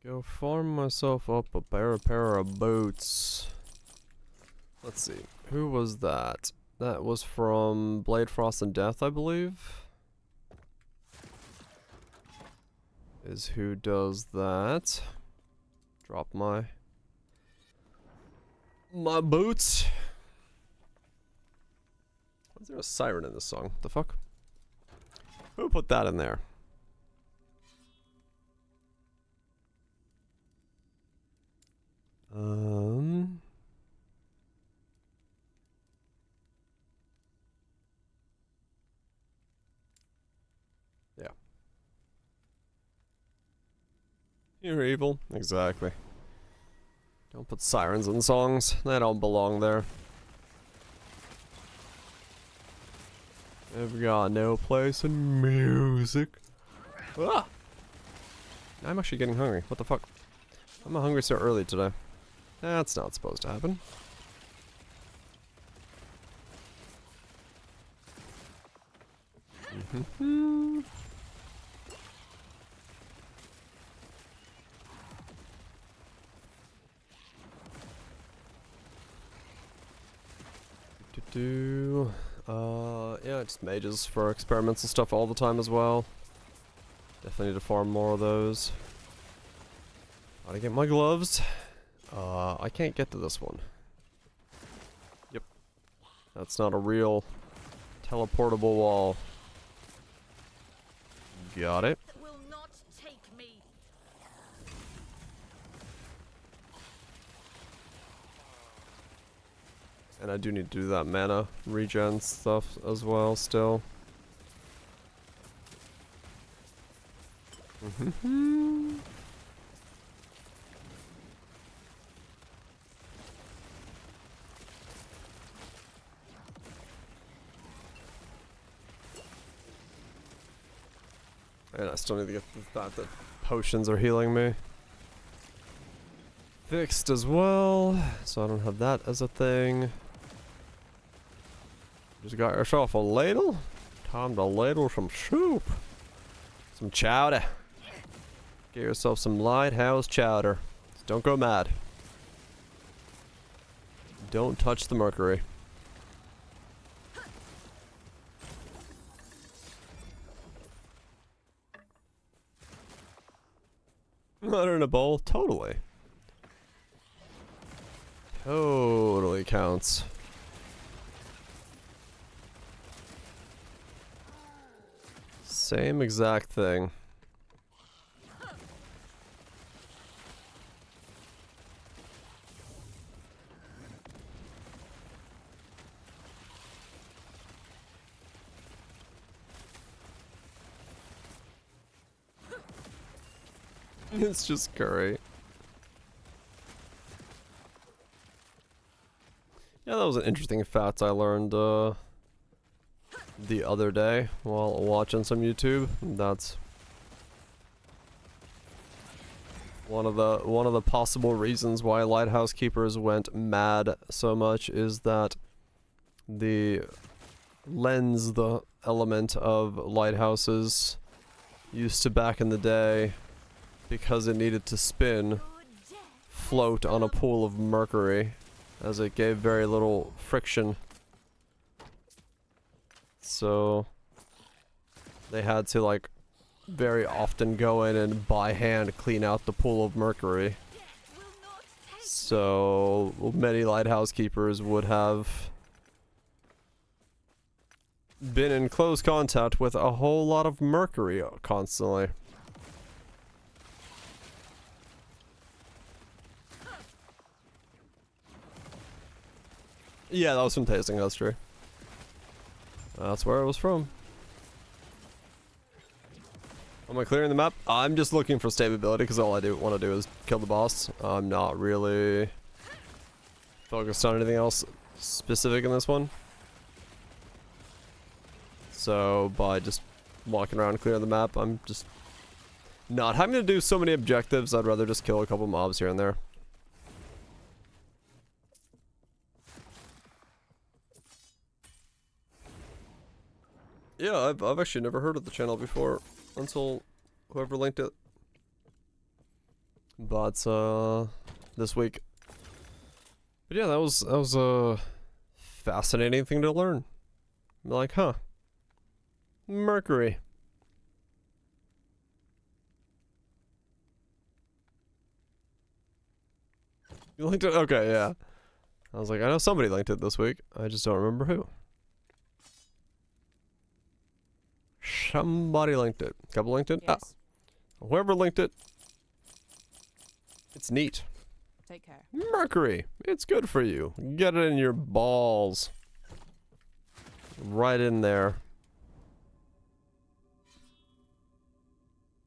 Go farm myself up a pair of boots. Let's see. Who was that? That was from Blade Frost and Death, I believe. Is who does that. Drop my boots. Why is there a siren in this song? What the fuck? Who put that in there? Yeah. You're evil. Exactly. Don't put sirens in songs. They don't belong there. They've got no place in music. Ah! I'm actually getting hungry. What the fuck? I'm hungry so early today. That's not supposed to happen. Yeah, just mages for experimental stuff all the time as well. Definitely need to farm more of those. Gotta get my gloves. I can't get to this one. Yep. That's not a real teleportable wall. Got it. Will not take me. And I do need to do that mana regen stuff as well still. And I still need to get the fact that potions are healing me fixed as well, so I don't have that as a thing. Just got yourself a ladle? Time to ladle some soup. Some chowder. Get yourself some lighthouse chowder. Just don't go mad. Don't touch the mercury. Water in a bowl? Totally. Totally counts. Same exact thing. It's just curry. Yeah, that was an interesting fact I learned the other day while watching some YouTube. That's one of the possible reasons why lighthouse keepers went mad so much is that the element of lighthouses used to back in the day because it needed to spin, float on a pool of mercury, as it gave very little friction. So they had to like very often go in and by hand clean out the pool of mercury. So many lighthouse keepers would have been in close contact with a whole lot of mercury constantly. Yeah, that was from tasting history. That's where it was from. Am I clearing the map? I'm just looking for stability because all I want to do is kill the boss. I'm not really focused on anything else specific in this one. So by just walking around clearing the map, I'm just not having to do so many objectives. I'd rather just kill a couple mobs here and there. Yeah, I've actually never heard of the channel before until whoever linked it. But this week. But yeah, that was a fascinating thing to learn. I'm like, huh. Mercury. You linked it? Okay, yeah. I was like, I know somebody linked it this week. I just don't remember who. Somebody linked it. A couple linked it? Yes. Ah. Whoever linked it. It's neat. Take care. Mercury. It's good for you. Get it in your balls. Right in there.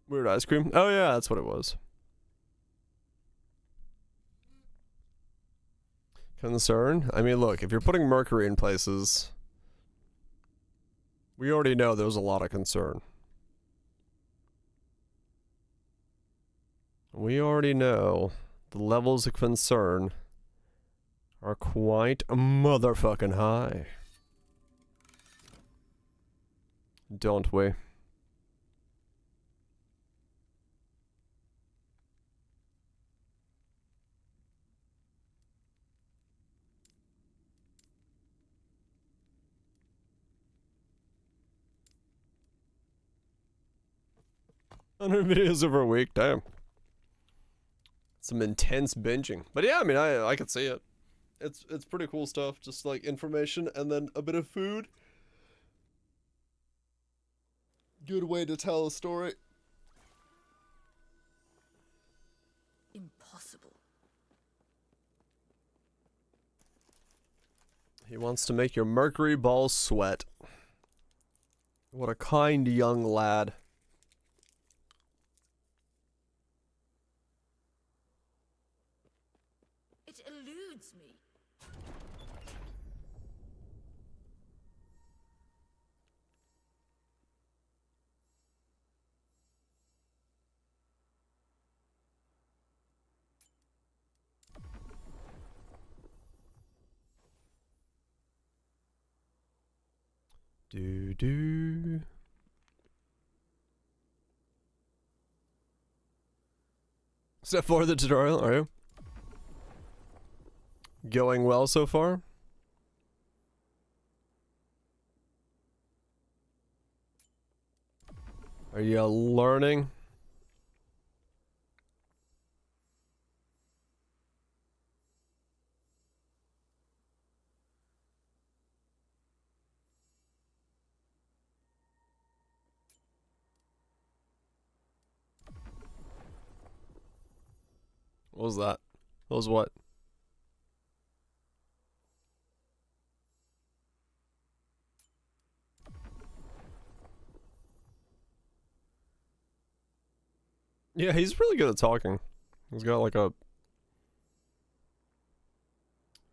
Weird ice cream? Oh yeah, that's what it was. Concern? I mean, look, if you're putting mercury in places, we already know there's a lot of concern. We already know the levels of concern are quite motherfucking high. Don't we? $100 videos over a week, damn. Some intense binging. But yeah, I mean, I could see it. It's pretty cool stuff. Just like information and then a bit of food. Good way to tell a story. Impossible. He wants to make your mercury balls sweat. What a kind young lad. It eludes me. Do. Step 4 of the tutorial, are you? Going well so far? Are you learning? What was that? What was what? Yeah, he's really good at talking. He's got like a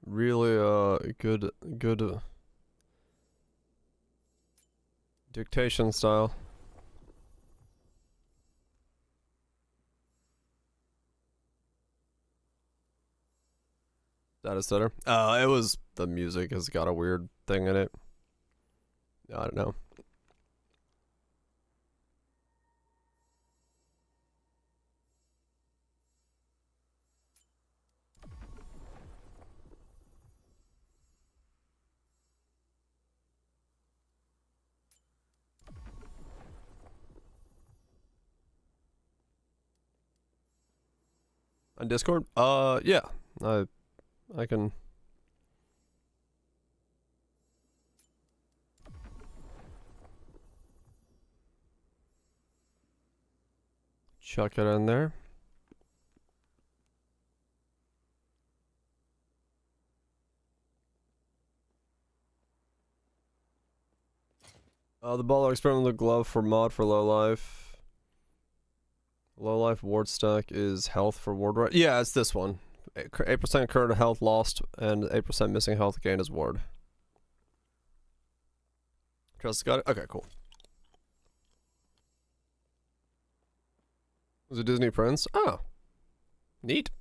really good dictation style. Data setter. It was the music has got a weird thing in it. I don't know. On Discord? Yeah. I can. Chuck it in there. The baller experimental glove for mod for low life. Low life ward stack is health for ward right. Yeah, it's this one. 8% current health lost and 8% missing health gained as ward. Trust got it? Okay, cool. Was it Disney Prince? Oh. Neat.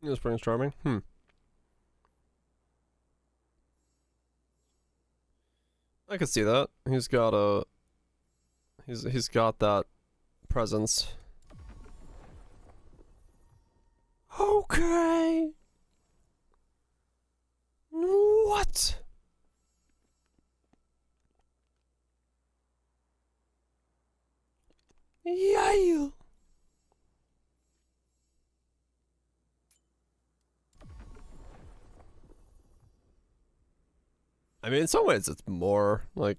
Yeah, Prince Charming. I could see that. He's got a he's got that presence. Okay. What? Yeah. I mean, in some ways, it's more like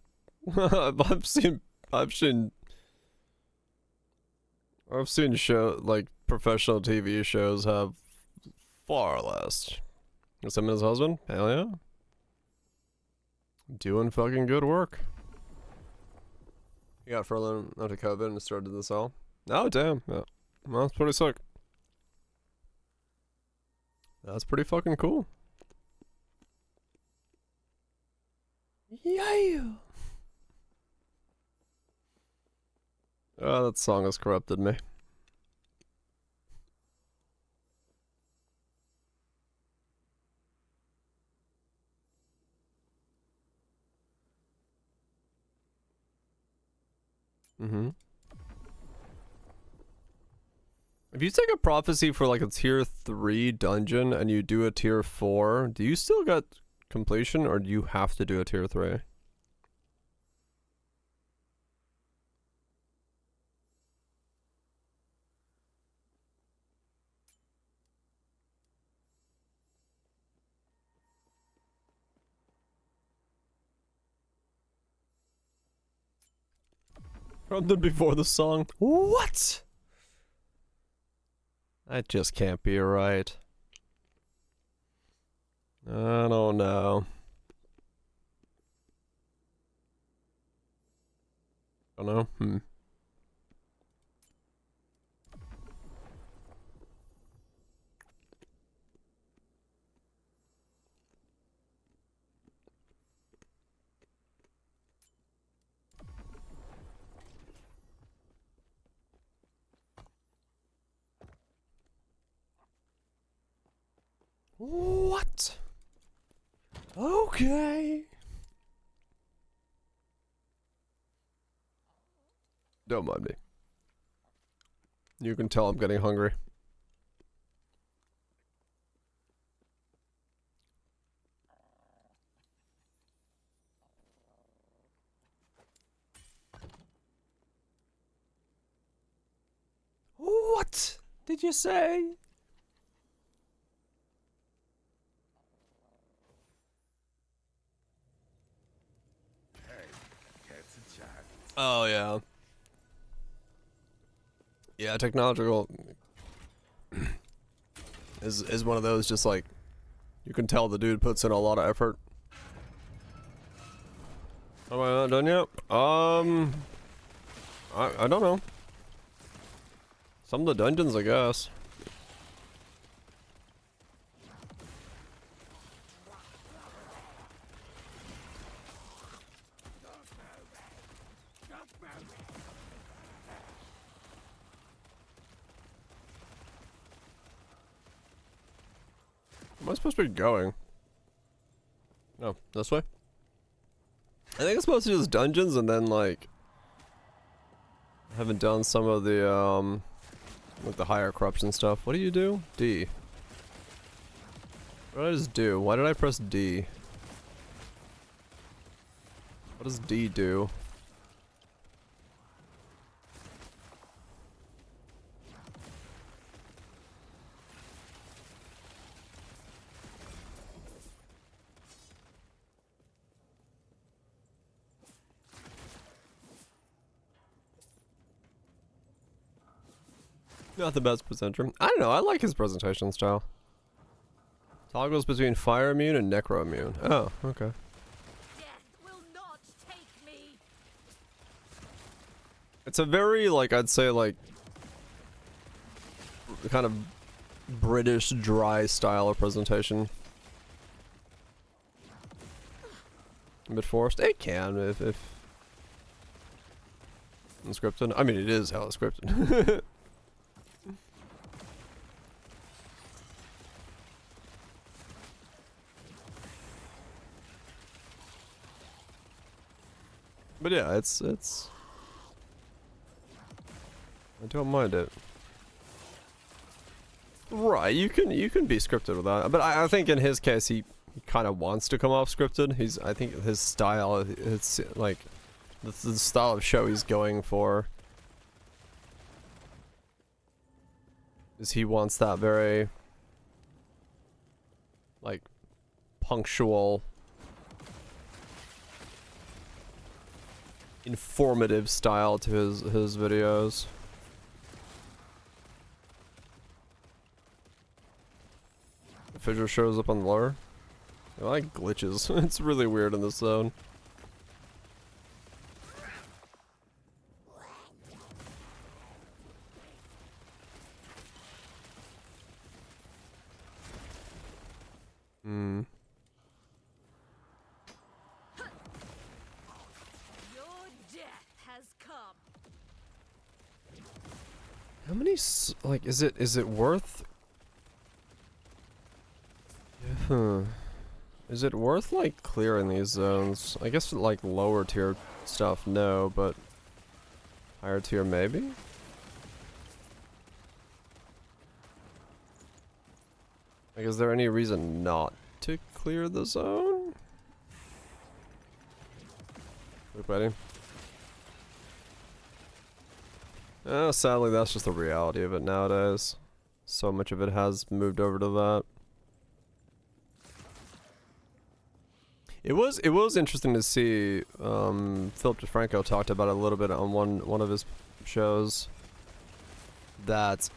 I've seen show like professional TV shows have far less. Is him and his husband? Hell yeah. Doing fucking good work. He got furloughed after COVID and started this all. Oh damn, yeah. Well, that's pretty sick. That's pretty fucking cool. Yeah. Oh, that song has corrupted me. If you take a prophecy for like a tier 3 dungeon and you do a tier 4, do you still get completion or do you have to do a tier 3? From the before the song. What? That just can't be right. I don't know. I don't know. What? Okay. Don't mind me. You can tell I'm getting hungry. What did you say? Oh yeah. Yeah, technological is one of those just like you can tell the dude puts in a lot of effort. Am I not done yet? I don't know. Some of the dungeons, I guess. Am I supposed to be going? No, this way? I think it's supposed to be just dungeons and then like I haven't done some of the With the higher corruption stuff. What do you do? D. What did I just do? Why did I press D? What does D do? Not the best presenter. I don't know, I like his presentation style. Toggles between fire immune and necro immune. Oh, okay. It's a very, like, I'd say, like, kind of British dry style of presentation. A bit forced. It can, if unscripted. I mean, it is hella scripted. But yeah, it's I don't mind it. Right, you can be scripted with that, but I think in his case he kind of wants to come off scripted. I think his style, it's like the style of show he's going for is he wants that very like punctual, informative style to his videos. Fissure shows up on the lure. I like glitches. It's really weird in this zone. Hmm. How many like is it worth? Huh. Is it worth like clearing these zones? I guess like lower tier stuff no, but higher tier maybe? Like is there any reason not to clear the zone? Look, buddy. Sadly that's just the reality of it nowadays. So much of it has moved over to that. It was interesting to see Philip DeFranco talked about it a little bit on one of his shows that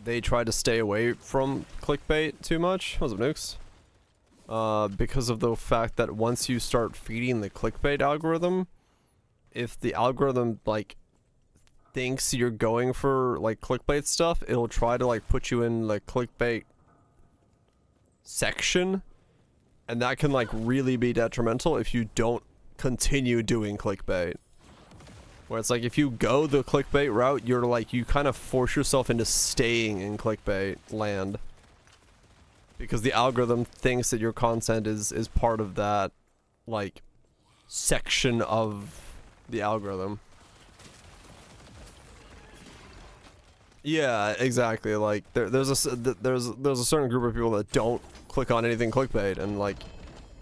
they try to stay away from clickbait too much. What's up, Nukes? Because of the fact that once you start feeding the clickbait algorithm, if the algorithm like thinks you're going for like clickbait stuff, it'll try to like put you in like clickbait section. And that can like really be detrimental if you don't continue doing clickbait. Where it's like if you go the clickbait route, you're like you kind of force yourself into staying in clickbait land. Because the algorithm thinks that your content is part of that like section of the algorithm. Yeah, exactly. Like there's a certain group of people that don't click on anything clickbait, and like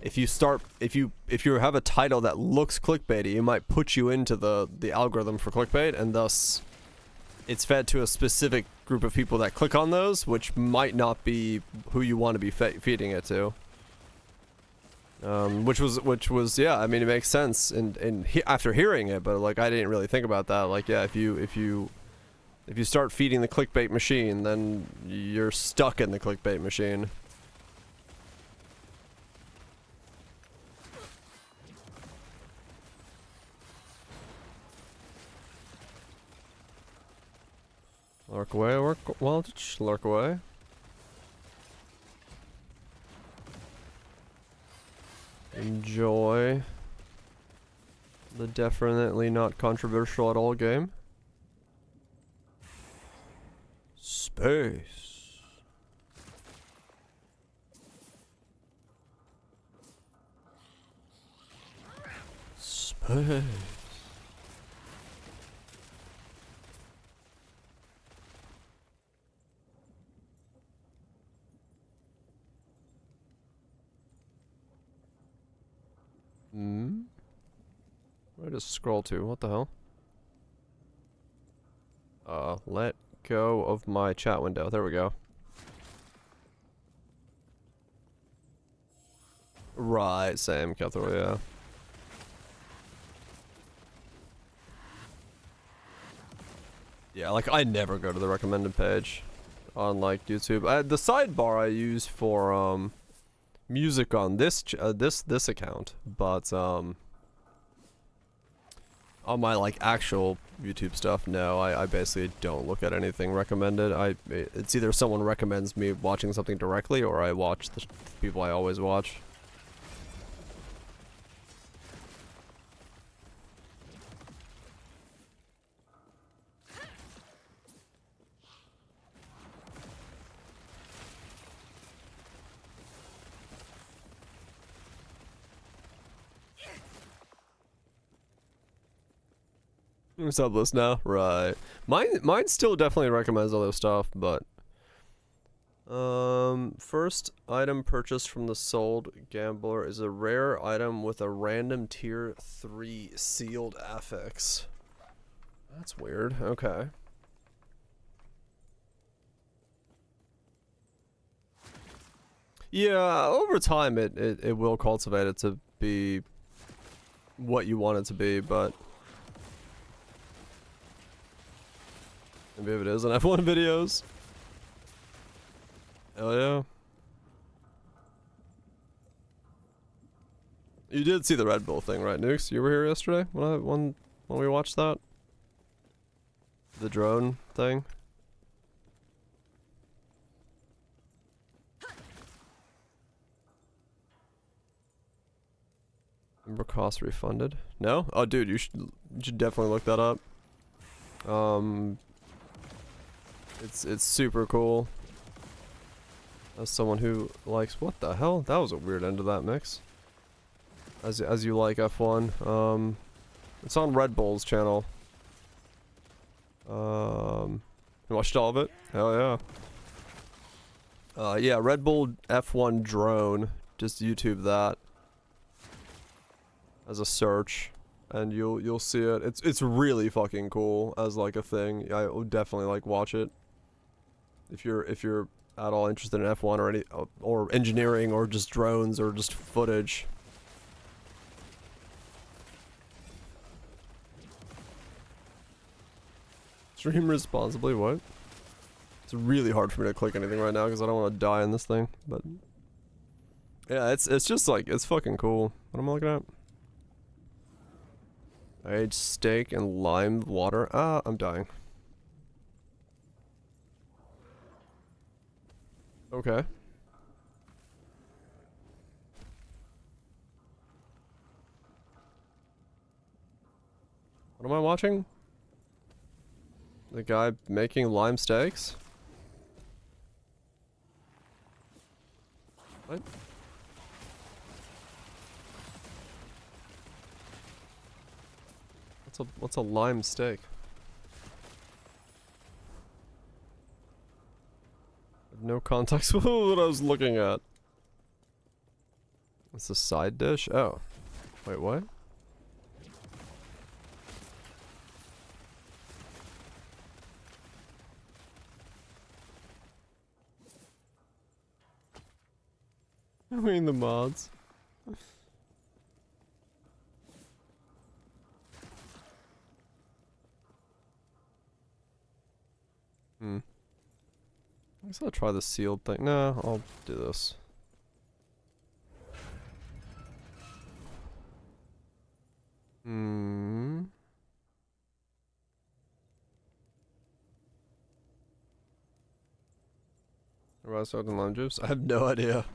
if you have a title that looks clickbaity, it might put you into the algorithm for clickbait, and thus it's fed to a specific group of people that click on those, which might not be who you want to be feeding it to. Which was yeah, I mean it makes sense and after hearing it, but like I didn't really think about that. Like yeah, if you start feeding the clickbait machine, then you're stuck in the clickbait machine. Lurk away, lurk away. Enjoy the definitely not controversial at all game. Space. Space. Where did I just scroll to? What the hell? Let go of my chat window. There we go. Right, same, Cathro, yeah. Yeah, like, I never go to the recommended page on, like, YouTube. The sidebar I use for, music on this account, but, on my, like, actual YouTube stuff, no, I basically don't look at anything recommended. It's either someone recommends me watching something directly, or I watch the people I always watch. Sublist now, right? Mine still definitely recommends other stuff, but first item purchased from the sold gambler is a rare item with a random tier 3 sealed affix. That's weird. Okay. Yeah, over time it will cultivate it to be what you want it to be, but maybe if it is on F1 videos. Hell yeah. You did see the Red Bull thing, right, Nukes? You were here yesterday when we watched that? The drone thing? Member cost refunded? No? Oh dude, you should definitely look that up. It's super cool. As someone who likes, what the hell? That was a weird end to that mix. As you like F1, it's on Red Bull's channel. You watched all of it? Hell yeah. Yeah, Red Bull F1 drone. Just YouTube that as a search, and you'll see it. It's really fucking cool as like a thing. I would definitely like watch it. If you're at all interested in F1 or or engineering or just drones or just footage. Stream responsibly, what? It's really hard for me to click anything right now because I don't want to die in this thing, but yeah, it's just like, it's fucking cool. What am I looking at? Aged steak and lime water. Ah, I'm dying. Okay. What am I watching? The guy making lime steaks? What? What's a lime steak? No context with what I was looking at. It's a side dish? Oh. Wait, what? I mean the mods. I guess I'll try the sealed thing. No, I'll do this. Rice out and lime juice? I have no idea.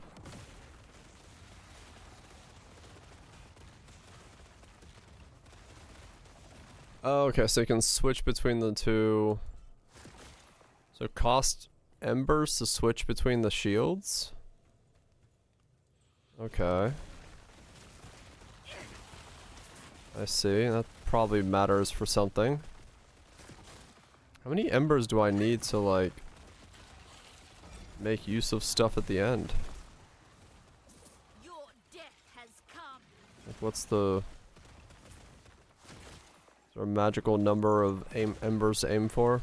Oh, okay, so you can switch between the two. So cost embers to switch between the shields? Okay. I see, that probably matters for something. How many embers do I need to, like, make use of stuff at the end? Your death has come. Like, what's the... Is there a magical number of embers to aim for?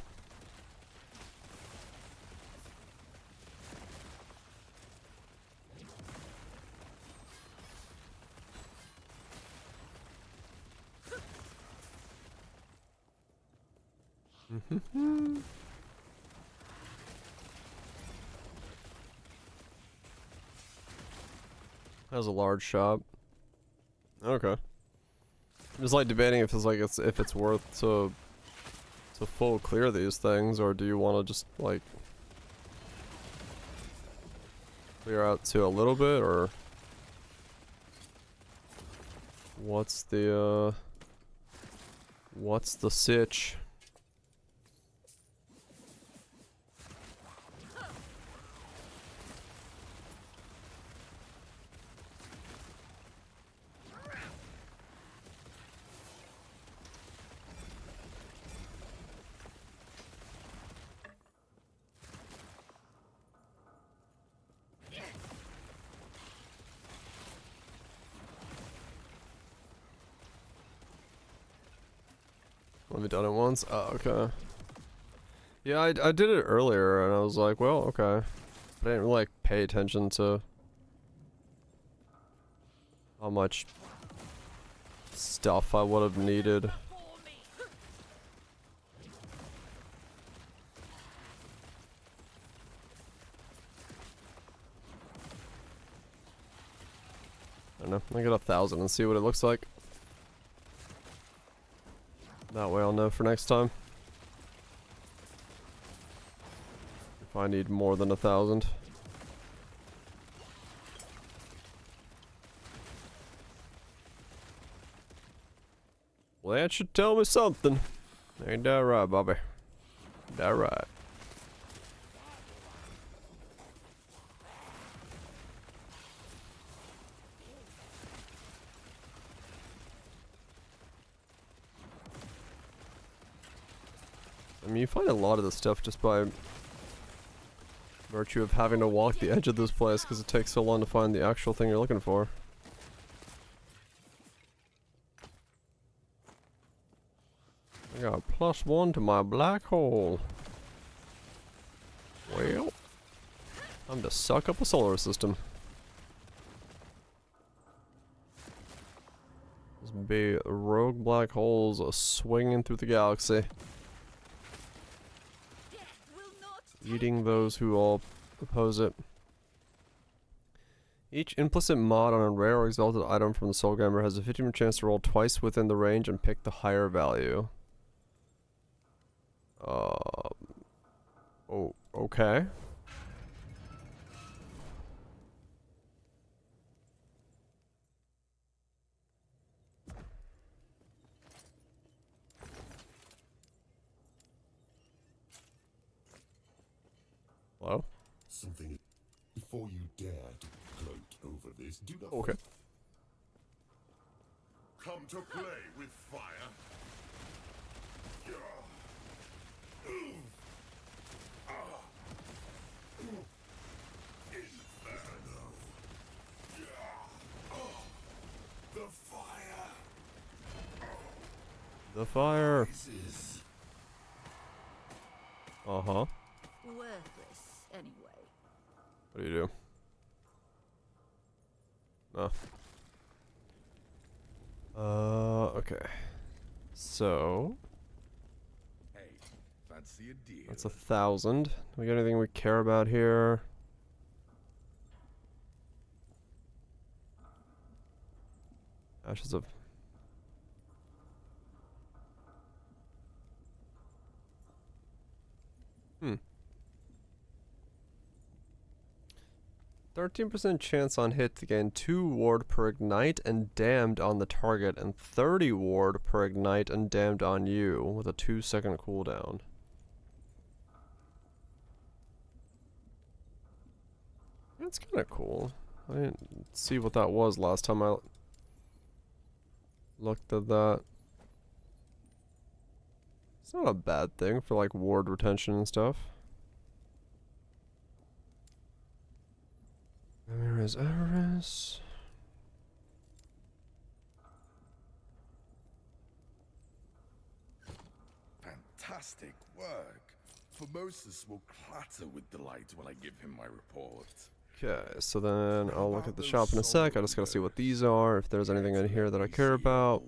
Has a large shop. Okay. I'm just like debating if it's worth to full clear these things, or do you want to just like clear out to a little bit, or what's the sitch? Let me done it once? Oh, okay. Yeah, I did it earlier, and I was like, well, okay. But I didn't really, like, pay attention to how much stuff I would have needed. I don't know. I get 1,000 and see what it looks like. That way I'll know for next time. If I need more than 1,000. Well, that should tell me something. Ain't that right, Bobby? That right. I mean, you find a lot of this stuff just by virtue of having to walk the edge of this place, because it takes so long to find the actual thing you're looking for. I got a +1 to my black hole. Well, time to suck up a solar system. This be rogue black holes swinging through the galaxy. Eating those who all oppose it. Each implicit mod on a rare or exalted item from the Soul Gamer has a 50% chance to roll twice within the range and pick the higher value. Oh, okay. Hello? Something before you dare to gloat over this. Do not Okay. come to play with fire. Inferno. The fire. The fire. Rises. Uh-huh. Worthless, anyway. What do you do? Okay. So Hey, fancy a deal? that's 1,000. We got anything we care about here? Ashes of 13% chance on hit to gain 2 ward per ignite and damned on the target, and 30 ward per ignite and damned on you with a 2-second cooldown. That's kind of cool. I didn't see what that was last time I looked at that. It's not a bad thing for like ward retention and stuff. Eris. Fantastic work. Formosus will clatter with delight when I give him my report. Okay, so then I'll look at the shop in a sec. I just gotta see what these are, if there's anything in here that I care about.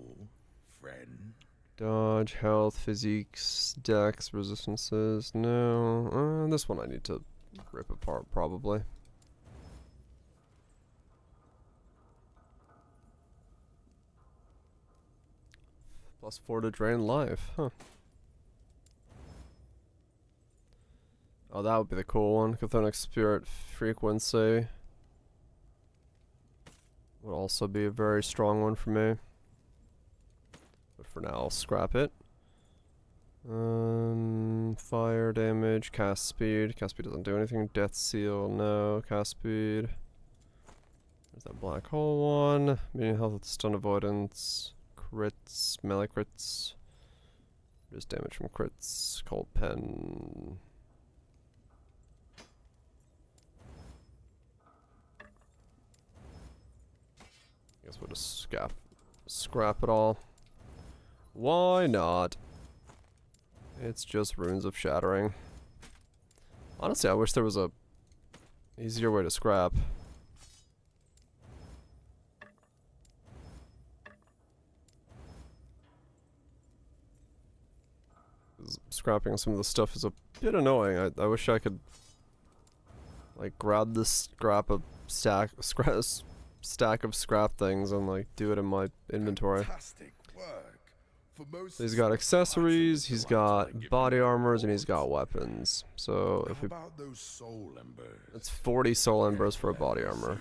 Friend. Dodge, health, physiques, dex, resistances. No, this one I need to rip apart probably. +4 to drain life, huh. Oh, that would be the cool one. Chthonic Spirit Frequency would also be a very strong one for me. But for now, I'll scrap it. Fire damage, cast speed. Cast speed doesn't do anything. Death Seal, no. Cast speed. There's that black hole one. Medium health with stun avoidance. Crits, melee crits. Just damage from crits. Cold pen. Guess we'll just scrap it all. Why not? It's just Runes of Shattering. Honestly, I wish there was a easier way to scrap. Scrapping some of the stuff is a bit annoying. I wish I could like grab this stack of scrap things and like do it in my inventory. Fantastic work. Formosus So he's got will accessories, clatter with he's delight when I got give body him my armors, and he's report. got weapons. So if How we, about those soul embers? it's 40 soul embers for a body armor.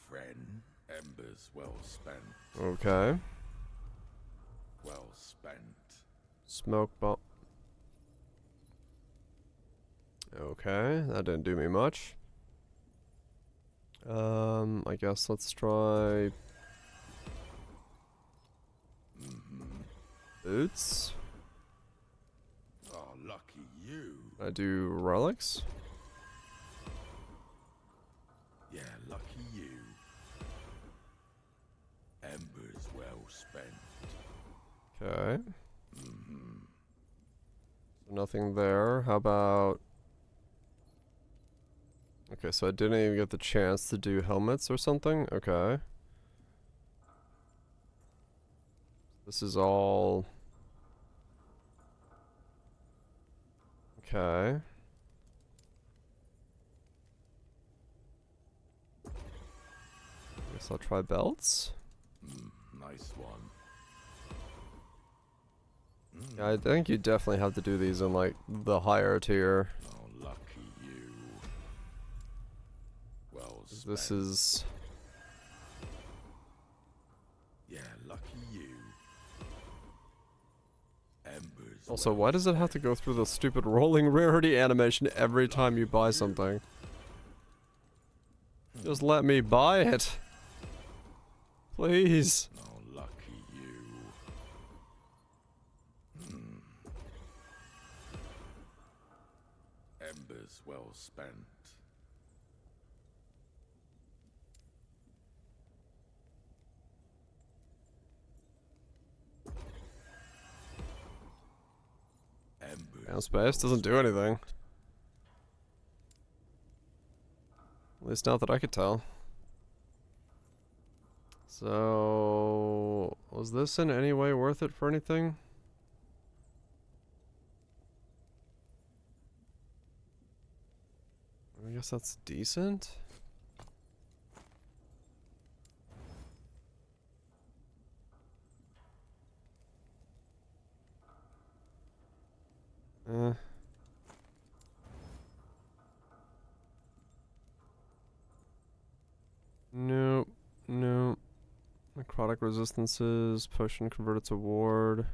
Friend, embers well spent. Okay. Well spent. Smoke bomb. Okay, that didn't do me much. I guess let's try boots. Oh, lucky you. I do relics. Yeah, lucky you. Embers well spent. Okay. So nothing there. How about... Okay, so I didn't even get the chance to do helmets or something? Okay. This is all... Okay. Guess I'll try belts. Nice one. Yeah, I think you definitely have to do these in like the higher tier. Oh, lucky you. Well spent. This is... Yeah, lucky you. Embers. Also, well why does it have to go through the stupid rolling rarity animation every time you buy something? Just let me buy it. Please. Oh, lucky you. Embers well spent. Embers Down space doesn't do anything. At least not that I could tell. So, was this in any way worth it for anything? I guess that's decent. Eh. Nope. Nope. Necrotic resistances, potion converted to ward.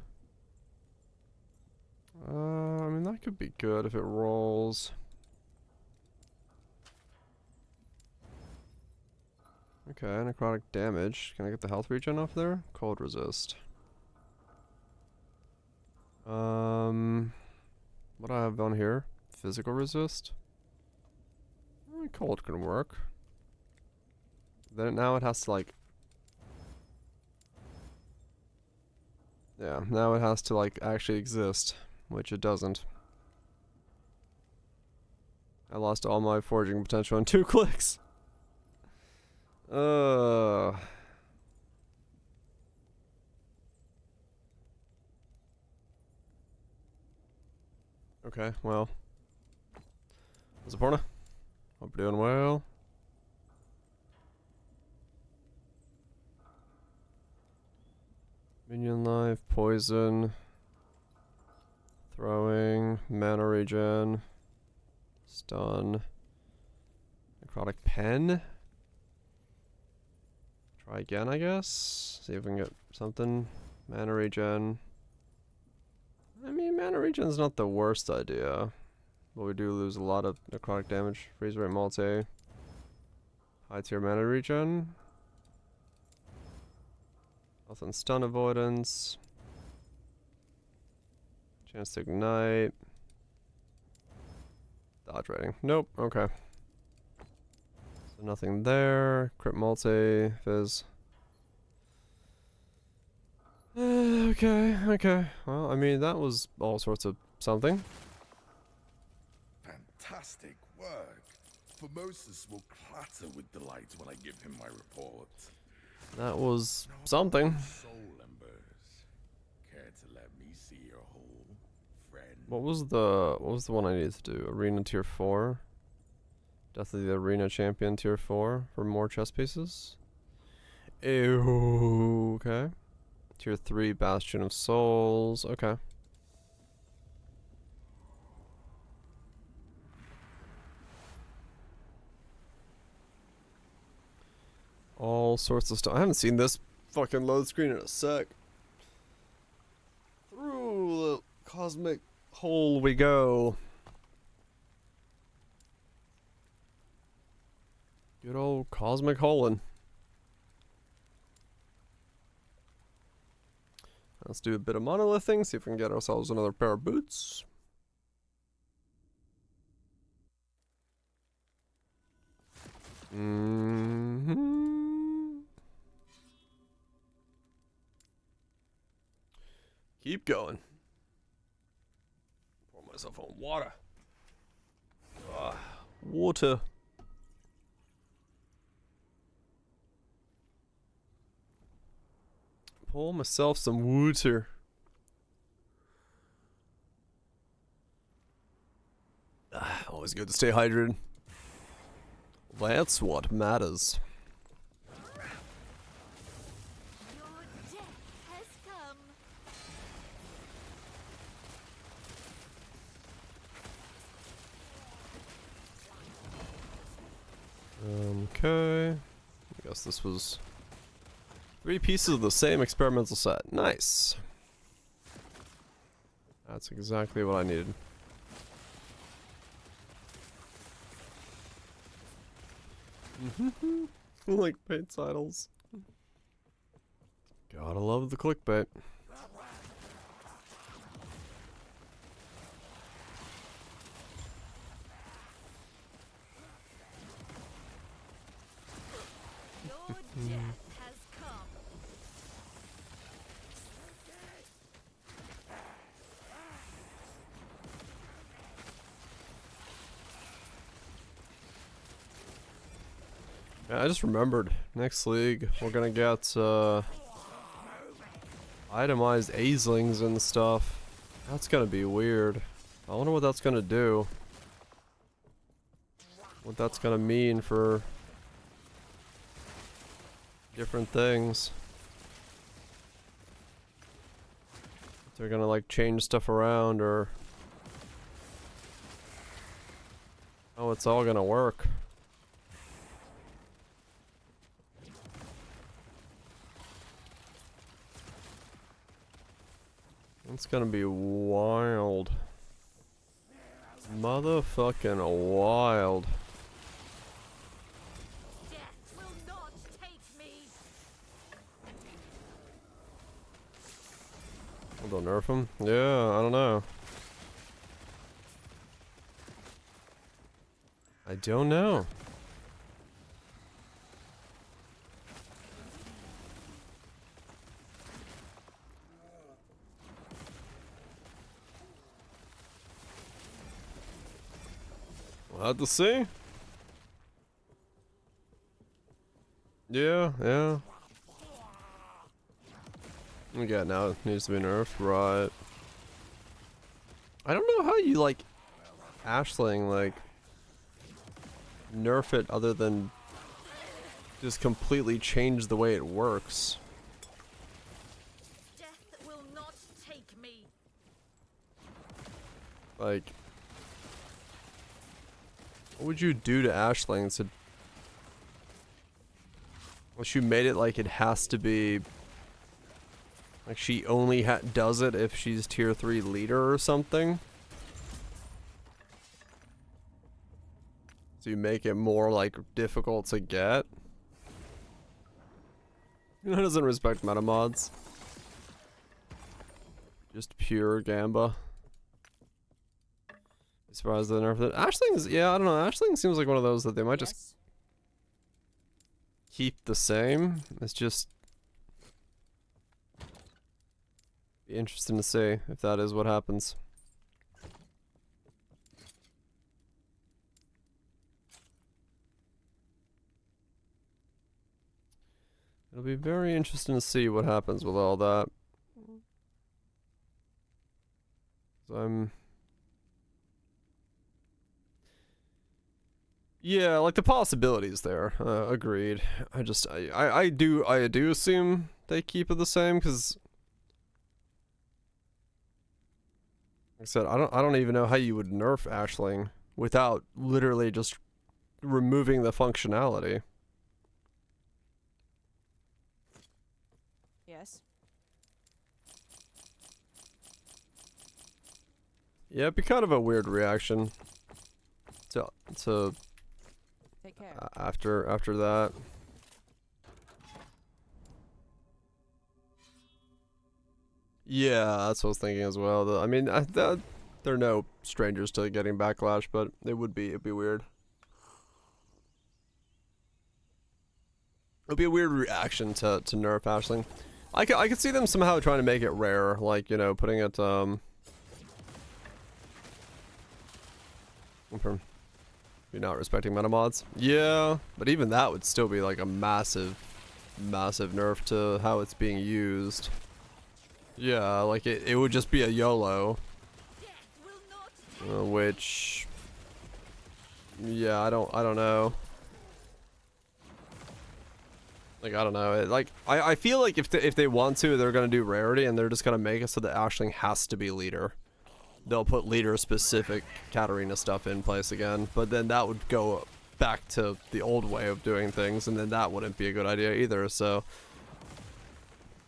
I mean that could be good if it rolls. Okay, necrotic damage. Can I get the health regen off there? Cold resist. What do I have on here? Physical resist? Cold can work. Then now it has to like... Yeah, now it has to like actually exist. which it doesn't. I lost all my forging potential in 2 clicks. Okay, well. What's the porno? Hope you're doing well. Minion life, poison, throwing, mana regen, stun, necrotic pen. Try again, I guess. See if we can get something. Mana regen. I mean, mana regen's not the worst idea, but we do lose a lot of necrotic damage. Freeze rate multi. High tier mana regen. Health and stun avoidance. Chance to ignite. Dodge rating. Nope. Okay. So nothing there. Crit multi. Fizz. Okay. Okay. Well, I mean, that was all sorts of something. Fantastic work. Formosus will clatter with delight when I give him my report. That was something. Soul embers. Care to let me see your whole friend? What was the one I needed to do? Arena tier 4. Definitely the arena champion tier 4 for more chess pieces. Ew, okay. Tier 3 Bastion of Souls. Okay. All sorts of stuff. I haven't seen this fucking load screen in a sec. Through the cosmic hole we go. Good old cosmic holein'. Let's do a bit of monolithing, see if we can get ourselves another pair of boots. Keep going. Pour myself on water. Water. Pour myself some water. Always good to stay hydrated. That's what matters. Your death has come. Okay. I guess this was 3 pieces of the same experimental set. Nice. That's exactly what I needed. Like paid titles. Gotta love the clickbait. Your death has come. Yeah, I just remembered. Next league, we're gonna get itemized Azelings and stuff. That's gonna be weird. I wonder what that's gonna do. What that's gonna mean for different things. If they're gonna like change stuff around or how it's all gonna work. It's gonna be wild. Motherfucking wild. Death will not take me. They'll nerf him? Yeah, I don't know. I don't know. We'll have to see. Yeah, yeah. Okay, now it needs to be nerfed, right? I don't know how you like Ashling like nerf it other than just completely change the way it works. Death will not take me. Like, what would you do to Ashling to? Well, she made it like it has to be. Like she only does it if she's tier 3 leader or something. So you make it more like difficult to get. Who doesn't respect meta mods? Just pure Gamba. As far as the nerf that Ashling's, yeah, I don't know. Ashling seems like one of those that they might just keep the same. It's just be interesting to see if that is what happens. It'll be very interesting to see what happens with all that. So yeah, like the possibilities there. Agreed. I do assume they keep it the same because, like I said, I don't even know how you would nerf Ashling without literally just removing the functionality. Yes. Yeah, it'd be kind of a weird reaction to Take care. after that. Yeah, that's what I was thinking as well. I mean, they're no strangers to getting backlash, but it'd be weird. It'd be a weird reaction to nerf Ashling. I could see them somehow trying to make it rare, like, you know, putting it you're not respecting meta mods. Yeah, but even that would still be like a massive nerf to how it's being used. Yeah, like it would just be a YOLO. Which, yeah, I don't know. Like, I don't know. I feel like if they want to, they're gonna do rarity, and they're just gonna make it so that Ashling has to be leader. They'll put leader specific Katarina stuff in place again, but then that would go back to the old way of doing things, and then that wouldn't be a good idea either. So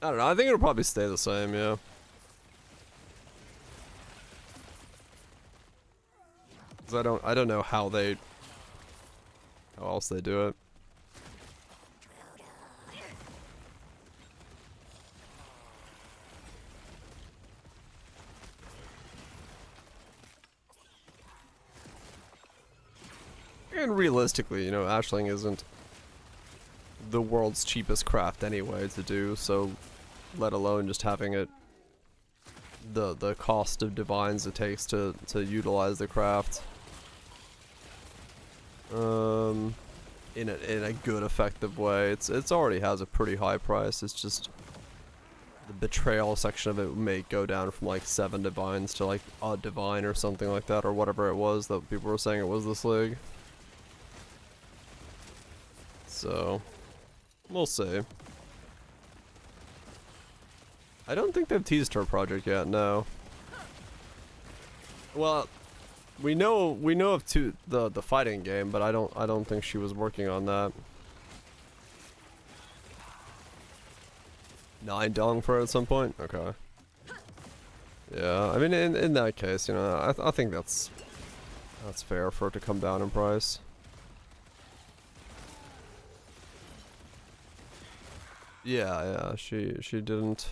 I don't know. I think it'll probably stay the same. Yeah. 'Cause I don't know how else they do it. And realistically, you know, Ashling isn't the world's cheapest craft anyway to do, so let alone just having it the cost of divines it takes to utilize the craft in a good effective way. It's already has a pretty high price. It's just the betrayal section of it may go down from like 7 divines to like a divine or something like that, or whatever it was that people were saying it was this league. So, we'll see. I don't think they've teased her project yet, no. Well, we know of the fighting game, but I don't think she was working on that. 9 dong for it at some point? Okay. Yeah, I mean in that case, you know, I think that's fair for it to come down in price. Yeah, she didn't.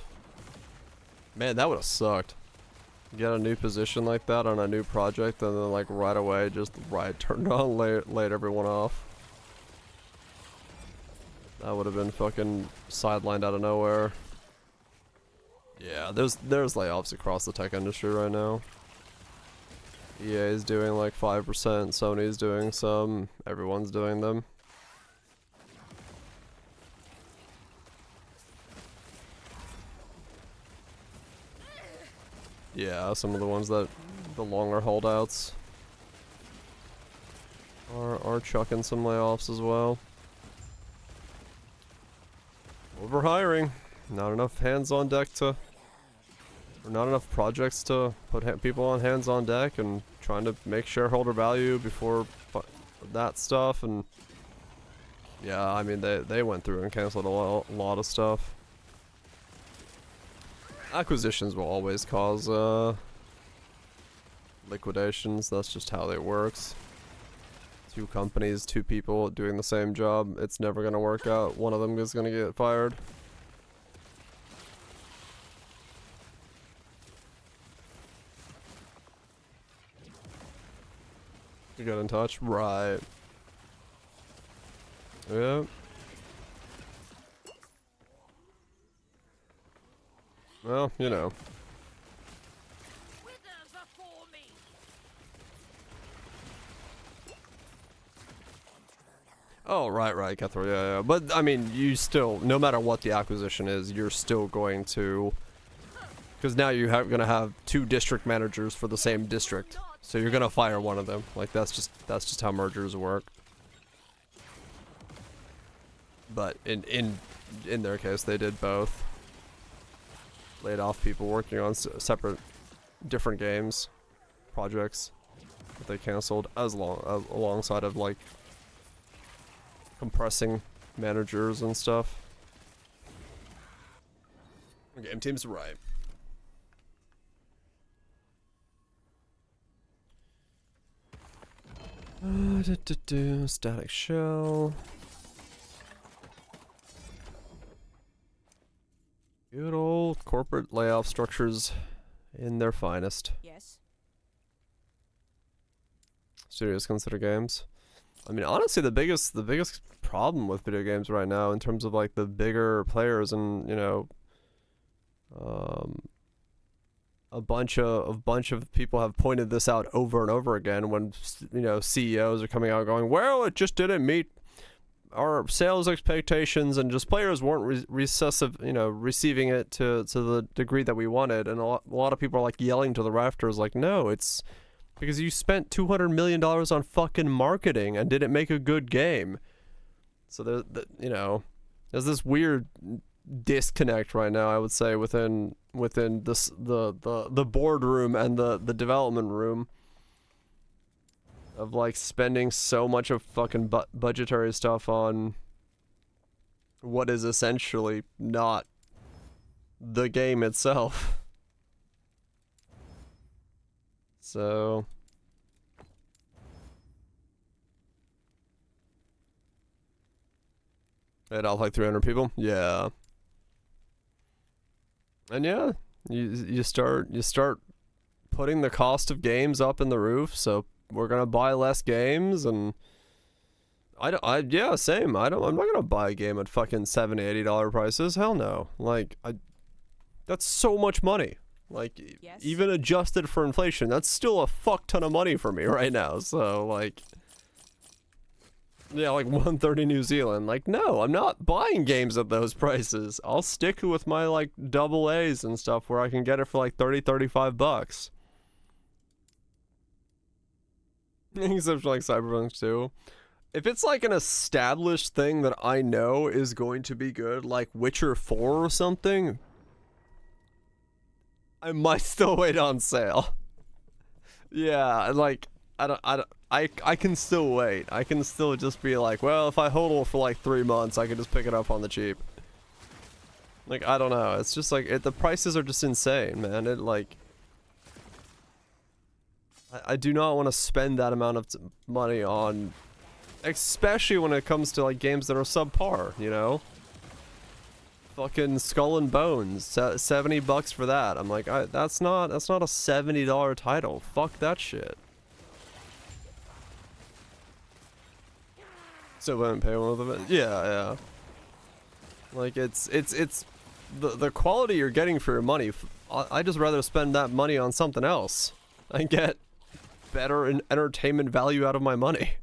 Man, that would have sucked. Get a new position like that on a new project, and then like right away, just turned on, laid everyone off. That would have been fucking sidelined out of nowhere. Yeah, there's layoffs across the tech industry right now. EA is doing like 5%, Sony's doing some, everyone's doing them. Yeah, some of the ones that, the longer holdouts are chucking some layoffs as well. Overhiring. Not enough hands on deck to, or not enough projects to put people on hands on deck, and trying to make shareholder value before that stuff. And yeah, I mean they went through and canceled a lot of stuff. Acquisitions will always cause liquidations. That's just how it works. Two companies, two people doing the same job. It's never gonna work out. One of them is gonna get fired. You got in touch? Right. Yeah. Well, you know. Oh, right, Kethro, yeah. But, I mean, you still, no matter what the acquisition is, you're still going to... Because now you're going to have two district managers for the same district. So you're going to fire one of them. Like, that's just how mergers work. But in their case, they did both. Laid off people working on separate, different games, projects that they canceled alongside of, like, compressing managers and stuff. Game team's right. Static shell. Good old corporate layoff structures in their finest. Yes. Studios consider games. I mean, honestly, the biggest problem with video games right now, in terms of like the bigger players, and you know, a bunch of people have pointed this out over and over again. When you know CEOs are coming out going, "Well, it just didn't meet our sales expectations, and just players weren't receiving it to the degree that we wanted." And a lot of people are like yelling to the rafters, like, "No, it's because you spent $200 million on fucking marketing and didn't make a good game." So there's this weird disconnect right now, I would say, within this the boardroom and the development room, of like spending so much of fucking budgetary stuff on what is essentially not the game itself. So it out like 300 people, yeah. And yeah, you start putting the cost of games up in the roof, so we're gonna buy less games. And yeah, same. I'm not gonna buy a game at fucking $70-$80 prices. Hell no. Like, that's so much money. Like, yes. Even adjusted for inflation, that's still a fuck ton of money for me right now. So like, yeah, like 130 New Zealand. Like, no, I'm not buying games at those prices. I'll stick with my like double A's and stuff where I can get it for like $30-$35. Except for like Cyberpunk 2. If it's like an established thing that I know is going to be good, like Witcher 4 or something, I might still wait on sale. Yeah, like I can still wait. I can still just be like, well, if I hodl for like 3 months, I can just pick it up on the cheap. Like, I don't know. It's just like the prices are just insane, man. It like, I do not want to spend that amount of money on, especially when it comes to like games that are subpar, you know? Fucking Skull and Bones, $70 for that. I'm like, that's not a $70 title. Fuck that shit. So wouldn't pay one of them. Yeah. Like, it's the quality you're getting for your money. I just rather spend that money on something else and get better entertainment value out of my money.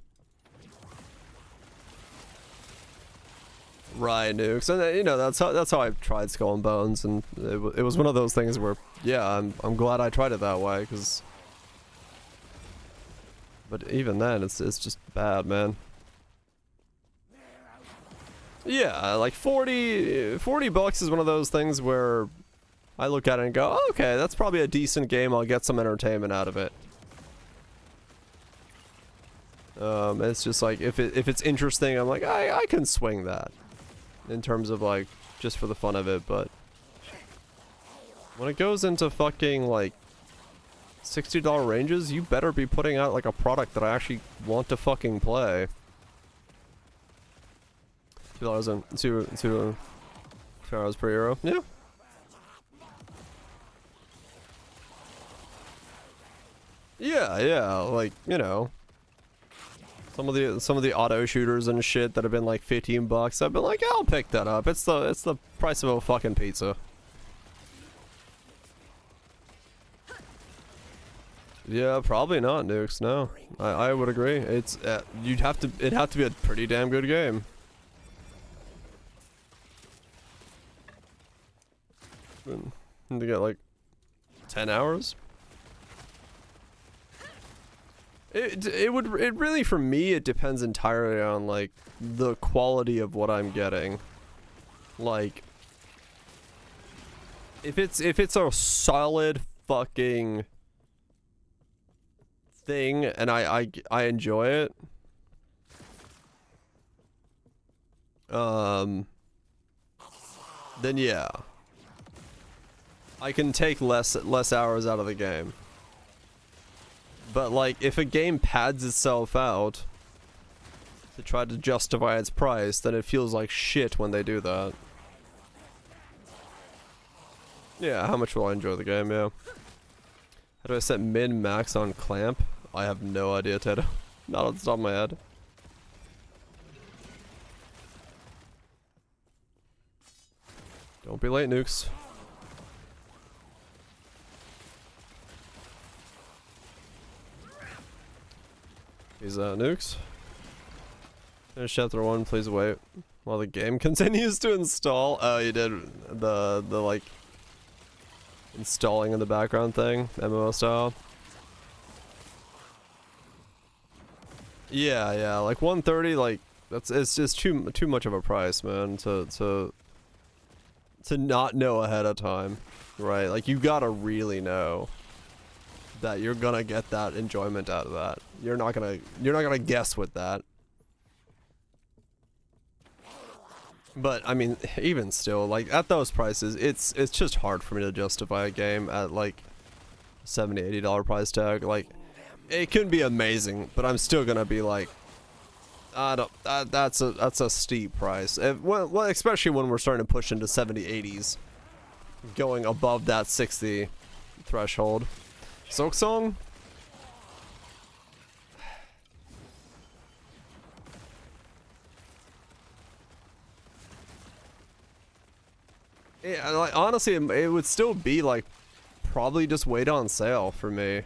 Right, Nukes, and you know that's how I tried Skull and Bones, and it was one of those things where, yeah, I'm glad I tried it that way, because. But even then, it's just bad, man. Yeah, like 40 bucks is one of those things where I look at it and go, oh, okay, that's probably a decent game. I'll get some entertainment out of it. It's just like if it's interesting, I'm like I can swing that. In terms of like just for the fun of it, but when it goes into fucking like $60 ranges, you better be putting out like a product that I actually want to fucking play. $2 per euro. Yeah. Yeah, like, you know. Some of the auto shooters and shit that have been like 15 bucks, I've been like, I'll pick that up. It's the price of a fucking pizza. Yeah, probably not, Nukes. No, I would agree. It's it'd have to be a pretty damn good game. To get like 10 hours. It really, for me, it depends entirely on like the quality of what I'm getting. Like if it's a solid fucking thing and I enjoy it, then yeah, I can take less hours out of the game. But like, if a game pads itself out to try to justify its price, then it feels like shit when they do that. Yeah, how much will I enjoy the game? Yeah. How do I set min max on clamp? I have no idea, Ted. Not on the top of my head. Don't be late, Nukes. He's Nukes. Finish chapter 1, please wait while the game continues to install. Oh, you did the like installing in the background thing, MMO style. Yeah, like 130, like it's just too much of a price, man, to not know ahead of time, right? Like you gotta really know that you're gonna get that enjoyment out of that. You're not gonna guess with that. But I mean, even still, like at those prices, it's just hard for me to justify a game at like $70-$80 price tag. Like it can be amazing, but I'm still gonna be like, that's a steep price. Well, especially when we're starting to push into 70-80s, going above that 60 threshold. CoCoC? Yeah, like honestly, it would still be like probably just wait on sale for me.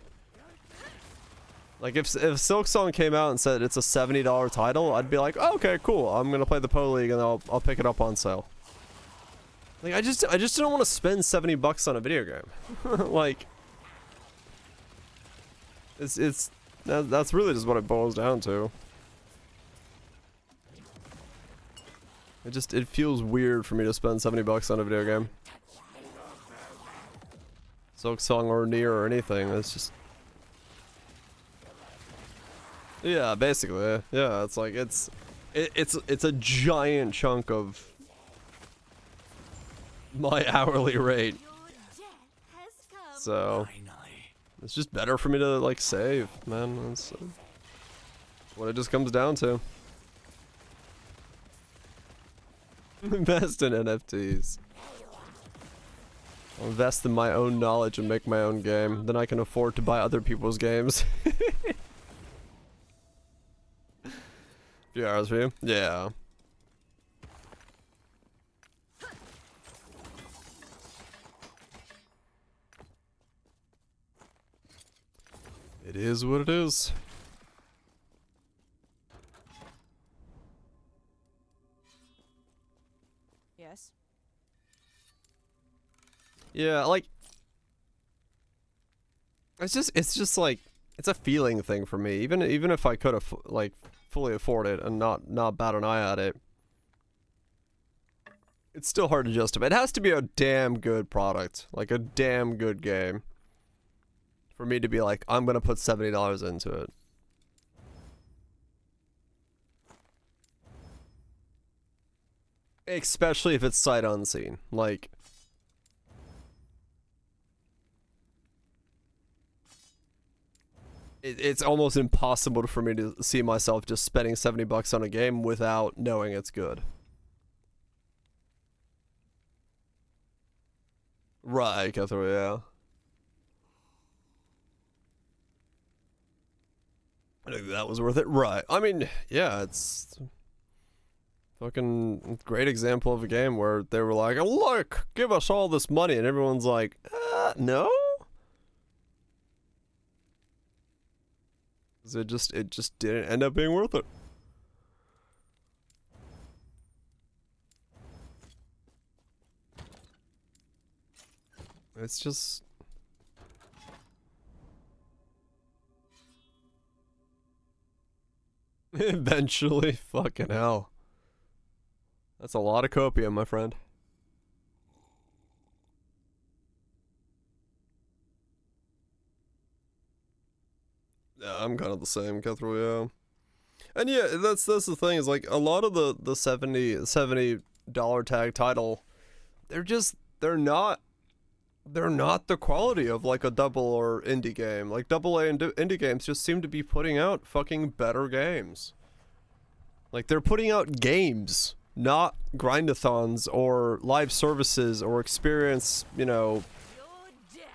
Like if CoCoC came out and said it's a $70 title, I'd be like, oh, okay, cool. I'm gonna play the Pro League and I'll pick it up on sale. Like I just don't want to spend 70 bucks on a video game. Like that's really just what it boils down to. It feels weird for me to spend 70 bucks on a video game. CoCoC or Nier or anything. It's just, yeah, basically. Yeah, it's like it's a giant chunk of my hourly rate. So it's just better for me to like save, man. That's what it just comes down to. Invest in NFTs. I'll invest in my own knowledge and make my own game. Then I can afford to buy other people's games. Few hours for you? Yeah. It is what it is. Yes. Yeah, like it's just like it's a feeling thing for me. Even if I could have like fully afford it and not bat an eye at it, it's still hard to justify. It has to be a damn good product, like a damn good game, for me to be like, I'm gonna put $70 into it. Especially if it's sight unseen, like. It's almost impossible for me to see myself just spending $70 on a game without knowing it's good. Right, Catherine, yeah. I think that was worth it. Right. I mean, yeah, it's fucking great example of a game where they were like, look, give us all this money, and everyone's like, no? It just didn't end up being worth it. It's just eventually, fucking hell. That's a lot of copium, my friend. Yeah, I'm kind of the same, Cutthroat, yeah. And yeah, that's the thing, is like a lot of the $70 tag title, they're not the quality of like a double or indie game. Like AA indie games just seem to be putting out fucking better games. Like they're putting out games, not grindathons or live services or experience, you know,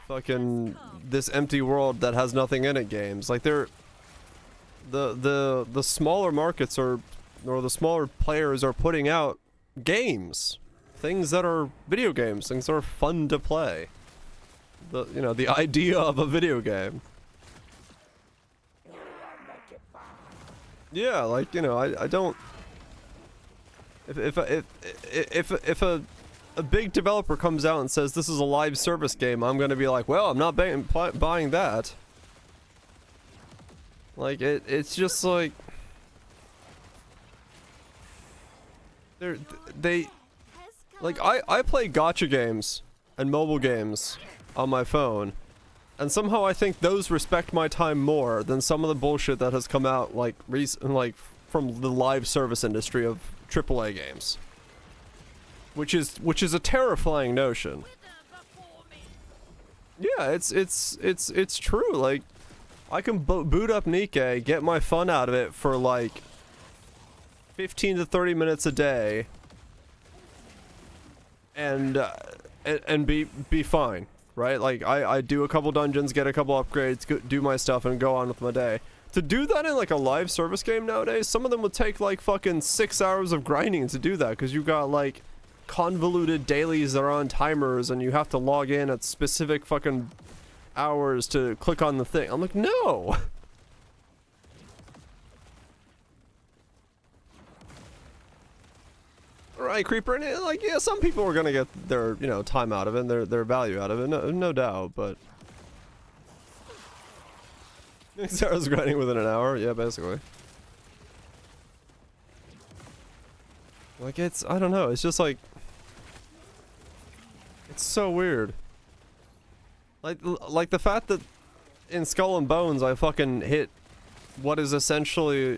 fucking this empty world that has nothing in it games. Like they're the smaller markets or the smaller players are putting out games, things that are video games, things that are fun to play. The idea of a video game. Yeah, like, you know, I don't. If a big developer comes out and says this is a live service game, I'm gonna be like, well, I'm not buying that. Like it's just like they like I play gacha games and mobile games on my phone, and somehow I think those respect my time more than some of the bullshit that has come out like from the live service industry of AAA games, which is a terrifying notion. Yeah, it's true. Like, I can boot up Nikke, get my fun out of it for like 15 to 30 minutes a day, and be fine, right? Like I do a couple dungeons, get a couple upgrades, do my stuff, and go on with my day. To do that in like a live service game nowadays, some of them would take like fucking 6 hours of grinding to do that, because you got like convoluted dailies that are on timers, and you have to log in at specific fucking hours to click on the thing. I'm like, no. Right, Creeper, and like, yeah, some people are gonna get their, you know, time out of it, and their value out of it, no doubt, but 6 hours grinding within an hour, yeah, basically. Like, I don't know, it's just like, it's so weird. Like the fact that in Skull and Bones I fucking hit what is essentially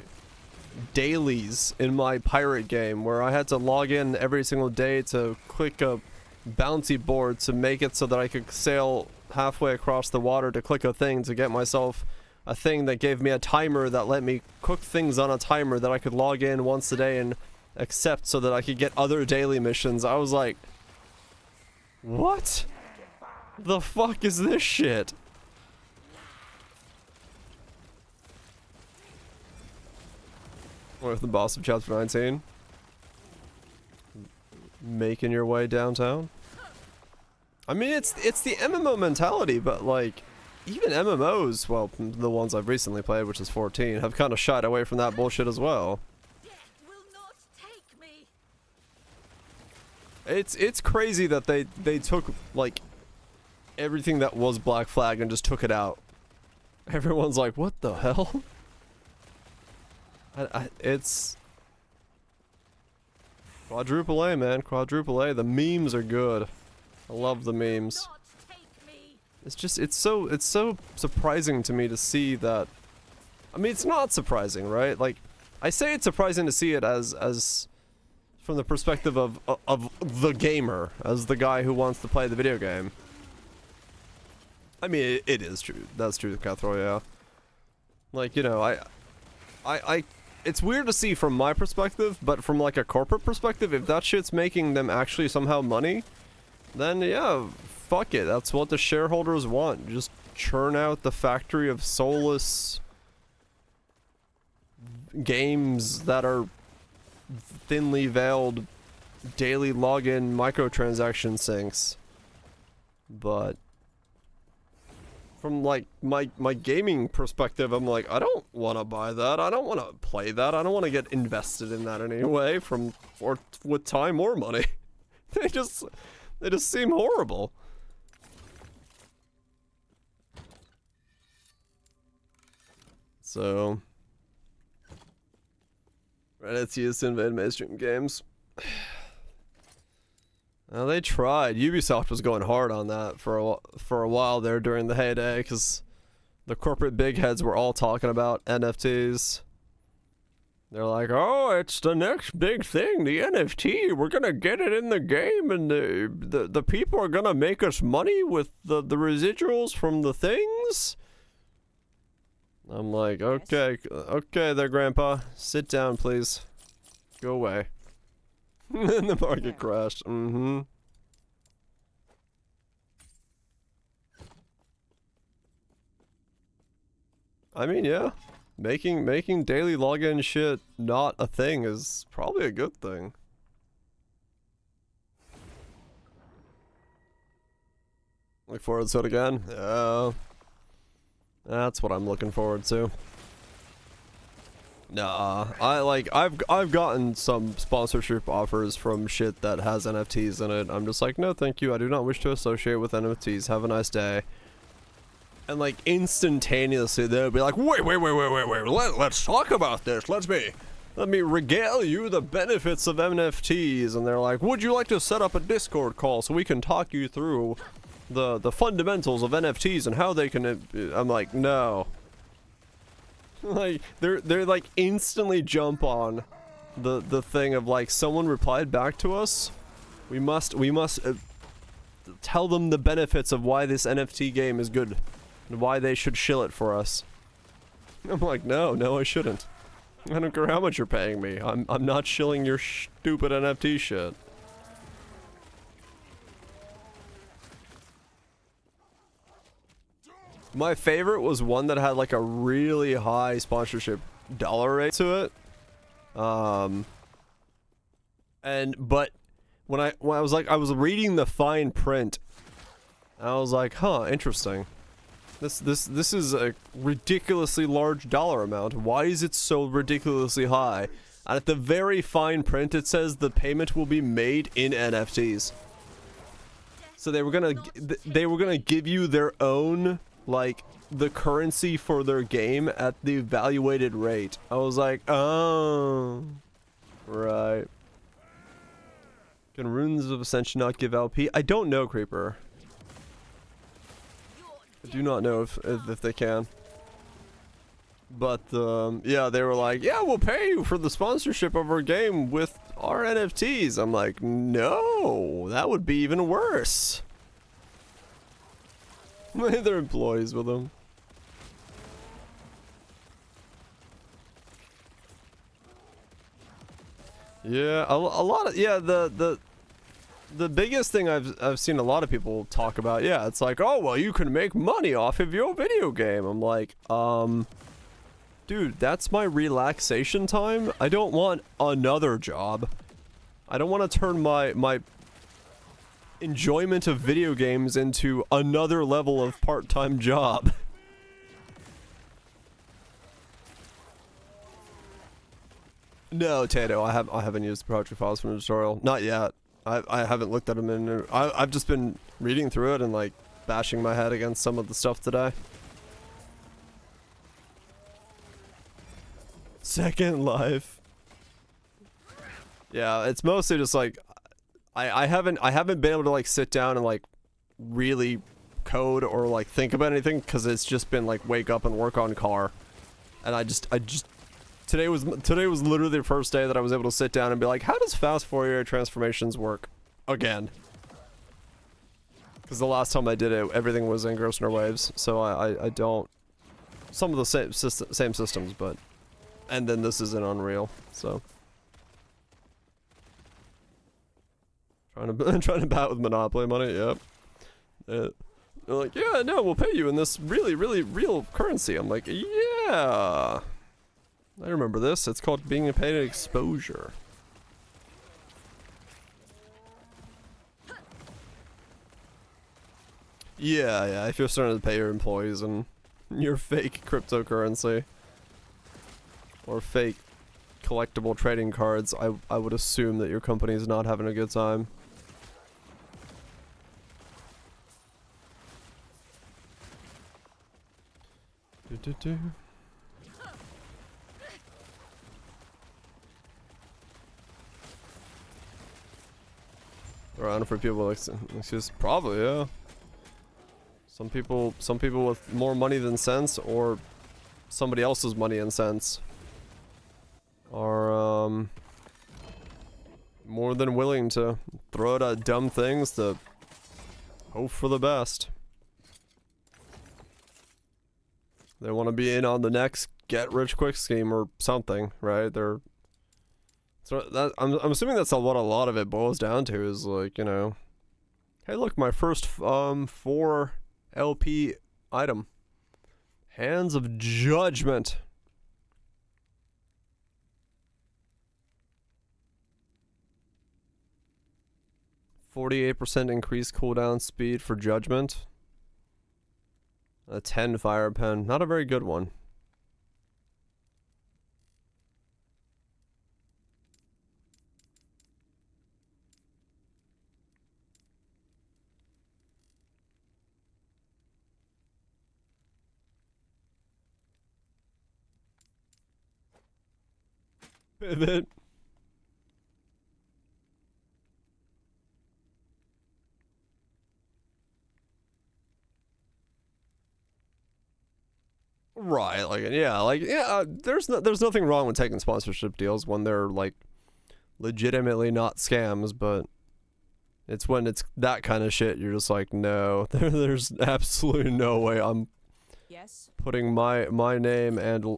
dailies in my pirate game, where I had to log in every single day to click a bounty board to make it so that I could sail halfway across the water to click a thing to get myself a thing that gave me a timer that let me cook things on a timer that I could log in once a day and accept so that I could get other daily missions. I was like, what the fuck is this shit? What if the boss of chapter 19? Making your way downtown? I mean, it's the MMO mentality, but like, even MMOs, well, the ones I've recently played, which is 14, have kind of shied away from that bullshit as well. It's crazy that they took like everything that was Black Flag and just took it out. Everyone's like, what the hell? It's quadruple A, man, quadruple A. The memes are good. I love the memes. It's just it's so surprising to me to see that. I mean, it's not surprising, right? Like, I say it's surprising to see it as from the perspective of the gamer, as the guy who wants to play the video game. I mean, it is true. That's true, Cutthroat, yeah. Like, you know, I it's weird to see from my perspective, but from like a corporate perspective, if that shit's making them actually somehow money, then yeah, fuck it. That's what the shareholders want. Just churn out the factory of soulless games that are thinly veiled daily login microtransaction sinks. But from like my gaming perspective, I'm like, I don't want to buy that. I don't want to play that. I don't want to get invested in that in any way with time or money. They just seem horrible. So Reddit's used to invade mainstream games. Well, they tried. Ubisoft was going hard on that for a while there during the heyday, because the corporate big heads were all talking about NFTs. They're like, oh, it's the next big thing, the NFT. We're gonna get it in the game, and the people are gonna make us money with the residuals from the things. I'm like, okay there, Grandpa. Sit down, please. Go away. And the market crashed. Mm-hmm. I mean, yeah. Making daily login shit not a thing is probably a good thing. Look forward to it again? Yeah. That's what I'm looking forward to. Nah, I've gotten some sponsorship offers from shit that has NFTs in it. I'm just like, no thank you, I do not wish to associate with NFTs. Have a nice day. And like instantaneously they'll be like, wait, let's talk about this. Let me regale you the benefits of NFTs. And they're like, would you like to set up a Discord call so we can talk you through the fundamentals of NFTs and how they can. I'm like, no. Like they're like instantly jump on the thing of like, someone replied back to us, we must tell them the benefits of why this NFT game is good and why they should shill it for us. I'm like, no I shouldn't. I don't care how much you're paying me. I'm not shilling your stupid NFT shit. My favorite was one that had like a really high sponsorship dollar rate to it. But when I was reading the fine print, I was like, huh, interesting. This is a ridiculously large dollar amount. Why is it so ridiculously high? And at the very fine print it says the payment will be made in NFTs. So they were gonna give you their own, like, the currency for their game at the evaluated rate. I was like, oh, right. Can Runes of Ascension not give LP? I don't know, Creeper. I do not know if they can. But, yeah, they were like, yeah, we'll pay you for the sponsorship of our game with our NFTs. I'm like, no, that would be even worse. They're employees with them. Yeah, a lot of, yeah, the biggest thing I've seen a lot of people talk about, yeah, it's like, oh, well, you can make money off of your video game. I'm like, dude, that's my relaxation time. I don't want another job. I don't want to turn my enjoyment of video games into another level of part-time job. No, Tato, I haven't used the project files from the tutorial. Not yet. I haven't looked at them in. I've just been reading through it and like bashing my head against some of the stuff today. Second Life. Yeah, it's mostly just like I haven't been able to like sit down and like really code or like think about anything because it's just been like wake up and work on car, and I just today was literally the first day that I was able to sit down and be like, how does fast Fourier transformations work again? Because the last time I did it, everything was in Grosvenor waves, so I don't, some of the same systems, but, and then this is in Unreal, so. Trying to bat with Monopoly money, yep. They're like, yeah, no, we'll pay you in this really real currency. I'm like, yeah. I remember this. It's called being paid exposure. Yeah, if you're starting to pay your employees and your fake cryptocurrency or fake collectible trading cards, I would assume that your company is not having a good time. Around for people like excuse, probably, yeah. Some people with more money than sense, or somebody else's money and sense, are more than willing to throw it at dumb things to hope for the best. They want to be in on the next get-rich-quick scheme or something, right? They're so that I'm assuming that's what a lot of it boils down to, is like, you know, hey, look, my first 4 LP item, Hands of Judgment. %48 increased cooldown speed for Judgment. A 10 fire pen, not a very good one. Pivot. Right, like, yeah, there's nothing wrong with taking sponsorship deals when they're like legitimately not scams, but it's when it's that kind of shit you're just like, no, there's absolutely no way I'm putting my name and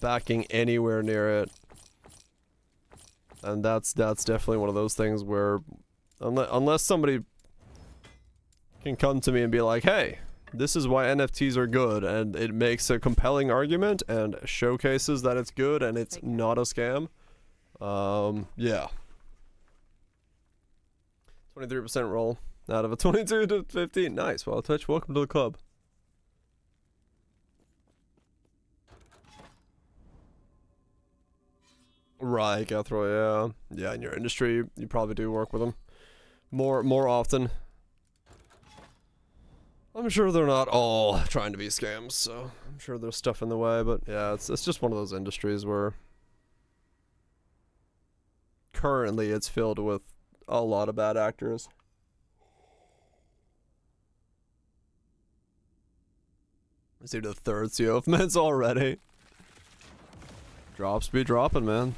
backing anywhere near it. And that's definitely one of those things where unless somebody can come to me and be like, hey, this is why NFTs are good, and it makes a compelling argument and showcases that it's good and it's not a scam. Yeah. 23% roll out of a 22 to 15. Nice. Well, Twitch, welcome to the club. Right, Gethro, yeah. Yeah, in your industry, you probably do work with them more often. I'm sure they're not all trying to be scams, so I'm sure there's stuff in the way, but yeah, it's just one of those industries where currently it's filled with a lot of bad actors. I see the third CO of meds already. Drops be dropping, man.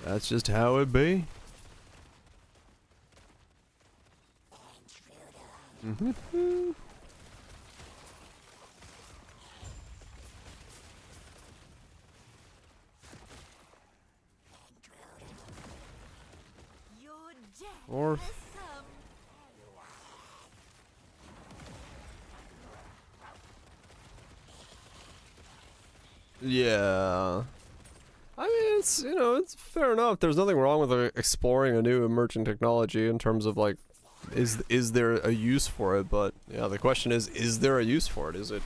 That's just how it be. Mm-hmm. Or yeah. it's, you know, it's fair enough. There's nothing wrong with exploring a new emerging technology in terms of like, is there a use for it? But yeah, the question is there a use for it? Is it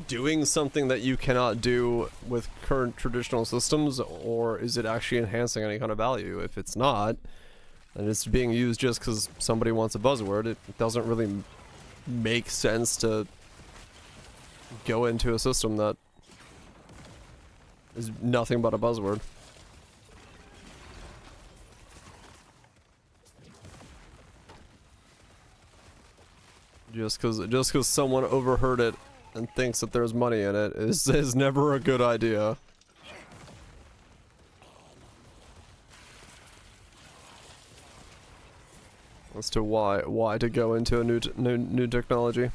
doing something that you cannot do with current traditional systems, or is it actually enhancing any kind of value? If it's not, and it's being used just because somebody wants a buzzword, it doesn't really make sense to go into a system that is nothing but a buzzword. Just because someone overheard it and thinks that there's money in it is never a good idea. As to why to go into a new technology.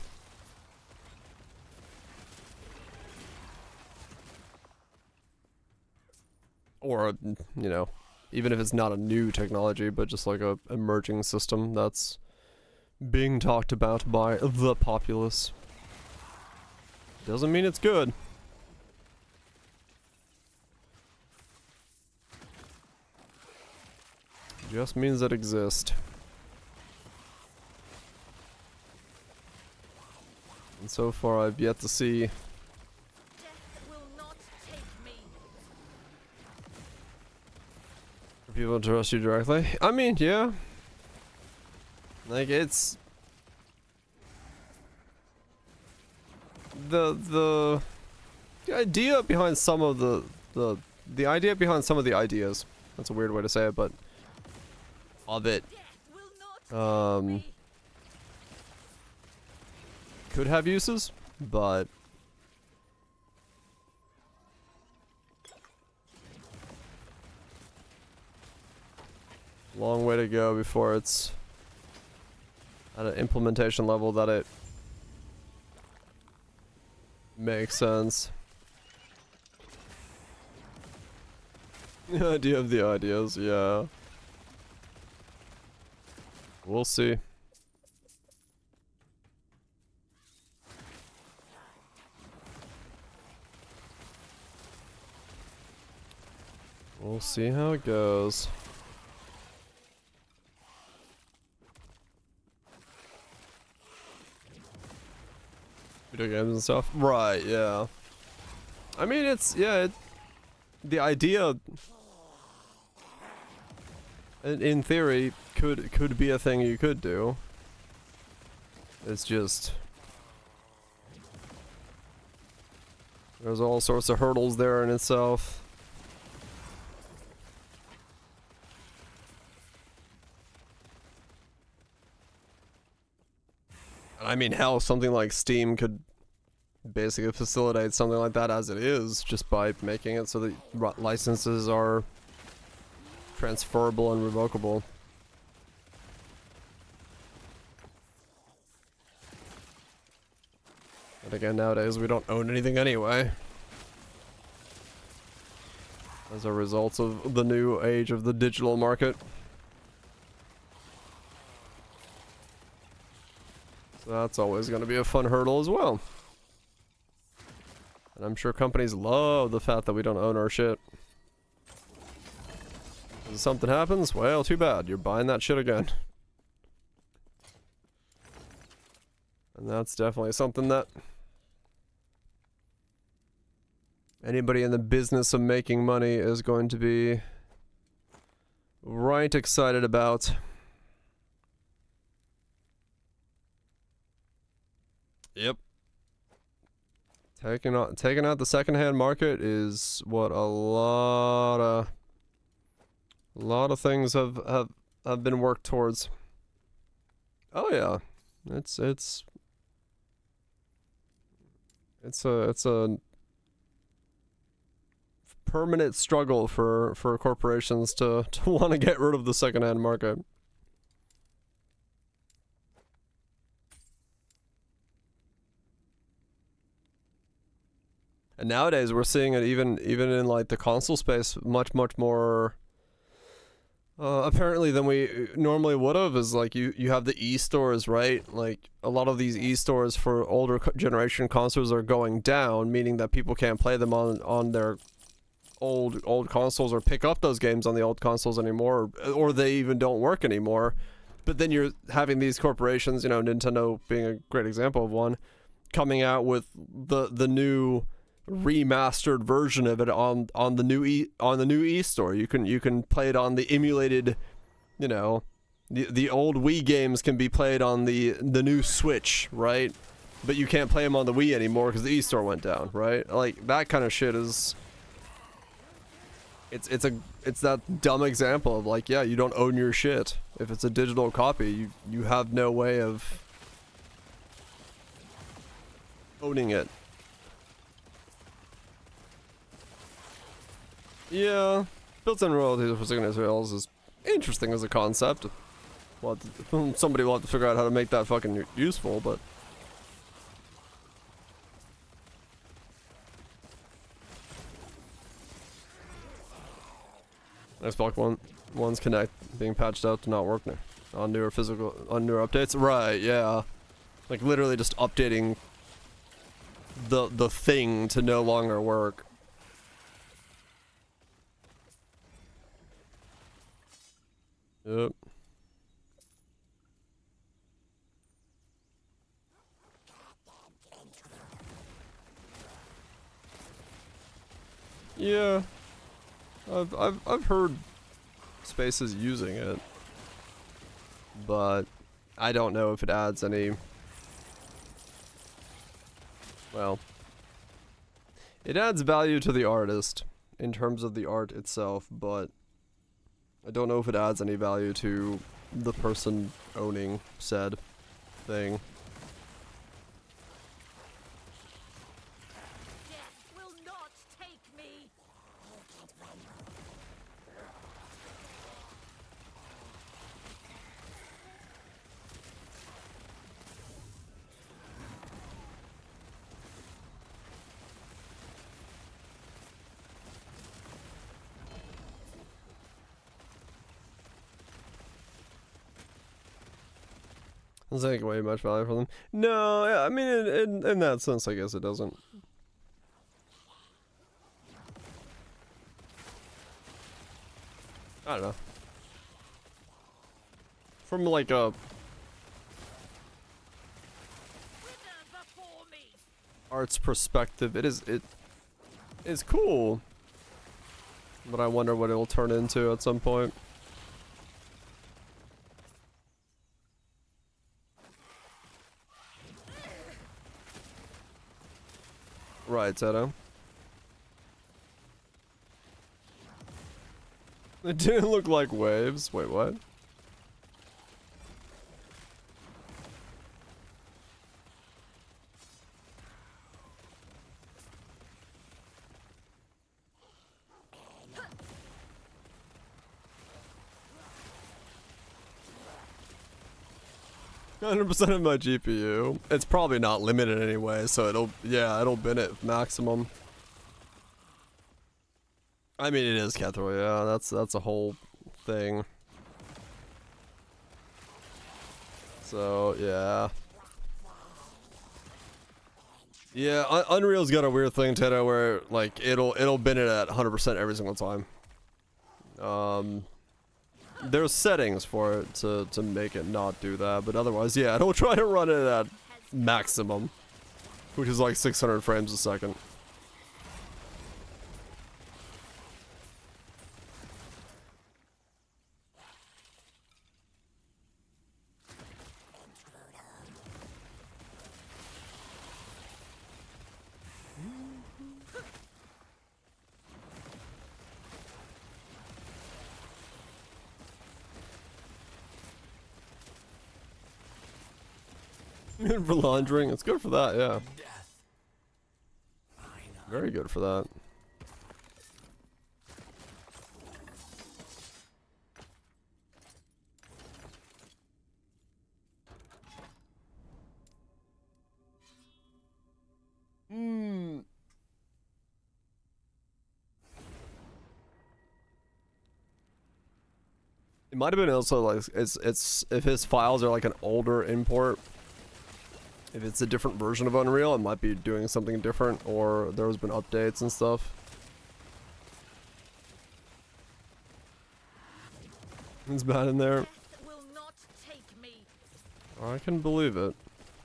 Or, you know, even if it's not a new technology, but just like a emerging system that's being talked about by the populace. Doesn't mean it's good. Just means it exists. And so far I've yet to see people trust you directly. I mean, yeah. Like, it's the idea behind some of the idea behind some of the ideas. That's a weird way to say it, but of it could have uses, but long way to go before it's at an implementation level that it makes sense. The idea of the ideas, yeah. We'll see. We'll see how it goes. Video games and stuff? Right, yeah. I mean, it's, yeah, the idea, in theory, could be a thing you could do. It's just, there's all sorts of hurdles there in itself. I mean, hell, something like Steam could basically facilitate something like that as it is, just by making it so that licenses are transferable and revocable. And again, nowadays we don't own anything anyway, as a result of the new age of the digital market. So that's always going to be a fun hurdle as well. And I'm sure companies love the fact that we don't own our shit. If something happens, well, too bad. You're buying that shit again. And that's definitely something that anybody in the business of making money is going to be right excited about. Yep. Taking out the secondhand market is what a lot of things have been worked towards. Oh yeah. It's a permanent struggle for corporations to want to get rid of the secondhand market. And nowadays we're seeing it even in like the console space much more apparently than we normally would have. Is like you have the e-stores, right? Like a lot of these e-stores for older generation consoles are going down, meaning that people can't play them on their old consoles or pick up those games on the old consoles anymore, or they even don't work anymore. But then you're having these corporations, you know, Nintendo being a great example of one, coming out with the new remastered version of it on the new eStore. You can play it on the emulated, you know, the old Wii games can be played on the new Switch, right? But you can't play them on the Wii anymore because the eStore went down, right? Like that kind of shit is. It's that dumb example of like, yeah, you don't own your shit. If it's a digital copy, you have no way of owning it. Yeah, built-in royalties for signature sales is interesting as a concept. Well, somebody will have to figure out how to make that fucking useful, but. Xbox One's Connect being patched out to not work now on newer updates. Right, yeah. Like literally just updating the thing to no longer work. Yep. Yeah. I've heard spaces using it, but I don't know if it adds any. Well, it adds value to the artist in terms of the art itself, but I don't know if it adds any value to the person owning said thing. Doesn't take away much value from them. No, I mean, in that sense, I guess it doesn't. I don't know. From like a arts perspective, it is cool. But I wonder what it'll turn into at some point. Right, Zeto. It didn't look like waves. Wait, what? 100% of my GPU. It's probably not limited anyway, so it'll bin it maximum. I mean, it is Kethro, yeah, that's a whole thing. So, yeah. Yeah, Unreal's got a weird thing, Teddo, where, like, it'll bin it at 100% every single time. There's settings for it to make it not do that, but otherwise, yeah, it'll try to run it at maximum, which is like 600 frames a second. For laundering, it's good for that, yeah. Very good for that. It might have been also like it's if his files are like an older import. If it's a different version of Unreal, it might be doing something different, or there's been updates and stuff. It's bad in there. Death will not take me. I can believe it.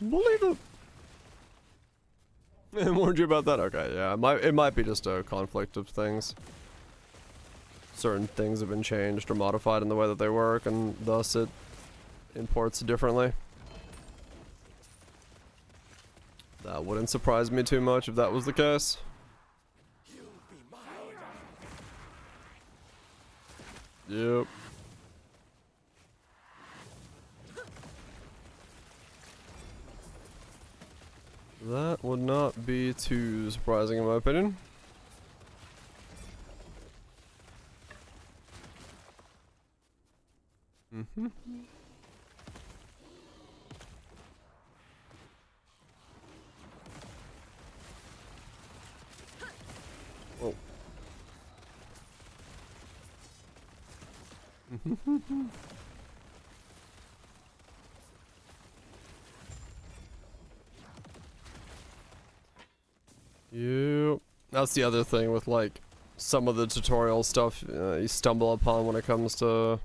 Believe it. I warned you about that? Okay, yeah. It might be just a conflict of things. Certain things have been changed or modified in the way that they work, and thus it imports differently. That wouldn't surprise me too much if that was the case. Yep. That would not be too surprising in my opinion. Mm-hmm. Oh. Yep. That's the other thing with like some of the tutorial stuff you stumble upon when it comes to,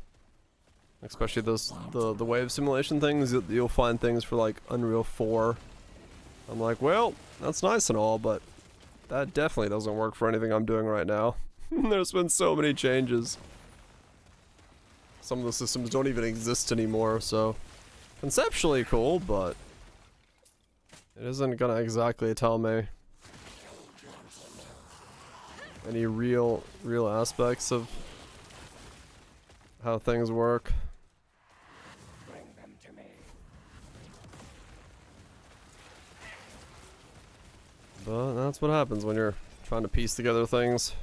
especially the wave simulation things. You'll find things for like Unreal 4. I'm like, well, that's nice and all, but that definitely doesn't work for anything I'm doing right now. There's been so many changes. Some of the systems don't even exist anymore, so conceptually cool, but it isn't gonna exactly tell me any real aspects of how things work. Bring them to me. But that's what happens when you're trying to piece together things.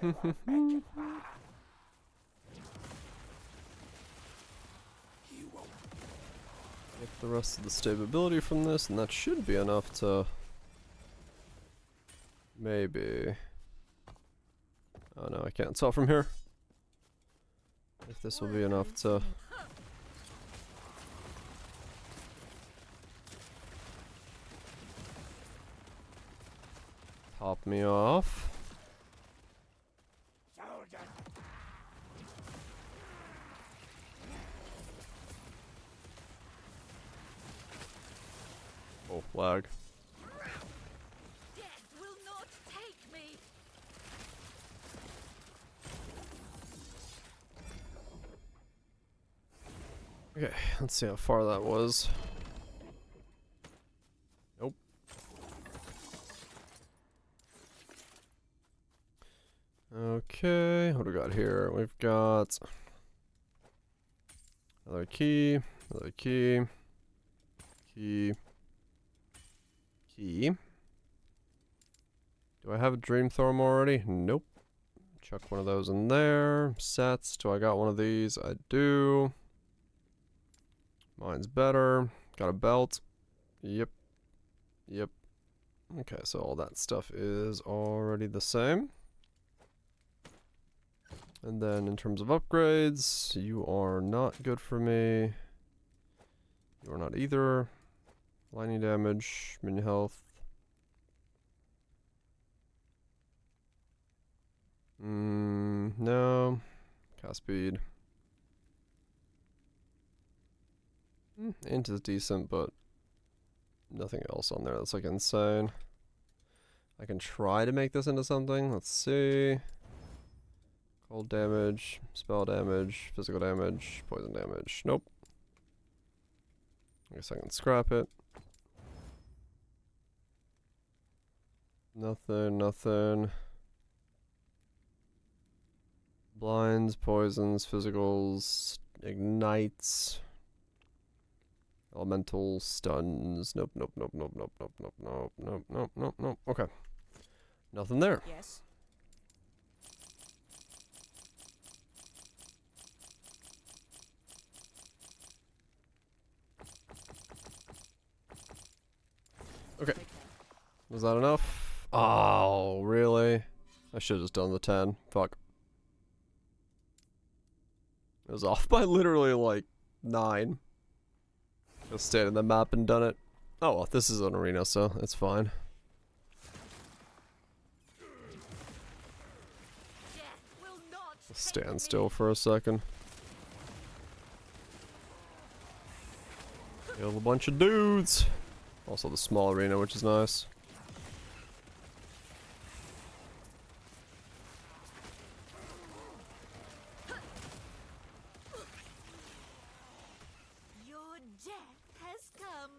Get the rest of the stability from this, and that should be enough to maybe. Oh no, I can't tell from here. If this will be enough to. Top me off. Oh, lag. Death will not take me. Okay, let's see how far that was. Nope. Okay, what do we got here? We've got another key, another key, key, key. Do I have a Dreamthorn already? Nope. Chuck one of those in there. Sets, do I got one of these? I do. Mine's better. Got a belt. Yep. Yep. Okay, so all that stuff is already the same. And then in terms of upgrades, you are not good for me. You are not either. Lightning damage, minion health. No. Cast speed. Int is decent, but nothing else on there that's like insane. I can try to make this into something. Let's see. Cold damage, spell damage, physical damage, poison damage. Nope. I guess I can scrap it. Nothing, nothing. Blinds, poisons, physicals, ignites, elemental, stuns. Nope, nope, nope, nope, nope, nope, nope, nope, nope, nope, nope, nope. Okay. Nothing there. Yes. Okay. Was that enough? Oh, really? I should have just done the 10. Fuck. It was off by literally like 9. Just stayed in the map and done it. Oh well, this is an arena, so it's fine. Stand still for a second. Kill a bunch of dudes. Also the small arena, which is nice. Your death has come.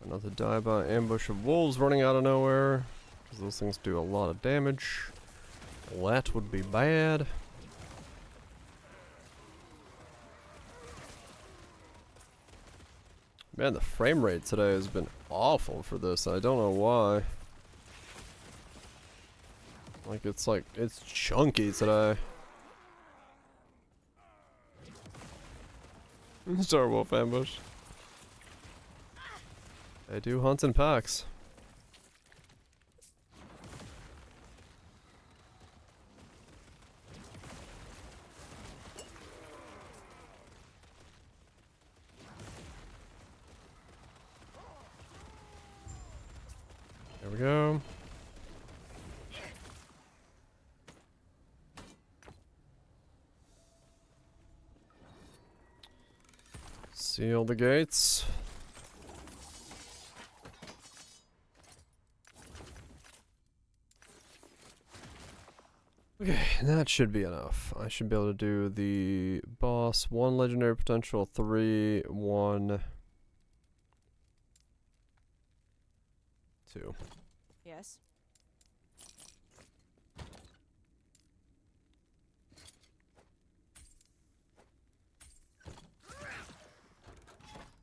Not to die by ambush of wolves running out of nowhere, because those things do a lot of damage. That would be bad. Man, the frame rate today has been awful for this. I don't know why. It's chunky today. Star Wolf ambush. They do hunt in packs. There we go. Seal the gates. Okay, that should be enough. I should be able to do the boss, 1 legendary potential, 3, 1, 2. Yes.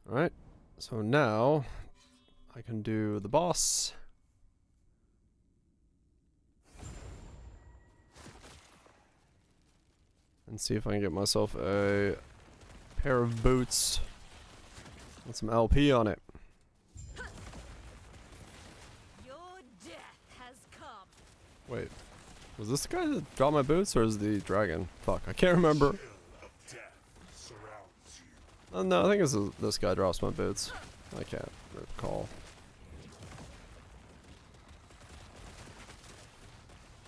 Alright, so now I can do the boss. And see if I can get myself a pair of boots with some LP on it. Your death has come. Wait, was this the guy that dropped my boots, or is the dragon? Fuck, I can't remember. Oh, no, I think this guy drops my boots. I can't recall.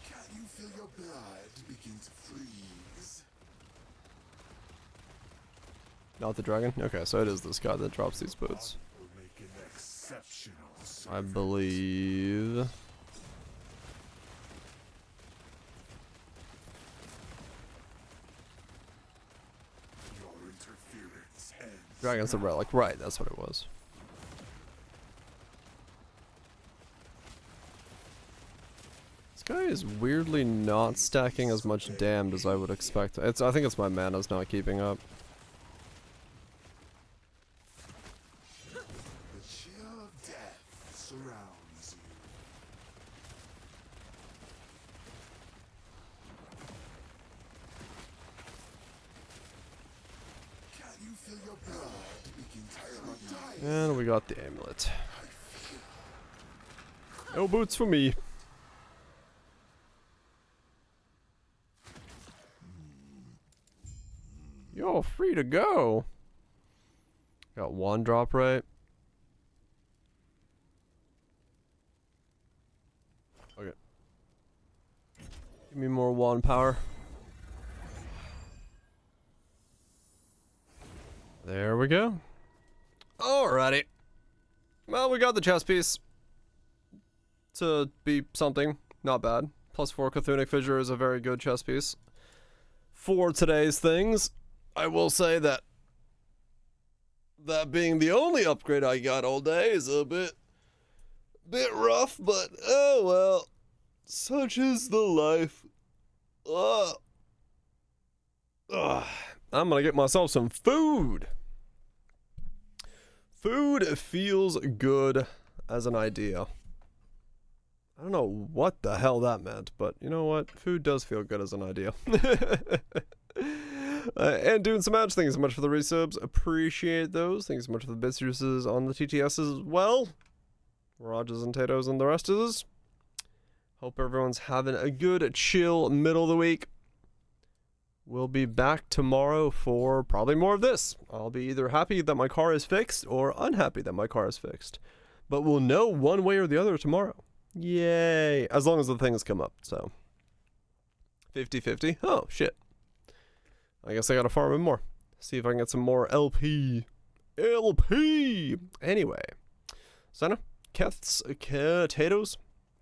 Can you feel your blood begin to freeze? Not the dragon? Okay, so it is this guy that drops these boots. Will make an exceptional I believe. Your interference ends. Dragon's the relic, right, that's what it was. This guy is weirdly not stacking as much damned as I would expect. I think it's my mana's not keeping up. The chill of death surrounds you. Can you feel your blood begin to flood? And we got the amulet. No boots for me. You're free to go. Got 1 drop rate. Okay. Give me more wand power. There we go. Alrighty. Well, we got the chest piece. To be something. Not bad. +4 Chthonic Fissure is a very good chest piece. For today's things, I will say that being the only upgrade I got all day is a bit rough, but oh well. Such is the life. I'm gonna get myself some food. Food feels good as an idea. I don't know what the hell that meant, but you know what? Food does feel good as an idea. And doing some ads. Thanks so much for the resubs. Appreciate those. Thanks so much for the bits uses on the TTSs as well. Rogers and Tatoes and the rest of us. Hope everyone's having a good, chill middle of the week. We'll be back tomorrow for probably more of this. I'll be either happy that my car is fixed or unhappy that my car is fixed. But we'll know one way or the other tomorrow. Yay. As long as the things come up, so. 50-50. Oh, shit. I guess I gotta farm in more. See if I can get some more LP. LP! Anyway. Senna, Keths, potatoes,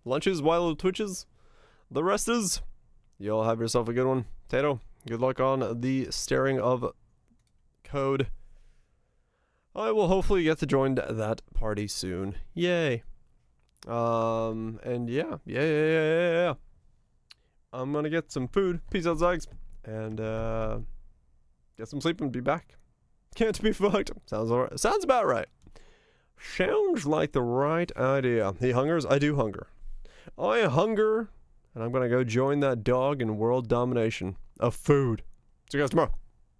lunches, wild twitches, the rest is. Y'all have yourself a good one. Tato, good luck on the staring of code. I will hopefully get to join that party soon. Yay. And yeah. I'm gonna get some food. Peace out, Zags. And, get some sleep and be back. Can't be fucked. Sounds alright. Sounds about right. Sounds like the right idea. He hungers? I do hunger. I hunger, and I'm gonna go join that dog in world domination of food. See you guys tomorrow.